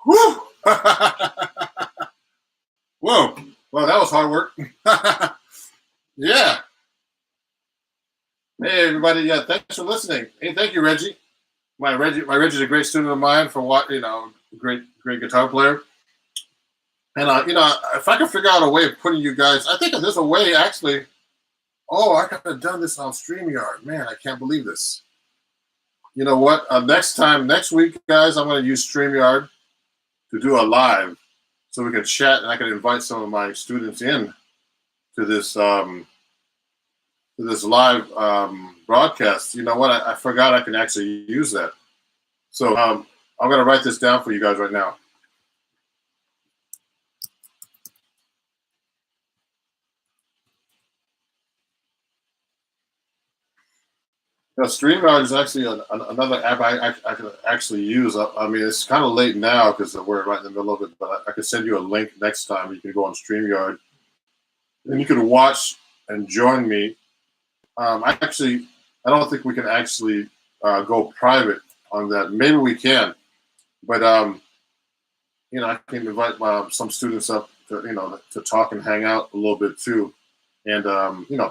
Whew! Whoa! Well, that was hard work. Yeah. Hey, everybody. Yeah, thanks for listening. Hey, thank you, Reggie. Reggie's a great student of mine for what great guitar player. And if I could figure out a way of putting you guys, I think there's a way actually. Oh, I could have done this on StreamYard. Man, I can't believe this. You know what? Next week, guys, I'm going to use StreamYard to do a live, so we can chat and I can invite some of my students in to this live broadcast. You know what? I forgot I can actually use that. So I'm going to write this down for you guys right now. StreamYard is actually another app I could actually use. I mean, it's kind of late now because we're right in the middle of it, but I could send you a link next time. You can go on StreamYard, and you can watch and join me. I don't think we can actually go private on that. Maybe we can, but I can invite some students up to talk and hang out a little bit too, and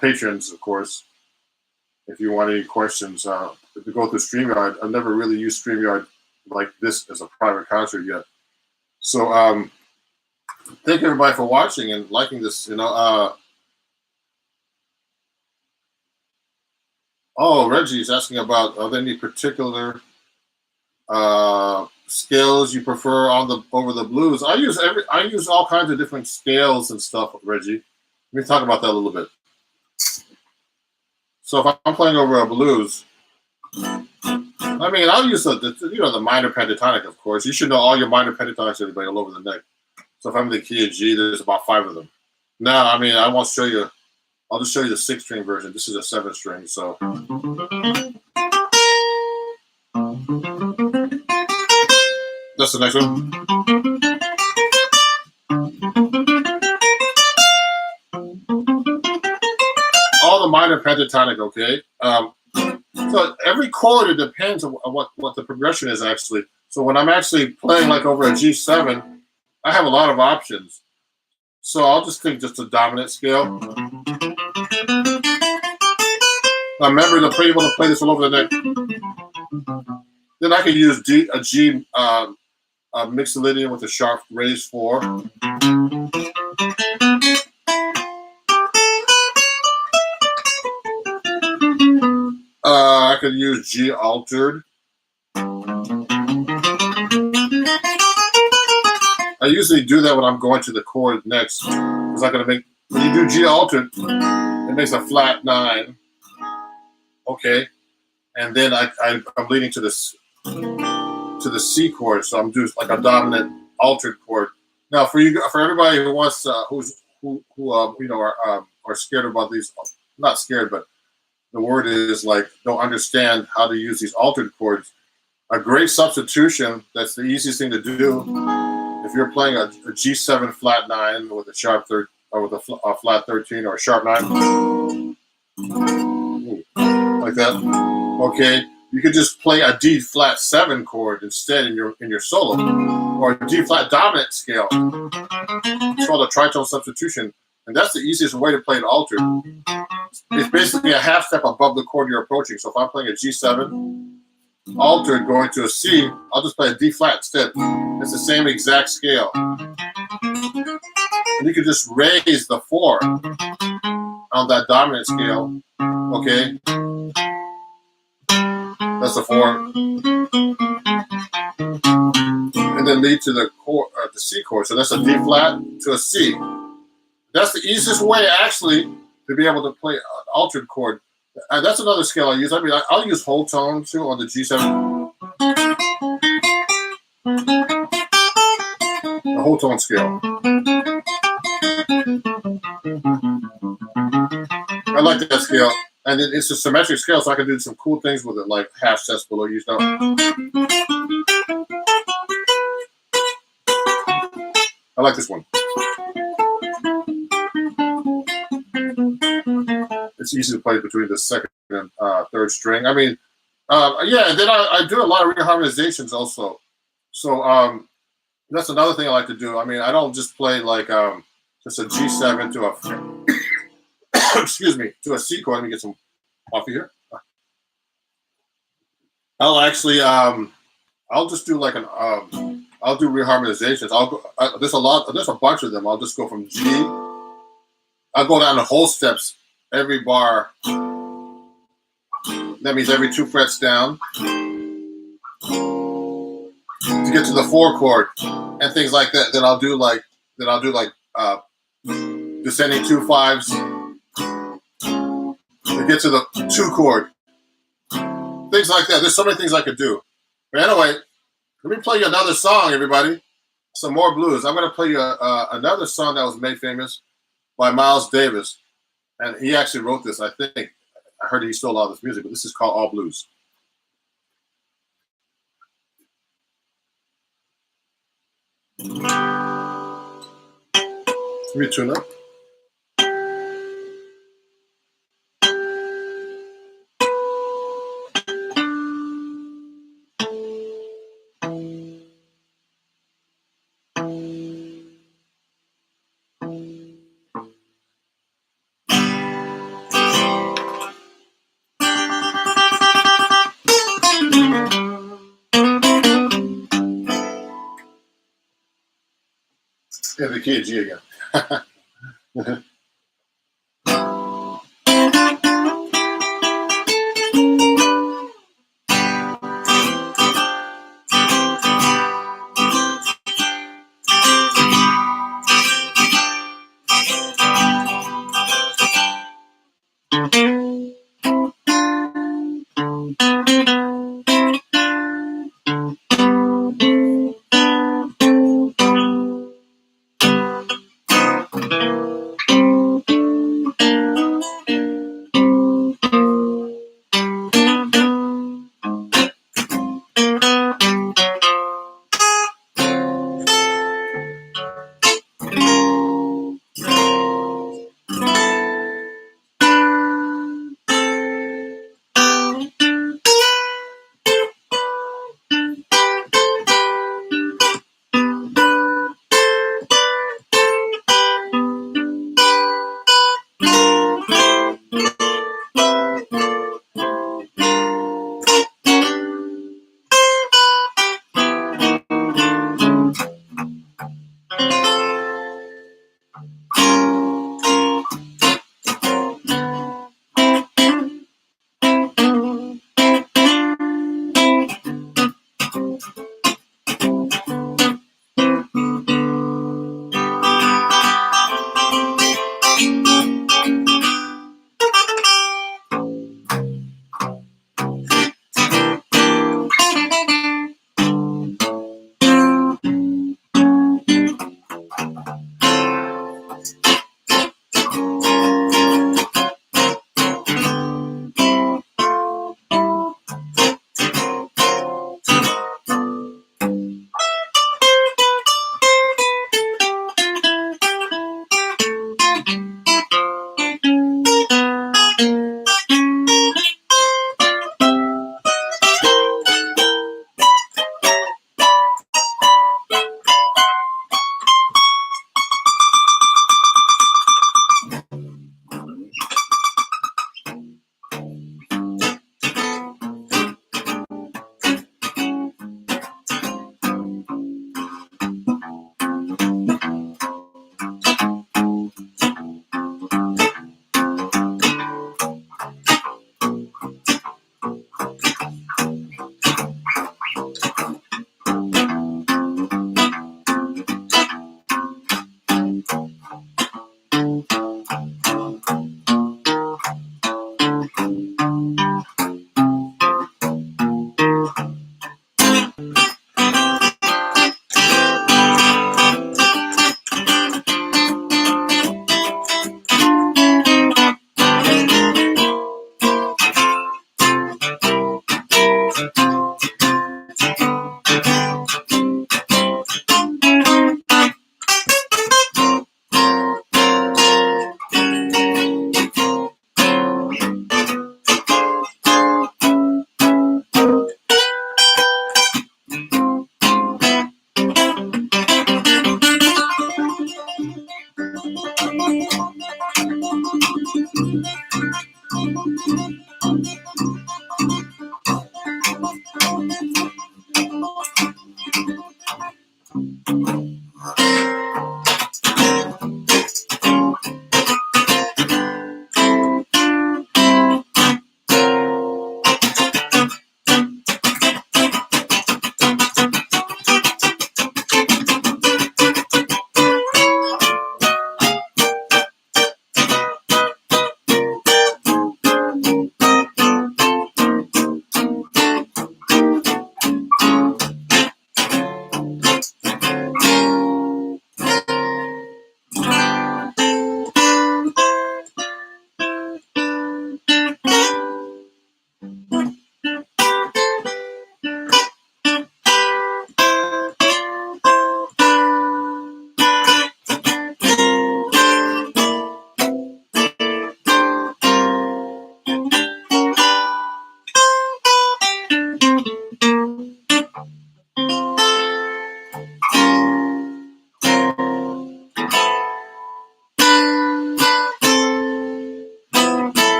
patrons, of course. If you want any questions, if you go through StreamYard, I've never really used StreamYard like this as a private concert yet. So thank everybody for watching and liking this. Reggie's asking about are there any particular scales you prefer over the blues? I use all kinds of different scales and stuff, Reggie. Let me talk about that a little bit. So if I'm playing over a blues, I mean, I'll use the minor pentatonic, of course. You should know all your minor pentatonics, everybody, all over the neck. So if I'm in the key of G, there's about 5 of them. Now, I mean, I won't show you. I'll just show you the 6-string version. This is a 7-string, so. That's the next one. All the minor pentatonic, okay? So every chord, it depends on what the progression is actually. So when I'm actually playing like over a G7, I have a lot of options. So I'll just take just a dominant scale. Now remember to be able to play this all over the neck. Then I can use a G mixolydian with a sharp raised 4. I could use G altered. I usually do that when I'm going to the chord next. It's not going to make, when you do G altered, it makes a flat 9. Okay. And then I'm leading to the C chord, so I'm doing like a dominant altered chord. Now for everybody who wants who are scared about these, not scared, but the word is like don't understand how to use these altered chords. A great substitution, that's the easiest thing to do. If you're playing a G7 flat 9 with a sharp or with a flat 13 or a sharp 9, like that, okay, you could just play a D flat 7 chord instead in your solo, or a D flat dominant scale. It's called a tritone substitution, and that's the easiest way to play it altered. It's basically a half step above the chord you're approaching. So if I'm playing a G7 altered going to a C, I'll just play a D flat instead. It's the same exact scale. And you can just raise the 4 on that dominant scale. Okay? That's the 4. lead to the C chord. So that's a D flat to a C. That's the easiest way, actually, to be able to play an altered chord. That's another scale I use. I mean, I'll use whole tone too on the G7, the whole tone scale. I like that scale, and it's a symmetric scale, so I can do some cool things with it, like half steps below each note. I like this one. It's easy to play between the second and third string. I mean, yeah, and then I do a lot of reharmonizations also. So that's another thing I like to do. I mean, I don't just play like just a G7 to a excuse me, to a C chord. Let me get some coffee here. I'll actually I'll just do like I'll do reharmonizations. There's a bunch of them. I'll just go from G. I'll go down the whole steps every bar. That means every 2 frets down to get to the 4 chord and things like that. Then I'll do like descending 2 5s to get to the 2 chord. Things like that. There's so many things I could do. But anyway, let me play you another song, everybody. Some more blues. I'm going to play you another song that was made famous by Miles Davis. And he actually wrote this, I think. I heard he stole a lot of this music, but this is called All Blues. Let me tune up. Yeah, the key of G again.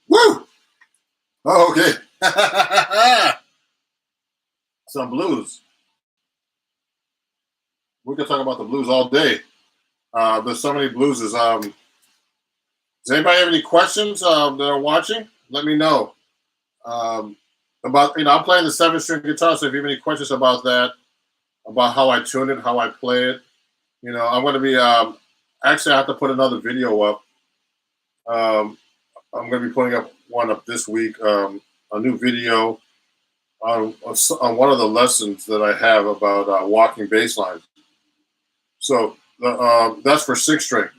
Woo! Oh, okay. Some blues. We can talk about the blues all day. There's so many blueses. Does anybody have any questions that are watching? Let me know. About I'm playing the 7-string guitar, so if you have any questions about that, about how I tune it, how I play it, I'm going to be actually I have to put another video up. I'm going to be putting up one up this week, a new video on one of the lessons that I have about walking bass lines. So that's for 6-string.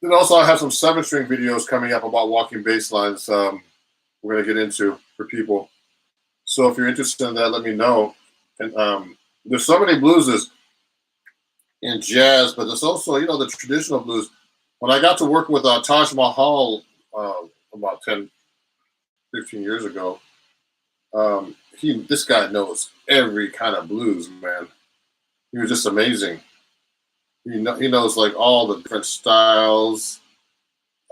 Then also I have some 7-string videos coming up about walking bass lines we're going to get into for people. So if you're interested in that, let me know. And there's so many blueses in jazz, but there's also, the traditional blues. When I got to work with Taj Mahal about 10, 15 years ago, this guy knows every kind of blues, man. He was just amazing. He knows like all the different styles.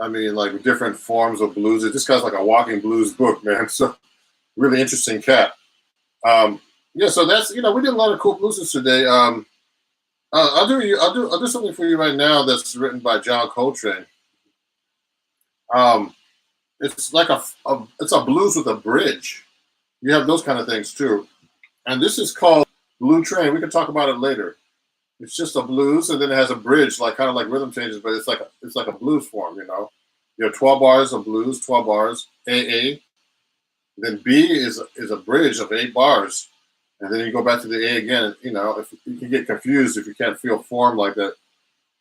I mean, like different forms of blues. This guy's like a walking blues book, man. So really interesting cat. So that's we did a lot of cool blueses today. I'll do something for you right now that's written by John Coltrane. It's like it's a blues with a bridge. You have those kind of things too, and this is called Blue Train. We can talk about it later. It's just a blues, and then it has a bridge, like kind of like rhythm changes, but it's like a blues form. You have 12 bars of blues, 12 bars A. Then B is a bridge of 8 bars, and then you go back to the A again. If you can get confused if you can't feel form like that.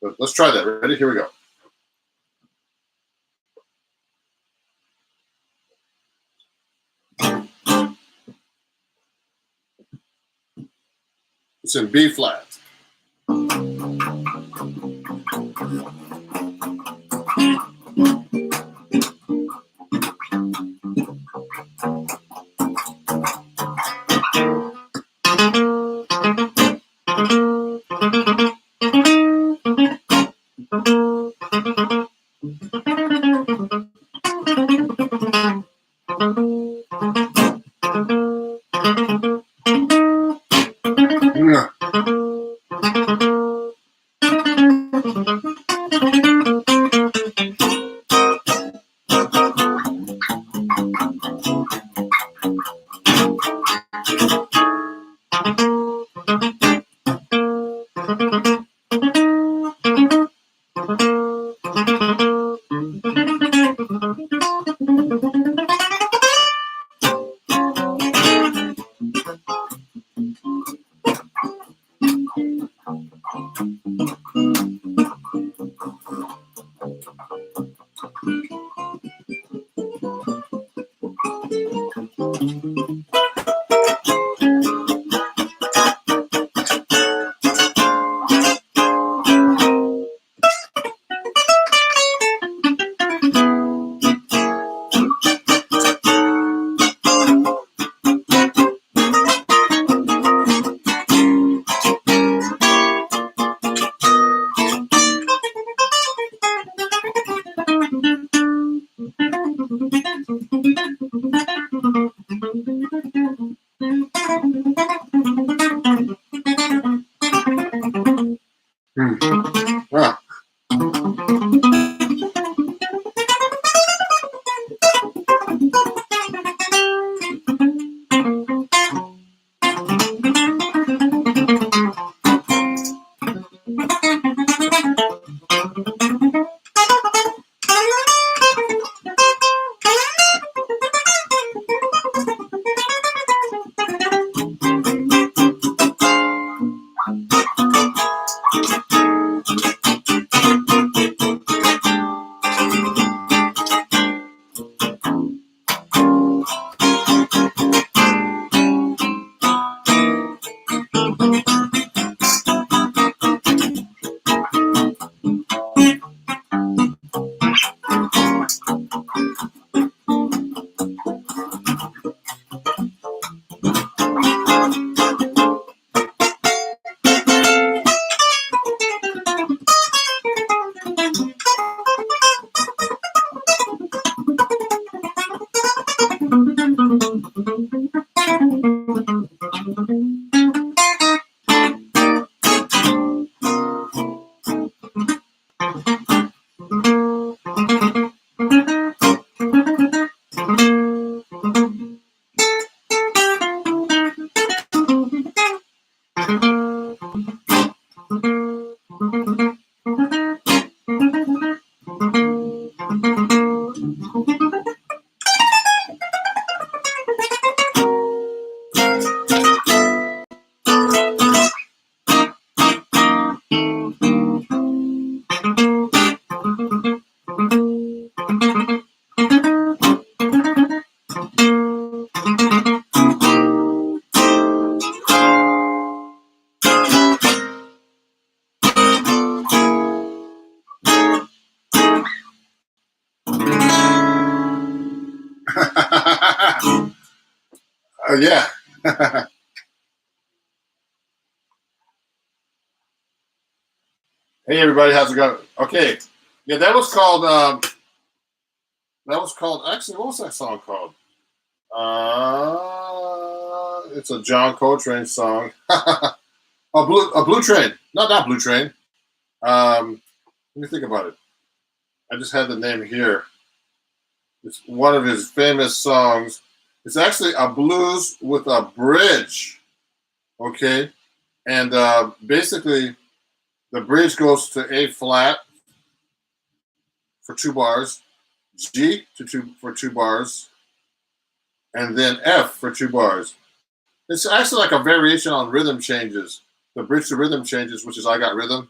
But let's try that. Ready? Here we go. It's in B flat. Yeah. Ah. Yeah. Hey everybody, how's it going? Okay, yeah, that was called. Actually, what was that song called? It's a John Coltrane song. A Blue Train. No, not Blue Train. Let me think about it. I just had the name here. It's one of his famous songs. It's actually a blues with a bridge. Okay, and basically the bridge goes to A flat for 2 bars, G for 2 bars, and then F for 2 bars. It's actually like a variation on rhythm changes. The bridge to rhythm changes, which is I Got Rhythm.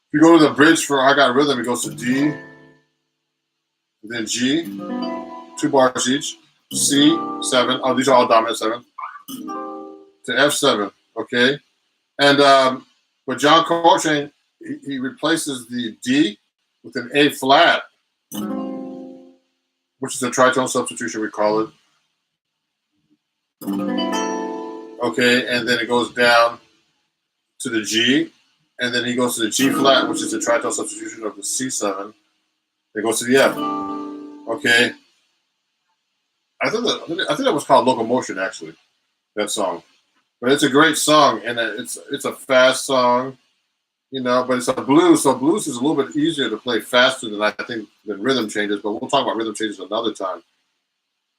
If you go to the bridge for I Got Rhythm, it goes to D, then G, 2 bars each, C7. Oh, these are all dominant 7. To F7, okay? And but John Coltrane, he replaces the D with an A flat, which is a tritone substitution, we call it. Okay, and then it goes down to the G, and then he goes to the G flat, which is a tritone substitution of the C7. It goes to the F. Okay, I think that was called Locomotion, actually, that song. But it's a great song, and it's a fast song. but it's a blues, so blues is a little bit easier to play faster than I think than rhythm changes. But we'll talk about rhythm changes another time.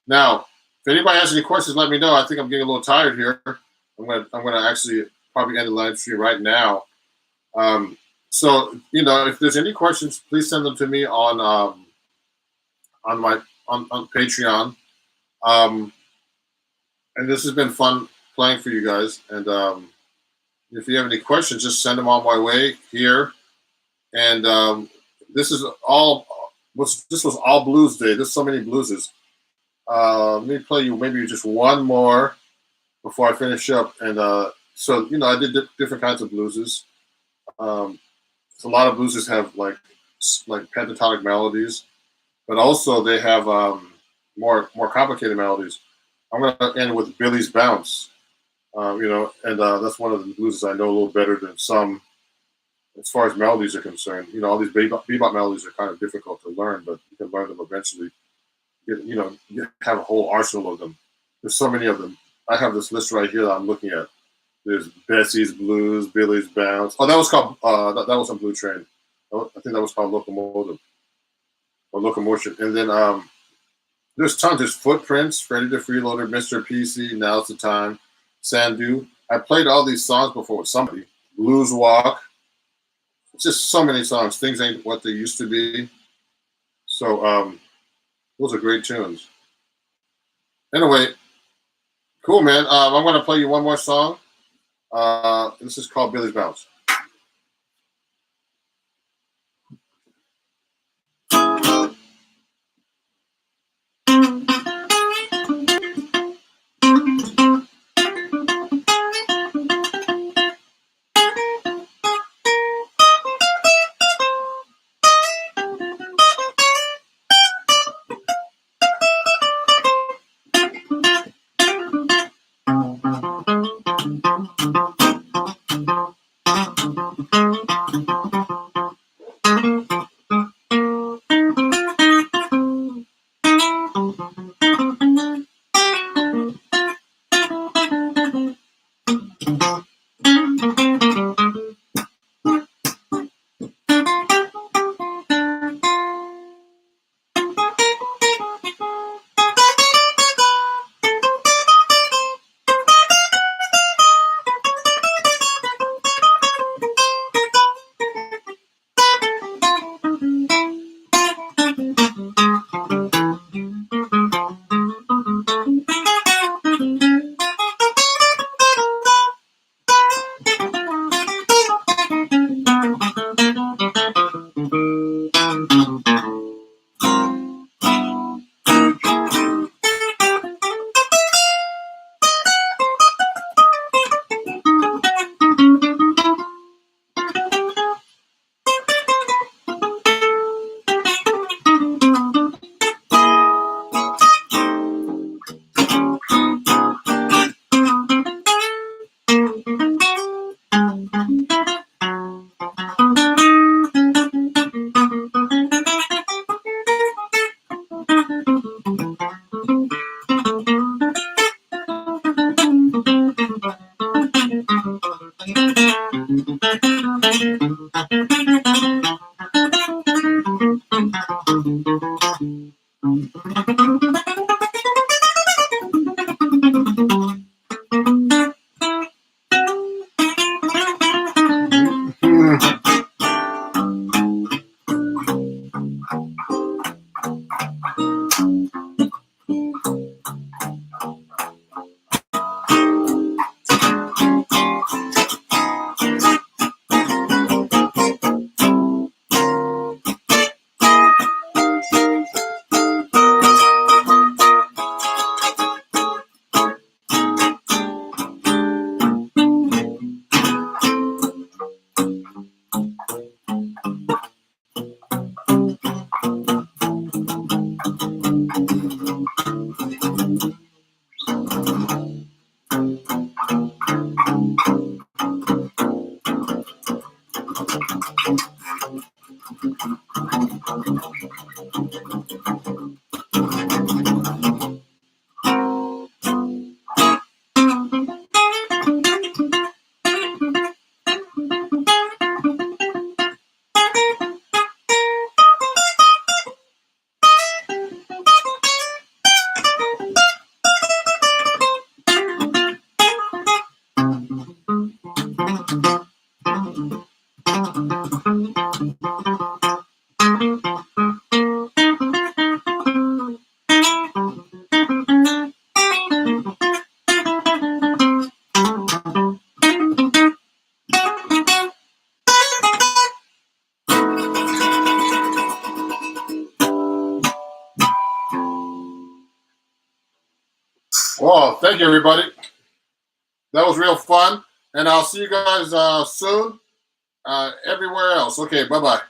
Now, if anybody has any questions, let me know. I think I'm getting a little tired here. I'm gonna actually probably end the live stream right now. So if there's any questions, please send them to me on my on Patreon. Um, and this has been fun playing for you guys. And if you have any questions, just send them on my way here. And this is all. This was all blues day. There's so many blueses. Let me play you maybe just one more before I finish up. And so I did different kinds of blueses. So a lot of blueses have like pentatonic melodies, but also they have more complicated melodies. I'm gonna end with Billy's Bounce. And that's one of the blueses I know a little better than some as far as melodies are concerned. All these bebop melodies are kind of difficult to learn, but you can learn them eventually. You have a whole arsenal of them. There's so many of them. I have this list right here that I'm looking at. There's Bessie's Blues, Billy's Bounce. Oh, that was called that was on Blue Train. I think that was called Locomotive or Locomotion. And then there's tons. There's Footprints, Freddie the Freeloader, Mr. PC, Now's the Time, Sandu. I played all these songs before with somebody. Blues Walk. It's just so many songs. Things ain't what they used to be. So those are great tunes. Anyway, cool, man. I'm going to play you one more song. This is called Billy's Bounce. Well, thank you, everybody. That was real fun. And I'll see you guys soon everywhere else. Okay, bye-bye.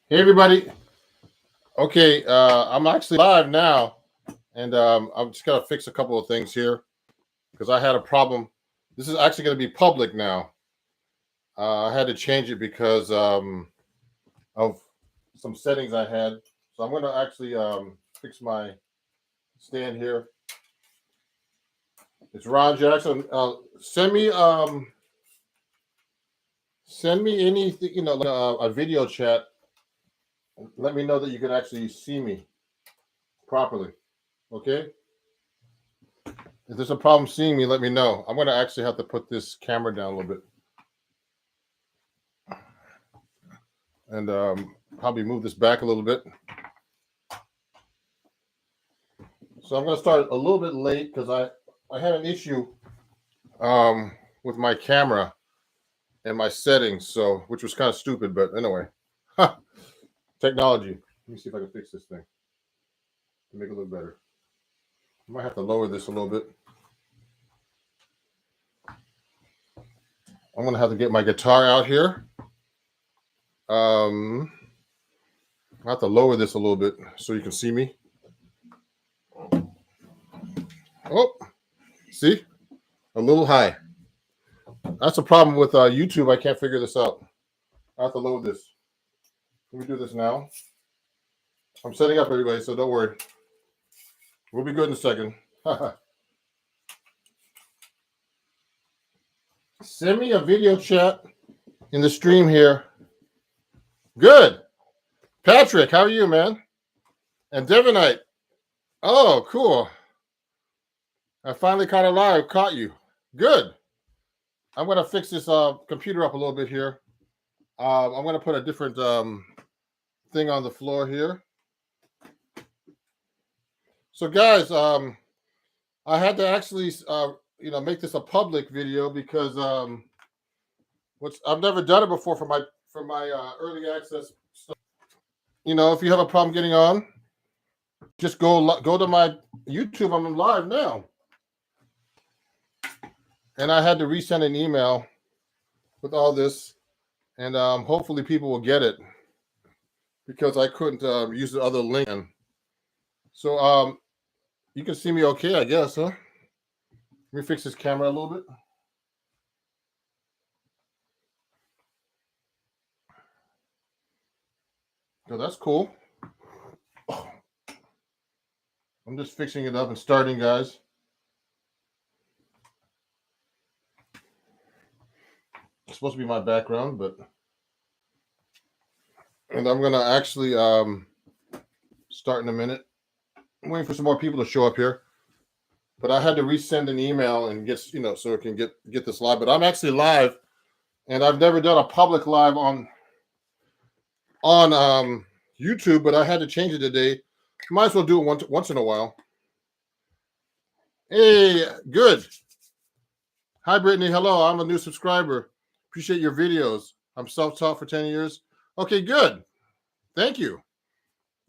Hey, everybody. Okay, I'm actually live now, and I'm just going to fix a couple of things here because I had a problem. This is actually going to be public now. I had to change it because of some settings I had. So I'm going to actually fix my stand here. It's Ron Jackson. Send me anything, a video chat. Let me know that you can actually see me properly. Okay. If there's a problem seeing me, let me know. I'm going to actually have to put this camera down a little bit. And probably move this back a little bit. So I'm going to start a little bit late because I had an issue with my camera and my settings, so which was kind of stupid, but anyway. Technology. Let me see if I can fix this thing to make it look better. I might have to lower this a little bit. I'm going to have to get my guitar out here. I have to lower this a little bit so you can see me. Oh, see? A little high. That's a problem with YouTube. I can't figure this out. I have to load this. Let me do this now. I'm setting up, everybody, so don't worry. We'll be good in a second. Send me a video chat in the stream here. Good. Patrick, how are you, man? And Devonite. Oh, cool. I finally caught you. Good. I'm going to fix this computer up a little bit here. I'm going to put a different thing on the floor here. So, guys, I had to actually, make this a public video because I've never done it before for my early access stuff. If you have a problem getting on, just go to my YouTube. I'm live now. And I had to resend an email with all this, and hopefully people will get it because I couldn't use the other link. So you can see me okay, I guess, huh? Let me fix this camera a little bit. Oh, that's cool. I'm just fixing it up and starting, guys. It's supposed to be my background, and I'm gonna actually start in a minute. I'm waiting for some more people to show up here, but I had to resend an email and get so it can get this live. But I'm actually live, and I've never done a public live on YouTube, but I had to change it today. Might as well do it once in a while. Hey, good. Hi, Brittany. Hello. I'm a new subscriber. Appreciate your videos. I'm self-taught for 10 years. Okay, good. Thank you.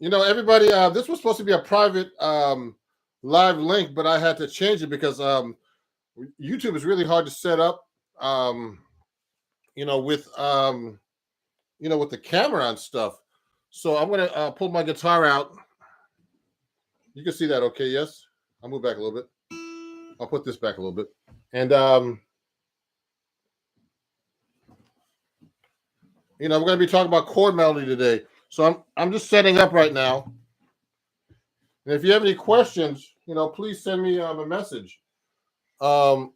Everybody, this was supposed to be a private live link, but I had to change it because YouTube is really hard to set up, with the camera and stuff. So I'm going to pull my guitar out. You can see that okay, yes? I'll move back a little bit. I'll put this back a little bit. And, we're going to be talking about chord melody today. So I'm just setting up right now. And if you have any questions, please send me a message. I'll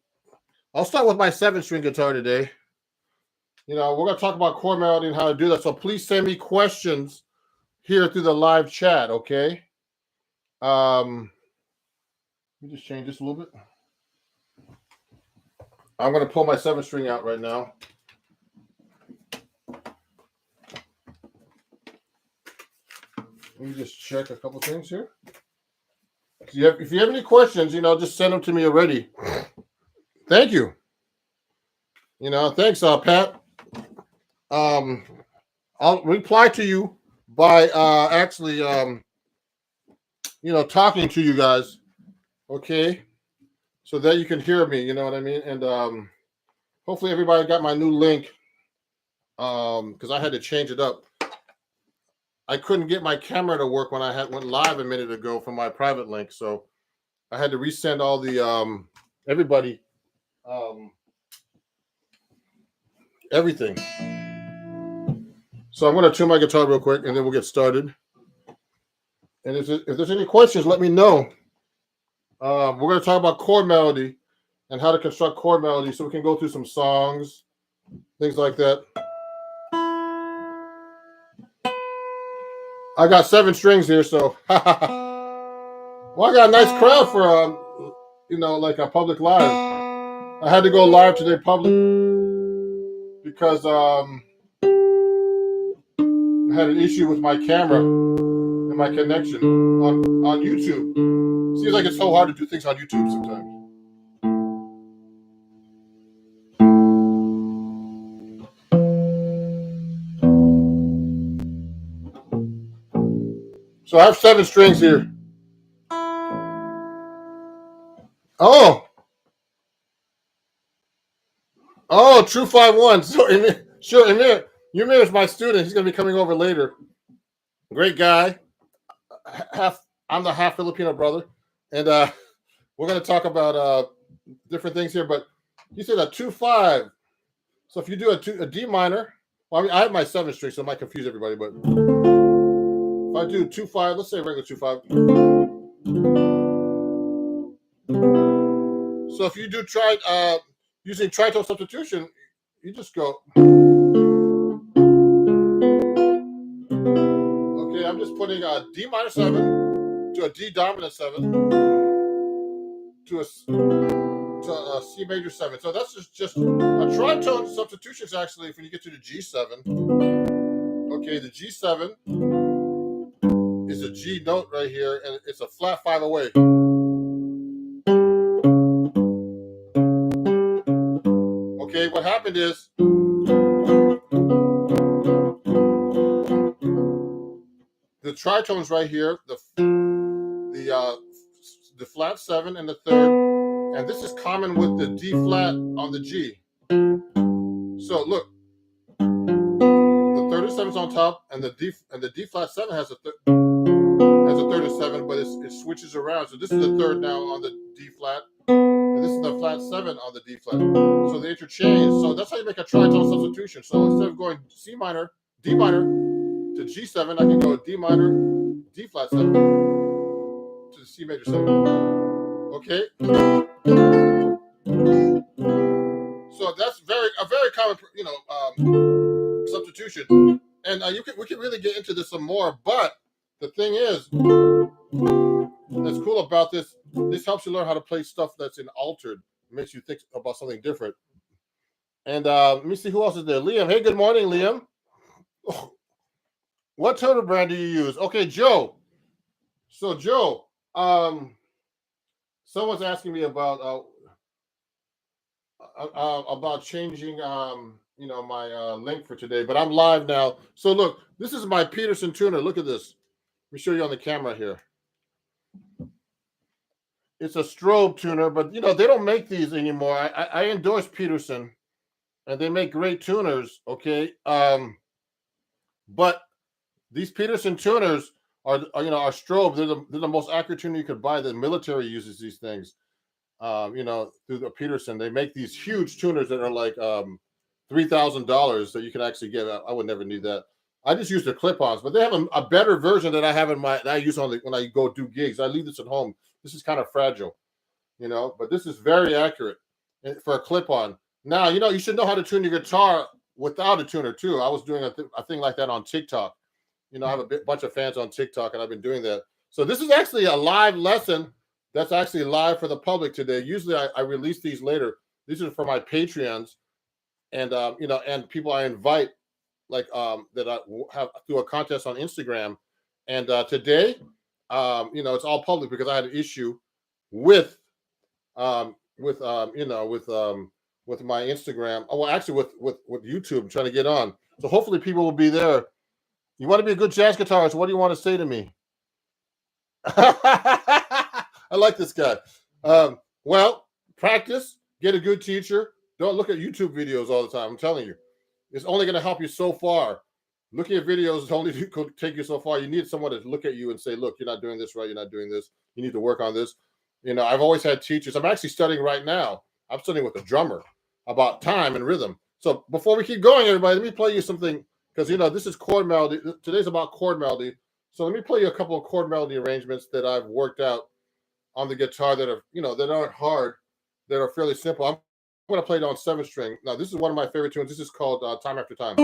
start with my 7-string guitar today. We're going to talk about chord melody and how to do that. So please send me questions here through the live chat, okay? Let me just change this a little bit. I'm going to pull my 7-string out right now. Let me just check a couple things here. If you have any questions, just send them to me already. Thank you. Thanks, Pat. Um, I'll reply to you by actually, talking to you guys. Okay, so that you can hear me. You know what I mean? And hopefully everybody got my new link. Because I had to change it up. I couldn't get my camera to work when I went live a minute ago from my private link, so I had to resend all the everybody everything. So I'm going to tune my guitar real quick, and then we'll get started. And if there's any questions, let me know. We're going to talk about chord melody and how to construct chord melody, so we can go through some songs, things like that. I got 7 strings here, so well, I got a nice crowd for like a public live. I had to go live today public because I had an issue with my camera and my connection on YouTube. Seems like it's so hard to do things on YouTube sometimes. So I have 7 strings here. Oh, True 51. So sure, Emir is my student. He's going to be coming over later. Great guy. I'm the half Filipino brother, and we're going to talk about different things here. But he said a 2-5. So if you do a D minor, well, I mean, I have my 7 string, so it might confuse everybody. But if I do 2-5, let's say regular 2-5. So if you do using tritone substitution, you just go. Okay, I'm just putting a D minor 7 to a D dominant 7 to a C major 7. So that's just a tritone substitution is actually when you get to the G7. Okay, the G7 is a G note right here, and it's a flat 5 away. Okay, what happened is the tritones right here, the flat 7 and the 3rd, and this is common with the D flat on the G. So look, the 3rd and 7 is on top, and the D flat 7 has a 3rd and 7, but it switches around. So this is the 3rd now on the D flat, and this is the flat 7 on the D flat. So they interchange. So that's how you make a tritone substitution. So instead of going C minor, D minor to G7, I can go D minor, D flat 7 to the C major 7. Okay. So that's a very common, substitution. And we can really get into this some more. But the thing is, that's cool about this. This helps you learn how to play stuff that's in altered. It makes you think about something different. And let me see who else is there. Liam. Hey, good morning, Liam. What toner brand do you use? Okay, Joe. So Joe, someone's asking me about changing my link for today, but I'm live now. So look, this is my Peterson tuner. Look at this. Let me show you on the camera here. It's a strobe tuner, but they don't make these anymore. I endorse Peterson, and they make great tuners. Okay, but these Peterson tuners are strobe. They're the most accurate tuner you could buy. The military uses these things. Through the Peterson, they make these huge tuners that are like $3,000 that you can actually get. I would never need that. I just use the clip-ons, but they have a better version that I have that I use when I go do gigs. I leave this at home. This is kind of fragile, but this is very accurate for a clip-on. Now, you should know how to tune your guitar without a tuner too. I was doing a thing like that on TikTok. I have a bunch of fans on TikTok, and I've been doing that. So this is actually a live lesson that's actually live for the public today. Usually I release these later. These are for my Patreons, and and people I invite, like that I have through a contest on Instagram. And today, it's all public because I had an issue with with my Instagram. Oh, well, actually with YouTube, I'm trying to get on. So hopefully people will be there. You want to be a good jazz guitarist? What do you want to say to me? I like this guy. Well, practice, get a good teacher. Don't look at YouTube videos all the time. I'm telling you, it's only going to help you so far. Looking at videos is only could take you so far. You need someone to look at you and say, "Look, you're not doing this right. You're not doing this. You need to work on this." I've always had teachers. I'm actually studying right now. I'm studying with a drummer about time and rhythm. So before we keep going, everybody, let me play you something because this is chord melody. Today's about chord melody. So let me play you a couple of chord melody arrangements that I've worked out on the guitar that are that aren't hard, that are fairly simple. I'm going to play it on 7 string. Now this is one of my favorite tunes. This is called "Time After Time."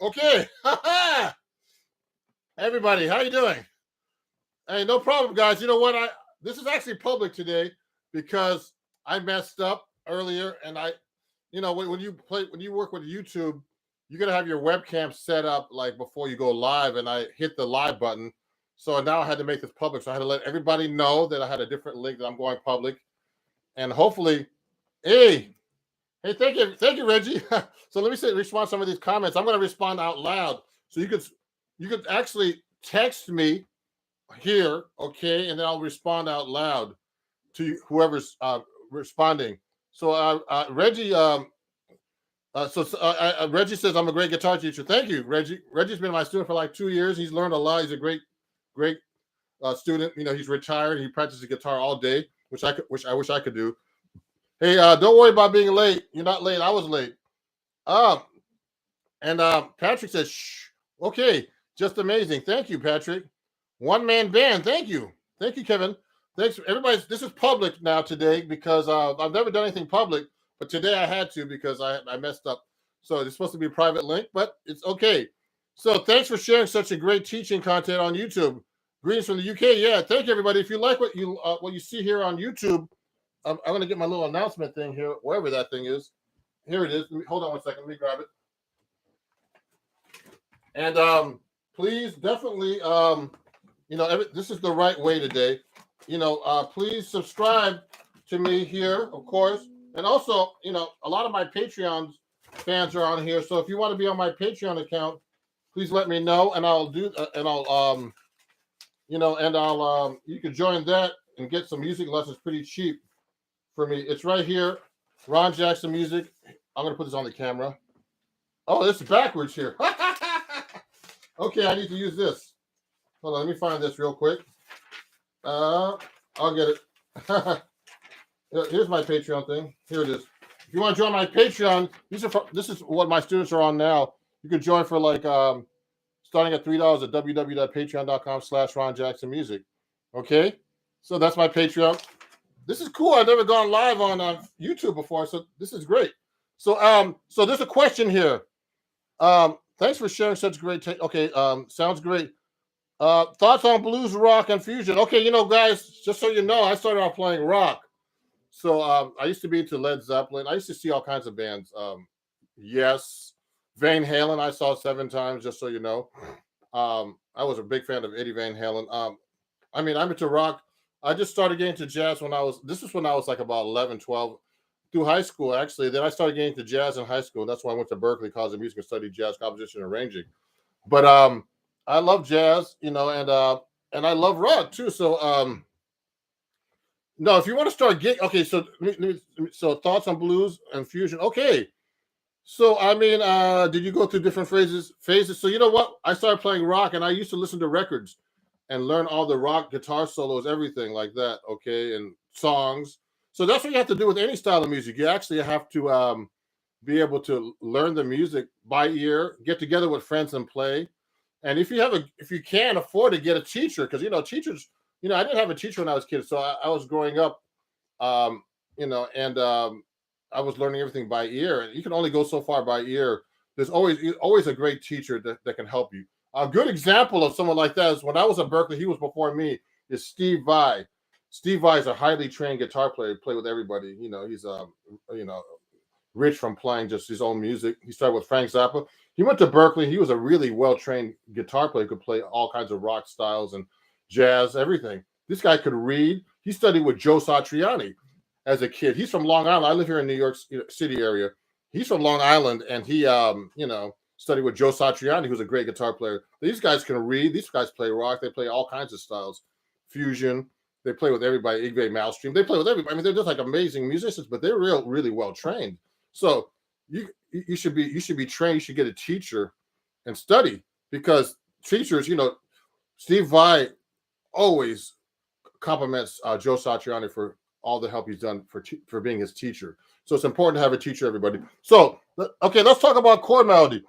Okay. Everybody, how you doing? Hey, no problem, guys. You know what? This is actually public today. because I messed up earlier, and when you work with YouTube, you gotta have your webcam set up like before you go live, and I hit the live button, so now I had to make this public. So I had to let everybody know that I had a different link that I'm going public, and hopefully, hey, hey, thank you, Reggie. So let me respond to some of these comments. I'm gonna respond out loud, so you could actually text me here, okay, and then I'll respond out loud to whoever's responding. So Reggie, Reggie says I'm a great guitar teacher. Thank you, Reggie. Reggie's been my student for like 2 years. He's learned a lot. He's a great student. He's retired. He practices guitar all day, which I wish I could do. Hey, don't worry about being late. You're not late. I was late. Um, and Patrick says, shh. Okay, just amazing. Thank you, Patrick. One man band. Thank you, Kevin. Thanks, everybody. This is public now today because I've never done anything public, but today I had to because I messed up. So it's supposed to be a private link, but it's okay. So thanks for sharing such a great teaching content on YouTube. Greetings from the UK. Yeah, thank you, everybody. If you like what you see here on YouTube, I'm going to get my little announcement thing here, wherever that thing is. Here it is. Hold on one second. Let me grab it. And please, definitely, this is the right way today. Please subscribe to me here, of course. And also, a lot of my Patreon fans are on here. So if you want to be on my Patreon account, please let me know, and I'll do. You can join that and get some music lessons pretty cheap for me. It's right here, Ron Jackson Music. I'm gonna put this on the camera. Oh, this is backwards here. Okay, I need to use this. Hold on, let me find this real quick. I'll get it. Here's my Patreon thing. Here it is. If you want to join my Patreon, this is what my students are on now. You can join for like starting at $3 at www.patreon.com/Ron Jackson Music. Okay, so that's my Patreon. This is cool. I've never gone live on YouTube before, so this is great. So so there's a question here. Thanks for sharing such great. Okay, sounds great. Thoughts on blues, rock, and fusion? Okay, guys, just so you know, I started off playing rock. So I used to be into Led Zeppelin. I used to see all kinds of bands. Yes, Van Halen. I saw 7 times. Just so you know, I was a big fan of Eddie Van Halen. I'm into rock. I just started getting into jazz when I was like about 11, 12, through high school, actually. Then I started getting into jazz in high school. That's why I went to Berklee College of Music and studied jazz composition and arranging. But I love jazz, and I love rock too. So no, if you want to start getting, okay, so so thoughts on blues and fusion. Okay. So did you go through different phases? So you know what? I started playing rock, and I used to listen to records and learn all the rock guitar solos, everything like that, okay, and songs. So that's what you have to do with any style of music. You actually have to be able to learn the music by ear, get together with friends and play. And if you can afford to get a teacher, because teachers, I didn't have a teacher when I was a kid, so I was growing up, and I was learning everything by ear. And you can only go so far by ear. There's always a great teacher that can help you. A good example of someone like that is when I was at Berklee, he was before me, is Steve Vai. Steve Vai is a highly trained guitar player, play with everybody. He's rich from playing just his own music. He started with Frank Zappa. He went to Berklee. He was a really well-trained guitar player, could play all kinds of rock styles and jazz, everything. This guy could read. He studied with Joe Satriani as a kid. He's from Long Island. I live here in New York City area. He's from Long Island, and he studied with Joe Satriani, who's a great guitar player. These guys can read. These guys play rock. They play all kinds of styles. Fusion. They play with everybody. Yngwie Malmsteen. They play with everybody. They're just like amazing musicians, but they're really well trained. So you should be trained. You should get a teacher and study, because teachers, Steve Vai always compliments Joe Satriani for all the help he's done for being his teacher. So it's important to have a teacher, everybody. So, okay, let's talk about chord melody.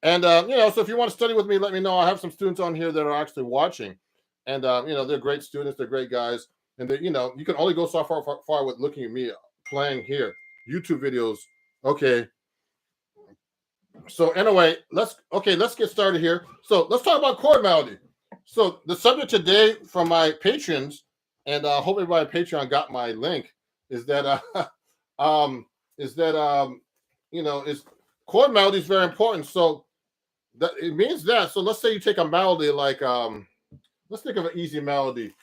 And, so if you want to study with me, let me know. I have some students on here that are actually watching. And, they're great students. They're great guys. And, you can only go so far with looking at me playing here. YouTube videos. Okay. So anyway, let's get started here. So let's talk about chord melody. So the subject today from my patrons and I hope everybody at Patreon got my link. Is that um, is that is chord melody is very important. So that it means that. So let's say you take a melody like let's think of an easy melody.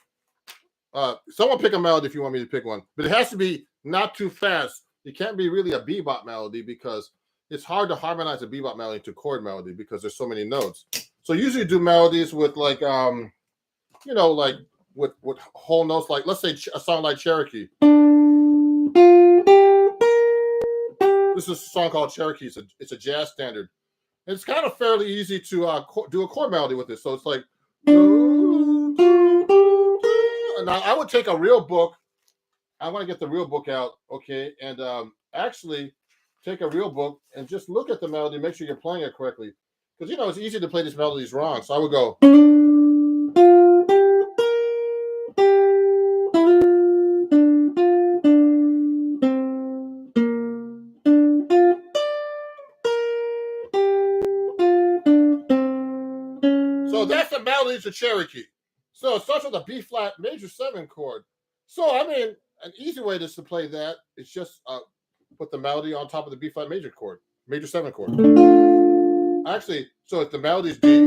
Someone pick a melody if you want me to pick one, but it has to be not too fast. It can't be really a bebop melody because it's hard to harmonize a bebop melody to chord melody because there's so many notes. So usually do melodies with like like with whole notes. Like let's say a song like Cherokee. This is a song called Cherokee. It's a jazz standard. It's kind of fairly easy to do a chord melody with it. So it's like. Now I would take a real book. I want to get the real book out, okay, and actually take a real book and just look at the melody, make sure you're playing it correctly, because it's easy to play these melodies wrong. So I would go. So that's the melody to Cherokee. So it starts with a B flat major 7 chord. So I mean, an easy way to play that is just put the melody on top of the B flat major chord, major 7 chord. Actually, so if the melody is D,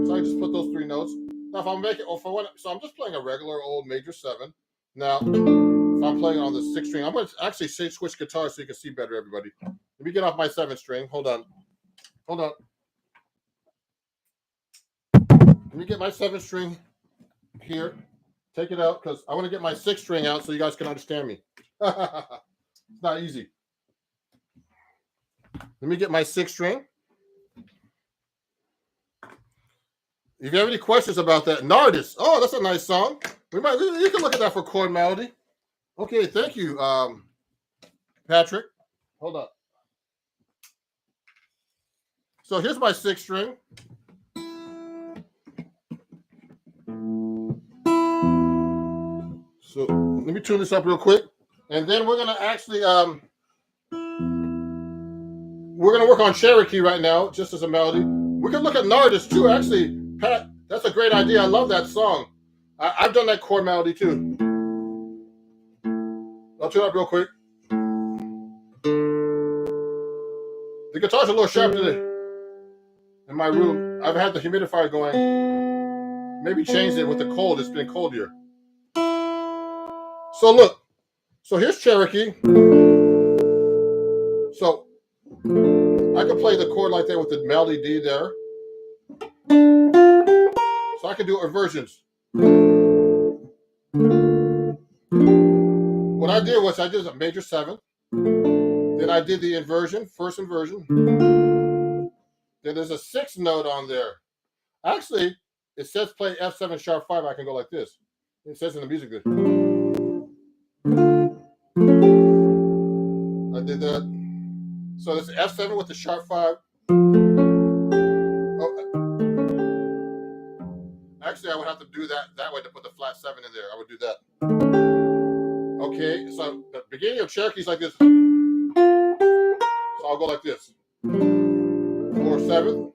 so I just put those 3 notes. Now if I'm making, so I'm just playing a regular old major 7. Now if I'm playing on the 6th string, I'm going to actually switch guitars so you can see better, everybody. Let me get off my 7th string. Hold on. Let me get my 7th string here. Take it out because I want to get my 6th string out so you guys can understand me. It's not easy. Let me get my 6th string. If you have any questions about that, Nardis. Oh, that's a nice song. You can look at that for chord melody. Okay, thank you, Patrick. Hold up. So here's my 6th string. So let me tune this up real quick, and then we're gonna actually we're gonna work on Cherokee right now, just as a melody. We can look at Nardis too. Actually, Pat, that's a great idea. I love that song. I've done that chord melody too. I'll tune it up real quick. The guitar's a little sharp today. In my room, I've had the humidifier going. Maybe changed it with the cold. It's been cold here. So look. So here's Cherokee. So I can play the chord like that with the melody D there. So I can do inversions. What I did was I did a major 7. Then I did the inversion, first inversion. Then there's a 6th note on there. Actually, it says play F7 sharp 5. I can go like this. It says in the music. I did that. So this F7 with the sharp 5. Oh, actually, I would have to do that way to put the flat 7 in there. I would do that. Okay, so the beginning of Cherokee is like this. So I'll go like this. 4 7.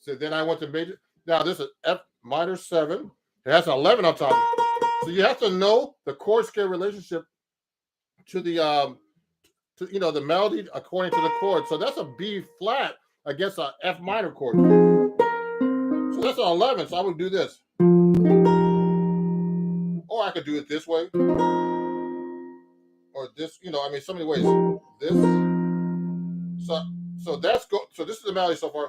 So then I went to major. Now this is F minor 7. It has an 11 on top. So you have to know the chord scale relationship to the the melody according to the chord. So that's a B flat against a F minor chord. So that's an 11. So I would do this. Or I could do it this way. Or this, so many ways. This. So that's go. So this is the melody so far.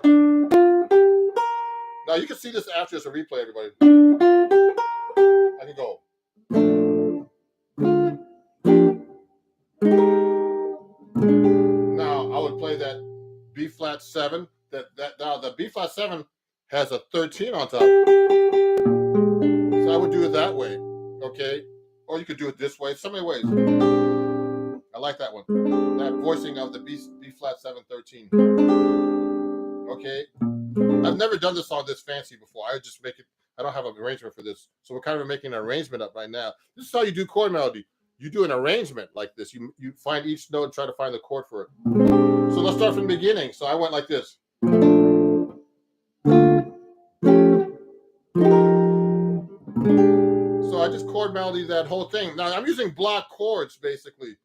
Now you can see this after it's a replay, everybody. I can go. Now I would play that B flat 7. Now the B flat 7 has a 13 on top. So I would do it that way, okay? Or you could do it this way. So many ways. I like that one. That voicing of the B flat 7 13. Okay. I've never done this song this fancy before. I just make it. I don't have an arrangement for this, so we're kind of making an arrangement up right now. This is how you do chord melody. You do an arrangement like this. You find each note and try to find the chord for it. So let's start from the beginning. So I went like this. So I just chord melody that whole thing. Now I'm using block chords basically.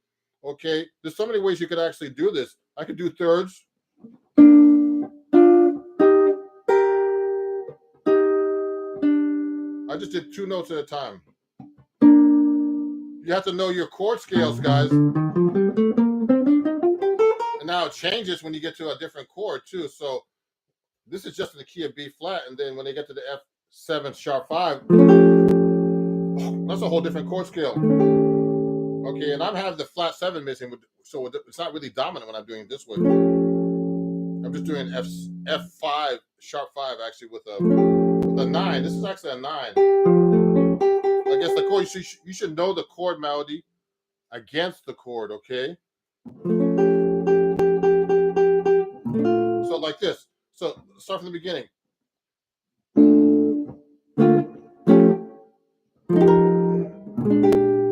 Okay, there's so many ways you could actually do this. I could do thirds. I just did 2 notes at a time. You have to know your chord scales, guys. And now it changes when you get to a different chord too. So this is just in the key of B flat, and then when they get to the F7 sharp 5, that's a whole different chord scale. Okay, and I'm having the flat 7 missing, so it's not really dominant when I'm doing it this way. I'm just doing F5 sharp 5 actually with a 9. This is actually a 9. I guess the chord you should know the chord melody against the chord, okay? So like this. So start from the beginning.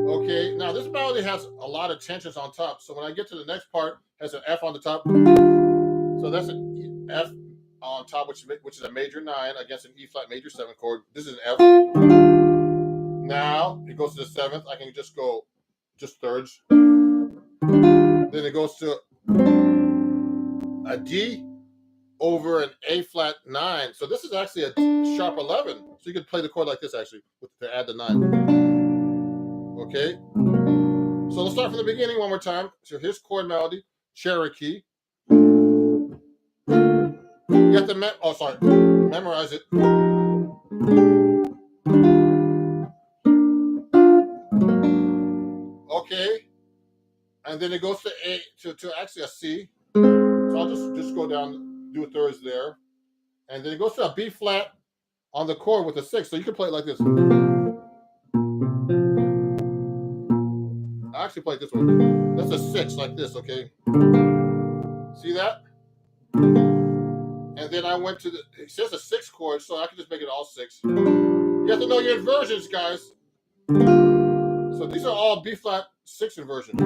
Okay, now this melody has a lot of tensions on top. So when I get to the next part, it has an F on the top. So that's an F on top, which is a major 9 against an E flat major 7 chord. This is an F. Now it goes to the 7th. I can just go thirds. Then it goes to a D over an A flat 9. So this is actually a sharp 11. So you could play the chord like this actually to add the 9. Okay. So let's start from the beginning one more time. So here's chord melody, Cherokee. You have to memorize it. Okay. And then it goes to A to actually a C. So I'll just go down, do thirds there. And then it goes to a B flat on the chord with a 6. So you can play it like this. I actually play it this way. That's a 6 like this, okay? See that? And then I went to it says a 6 chord, so I can just make it all 6. You have to know your inversions, guys. So these are all B flat 6 inversions.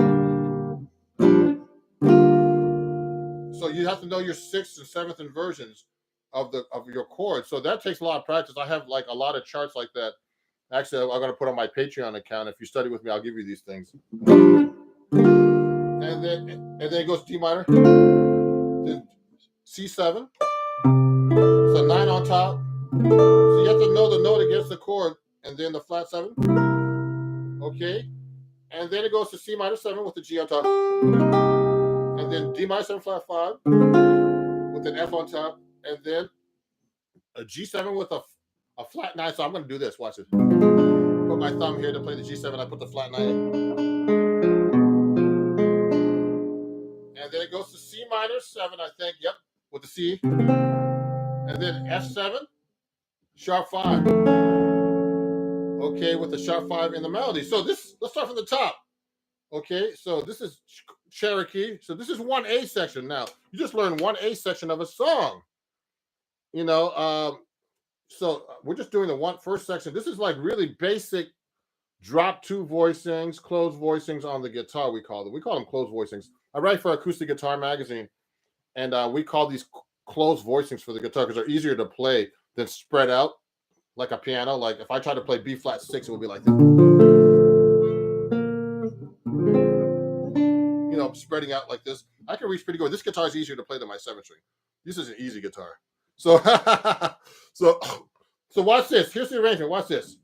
So you have to know your 6th and 7th inversions of your chords. So that takes a lot of practice. I have like a lot of charts like that. Actually, I'm going to put on my Patreon account. If you study with me, I'll give you these things. And then it goes D minor, then C7. So 9 on top. So you have to know the note against the chord, and then the flat 7. Okay. And then it goes to C minor 7 with the G on top. And then D minor 7 flat 5 with an F on top. And then a G7 with a flat 9. So I'm going to do this. Watch it. Put my thumb here to play the G7. I put the flat 9 in. And then it goes to C minor 7, I think. Yep. With the C. And then F7, sharp 5. Okay, with the sharp 5 in the melody. So let's start from the top. Okay, so this is Cherokee. So this is 1A section now. You just learned 1A section of a song. You know, so we're just doing the first section. This is like really basic drop 2 voicings, closed voicings on the guitar, we call them. We call them closed voicings. I write for Acoustic Guitar Magazine, and we call these closed voicings for the guitar because they're easier to play than spread out like a piano. Like if I try to play B flat 6, it would be like this. You know, spreading out like this. I can reach pretty good. This guitar is easier to play than my 7 string. This is an easy guitar. So, so watch this. Here's the arrangement. Watch this.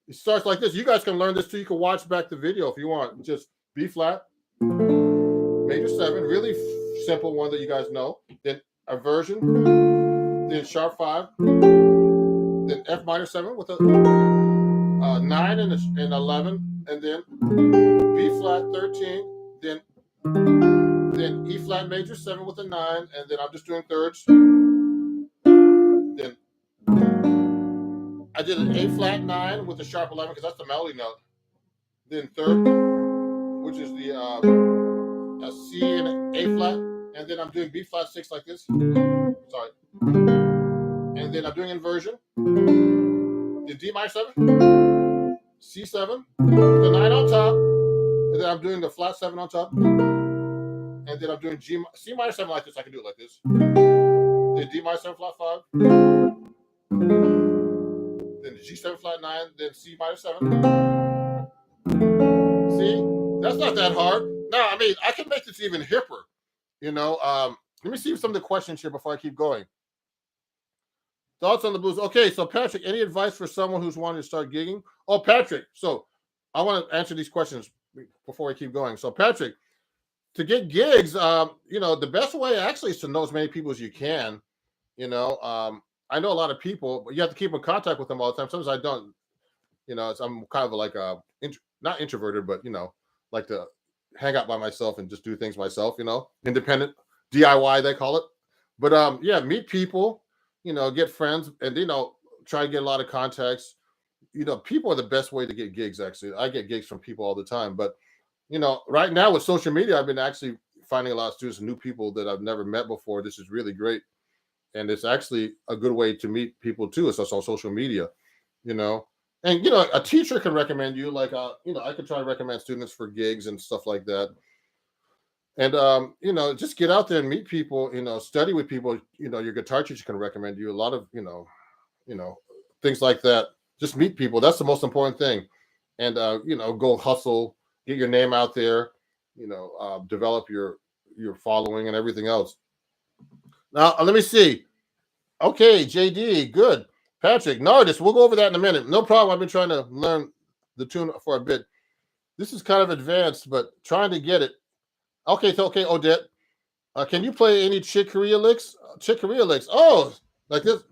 It starts like this. You guys can learn this too. You can watch back the video if you want. Just B flat, major 7, really simple one that you guys know. Then a version, then sharp 5, then F minor 7 with a 9 and 11, and then B flat 13, then E flat major 7 with a 9, and then I'm just doing thirds. Then I did an A flat 9 with a sharp 11 because that's the melody note. Then third, which is the a C and an A flat, and then I'm doing B flat 6 like this. Sorry. And then I'm doing inversion. The D minor 7, C7, the 9 on top, and then I'm doing the flat 7 on top, and then I'm doing C minor 7 like this. I can do it like this. Then D minor 7 flat 5, then G7 flat 9, then C minor 7. See, that's not that hard. No, I mean, I can make this even hipper. Let me see some of the questions here before I keep going. Thoughts on the blues? Okay, so Patrick, any advice for someone who's wanting to start gigging? Oh, Patrick, so I want to answer these questions before I keep going. So, Patrick, to get gigs, the best way actually is to know as many people as you can. I know a lot of people, but you have to keep in contact with them all the time. Sometimes I don't. I'm kind of like not introverted, but like to hang out by myself and just do things myself. Independent DIY they call it. But yeah, meet people. Get friends, and try to get a lot of contacts. People are the best way to get gigs. Actually, I get gigs from people all the time. But right now with social media, I've been actually finding a lot of students and new people that I've never met before. This is really great, and it's actually a good way to meet people too. It's also on social media, you know. And a teacher can recommend you. Like, I could try to recommend students for gigs and stuff like that. And just get out there and meet people. Study with people. Your guitar teacher can recommend you a lot of things like that. Just meet people. That's the most important thing. And go hustle, get your name out there. Develop your following and everything else. Now let me see. Okay, JD, good. Patrick, Nardis, we'll go over that in a minute. No problem. I've been trying to learn the tune for a bit. This is kind of advanced, but trying to get it. Okay, Odette. Can you play any Chick Corea licks? Chick Corea licks. Oh, like this.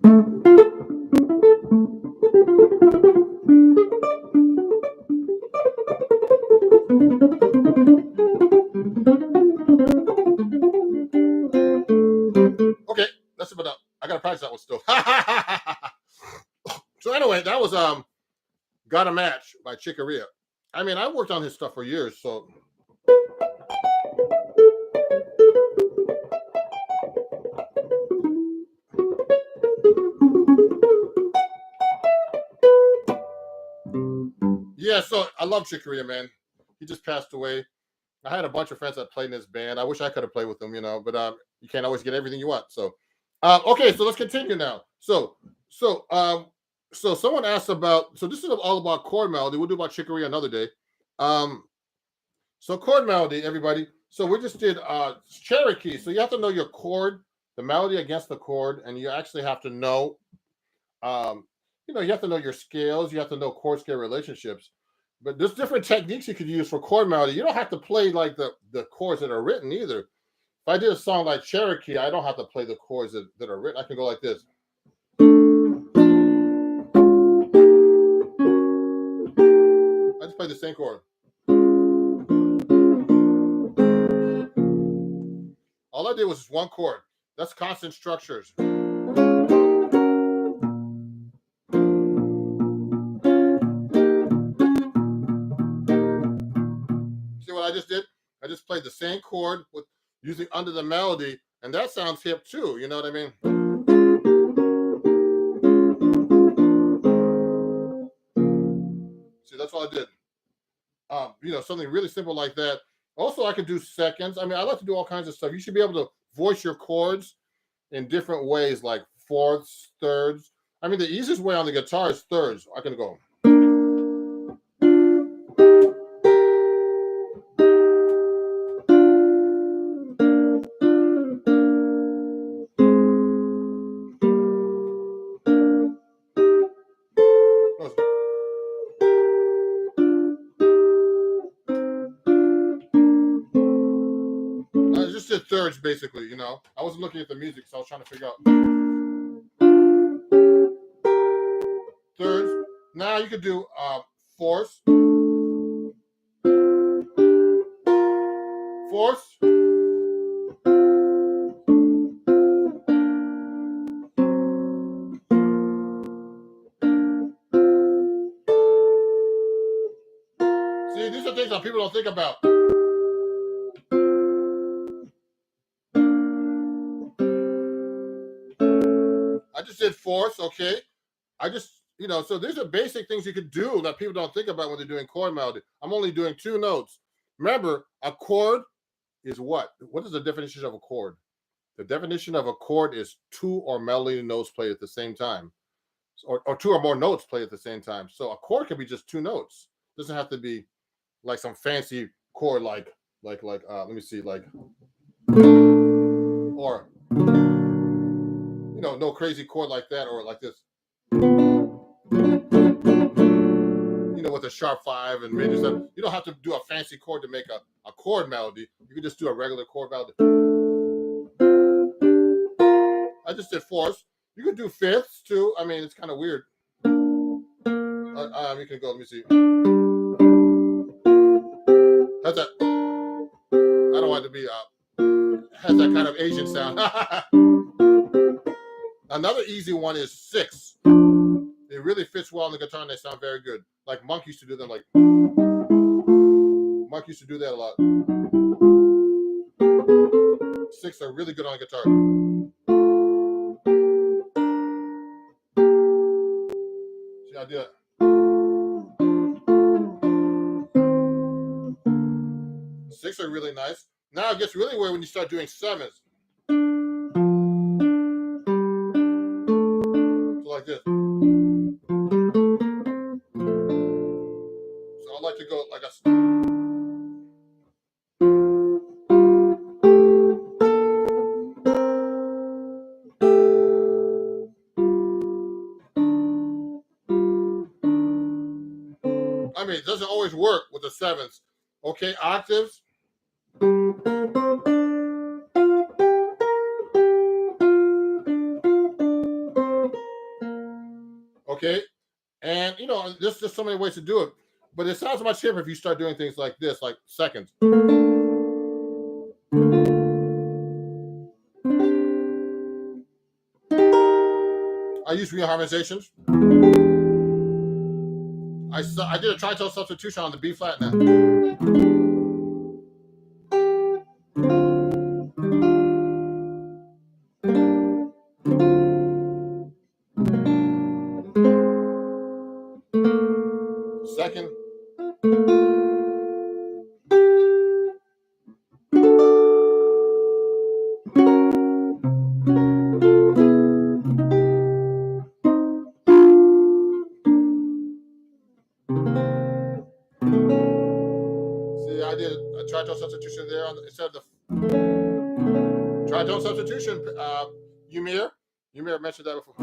Okay, that's about up. I gotta practice that one still. So anyway, that was Got a Match by Chick Corea. I mean, I worked on his stuff for years, so yeah, so I love Chick Corea, man. He just passed away. I had a bunch of friends that played in his band. I wish I could have played with them, but you can't always get everything you want. So, okay, so let's continue now. So someone asked about. So this is all about chord melody. We'll do about Chick Corea another day. So chord melody, everybody. So we just did Cherokee. So you have to know your chord, the melody against the chord, and you actually have to know, you have to know your scales. You have to know chord scale relationships. But there's different techniques you could use for chord melody. You don't have to play like the chords that are written either. If I did a song like Cherokee, I don't have to play the chords that are written. I can go like this. I just play the same chord. All I did was just one chord. That's constant structures. See what I just did? I just played the same chord with using under the melody, and that sounds hip too. You know what I mean? See, that's all I did. Something really simple like that. Also, I could do seconds. I mean, I like to do all kinds of stuff. You should be able to voice your chords in different ways, like fourths, thirds. I mean, the easiest way on the guitar is thirds. I can go. I just did thirds, basically. I wasn't looking at the music, so I was trying to figure out thirds. Now you could do fourths, fourths. See, these are things that people don't think about. I just did fourths, okay? So these are basic things you could do that people don't think about when they're doing chord melody. I'm only doing two notes. Remember, a chord is what? What is the definition of a chord? The definition of a chord is two or melody notes played at the same time. or two or more notes played at the same time. So a chord can be just two notes. It doesn't have to be like some fancy chord like let me see, like, or no crazy chord like that, or like this, with a sharp 5 and major 7. You don't have to do a fancy chord to make a chord melody. You can just do a regular chord melody. I just did fourths. You could do fifths too. I mean, it's kind of weird. You can go. Let me see. Has that? I don't want it to be. Has that kind of Asian sound. Another easy one is 6. It really fits well on the guitar, and they sound very good. Like Monk used to do them. Like Monk used to do that a lot. 6 are really good on guitar. See, I do it. 6 are really nice. Now it gets really weird when you start doing 7s. So like this. So I like to go like a. I mean, it doesn't always work with the 7s. Okay, octaves. Okay, and there's just so many ways to do it, but it sounds much different if you start doing things like this, like seconds. I use reharmonizations. I did a tritone substitution on the B flat now. Second. See, I did a tritone substitution there instead of the tritone substitution. Ymir mentioned that before.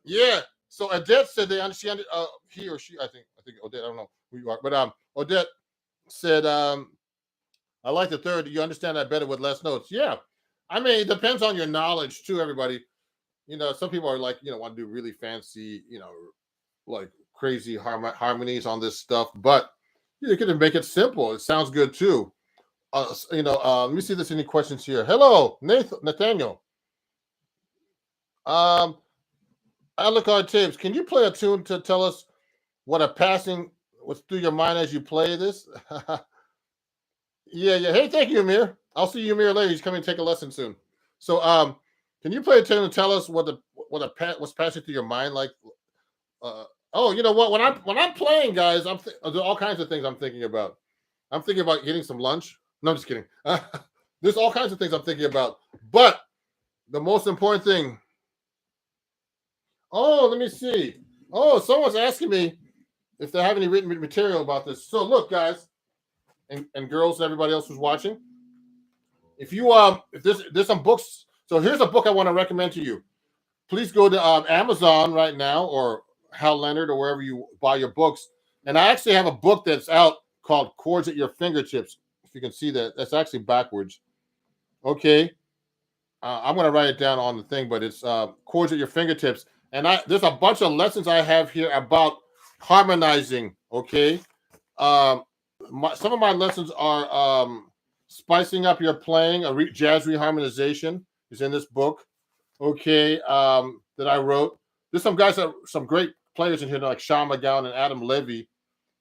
Yeah. So Odette said they understand it. He or she, I think Odette. I don't know who you are, but Odette said, I like the third. You understand that better with less notes. Yeah. I mean, it depends on your knowledge too, everybody. Some people are like, want to do really fancy, like crazy harmonies on this stuff, but you can make it simple. It sounds good too. Let me see if there's any questions here. Hello, Nathaniel. Alucard Tibbs, can you play a tune to tell us what a passing was through your mind as you play this? Yeah. Hey, thank you, Amir. I'll see you, Amir, later. He's coming to take a lesson soon. So, can you play a tune and tell us what's passing through your mind? Like, you know what? When I'm playing, guys, there's all kinds of things I'm thinking about. I'm thinking about getting some lunch. No, I'm just kidding. There's all kinds of things I'm thinking about. But the most important thing. Oh, let me see. Oh, someone's asking me if they have any written material about this. So look, guys, and girls, and everybody else who's watching. If there's some books. So here's a book I want to recommend to you. Please go to Amazon right now, or Hal Leonard, or wherever you buy your books. And I actually have a book that's out called Chords at Your Fingertips. If you can see that, that's actually backwards. Okay. I'm going to write it down on the thing, but it's Chords at Your Fingertips. And there's a bunch of lessons I have here about harmonizing. Okay. Some of my lessons are spicing up your playing. Jazz reharmonization is in this book. Okay. That I wrote. There's some great players in here like Sean McGowan and Adam Levy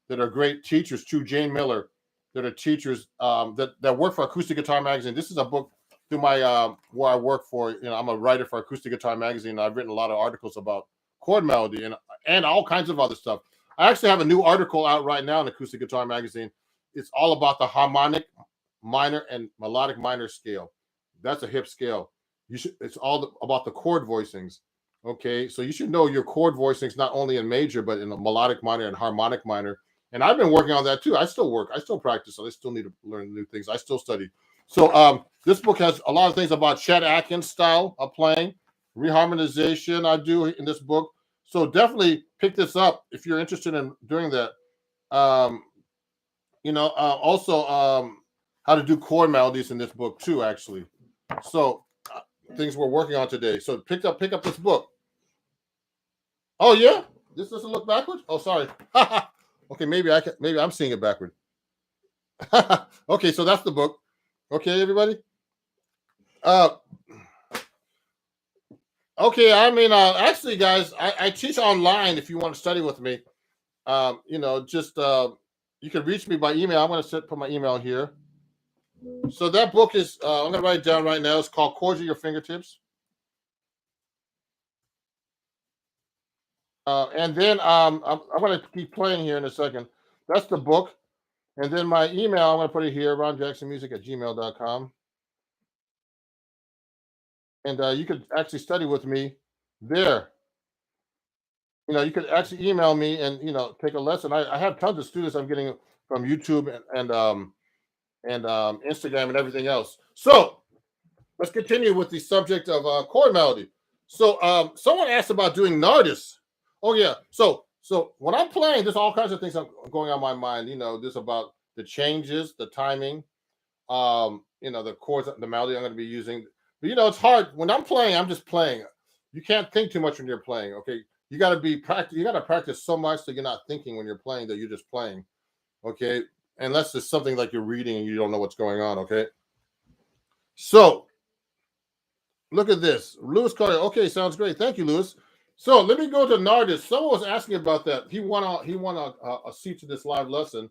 that are great teachers too. Jane Miller that are teachers that work for Acoustic Guitar Magazine. This is a book through my where I work for. I'm a writer for Acoustic Guitar Magazine. And I've written a lot of articles about chord melody and all kinds of other stuff. I actually have a new article out right now in Acoustic Guitar Magazine. It's all about the harmonic minor and melodic minor scale. That's a hip scale. It's all about the chord voicings. Okay, so you should know your chord voicings not only in major but in a melodic minor and harmonic minor. And I've been working on that too. I still work. I still practice. So I still need to learn new things. I still study. So this book has a lot of things about Chet Atkins style of playing, reharmonization. I do in this book. So definitely pick this up if you're interested in doing that. Um, also how to do chord melodies in this book too, actually. So things we're working on today. So pick up this book. Oh yeah, this doesn't look backwards. Oh, sorry. Okay, maybe I'm seeing it backward. Okay, so that's the book. Okay, everybody. Okay, I mean, actually, guys, I teach online. If you want to study with me, just you can reach me by email. I'm going to put my email here. So that book is I'm going to write it down right now. It's called Chords at Your Fingertips. And then I'm going to keep playing here in a second. That's the book. And then my email, I'm going to put it here, ronjacksonmusic@gmail.com. And you could actually study with me there. You could actually email me and, take a lesson. I have tons of students I'm getting from YouTube and Instagram and everything else. So let's continue with the subject of chord melody. So someone asked about doing Nardis. Oh yeah. So when I'm playing, there's all kinds of things going on my mind. This about the changes, the timing, the chords, the melody I'm going to be using. But it's hard when I'm playing. I'm just playing. You can't think too much when you're playing. Okay, you got to be practice. You got to practice so much that you're not thinking when you're playing. That you're just playing. Okay, unless it's something like you're reading and you don't know what's going on. Okay, so look at this, Lewis Carter. Okay, sounds great. Thank you, Lewis. So let me go to Nardis. Someone was asking about that. He won a seat to this live lesson.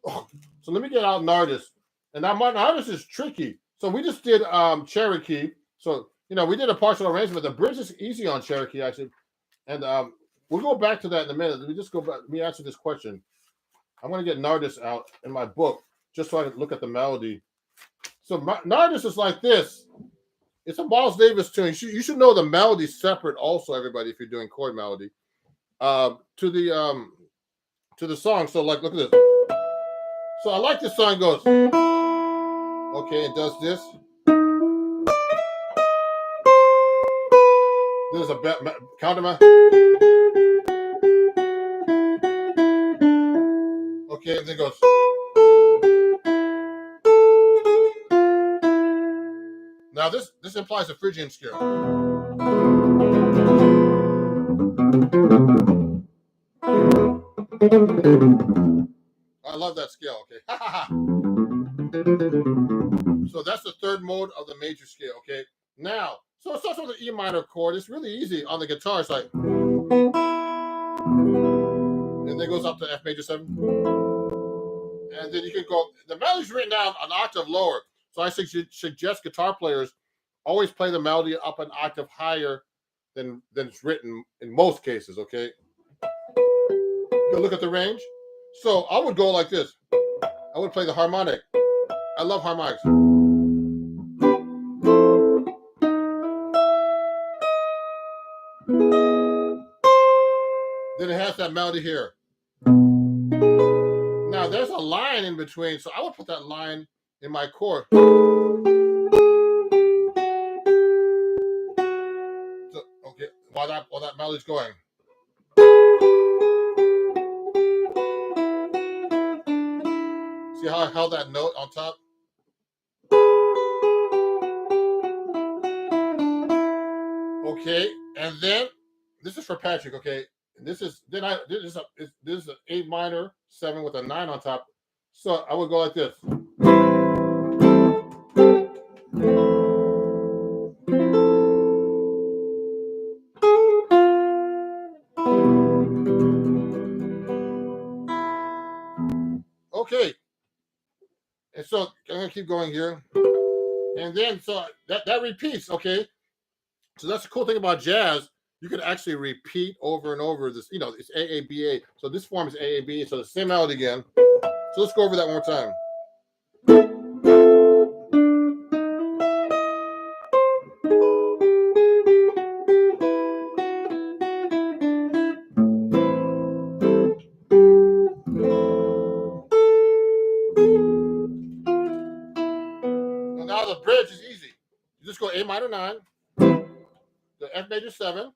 So let me get out Nardis. And now Nardis is tricky. So we just did Cherokee. So we did a partial arrangement. The bridge is easy on Cherokee actually, and we'll go back to that in a minute. Let me just go back. Let me answer this question. I'm going to get Nardis out in my book just so I can look at the melody. So Nardis is like this. It's a Miles Davis tune. You should know the melody separate also, everybody, if you're doing chord melody. To the song. So look at this. So I like this song. It goes. Okay, it does this. There's a counterman. Okay, and then it goes. Now this implies a Phrygian scale. I love that scale. Okay. So that's the third mode of the major scale. Okay. Now, so it starts with an E minor chord. It's really easy on the guitar. It's like, and then goes up to F major 7. And then you can go, the melody's written down an octave lower. So I suggest guitar players always play the melody up an octave higher than it's written in most cases, okay? Go look at the range. So I would go like this. I would play the harmonic. I love harmonics. Then it has that melody here. Now there's a line in between, so I would put that line in my chord. So, okay, while that melody's going. See how I held that note on top? Okay, and then this is for Patrick. Okay, this is an A minor 7 with a 9 on top. So I would go like this. Okay, and so I'm gonna keep going here, and then so that repeats. Okay, so that's the cool thing about jazz. You can actually repeat over and over this. It's AABA. So this form is AAB. So the same melody again. So let's go over that one more time. minor 9, the F major 7.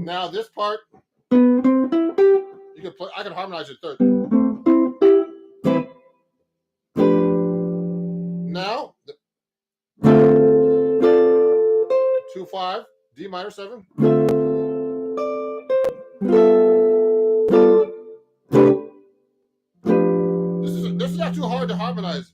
Now this part, you can play. I can harmonize it third. Now the 2-5, D minor 7. This is not too hard to harmonize.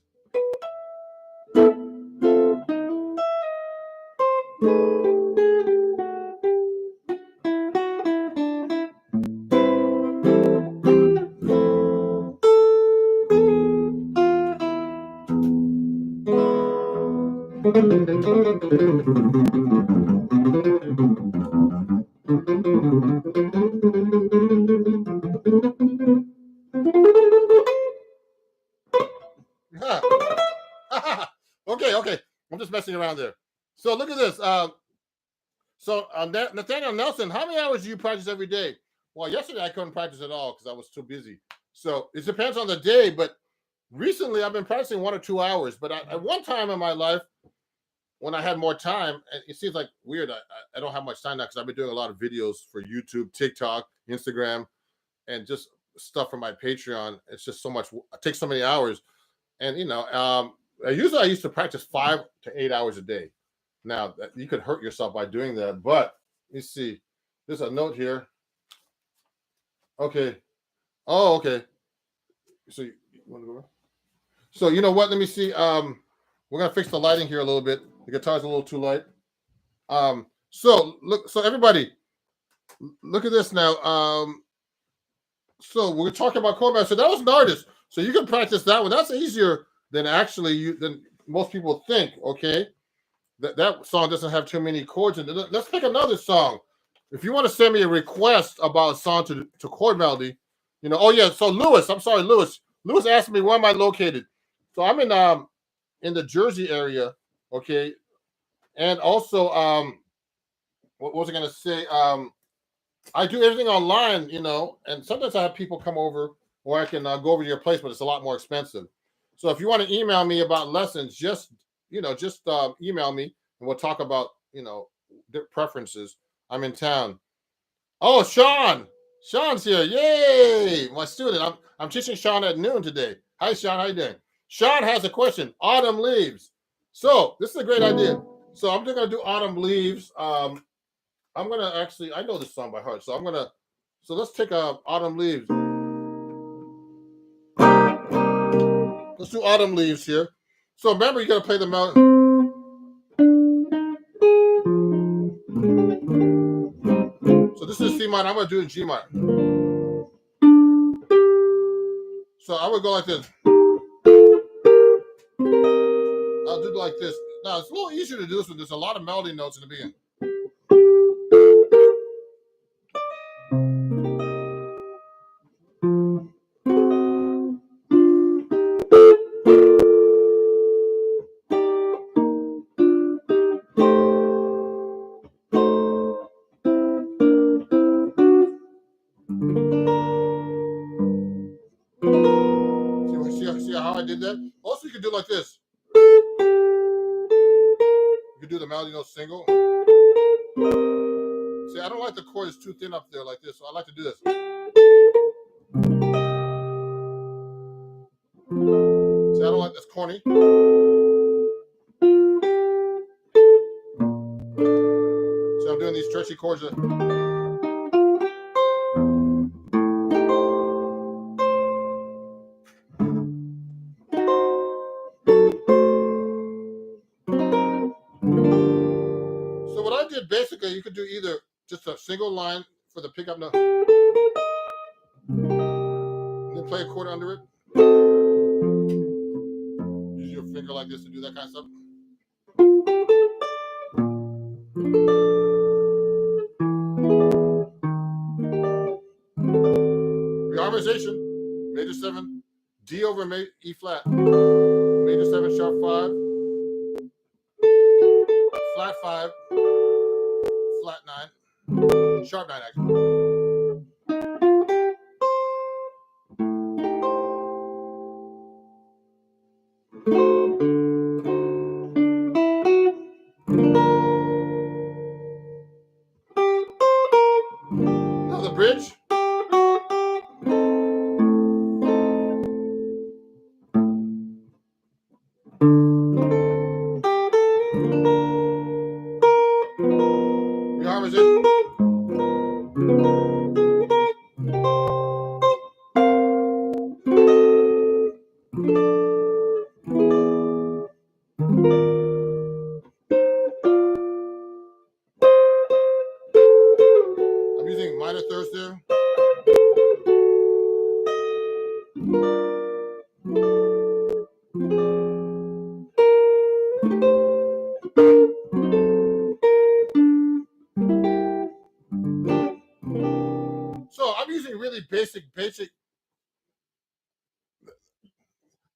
Okay. I'm just messing around there. So look at this. Nathaniel Nelson, how many hours do you practice every day? Well, yesterday I couldn't practice at all because I was too busy. So it depends on the day, but recently I've been practicing 1 or 2 hours. But at one time in my life, when I had more time, and it seems like weird, I don't have much time now because I've been doing a lot of videos for YouTube, TikTok, Instagram, and just stuff for my Patreon. It's just so much. It takes so many hours, and usually I used to practice 5 to 8 hours a day. Now you could hurt yourself by doing that, but let me see. There's a note here. Okay. Oh, okay. So you want to go? So you know what? Let me see. We're gonna fix the lighting here a little bit. The guitar's a little too light. So look. So everybody, look at this now. So we're talking about chord master. So that was an artist. So you can practice that one. That's easier than than most people think. Okay. That song doesn't have too many chords in it. Let's pick another song. If you want to send me a request about a song to chord melody, oh yeah. So Lewis, I'm sorry, Lewis. Lewis asked me where am I located. So I'm in the Jersey area, okay, and also what was I gonna say? I do everything online, and sometimes I have people come over, or I can go over to your place, but it's a lot more expensive. So if you want to email me about lessons, just email me, and we'll talk about their preferences. I'm in town. Oh, Sean's here! Yay, my student. I'm teaching Sean at noon today. Hi, Sean. How you doing? Sean has a question. Autumn leaves. So this is a great idea. So I'm just gonna do autumn leaves. I'm gonna I know this song by heart. So let's take autumn leaves. Let's do autumn leaves here. So remember, you gotta play the melody. So this is C minor. I'm gonna do it in G minor. So I would go like this. I'll do it like this. Now it's a little easier to do this when there's a lot of melody notes in the beginning. See how I did that? Also, you can do it like this. You can do the melody note single. See, I don't like the chord is too thin up there like this, so I like to do this. See, I don't like this corny. So I'm doing these stretchy chords. So what I did basically, you could do either just a single line for the pickup note, and then play a chord under it. Use your finger like this to do that kind of stuff. Reharmonization, major 7, D over E flat, major 7 sharp 5, flat 5, flat 9, sharp 9 actually. bridge. Reharmonization. I'm using minor thirds there. So I'm using really basic.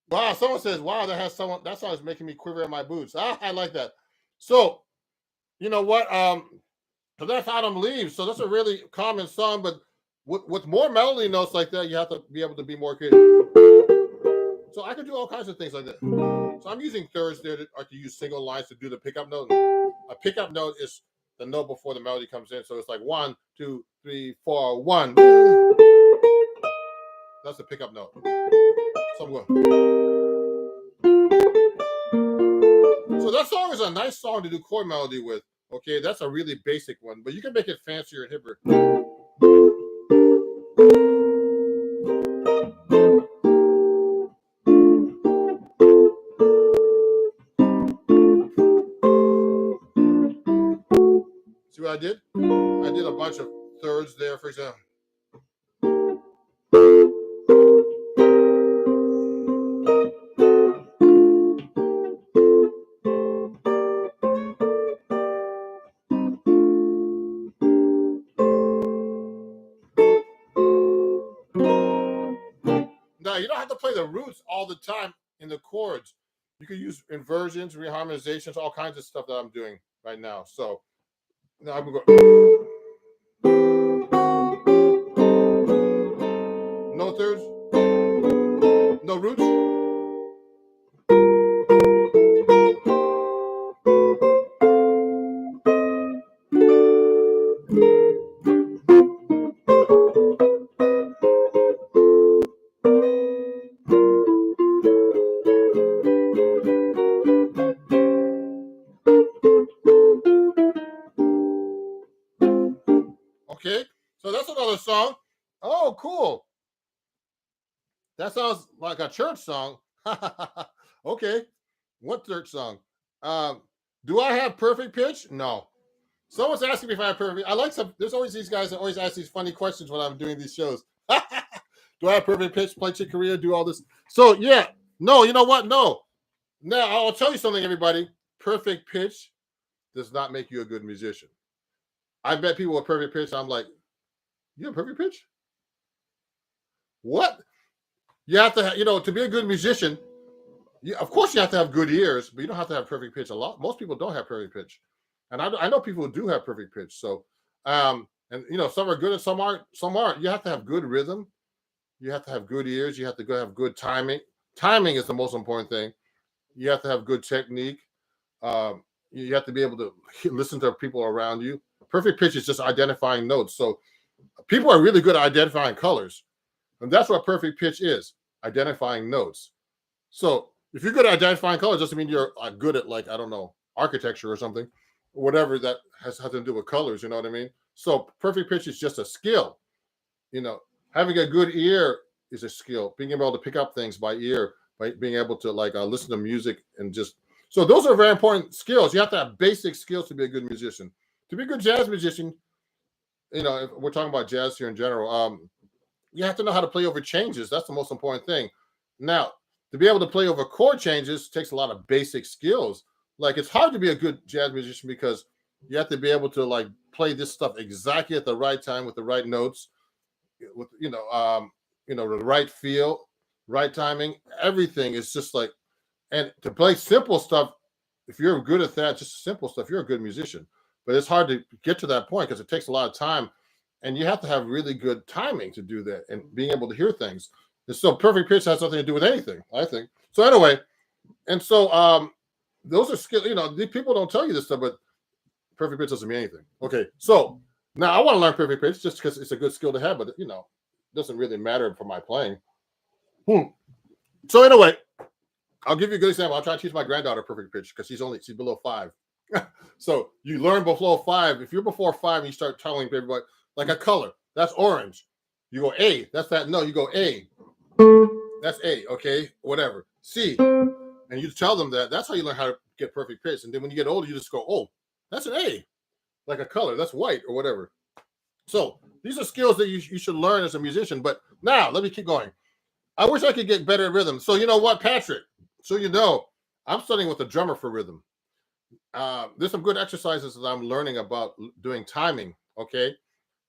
Wow, someone says, "Wow, that song is making me quiver in my boots." I like that. So you know what? So that's Autumn Leaves. So that's a really common song, but with more melody notes like that, you have to be able to be more creative. So I can do all kinds of things like that. So I'm using thirds there to use single lines to do the pickup note. A pickup note is the note before the melody comes in. So it's like 1, 2, 3, 4, 1. That's the pickup note. So I'm going. So that song is a nice song to do chord melody with. Okay, that's a really basic one, but you can make it fancier and hipper. See what I did? I did a bunch of thirds there, for example. Now, you don't have to play the roots all the time in the chords. You can use inversions, reharmonizations, all kinds of stuff that I'm doing right now. So now I'm going to go. No thirds. No roots. Okay, so that's another song. Oh, cool. That sounds like a church song. Okay, what church song? Do I have perfect pitch? No. Someone's asking me if I have perfect. I like some. There's always these guys that always ask these funny questions when I'm doing these shows. Do I have perfect pitch? Play Chick Corea? Do all this? So yeah, no. You know what? No. Now I'll tell you something, everybody. Perfect pitch does not make you a good musician. I bet people with perfect pitch. I'm like, you have perfect pitch? What? You have to, to be a good musician. Of course, you have to have good ears, but you don't have to have perfect pitch. Most people don't have perfect pitch, and I know people who do have perfect pitch. So, and some are good and some aren't. Some aren't. You have to have good rhythm. You have to have good ears. You have to go have good timing. Timing is the most important thing. You have to have good technique. You have to be able to listen to people around you. Perfect pitch is just identifying notes. So, people are really good at identifying colors, and that's what perfect pitch is: identifying notes. So if you're good at identifying colors, doesn't mean you're good at, like, I don't know, architecture or something, whatever that has to do with colors. You know what I mean? So perfect pitch is just a skill. Having a good ear is a skill. Being able to pick up things by ear, by being able to listen to music and just. So those are very important skills. You have to have basic skills to be a good musician. To be a good jazz musician, if we're talking about jazz here in general, you have to know how to play over changes. That's the most important thing. Now, to be able to play over chord changes takes a lot of basic skills. Like, it's hard to be a good jazz musician because you have to be able to play this stuff exactly at the right time with the right notes, with the right feel, right timing. Everything is just and to play simple stuff. If you're good at that, just simple stuff, you're a good musician. But it's hard to get to that point because it takes a lot of time, and you have to have really good timing to do that and being able to hear things. And so perfect pitch has nothing to do with anything, I think. So anyway, and so those are skills. These people don't tell you this stuff, but perfect pitch doesn't mean anything. Okay, so Now I want to learn perfect pitch just because it's a good skill to have, but it doesn't really matter for my playing. So anyway, I'll give you a good example. I'll try to teach my granddaughter perfect pitch because she's below 5. So you learn below 5. If you're before 5 and you start telling everybody like a color, that's orange. You go A. That's that. No, you go A. That's A. Okay, whatever. C. And you tell them that. That's how you learn how to get perfect pitch. And then when you get older, you just go, oh, that's an A, like a color. That's white or whatever. So these are skills that you should learn as a musician. But now let me keep going. I wish I could get better at rhythm. So you know what, Patrick? So I'm studying with a drummer for rhythm. There's some good exercises that I'm learning about doing timing. Okay,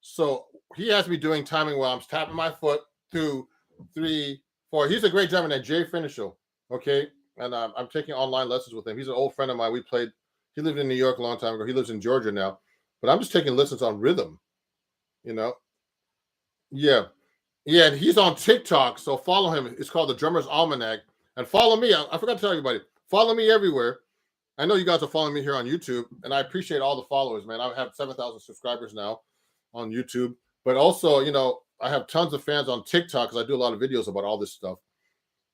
so he has me doing timing while I'm tapping my foot 2, 3, 4. He's a great drummer named Jay Finishel. Okay, and I'm taking online lessons with him. He's an old friend of mine. He lived in New York a long time ago. He lives in Georgia now, but I'm just taking lessons on rhythm. Yeah, yeah, and he's on TikTok, so follow him. It's called the Drummer's Almanac, and follow me. I forgot to tell everybody, follow me everywhere. I know you guys are following me here on YouTube, and I appreciate all the followers, man. I have 7,000 subscribers now on YouTube, but also, I have tons of fans on TikTok because I do a lot of videos about all this stuff,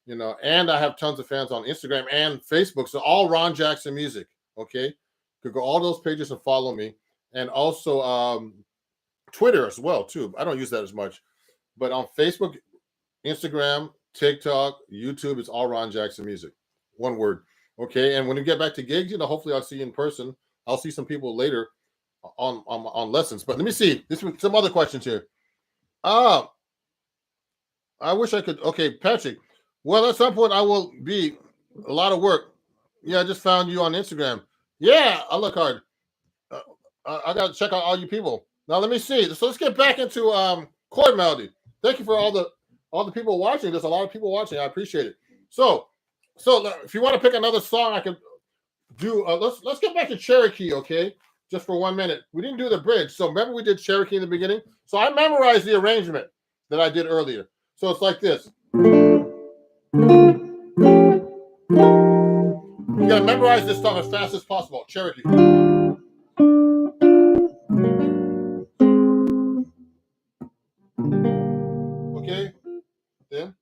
and I have tons of fans on Instagram and Facebook. So all Ron Jackson Music, okay? You could go all those pages and follow me, and also Twitter as well too. I don't use that as much, but on Facebook, Instagram, TikTok, YouTube, it's all Ron Jackson Music. One word. Okay. And when we get back to gigs, hopefully I'll see you in person. I'll see some people later on lessons. But let me see. Some other questions here. I wish I could. Okay, Patrick. Well, at some point I will be a lot of work. Yeah, I just found you on Instagram. Yeah, I look hard. I got to check out all you people. Now let me see. So let's get back into chord melody. Thank you for all the people watching. There's a lot of people watching. I appreciate it. So if you want to pick another song, I can do. Let's get back to Cherokee, okay? Just for 1 minute. We didn't do the bridge. So remember we did Cherokee in the beginning. So I memorized the arrangement that I did earlier. So it's like this. You gotta memorize this stuff as fast as possible. Cherokee. Okay. Then.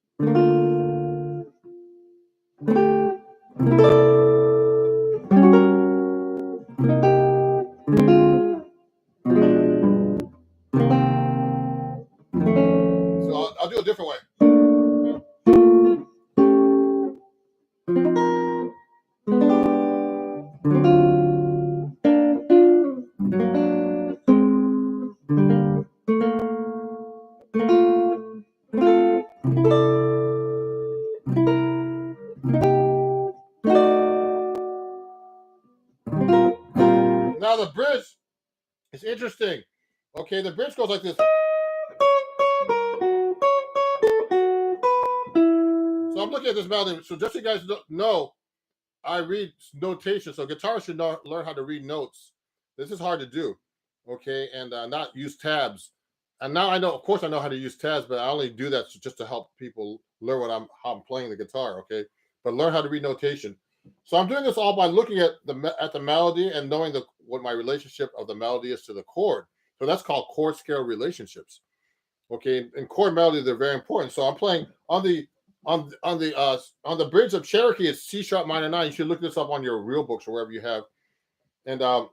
So I'll do a different way. Now the bridge is interesting. Okay, the bridge goes like this. So I'm looking at this melody. So just so you guys know, I read notation. So guitarists should learn how to read notes. This is hard to do. Okay, and not use tabs. And now I know, of course, I know how to use tabs, but I only do that just to help people learn how I'm playing the guitar. Okay, but learn how to read notation. So I'm doing this all by looking at the melody and knowing what my relationship of the melody is to the chord. So that's called chord scale relationships. Okay, in chord melody they're very important. So I'm playing on the bridge of Cherokee. It's C sharp minor 9. You should look this up on your real books or wherever you have. And the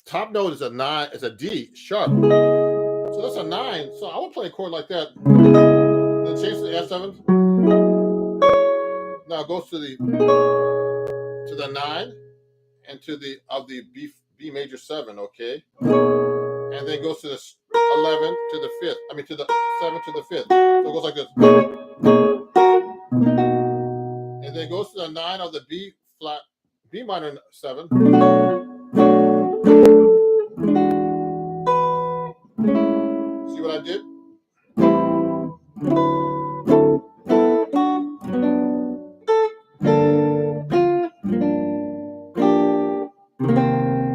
top note is a 9. It's a D sharp. So that's a 9. So I would play a chord like that. Then change to the F7. Now it goes to the 9 and to the B major 7, okay? And then goes to the 11 to the 5th. I mean to the 7 to the 5th. So it goes like this. And then goes to the 9 of the B flat, B minor 7. See what I did?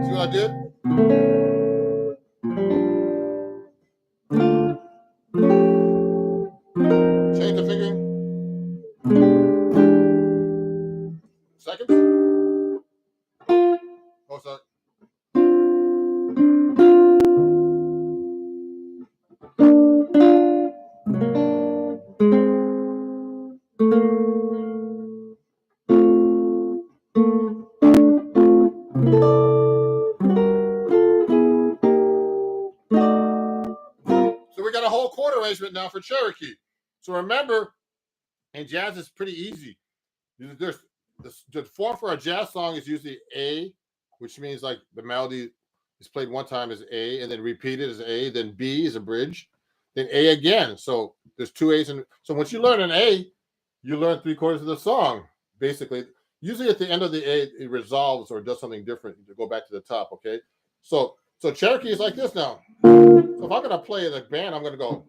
See what I did? Change the fingering. Seconds. Oh, so arrangement now for Cherokee. So remember, in jazz, it's pretty easy. There's the form for a jazz song is usually A, which means like the melody is played one time as A, and then repeated as A. Then B is a bridge, then A again. So there's two A's, and so once you learn an A, you learn 3/4 of the song. Basically, usually at the end of the A, it resolves or does something different to go back to the top. Okay, so Cherokee is like this now. So if I'm gonna play the band, I'm gonna go.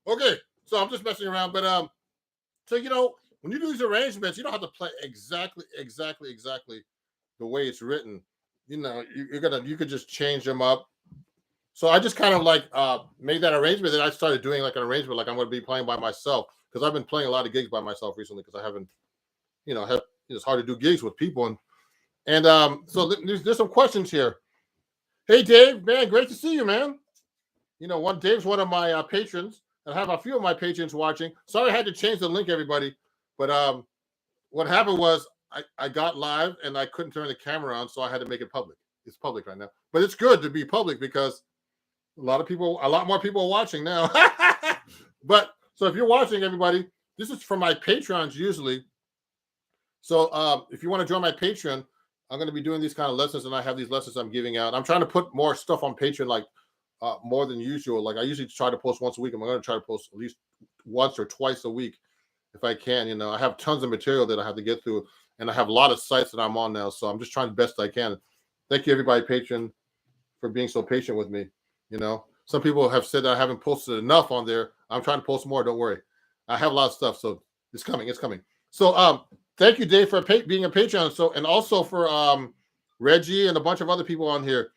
Okay, so I'm just messing around, but so when you do these arrangements, you don't have to play exactly the way it's written. You could just change them up. So I just kind of like made that arrangement. Then I started doing like an arrangement, like I'm going to be playing by myself because I've been playing a lot of gigs by myself recently because I haven't, it's hard to do gigs with people and so there's some questions here. Hey Dave, man, great to see you, man. Dave's one of my patrons. I have a few of my patrons watching. Sorry, I had to change the link, everybody. But what happened was I got live and I couldn't turn the camera on, so I had to make it public. It's public right now, but it's good to be public because a lot more people are watching now. But so if you're watching, everybody, this is for my patrons usually. So if you want to join my Patreon, I'm going to be doing these kind of lessons, and I have these lessons I'm giving out. I'm trying to put more stuff on Patreon, like more than usual. Like I usually try to post once a week. I'm going to try to post at least once or twice a week if I can. I have tons of material that I have to get through, and I have a lot of sites that I'm on now. So I'm just trying the best I can. Thank you, everybody, Patreon, for being so patient with me. Some people have said that I haven't posted enough on there. I'm trying to post more. Don't worry. I have a lot of stuff, so it's coming. It's coming. So thank you, Dave, for being a Patreon. So and also for Reggie and a bunch of other people on here.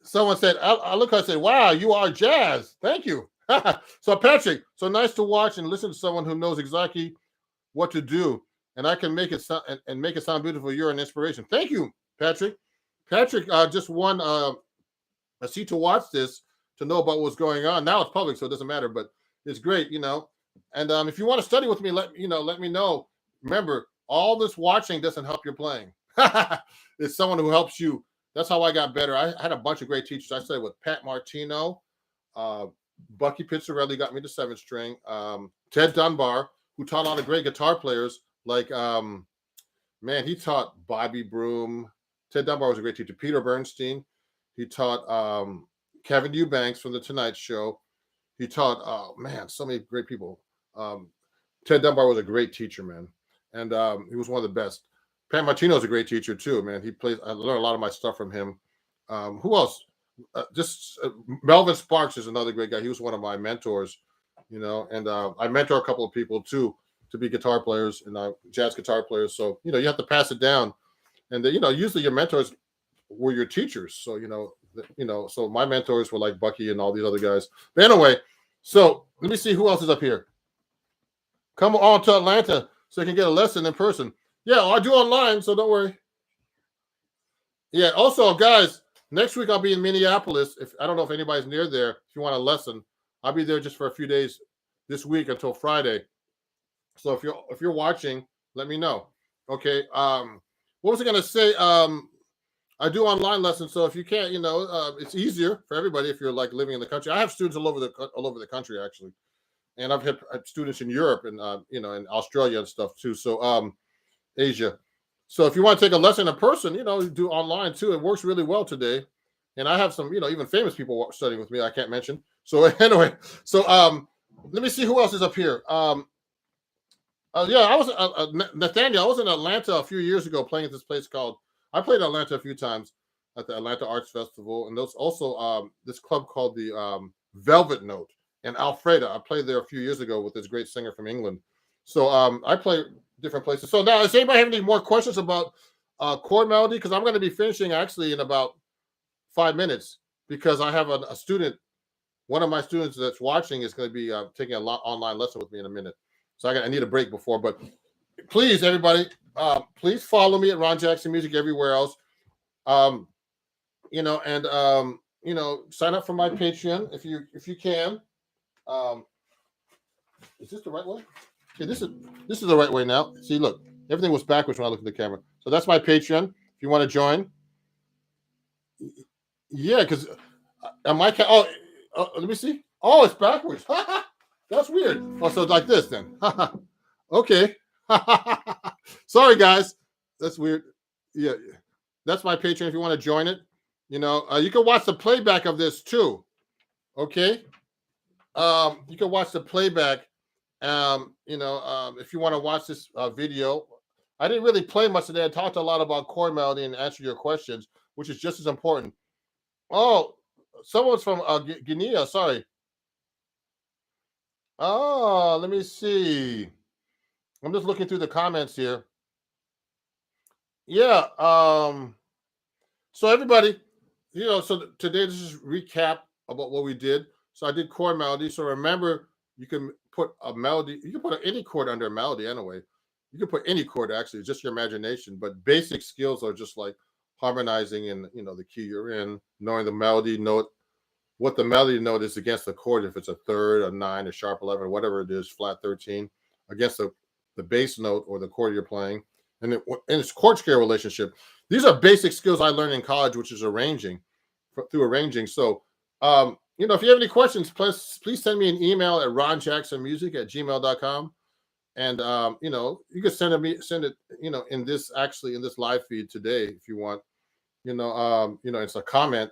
Someone said, I look and said, wow, you are jazz. Thank you. So Patrick, so nice to watch and listen to someone who knows exactly what to do. And I can make it sound and make it sound beautiful. You're an inspiration. Thank you, Patrick. Patrick just won a seat to watch this to know about what's going on. Now it's public, so it doesn't matter, but it's great, And if you want to study with me, let me know. Remember, all this watching doesn't help your playing. It's someone who helps you. That's how I got better. I had a bunch of great teachers. I studied with Pat Martino, Bucky Pizzarelli got me to 7th string, Ted Dunbar, who taught a lot of great guitar players. Like, man, he taught Bobby Broom. Ted Dunbar was a great teacher. Peter Bernstein. He taught Kevin Eubanks from The Tonight Show. He taught, man, so many great people. Ted Dunbar was a great teacher, man. And he was one of the best. Pat Martino is a great teacher too, man. I learned a lot of my stuff from him. Who else? Melvin Sparks is another great guy. He was one of my mentors, you know, and I mentor a couple of people too to be guitar players and jazz guitar players. So, you know, you have to pass it down. And, you know, usually your mentors were your teachers. So, you know, so my mentors were like Bucky and all these other guys. But anyway, so let me see who else is up here. Come on to Atlanta so you can get a lesson in person. Yeah, I do online, so don't worry. Yeah, also, guys, next week I'll be in Minneapolis. If I don't know if anybody's near there, if you want a lesson, I'll be there just for a few days this week until Friday. So if you're watching, let me know. Okay. What was I gonna say? I do online lessons, so if you can't, you know, it's easier for everybody if you're like living in the country. I have students all over the country actually, and I've had students in Europe and you know, in Australia and stuff too. So Asia. So if you want to take a lesson in person, you know, do online too. It works really well today. And I have some, you know, even famous people studying with me. I can't mention. So anyway, so let me see who else is up here. Yeah, I was Nathaniel. I was in Atlanta a few years ago playing at this place called. I played Atlanta a few times at the Atlanta Arts Festival, and there's also this club called the Velvet Note in Alfreda. I played there a few years ago with this great singer from England. So I play different places. So now, does anybody have any more questions about chord melody? Because I'm going to be finishing actually in about 5 minutes because I have a student. One of my students that's watching is going to be taking an online lesson with me in a minute. So I need a break before. But please, everybody, please follow me at Ron Jackson Music everywhere else. You know, and you know, sign up for my Patreon if you can. Is this the right way? Okay, this is the right way now. See, look, everything was backwards when I looked at the camera. So that's my Patreon. If you want to join, yeah, because on my let me see. Oh, it's backwards. That's weird. Oh, so it's like this then. Okay. Sorry, guys. That's weird. Yeah, that's my Patreon. If you want to join it, you know, you can watch the playback of this too. Okay. You can watch the playback. You know, if you want to watch this video, I didn't really play much today. I talked a lot about chord melody and answer your questions, which is just as important. Oh, someone's from Guinea. Sorry. Oh, let me see. I'm just looking through the comments here. Yeah. So everybody, you know, so today this is recap about what we did. So I did chord melody. So remember, you can put a melody. You can put any chord under a melody anyway. You can put any chord actually, just your imagination. But basic skills are just like harmonizing in, you know, the key you're in, knowing the melody note, what the melody note is against the chord. If it's a third, a 9, a sharp 11, whatever it is, flat 13, against the bass note or the chord you're playing, and it's chord scale relationship. These are basic skills I learned in college, which is arranging, through arranging. So, you know, if you have any questions, please send me an email at ronjacksonmusic@gmail.com. And, you know, you can send it, you know, in this live feed today, if you want, you know, it's a comment.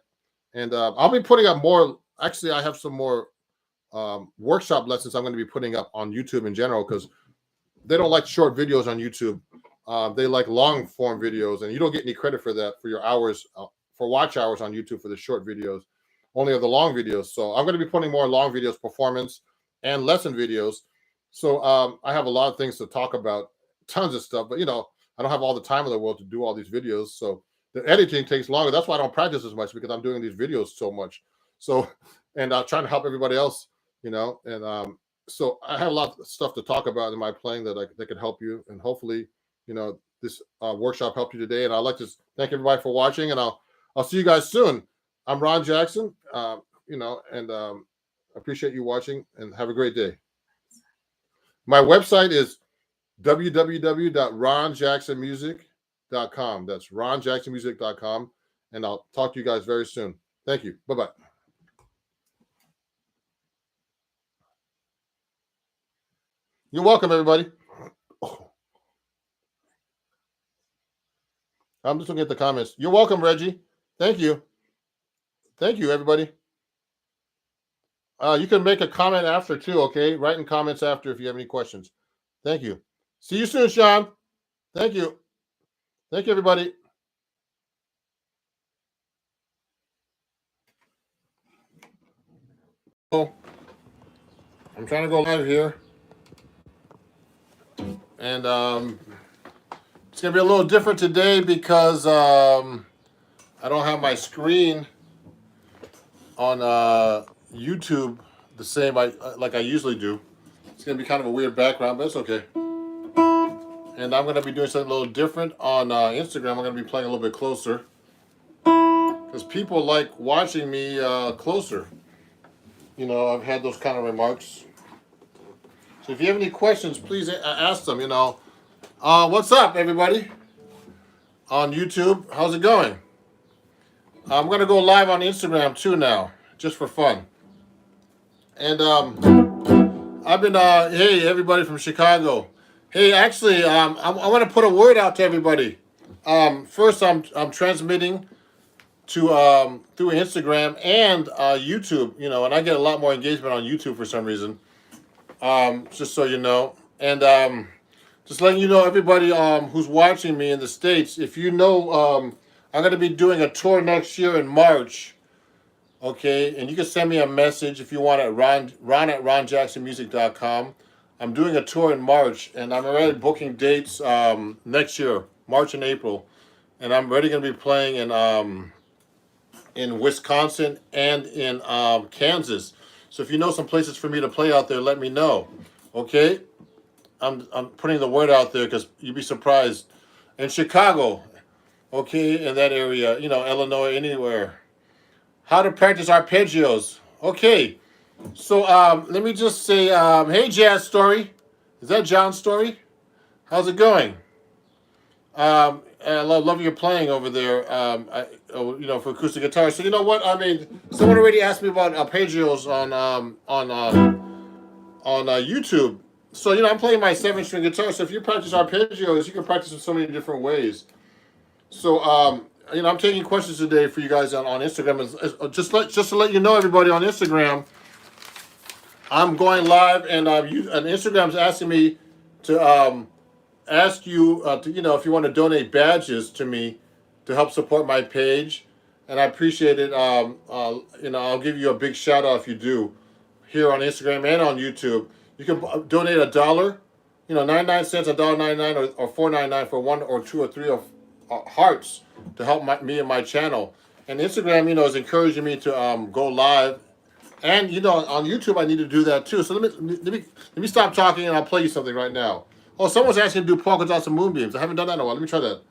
And I'll be putting up more. Actually, I have some more workshop lessons I'm going to be putting up on YouTube in general, because they don't like short videos on YouTube. They like long form videos, and you don't get any credit for that, for your hours, for watch hours on YouTube for the short videos, only of the long videos. So I'm going to be putting more long videos, performance and lesson videos. So I have a lot of things to talk about, tons of stuff, but you know, I don't have all the time in the world to do all these videos. So the editing takes longer. That's why I don't practice as much, because I'm doing these videos so much. So, and I'm trying to help everybody else, you know, and so I have a lot of stuff to talk about in my playing that could help you, and hopefully, you know, this workshop helped you today. And I'd like to thank everybody for watching, and I'll see you guys soon. I'm Ron Jackson, you know, and appreciate you watching, and have a great day. My website is www.ronjacksonmusic.com. That's ronjacksonmusic.com, and I'll talk to you guys very soon. Thank you. Bye-bye. You're welcome, everybody. I'm just looking at the comments. You're welcome, Reggie. Thank you. Thank you, everybody. You can make a comment after too, okay? Write in comments after if you have any questions. Thank you. See you soon, Sean. Thank you. Thank you, everybody. Oh, I'm trying to go live here. And it's going to be a little different today because I don't have my screen on YouTube the same like I usually do. It's going to be kind of a weird background, but it's okay. And I'm going to be doing something a little different on Instagram. I'm going to be playing a little bit closer because people like watching me closer. You know, I've had those kind of remarks. So if you have any questions, please ask them, you know. What's up, everybody? On YouTube, how's it going? I'm going to go live on Instagram too now, just for fun. And I've been, hey, everybody from Chicago. Hey, actually, I want to put a word out to everybody. First, I'm transmitting to through Instagram and YouTube, you know, and I get a lot more engagement on YouTube for some reason. Just so you know, and just letting you know, everybody who's watching me in the States, if you know, I'm going to be doing a tour next year in March. Okay, and you can send me a message if you want at ron at ronjacksonmusic.com. I'm doing a tour in March, and I'm already booking dates next year, March and April, and I'm already going to be playing in Wisconsin and in Kansas. So if you know some places for me to play out there, let me know. Okay, I'm putting the word out there because you'd be surprised. In Chicago, okay, in that area, you know, Illinois, anywhere. How to practice arpeggios. Okay, so let me just say, hey, Jazz Story. Is that John's Story? How's it going? I love your playing over there. You know, for acoustic guitar. So you know what? I mean, someone already asked me about arpeggios on YouTube. So you know, I'm playing my 7-string guitar. So if you practice arpeggios, you can practice in so many different ways. So you know, I'm taking questions today for you guys on Instagram. Just to let you know, everybody on Instagram, I'm going live, and Instagram's asking me to ask you to, you know, if you want to donate badges to me to help support my page, and I appreciate it. You know, I'll give you a big shout out if you do here on Instagram and on YouTube. You can donate $1, you know, 99 cents, $1.99, or $4.99 for 1 or 2 or 3 of hearts to help me and my channel. And Instagram, you know, is encouraging me to go live, and you know, on YouTube I need to do that too. So let me stop talking, and I'll play you something right now. Oh, someone's asking to do polka dots and moonbeams. I haven't done that in a while. Let me try that.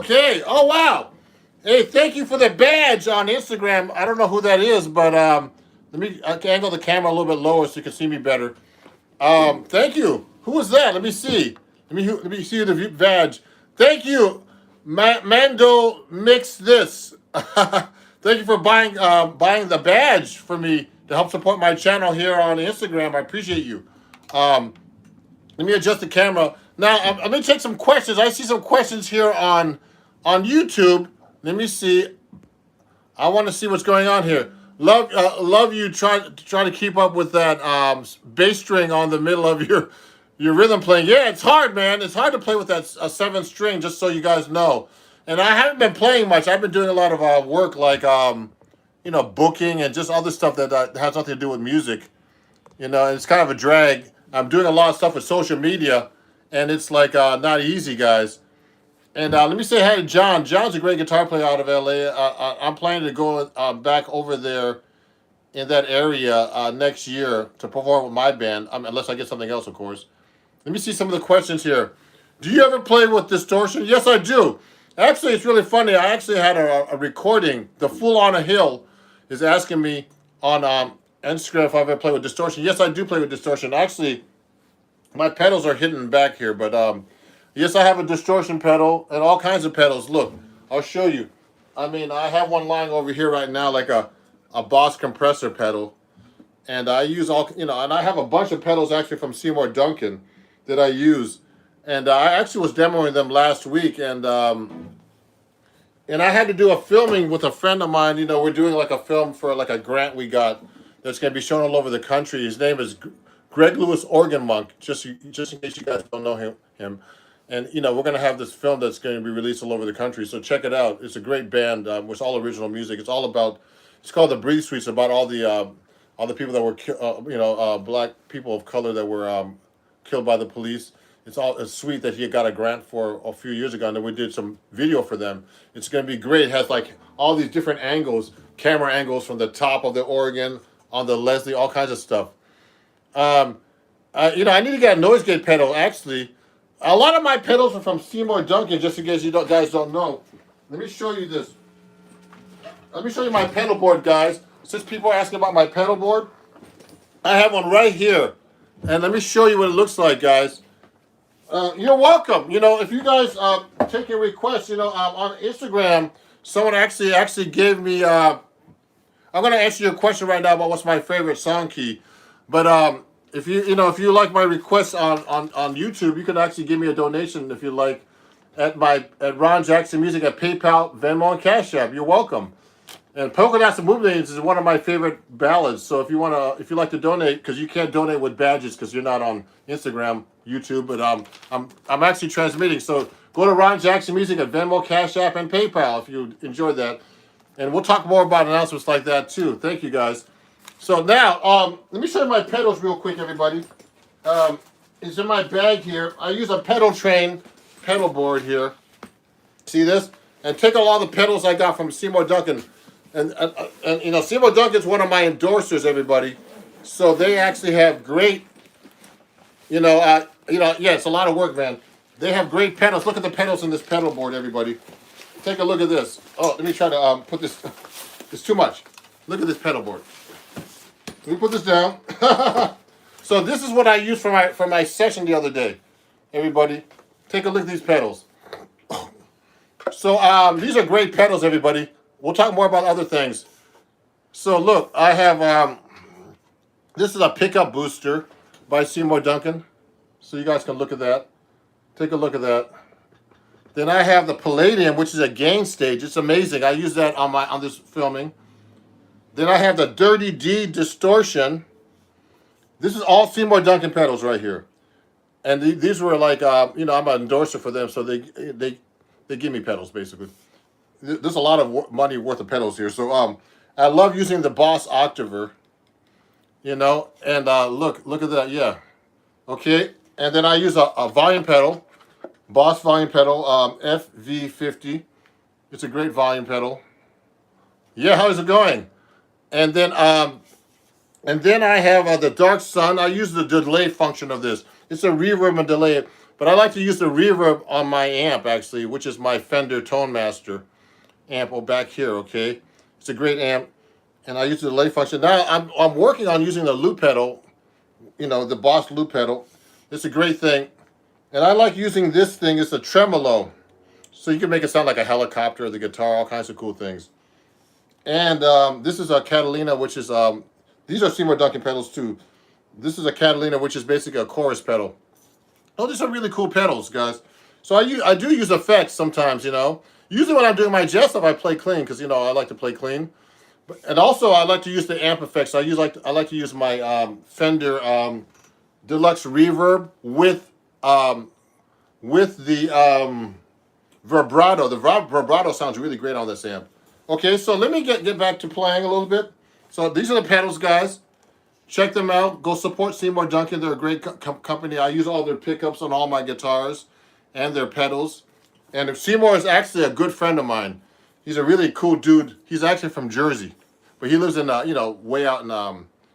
Okay. Oh wow. Hey, thank you for the badge on Instagram. I don't know who that is, but let me angle the camera a little bit lower so you can see me better. Thank you. Who was that? Let me see. Let me see the badge. Thank you, Mando. Mix this. Thank you for buying the badge for me to help support my channel here on Instagram. I appreciate you. Let me adjust the camera. Now, I'm going to take some questions. I see some questions here on YouTube. Let me see. I want to see what's going on here. Love you. Try to keep up with that bass string on the middle of your rhythm playing. Yeah, it's hard, man. It's hard to play with that 7th string, just so you guys know. And I haven't been playing much. I've been doing a lot of work, like booking and just other stuff that has nothing to do with music. And it's kind of a drag. I'm doing a lot of stuff with social media, and it's like not easy, guys. And let me say hi to John. John's a great guitar player out of LA. I'm planning to go back over there in that area next year to perform with my band, unless I get something else, of course. Let me see some of the questions here. Do you ever play with distortion? Yes, I do. Actually, it's really funny. I actually had a recording. The Fool on a Hill is asking me on Instagram if I've ever played with distortion. Yes, I do play with distortion. Actually, my pedals are hidden back here, but yes, I have a distortion pedal and all kinds of pedals. Look, I'll show you. I mean, I have one lying over here right now, like a Boss compressor pedal, and I use and I have a bunch of pedals actually from Seymour Duncan that I use, and I actually was demoing them last week, and I had to do a filming with a friend of mine. We're doing like a film for like a grant we got that's going to be shown all over the country. His name is Greg Lewis Organ Monk, just in case you guys don't know him. And, we're going to have this film that's going to be released all over the country. So check it out. It's a great band. It's all original music. It's called The Breathe Suite. It's about all the people that were, black people of color that were killed by the police. It's sweet that he got a grant for a few years ago, and then we did some video for them. It's going to be great. It has like all these different angles, camera angles from the top of the organ, on the Leslie, all kinds of stuff. I need to get a noise gate pedal, actually. A lot of my pedals are from Seymour Duncan, just in case you guys don't know. Let me show you this. Let me show you my pedal board, guys. Since people are asking about my pedal board, I have one right here. And let me show you what it looks like, guys. You're welcome. You know, if you guys take your requests, you know, on Instagram, someone actually gave me. I'm gonna answer your question right now about what's my favorite song key, but if you like my requests on YouTube, you can actually give me a donation if you like at Ron Jackson Music at PayPal, Venmo, and Cash App. You're welcome. And Polka Dots and Movements is one of my favorite ballads. So if you like to donate, because you can't donate with badges because you're not on Instagram, YouTube, but I'm actually transmitting. So go to Ron Jackson Music at Venmo, Cash App, and PayPal if you enjoyed that. And we'll talk more about announcements like that too. Thank you guys. So now, let me show you my pedals real quick, everybody. It's in my bag here. I use a pedal train pedal board here. See this? And take all the pedals I got from Seymour Duncan. And you know, Seymour Duncan's one of my endorsers, everybody. So they actually have great, yeah, it's a lot of work, man. They have great pedals. Look at the pedals in this pedal board, everybody. Take a look at this. Oh, let me try to put this. It's too much. Look at this pedal board. Let me put this down. So this is what I used for my session the other day. Everybody, take a look at these pedals. So these are great pedals, everybody. We'll talk more about other things. So look, I have this is a pickup booster by Seymour Duncan. So you guys can look at that. Take a look at that. Then I have the Palladium, which is a gain stage. It's amazing. I use that on this filming. Then I have the Dirty D distortion. This is all Seymour Duncan pedals right here. And these were like I'm an endorser for them, so they give me pedals basically. There's a lot of money worth of pedals here. So I love using the Boss Octaver, and look at that, yeah. Okay, and then I use a volume pedal, Boss volume pedal, FV50. It's a great volume pedal. Yeah, how's it going? And then I have the Dark Sun. I use the delay function of this. It's a reverb and delay, but I like to use the reverb on my amp actually, which is my Fender Tone Master amp back here. Okay, it's a great amp, and I use the delay function. Now I'm working on using the loop pedal, the Boss loop pedal. It's a great thing, and I like using this thing. It's a tremolo, so you can make it sound like a helicopter, the guitar, all kinds of cool things. And this is a Catalina, which is these are Seymour Duncan pedals too. This is a Catalina, which is basically a chorus pedal. Oh, these are really cool pedals, guys. So I do use effects sometimes, Usually when I'm doing my jazz stuff, I play clean because I like to play clean. And also I like to use the amp effects. I like to use my Fender Deluxe Reverb with the vibrato. The vibrato sounds really great on this amp. Okay, so let me get back to playing a little bit. So these are the pedals, guys. Check them out. Go support Seymour Duncan. They're a great company. I use all their pickups on all my guitars and their pedals. And Seymour is actually a good friend of mine. He's a really cool dude. He's actually from Jersey, but he lives in way out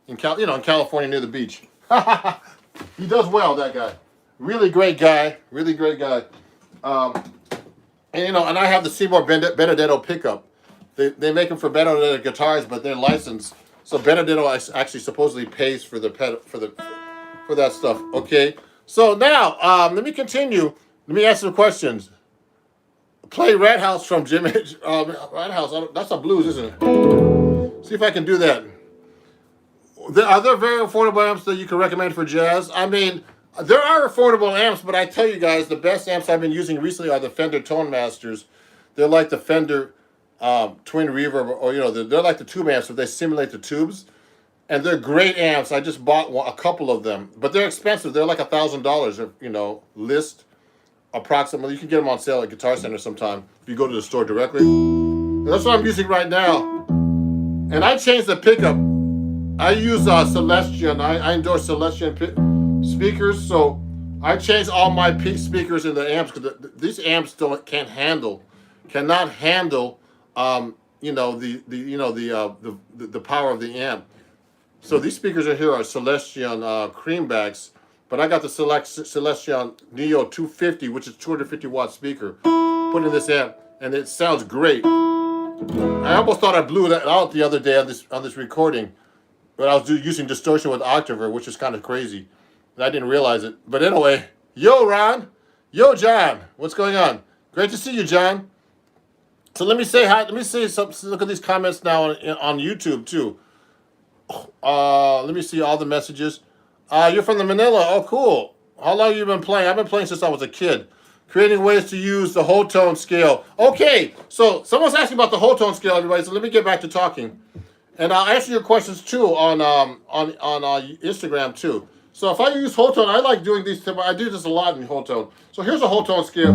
in California near the beach. He does well, that guy. Really great guy. Really great guy. And I have the Seymour Benedetto pickup. They make them for Benedetto guitars, but they're licensed. So Benedetto actually supposedly pays for the pedal for that stuff. Okay. So now let me continue. Let me ask some questions. Play Red House from Jimmy. Red House. That's a blues, isn't it? See if I can do that. Are there very affordable amps that you can recommend for jazz? I mean, there are affordable amps, but I tell you guys, the best amps I've been using recently are the Fender Tone Masters. They're like the Fender Twin Reverb, or they're like the tube amps, but they simulate the tubes, and they're great amps. I just bought a couple of them, but they're expensive. They're like $1,000, list approximately. You can get them on sale at Guitar Center sometime if you go to the store directly. And that's what I'm using right now. And I changed the pickup. I use Celestion. I endorse Celestion speakers, so I changed all my speakers in the amps because these amps cannot handle the power of the amp. So these speakers here are Celestion creambacks, but I got the Celestion Neo 250, which is 250 watt speaker, put in this amp, and it sounds great. I almost thought I blew that out the other day on this recording, but I was using distortion with Octaver, which is kind of crazy, and I didn't realize it. But anyway, Yo, Ron. Yo, John. What's going on? Great to see you, John. So let me say hi. Let me say something. Look at these comments now on YouTube too. Let me see all the messages. You're from the Manila. Oh, cool. How long have you been playing? I've been playing since I was a kid. Creating ways to use the whole tone scale. Okay, so someone's asking about the whole tone scale, everybody. So let me get back to talking, and I'll answer your questions too on Instagram too. So if I use whole tone, I like doing these. I do this a lot in whole tone. So here's a whole tone scale.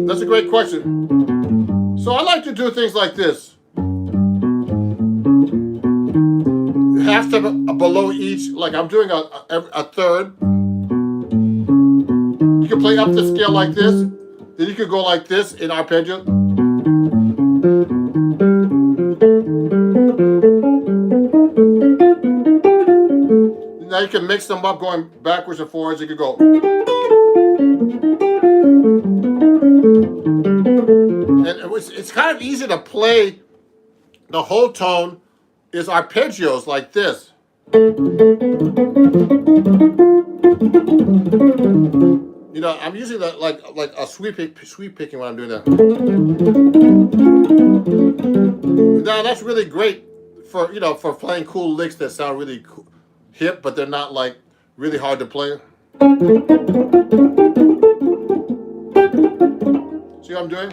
That's a great question. So I like to do things like this. Half step below each, like I'm doing a third. You can play up the scale like this. Then you could go like this in arpeggio. Now you can mix them up going backwards and forwards. You could go. And it's kind of easy to play the whole tone is arpeggios like this. You know, I'm using that like a sweep picking when I'm doing that. Now that's really great for for playing cool licks that sound really cool, hip, but they're not like really hard to play. See what I'm doing?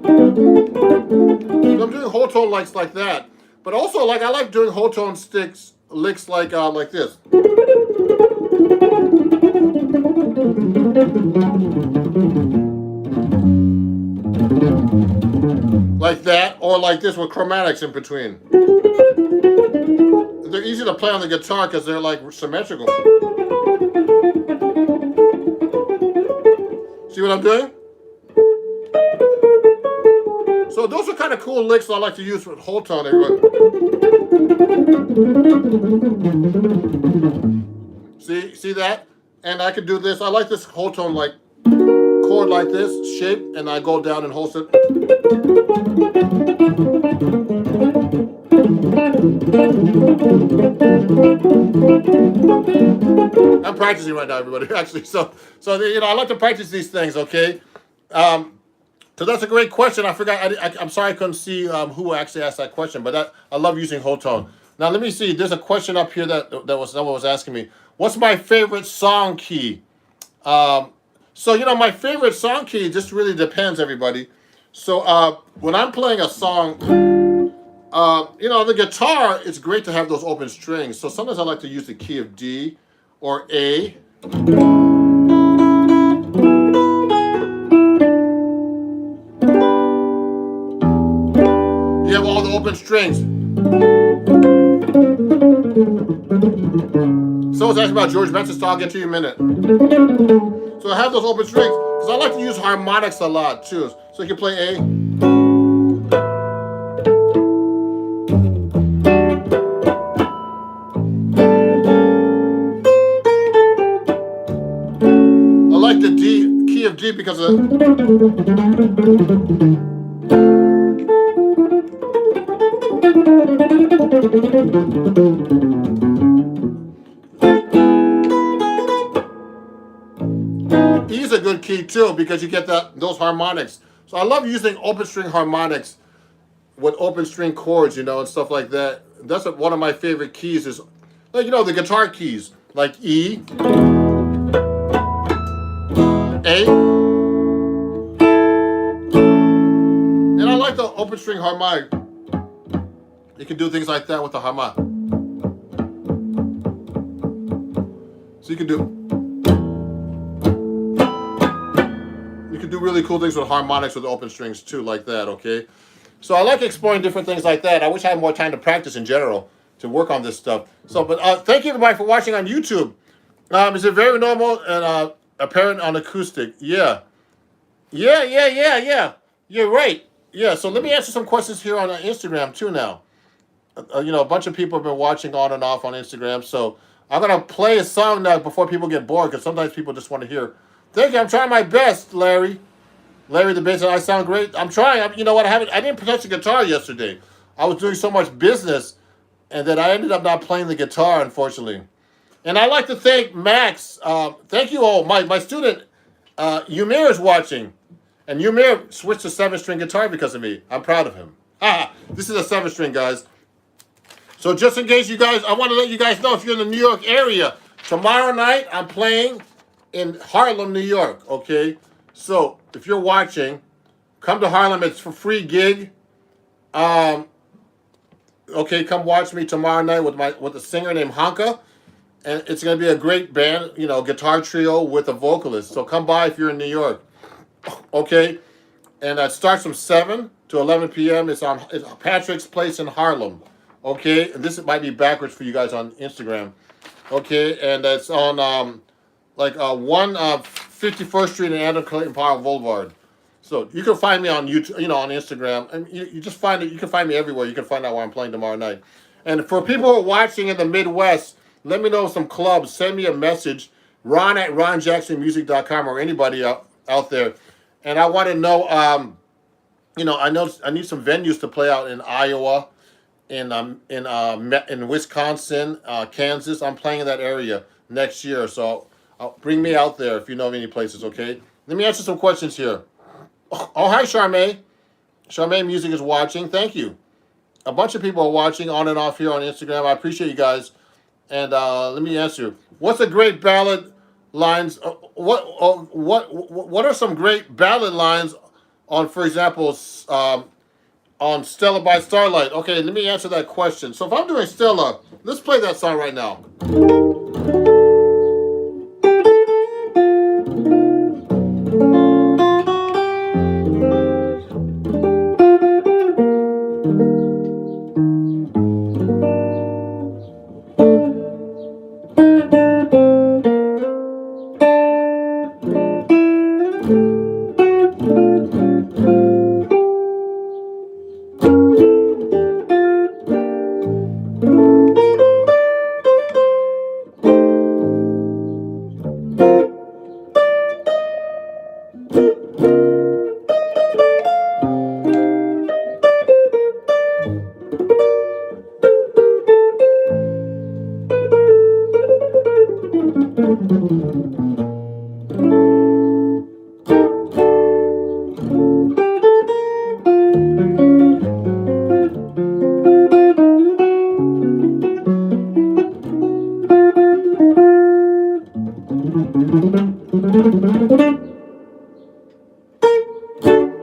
So I'm doing whole tone licks like that. But also, like I like doing whole tone licks like this. Like that, or like this with chromatics in between. They're easy to play on the guitar because they're like symmetrical. See what I'm doing? So those are kind of cool licks I like to use with whole tone. See that? And I could do this. I like this whole tone like chord like this shape, and I go down and hold it. I'm practicing right now, everybody. Actually, so I like to practice these things. Okay. So that's a great question. I forgot. I'm sorry I couldn't see who actually asked that question, but I love using whole tone. Now let me see. There's a question up here that someone was asking me. What's my favorite song key? So my favorite song key just really depends, everybody. So when I'm playing a song, the guitar, it's great to have those open strings. So sometimes I like to use the key of D or A. You have all the open strings. Someone's asking about George Benson, so I'll get to you in a minute. So I have those open strings because I like to use harmonics a lot too. So you can play A. I like the D, key of D because of E is a good key too because you get those harmonics. So I love using open string harmonics with open string chords, and stuff like that. That's one of my favorite keys is, like the guitar keys, like E, A, and I like the open string harmonic. You can do things like that with the harmonic. So you can do really cool things with harmonics with open strings too, like that. Okay, so I like exploring different things like that. I wish I had more time to practice in general to work on this stuff. So, but thank you everybody for watching on YouTube. Is it very normal and apparent on acoustic? Yeah. You're right. Yeah. So let me answer some questions here on Instagram too now. A bunch of people have been watching on and off on Instagram, so I'm gonna play a song now before people get bored because sometimes people just want to hear. Thank you. I'm trying my best, Larry. Larry the bass. I sound great. I'm trying. You know what? I didn't touch the guitar yesterday. I was doing so much business and then I ended up not playing the guitar, unfortunately. And I'd like to thank Max. Thank you all. My student, Umir, is watching. And Umir switched to 7-string guitar because of me. I'm proud of him. This is a 7-string, guys. So just in case you guys, I want to let you guys know if you're in the New York area, tomorrow night I'm playing in Harlem, New York, okay? So if you're watching, come to Harlem. It's for free gig. Okay, come watch me tomorrow night with a singer named Hanka. And it's going to be a great band, guitar trio with a vocalist. So come by if you're in New York. Okay? And it starts from 7 to 11 p.m. It's Patrick's Place in Harlem. Okay? And this might be backwards for you guys on Instagram. Okay? And it's on 151st Street and Adam Clayton Powell Boulevard. So you can find me on YouTube, on Instagram. And you just find it. You can find me everywhere. You can find out where I'm playing tomorrow night. And for people who are watching in the Midwest, let me know some clubs. Send me a message, Ron at ronjacksonmusic.com, or anybody out there. And I want to know, I need some venues to play out in Iowa, in Wisconsin, Kansas. I'm playing in that area next year, so bring me out there if you know of any places. Okay. Let me answer some questions here. Oh, hi, Charmaine. Charmaine Music is watching. Thank you. A bunch of people are watching on and off here on Instagram. I appreciate you guys. And let me answer. What's a great ballad lines? What are some great ballad lines on, for example, on Stella by Starlight? Okay, let me answer that question. So if I'm doing Stella, let's play that song right now.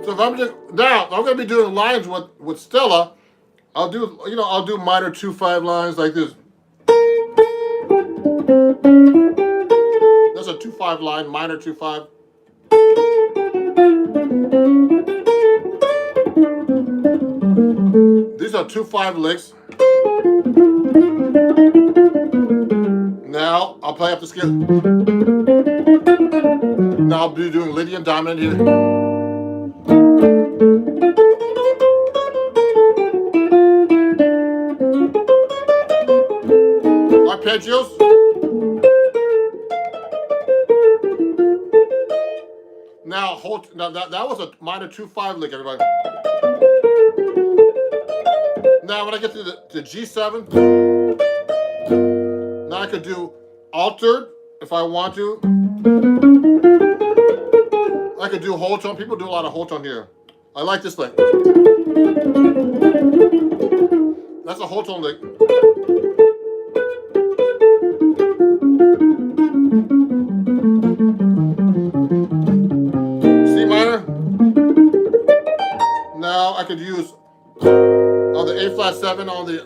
So if I'm gonna be doing lines with Stella. I'll do minor 2/5 lines like this. That's a 2/5 line, minor 2/5. These are 2/5 licks. Now I'll play up the scale. Now I'll be doing Lydian dominant here. Arpeggios. Now that was a minor 2/5 lick, everybody. Now when I get to the G7, now I could do altered if I want to. I could do whole tone. People do a lot of whole tone here. I like this lick. That's a whole tone lick. C minor. Now I could use on the A flat 7 on this.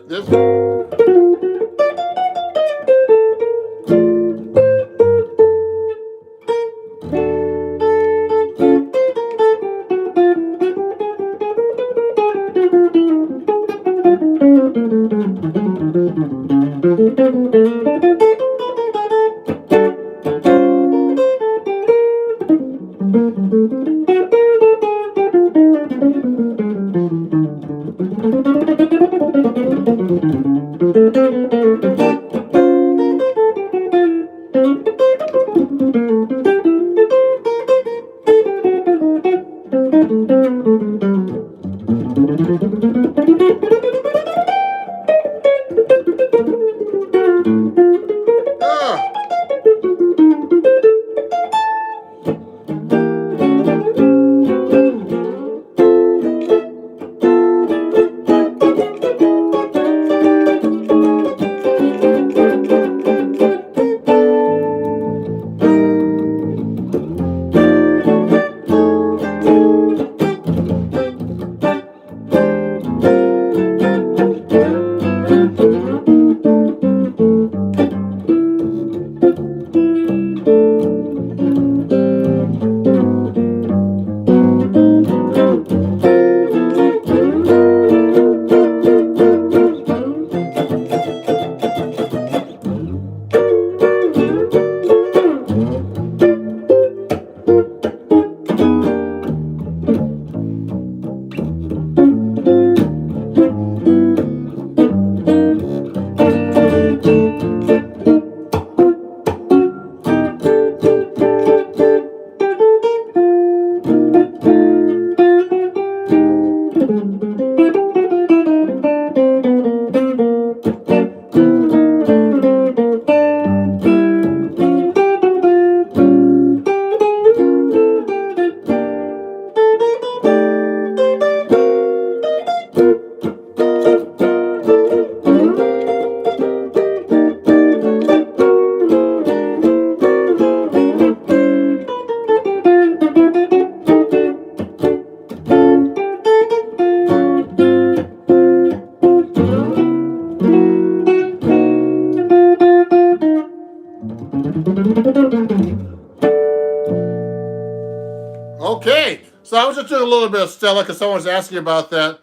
Okay, so I was just doing a little bit of Stella because someone was asking about that.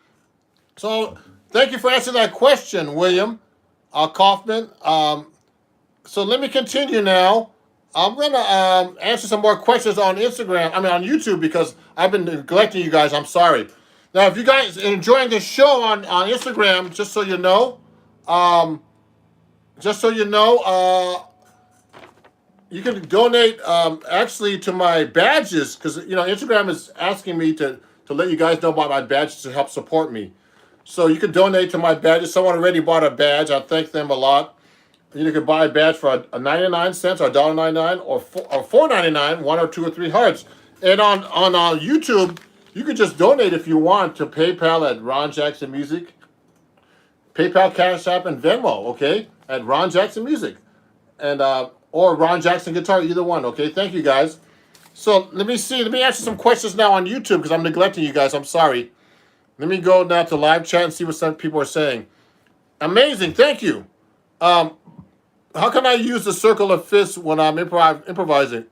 So thank you for answering that question, William Kaufman. So let me continue now. I'm gonna answer some more questions on Instagram. I mean on YouTube because I've been neglecting you guys. I'm sorry. Now, if you guys are enjoying this show on Instagram, um, just so you know, you can donate actually to my badges because Instagram is asking me to let you guys know about my badges to help support me. So you can donate to my badges. Someone already bought a badge. I thank them a lot. You can buy a badge for a 99 cents or $1.99 or $4.99, one or two or three hearts. And on YouTube, you can just donate if you want to PayPal at Ron Jackson Music, PayPal, Cash App, and Venmo. Okay, at Ron Jackson Music, and or Ron Jackson Guitar, either one. Okay, thank you guys. So let me see. Let me answer some questions now on YouTube because I'm neglecting you guys. I'm sorry. Let me go now to live chat and see what some people are saying. Amazing, thank you. How can I use the circle of fifths when I'm improvising?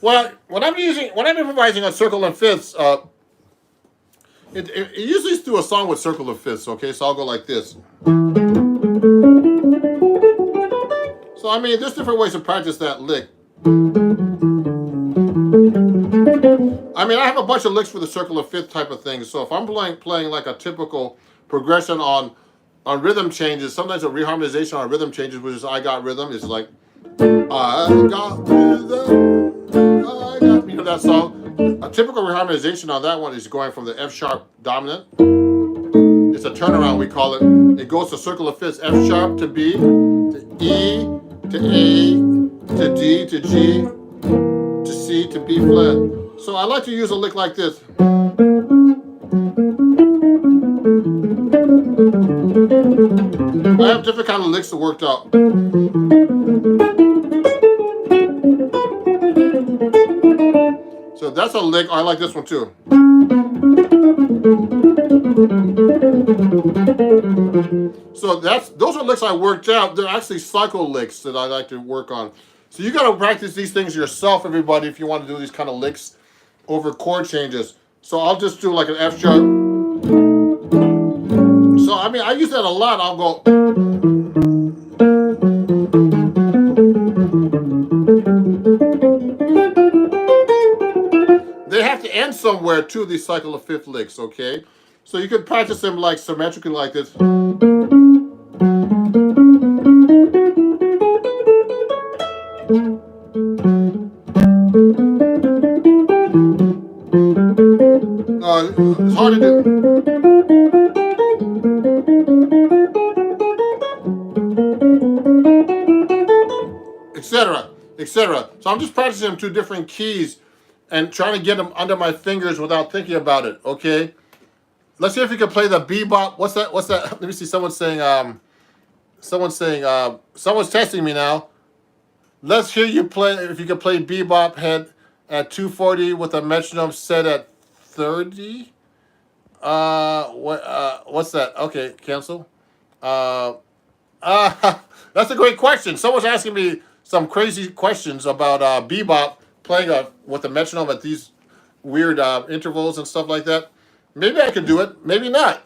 Well, when I'm improvising a circle of fifths, it usually is through a song with circle of fifths. Okay, so I'll go like this. So I mean, there's different ways to practice that lick. I mean, I have a bunch of licks for the circle of fifth type of thing. So if I'm playing like a typical progression on rhythm changes, sometimes a reharmonization on rhythm changes, which is I got rhythm, is like I got rhythm, I got, that song. A typical reharmonization on that one is going from the F sharp dominant. It's a turnaround, we call it. It goes to circle of fifths, F sharp to B, to E, to A, to D, to G, to C, to B flat. So I like to use a lick like this. I have different kind of licks that worked out. So that's a lick. I like this one too. So those are licks I worked out. They're actually cycle licks that I like to work on. So you got to practice these things yourself, everybody, if you want to do these kind of licks over chord changes. So I'll just do like an F sharp. So I mean, I use that a lot. I'll go. They have to end somewhere too, these cycle of fifth licks, okay? So you can practice them like symmetrically like this. It's hard to do. Etc. etc. So I'm just practicing them two different keys and trying to get them under my fingers without thinking about it, okay? Let's see if you can play the bebop. What's that? Let me see. Someone's testing me now. Let's hear you play, if you can play bebop head at 240 with a metronome set at 30. What's that? Okay, cancel. That's a great question. Someone's asking me some crazy questions about bebop playing with a metronome at these weird intervals and stuff like that. Maybe I could do it, maybe not.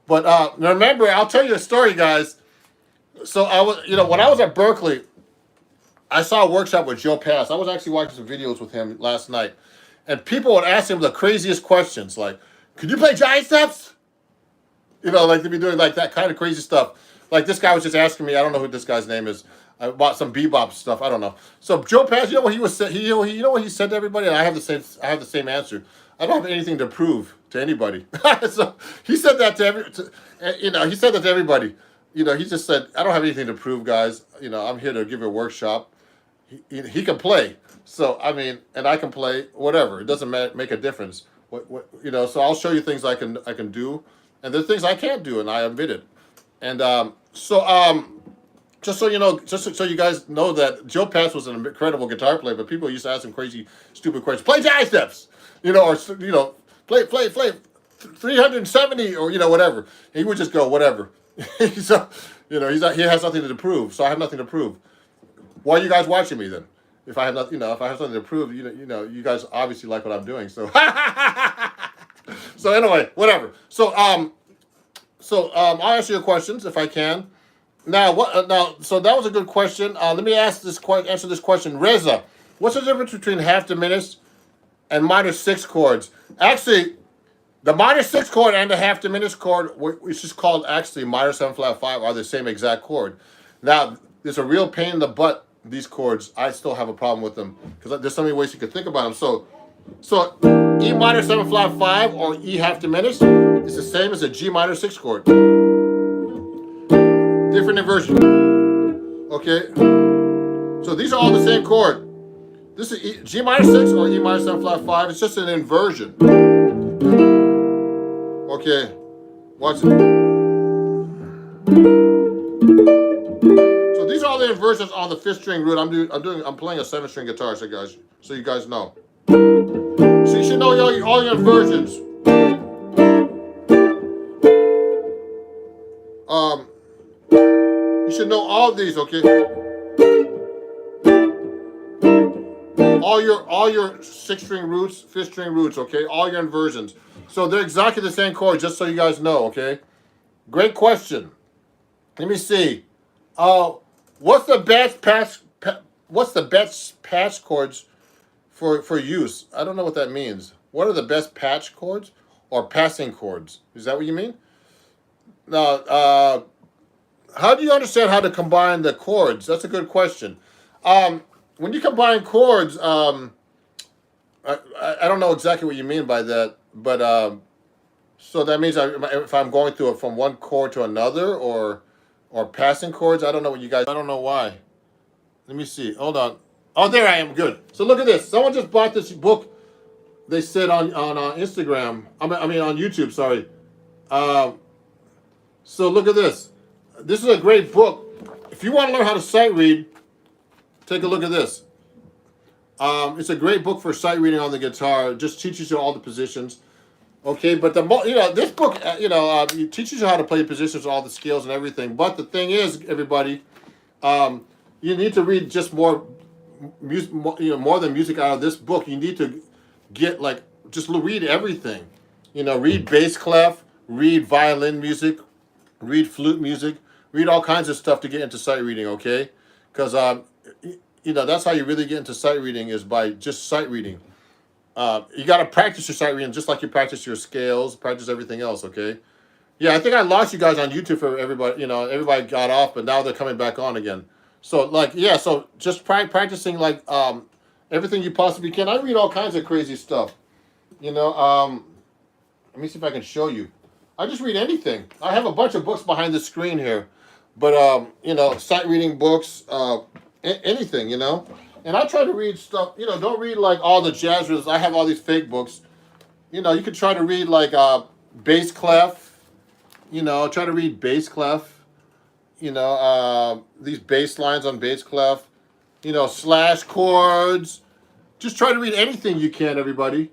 But remember, I'll tell you a story, guys. So I was, when I was at Berkeley, I saw a workshop with Joe Pass. I was actually watching some videos with him last night, and people would ask him the craziest questions, like, "Could you play giant steps?" Like to be doing like that kind of crazy stuff. Like this guy was just asking me. I don't know who this guy's name is. About some bebop stuff. I don't know. So Joe Pass, what he was saying? You know what he said to everybody? And I have the same answer. I don't have anything to prove to anybody. So he said that he said that to everybody. He just said, I don't have anything to prove, guys. I'm here to give a workshop. He can play. So I mean, and I can play whatever. It doesn't make a difference. So I'll show you things I can do, and there's things I can't do, and I admit it. And just so you know, just so you guys know that Joe Pass was an incredible guitar player, but people used to ask him crazy, stupid questions. Play giant steps, or play 370 or whatever. He would just go whatever. So he has nothing to prove. So I have nothing to prove. why are you guys watching me then? If I have nothing, if I have something to prove, you guys obviously like what I'm doing. So, so anyway, whatever. So I'll answer your questions if I can. Now, so that was a good question. Let me answer this question. Reza, what's the difference between half diminished and minor 6 chords? Actually, the minor 6 chord and the half diminished chord, which is called actually minor 7 flat 5, are the same exact chord. Now, there's a real pain in the butt. These chords, I still have a problem with them because there's so many ways you could think about them. So E minor 7 flat 5 or E half diminished is the same as a G minor 6 chord. Different inversion. Okay. So these are all the same chord. This is G minor 6 or E minor 7 flat 5. It's just an inversion. Okay. Watch it. So these are all the inversions on the 5th string root. I'm playing a 7th string guitar, so you guys know. So you should know all your inversions. You should know all these, okay? All your 6th string roots, 5th string roots, okay? All your inversions. So they're exactly the same chord, just so you guys know, okay? Great question. Let me see. What's the best patch chords for use? I don't know what that means. What are the best patch chords or passing chords? Is that what you mean? Now, how do you understand how to combine the chords? That's a good question. When you combine chords, I don't know exactly what you mean by that, but so that means if I'm going through it from one chord to another, or passing chords, I don't know what you guys. I don't know why. Let me see. Hold on. Oh, there I am. Good. So look at this. Someone just bought this book. They said on Instagram. I mean on YouTube. Sorry. So look at this. This is a great book. If you want to learn how to sight read, take a look at this. It's a great book for sight reading on the guitar. It just teaches you all the positions. Okay, but this book, it teaches you how to play positions, all the scales and everything. But the thing is, everybody, you need to read just more music, more than music out of this book. You need to get just read everything. Read bass clef, read violin music, read flute music, read all kinds of stuff to get into sight reading. Okay, because that's how you really get into sight reading, is by just sight reading. You got to practice your sight reading just like you practice your scales, practice everything else, okay? Yeah, I think I lost you guys on YouTube for everybody. Everybody got off, but now they're coming back on again. So, so just practicing, everything you possibly can. I read all kinds of crazy stuff. Let me see if I can show you. I just read anything. I have a bunch of books behind the screen here. But, sight reading books, anything, And I try to read stuff, don't read all the jazz riffs. I have all these fake books. You could try to read bass clef. Try to read bass clef. These bass lines on bass clef. Slash chords. Just try to read anything you can, everybody.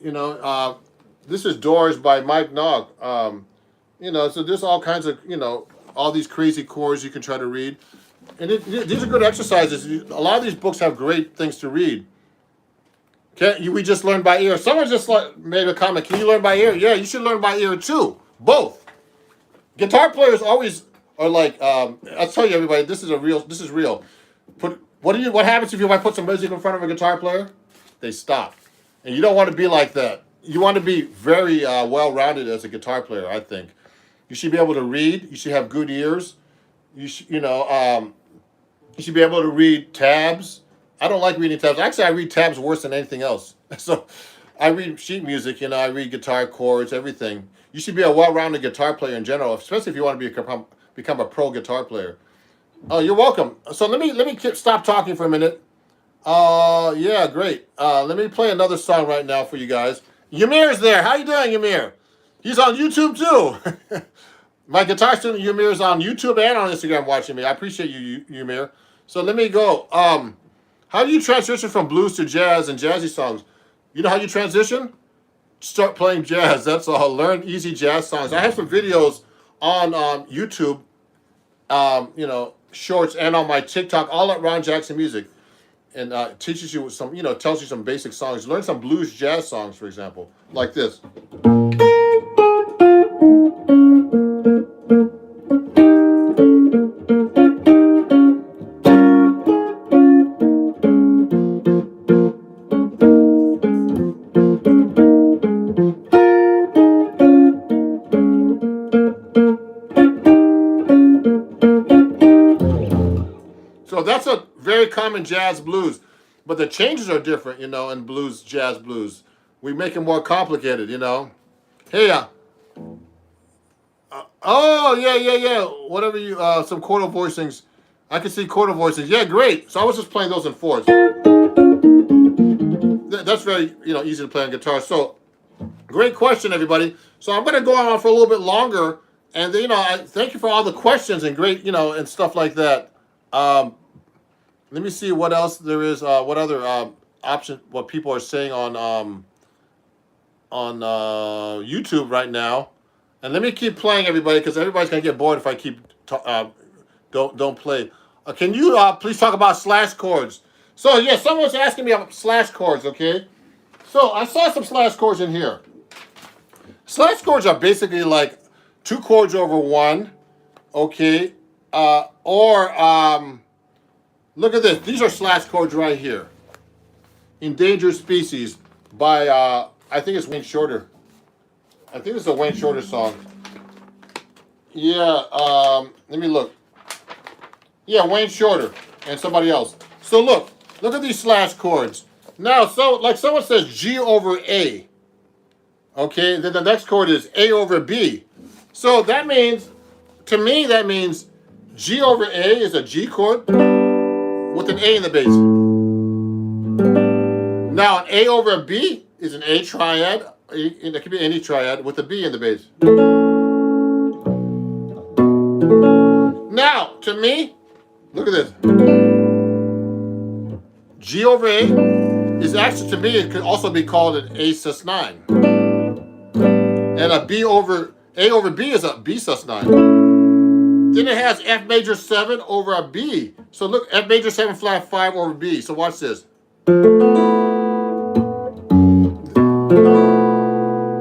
This is Doors by Mike Nog. So there's all kinds of, all these crazy chords you can try to read. And these are good exercises. A lot of these books have great things to read. We just learn by ear. Someone just made a comment. Can you learn by ear? Yeah, you should learn by ear too. Both. Guitar players always are I'll tell you, everybody, this is real. What happens if you put some music in front of a guitar player? They stop. And you don't want to be like that. You want to be very well-rounded as a guitar player, I think. You should be able to read. You should have good ears. You should be able to read tabs. I don't like reading tabs. Actually, I read tabs worse than anything else. So I read sheet music, I read guitar chords, everything. You should be a well-rounded guitar player in general, especially if you want to become a pro guitar player. Oh, you're welcome. So let me stop talking for a minute. Yeah, great. Let me play another song right now for you guys. Ymir's there. How you doing, Ymir? He's on YouTube too. My guitar student Ymir is on YouTube and on Instagram watching me. I appreciate you, Ymir. So let me go. How do you transition from blues to jazz and jazzy songs? You know how you transition? Start playing jazz. That's all. Learn easy jazz songs. I have some videos on YouTube, shorts and on my TikTok, all at Ron Jackson Music, and teaches you some, tells you some basic songs. Learn some blues jazz songs, for example, like this. So that's a very common jazz blues, but the changes are different, in blues, jazz blues. We make it more complicated, Hey, oh, yeah. Whatever you, some chordal voicings. I can see chordal voicings. Yeah, great. So I was just playing those in fours. That's very, easy to play on guitar. So great question, everybody. So I'm going to go on for a little bit longer. And, I thank you for all the questions and great, and stuff like that. Let me see what else there is. What other option? What people are saying on YouTube right now. And let me keep playing, everybody, because everybody's gonna get bored if I keep don't play. Can you please talk about slash chords? So yeah, someone's asking me about slash chords. Okay, so I saw some slash chords in here. Slash chords are basically like two chords over one. Okay, look at this. These are slash chords right here. Endangered Species by, I think it's Wayne Shorter. I think it's a Wayne Shorter song. Yeah, let me look. Yeah, Wayne Shorter and somebody else. So look at these slash chords. Now, so like someone says G over A. Okay, then the next chord is A over B. So that means, to me, that means G over A is a G chord with an A in the bass. Now, an A over a B is an A triad. It could be any triad with a B in the bass. Now, to me, look at this. G over A is actually, to me, it could also be called an A sus9. And a over B is a B sus9. Then it has F major 7 over a B. So look, F major 7 flat 5 over B. So watch this.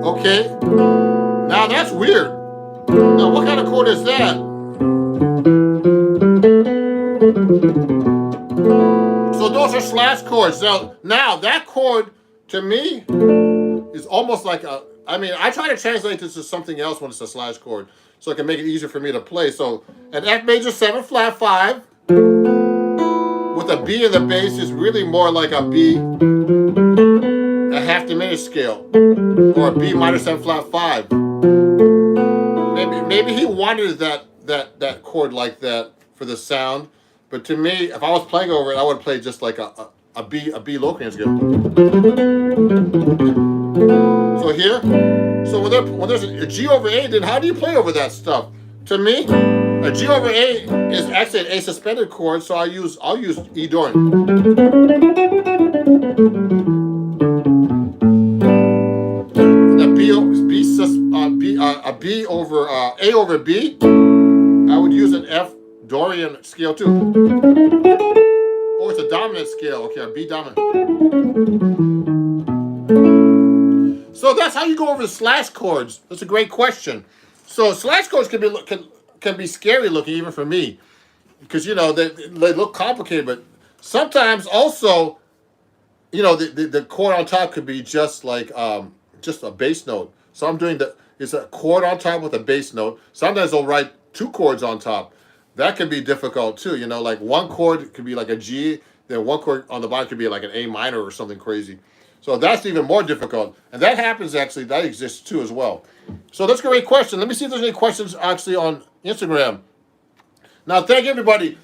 Okay. Now that's weird. Now what kind of chord is that? So those are slash chords. Now that chord to me is almost like I try to translate this to something else when it's a slash chord, so it can make it easier for me to play. So an F major 7 flat 5 with a B in the bass is really more like a B, a half diminished scale, or a B minor 7 flat 5. Maybe he wanted that chord like that for the sound, but to me, if I was playing over it, I would play just like a B locating scale. So here, so when there's a G over A, then how do you play over that stuff? To me, a G over A is actually an A suspended chord, so I'll use E Dorian. A B over A over B, I would use an F Dorian scale too. Or it's a dominant scale. Okay, a B dominant. So that's how you go over the slash chords. That's a great question. So slash chords can be scary looking even for me, because they look complicated, but sometimes also, the chord on top could be just like just a bass note. So I'm doing it's a chord on top with a bass note. Sometimes they'll write two chords on top. That can be difficult too. Like one chord could be like a G, then one chord on the bottom could be like an A minor or something crazy. So that's even more difficult. And that happens actually, that exists too as well. So that's a great question. Let me see if there's any questions actually on Instagram. Now, thank everybody,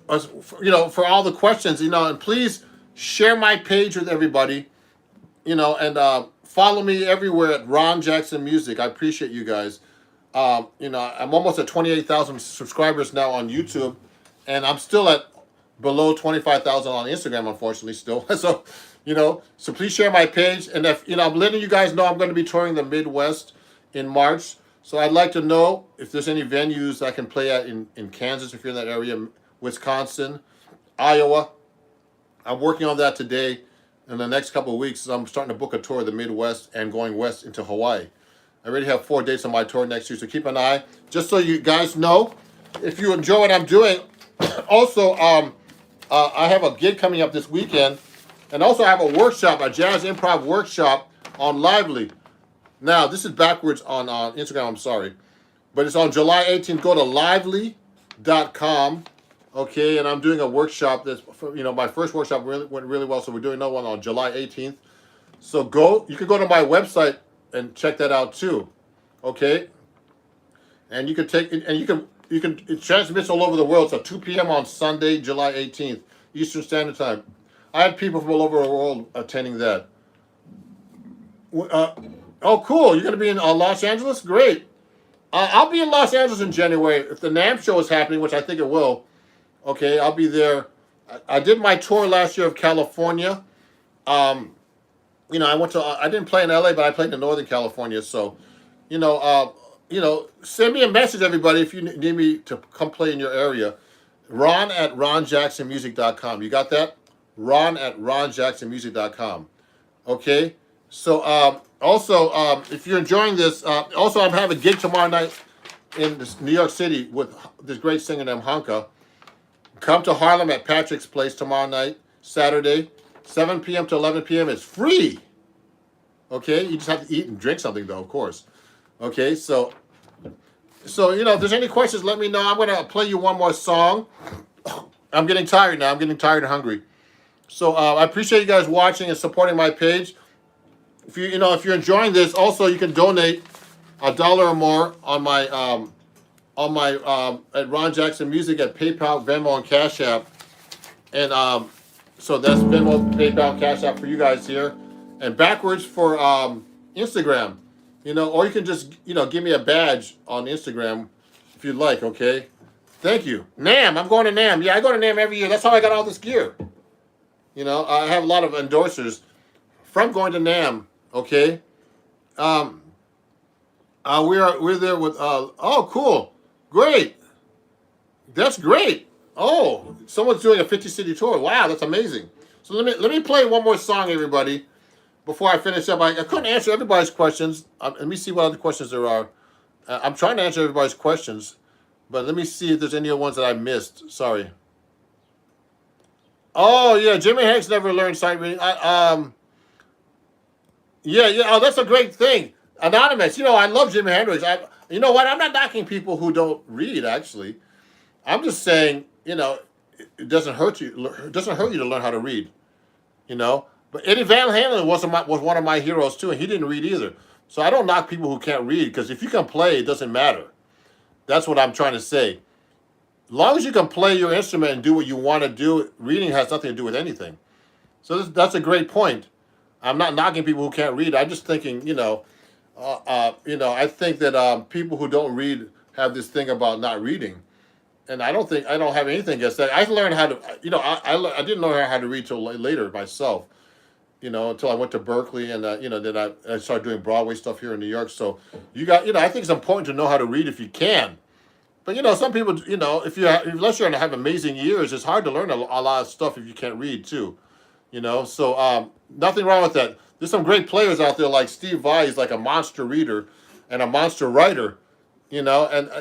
for all the questions, and please share my page with everybody, and follow me everywhere at Ron Jackson Music. I appreciate you guys. I'm almost at 28,000 subscribers now on YouTube, and I'm still at below 25,000 on Instagram, unfortunately, still. So, so please share my page. And if, I'm letting you guys know I'm going to be touring the Midwest in March. So I'd like to know if there's any venues I can play at in Kansas, if you're in that area, Wisconsin, Iowa. I'm working on that today. In the next couple of weeks, I'm starting to book a tour of the Midwest and going west into Hawaii. I already have 4 dates on my tour next year, so keep an eye. Just so you guys know, if you enjoy what I'm doing, also, I have a gig coming up this weekend, and also I have a workshop, a jazz improv workshop on Lively. Now, this is backwards on Instagram, I'm sorry, but it's on July 18th. Go to lively.com. Okay, and I'm doing a workshop that's, my first workshop went really well, so we're doing another one on July 18th. So you can go to my website and check that out too. Okay, and you can it transmits all over the world. So 2 p.m. on Sunday, July 18th, Eastern Standard Time. I had people from all over the world attending that. Oh, cool! You're gonna be in Los Angeles? Great. I'll be in Los Angeles in January if the NAMM show is happening, which I think it will. Okay, I'll be there. I did my tour last year of California. I didn't play in LA, but I played in Northern California. So, send me a message, everybody, if you need me to come play in your area. Ron@ronjacksonmusic.com. You got that? Ron@ronjacksonmusic.com. Okay. So, also, if you're enjoying this, also I'm having a gig tomorrow night in New York City with this great singer named Hanka. Come to Harlem at Patrick's Place tomorrow night, Saturday, 7 p.m. to 11 p.m. It's free. Okay, you just have to eat and drink something, though, of course. Okay, so if there's any questions, let me know. I'm going to play you one more song. I'm getting tired now. I'm getting tired and hungry. So I appreciate you guys watching and supporting my page. If you're enjoying this, also you can donate $1 or more on my at Ron Jackson Music at PayPal, Venmo, and Cash App. And so that's Venmo, PayPal, and Cash App for you guys here. And backwards for Instagram. Or you can just, give me a badge on Instagram if you'd like, okay? Thank you. NAMM, I'm going to NAMM. Yeah, I go to NAMM every year. That's how I got all this gear. I have a lot of endorsers from going to NAMM, okay? We're there with, oh, cool. Great. That's great. Oh, someone's doing a 50-city tour. Wow, that's amazing. So let me play one more song, everybody, before I finish up. I couldn't answer everybody's questions. Let me see what other questions there are. I'm trying to answer everybody's questions, but let me see if there's any other ones that I missed. Sorry. Oh, yeah, Jimi Hendrix never learned sight reading. Yeah. Oh, that's a great thing. Anonymous. I love Jimi Hendrix. You know what? I'm not knocking people who don't read, actually. I'm just saying, it doesn't hurt you. It doesn't hurt you to learn how to read, But Eddie Van Halen was one of my heroes, too, and he didn't read either. So I don't knock people who can't read, because if you can play, it doesn't matter. That's what I'm trying to say. As long as you can play your instrument and do what you want to do, reading has nothing to do with anything. So that's a great point. I'm not knocking people who can't read. I'm just thinking, I think that people who don't read have this thing about not reading, and I don't have anything against that. I learned how to, I didn't know how to read till later myself, until I went to Berkeley and then I started doing Broadway stuff here in New York. So I think it's important to know how to read if you can. But some people, unless you have amazing ears, it's hard to learn a lot of stuff if you can't read too. So nothing wrong with that. There's some great players out there like Steve Vai. He's like a monster reader and a monster writer, and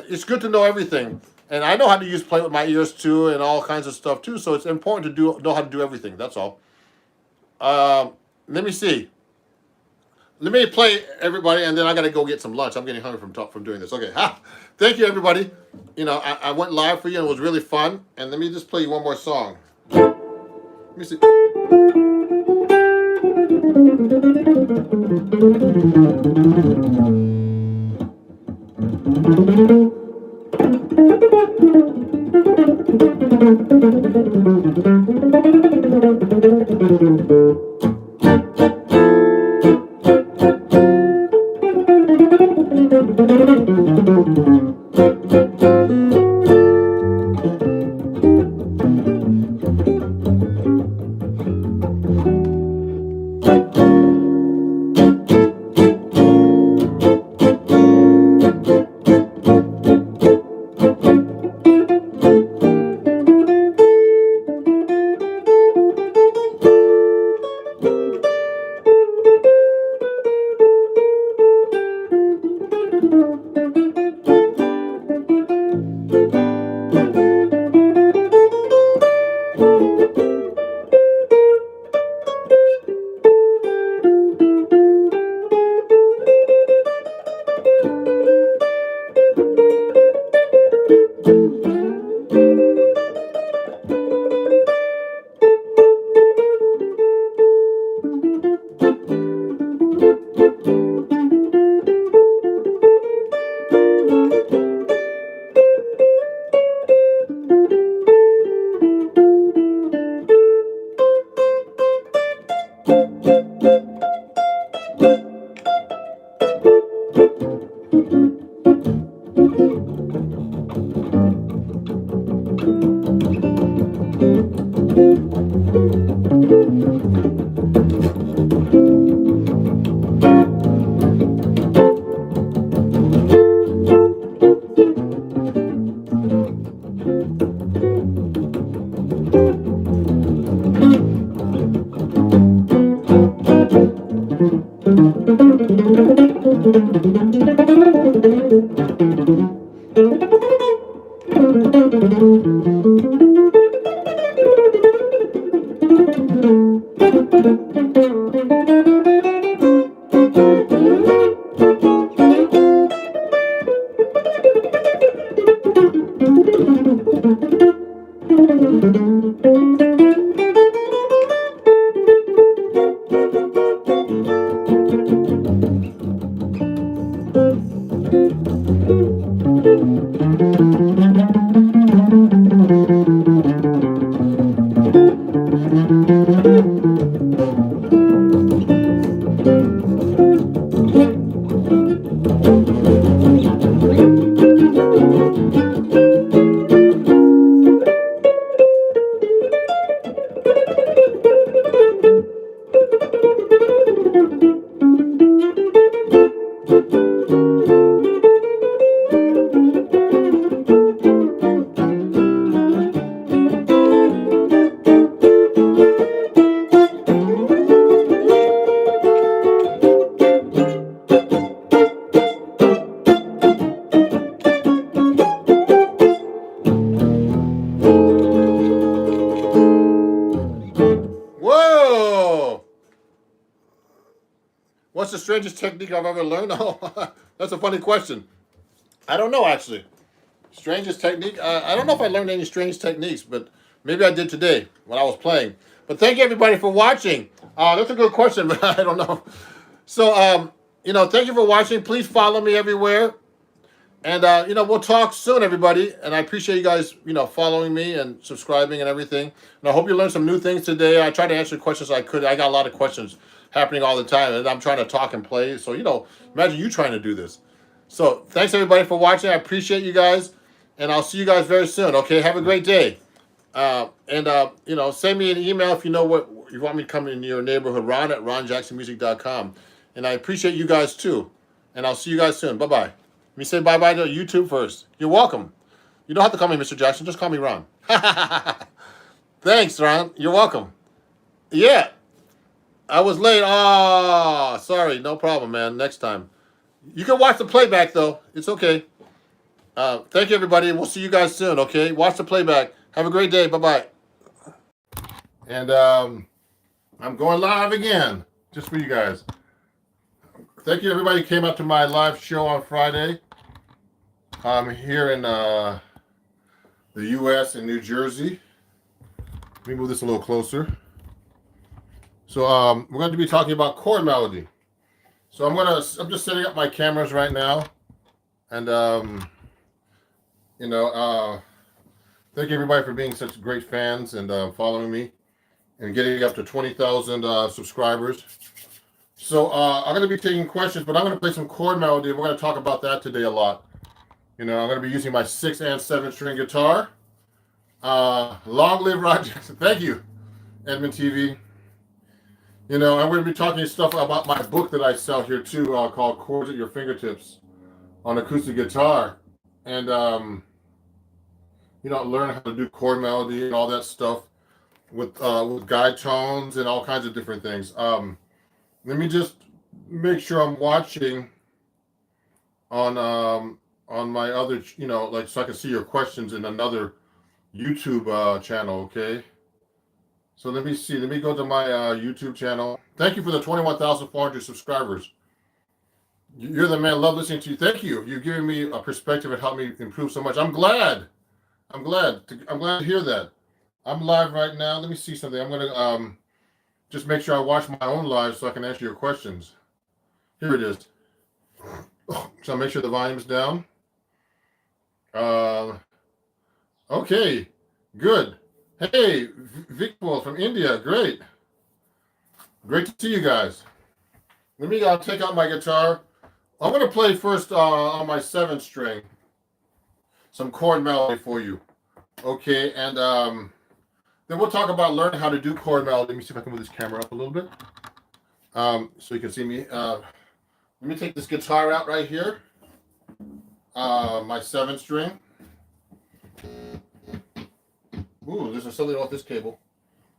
it's good to know everything. And I know how to play with my ears too and all kinds of stuff too. So it's important to know how to do everything. That's all. Let me see. Let me play everybody, and then I got to go get some lunch. I'm getting hungry from doing this. Okay. Thank you, everybody. I went live for you, and it was really fun. And let me just play you one more song. Let me see. Whoa! What's the strangest technique I've ever learned? Oh, that's a funny question. I don't know, actually. Strangest technique? I don't know if I learned any strange techniques, but maybe I did today when I was playing. But thank you, everybody, for watching. That's a good question, but I don't know. So, thank you for watching. Please follow me everywhere. And, we'll talk soon, everybody. And I appreciate you guys, following me and subscribing and everything. And I hope you learned some new things today. I tried to answer questions I could. I got a lot of questions happening all the time. And I'm trying to talk and play. So, imagine you trying to do this. So, thanks, everybody, for watching. I appreciate you guys. And I'll see you guys very soon, okay? Have a great day. Send me an email if you know what you want me to come in your neighborhood, ron@ronjacksonmusic.com. And I appreciate you guys, too. And I'll see you guys soon. Bye-bye. Let me say bye-bye to YouTube first. You're welcome. You don't have to call me Mr. Jackson. Just call me Ron. Thanks, Ron. You're welcome. Yeah. I was late. Oh, sorry. No problem, man. Next time. You can watch the playback, though. It's okay. Thank you, everybody. We'll see you guys soon, okay? Watch the playback. Have a great day. Bye-bye. And I'm going live again, just for you guys. Thank you, everybody who came out to my live show on Friday. I'm here in the U.S. in New Jersey. Let me move this a little closer. So we're going to be talking about chord melody. So I'm just setting up my cameras right now, and thank you, everybody, for being such great fans and following me and getting up to 20,000 subscribers. So I'm going to be taking questions, but I'm going to play some chord melody. We're going to talk about that today a lot. I'm going to be using my 6 and 7 string guitar. Long live Ron Jackson. Thank you, Edmund TV. I'm going to be talking stuff about my book that I sell here too, called Chords at Your Fingertips on acoustic guitar. And, learn how to do chord melody and all that stuff with guide tones and all kinds of different things. Let me just make sure I'm watching on my other, so I can see your questions in another YouTube channel, okay? So let me see. Let me go to my YouTube channel. Thank you for the 21,400 subscribers. You're the man. Love listening to you. Thank you. You're giving me a perspective and helped me improve so much. I'm glad. I'm glad to hear that. I'm live right now. Let me see something. I'm gonna just make sure I watch my own live so I can answer your questions. Here it is. So I'll make sure the volume's down. Okay, good. Hey, Vikpal from India, great. Great to see you guys. Let me take out my guitar. I'm going to play first on my 7 string some chord melody for you. Okay, and then we'll talk about learning how to do chord melody. Let me see if I can move this camera up a little bit so you can see me. Let me take this guitar out right here, my 7 string. Ooh, there's something off this cable.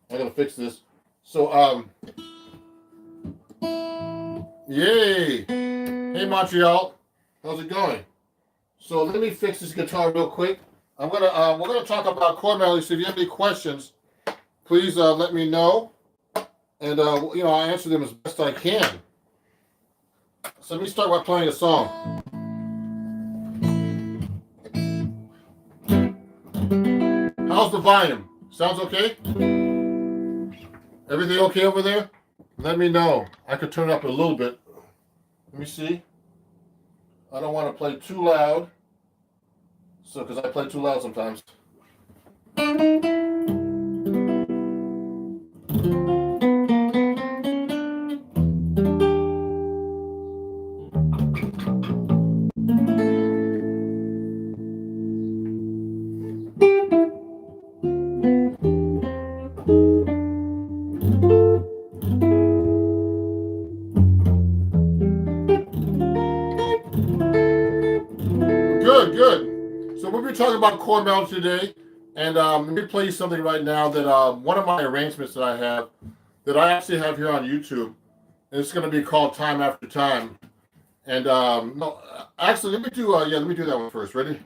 I gotta fix this. So, yay! Hey, Montreal, how's it going? So let me fix this guitar real quick. We're gonna talk about chord melody. So if you have any questions, please let me know. and I answer them as best I can. So let me start by playing a song. How's the volume? Sounds okay? Everything okay over there? Let me know. I could turn it up a little bit. Let me see. I don't want to play too loud. So, because I play too loud sometimes. Good, good. So we'll be talking about core melody today, and let me play you something right now that one of my arrangements that I have, that I actually have here on YouTube, and it's going to be called Time After Time. And no, actually, let me do that one first. Ready?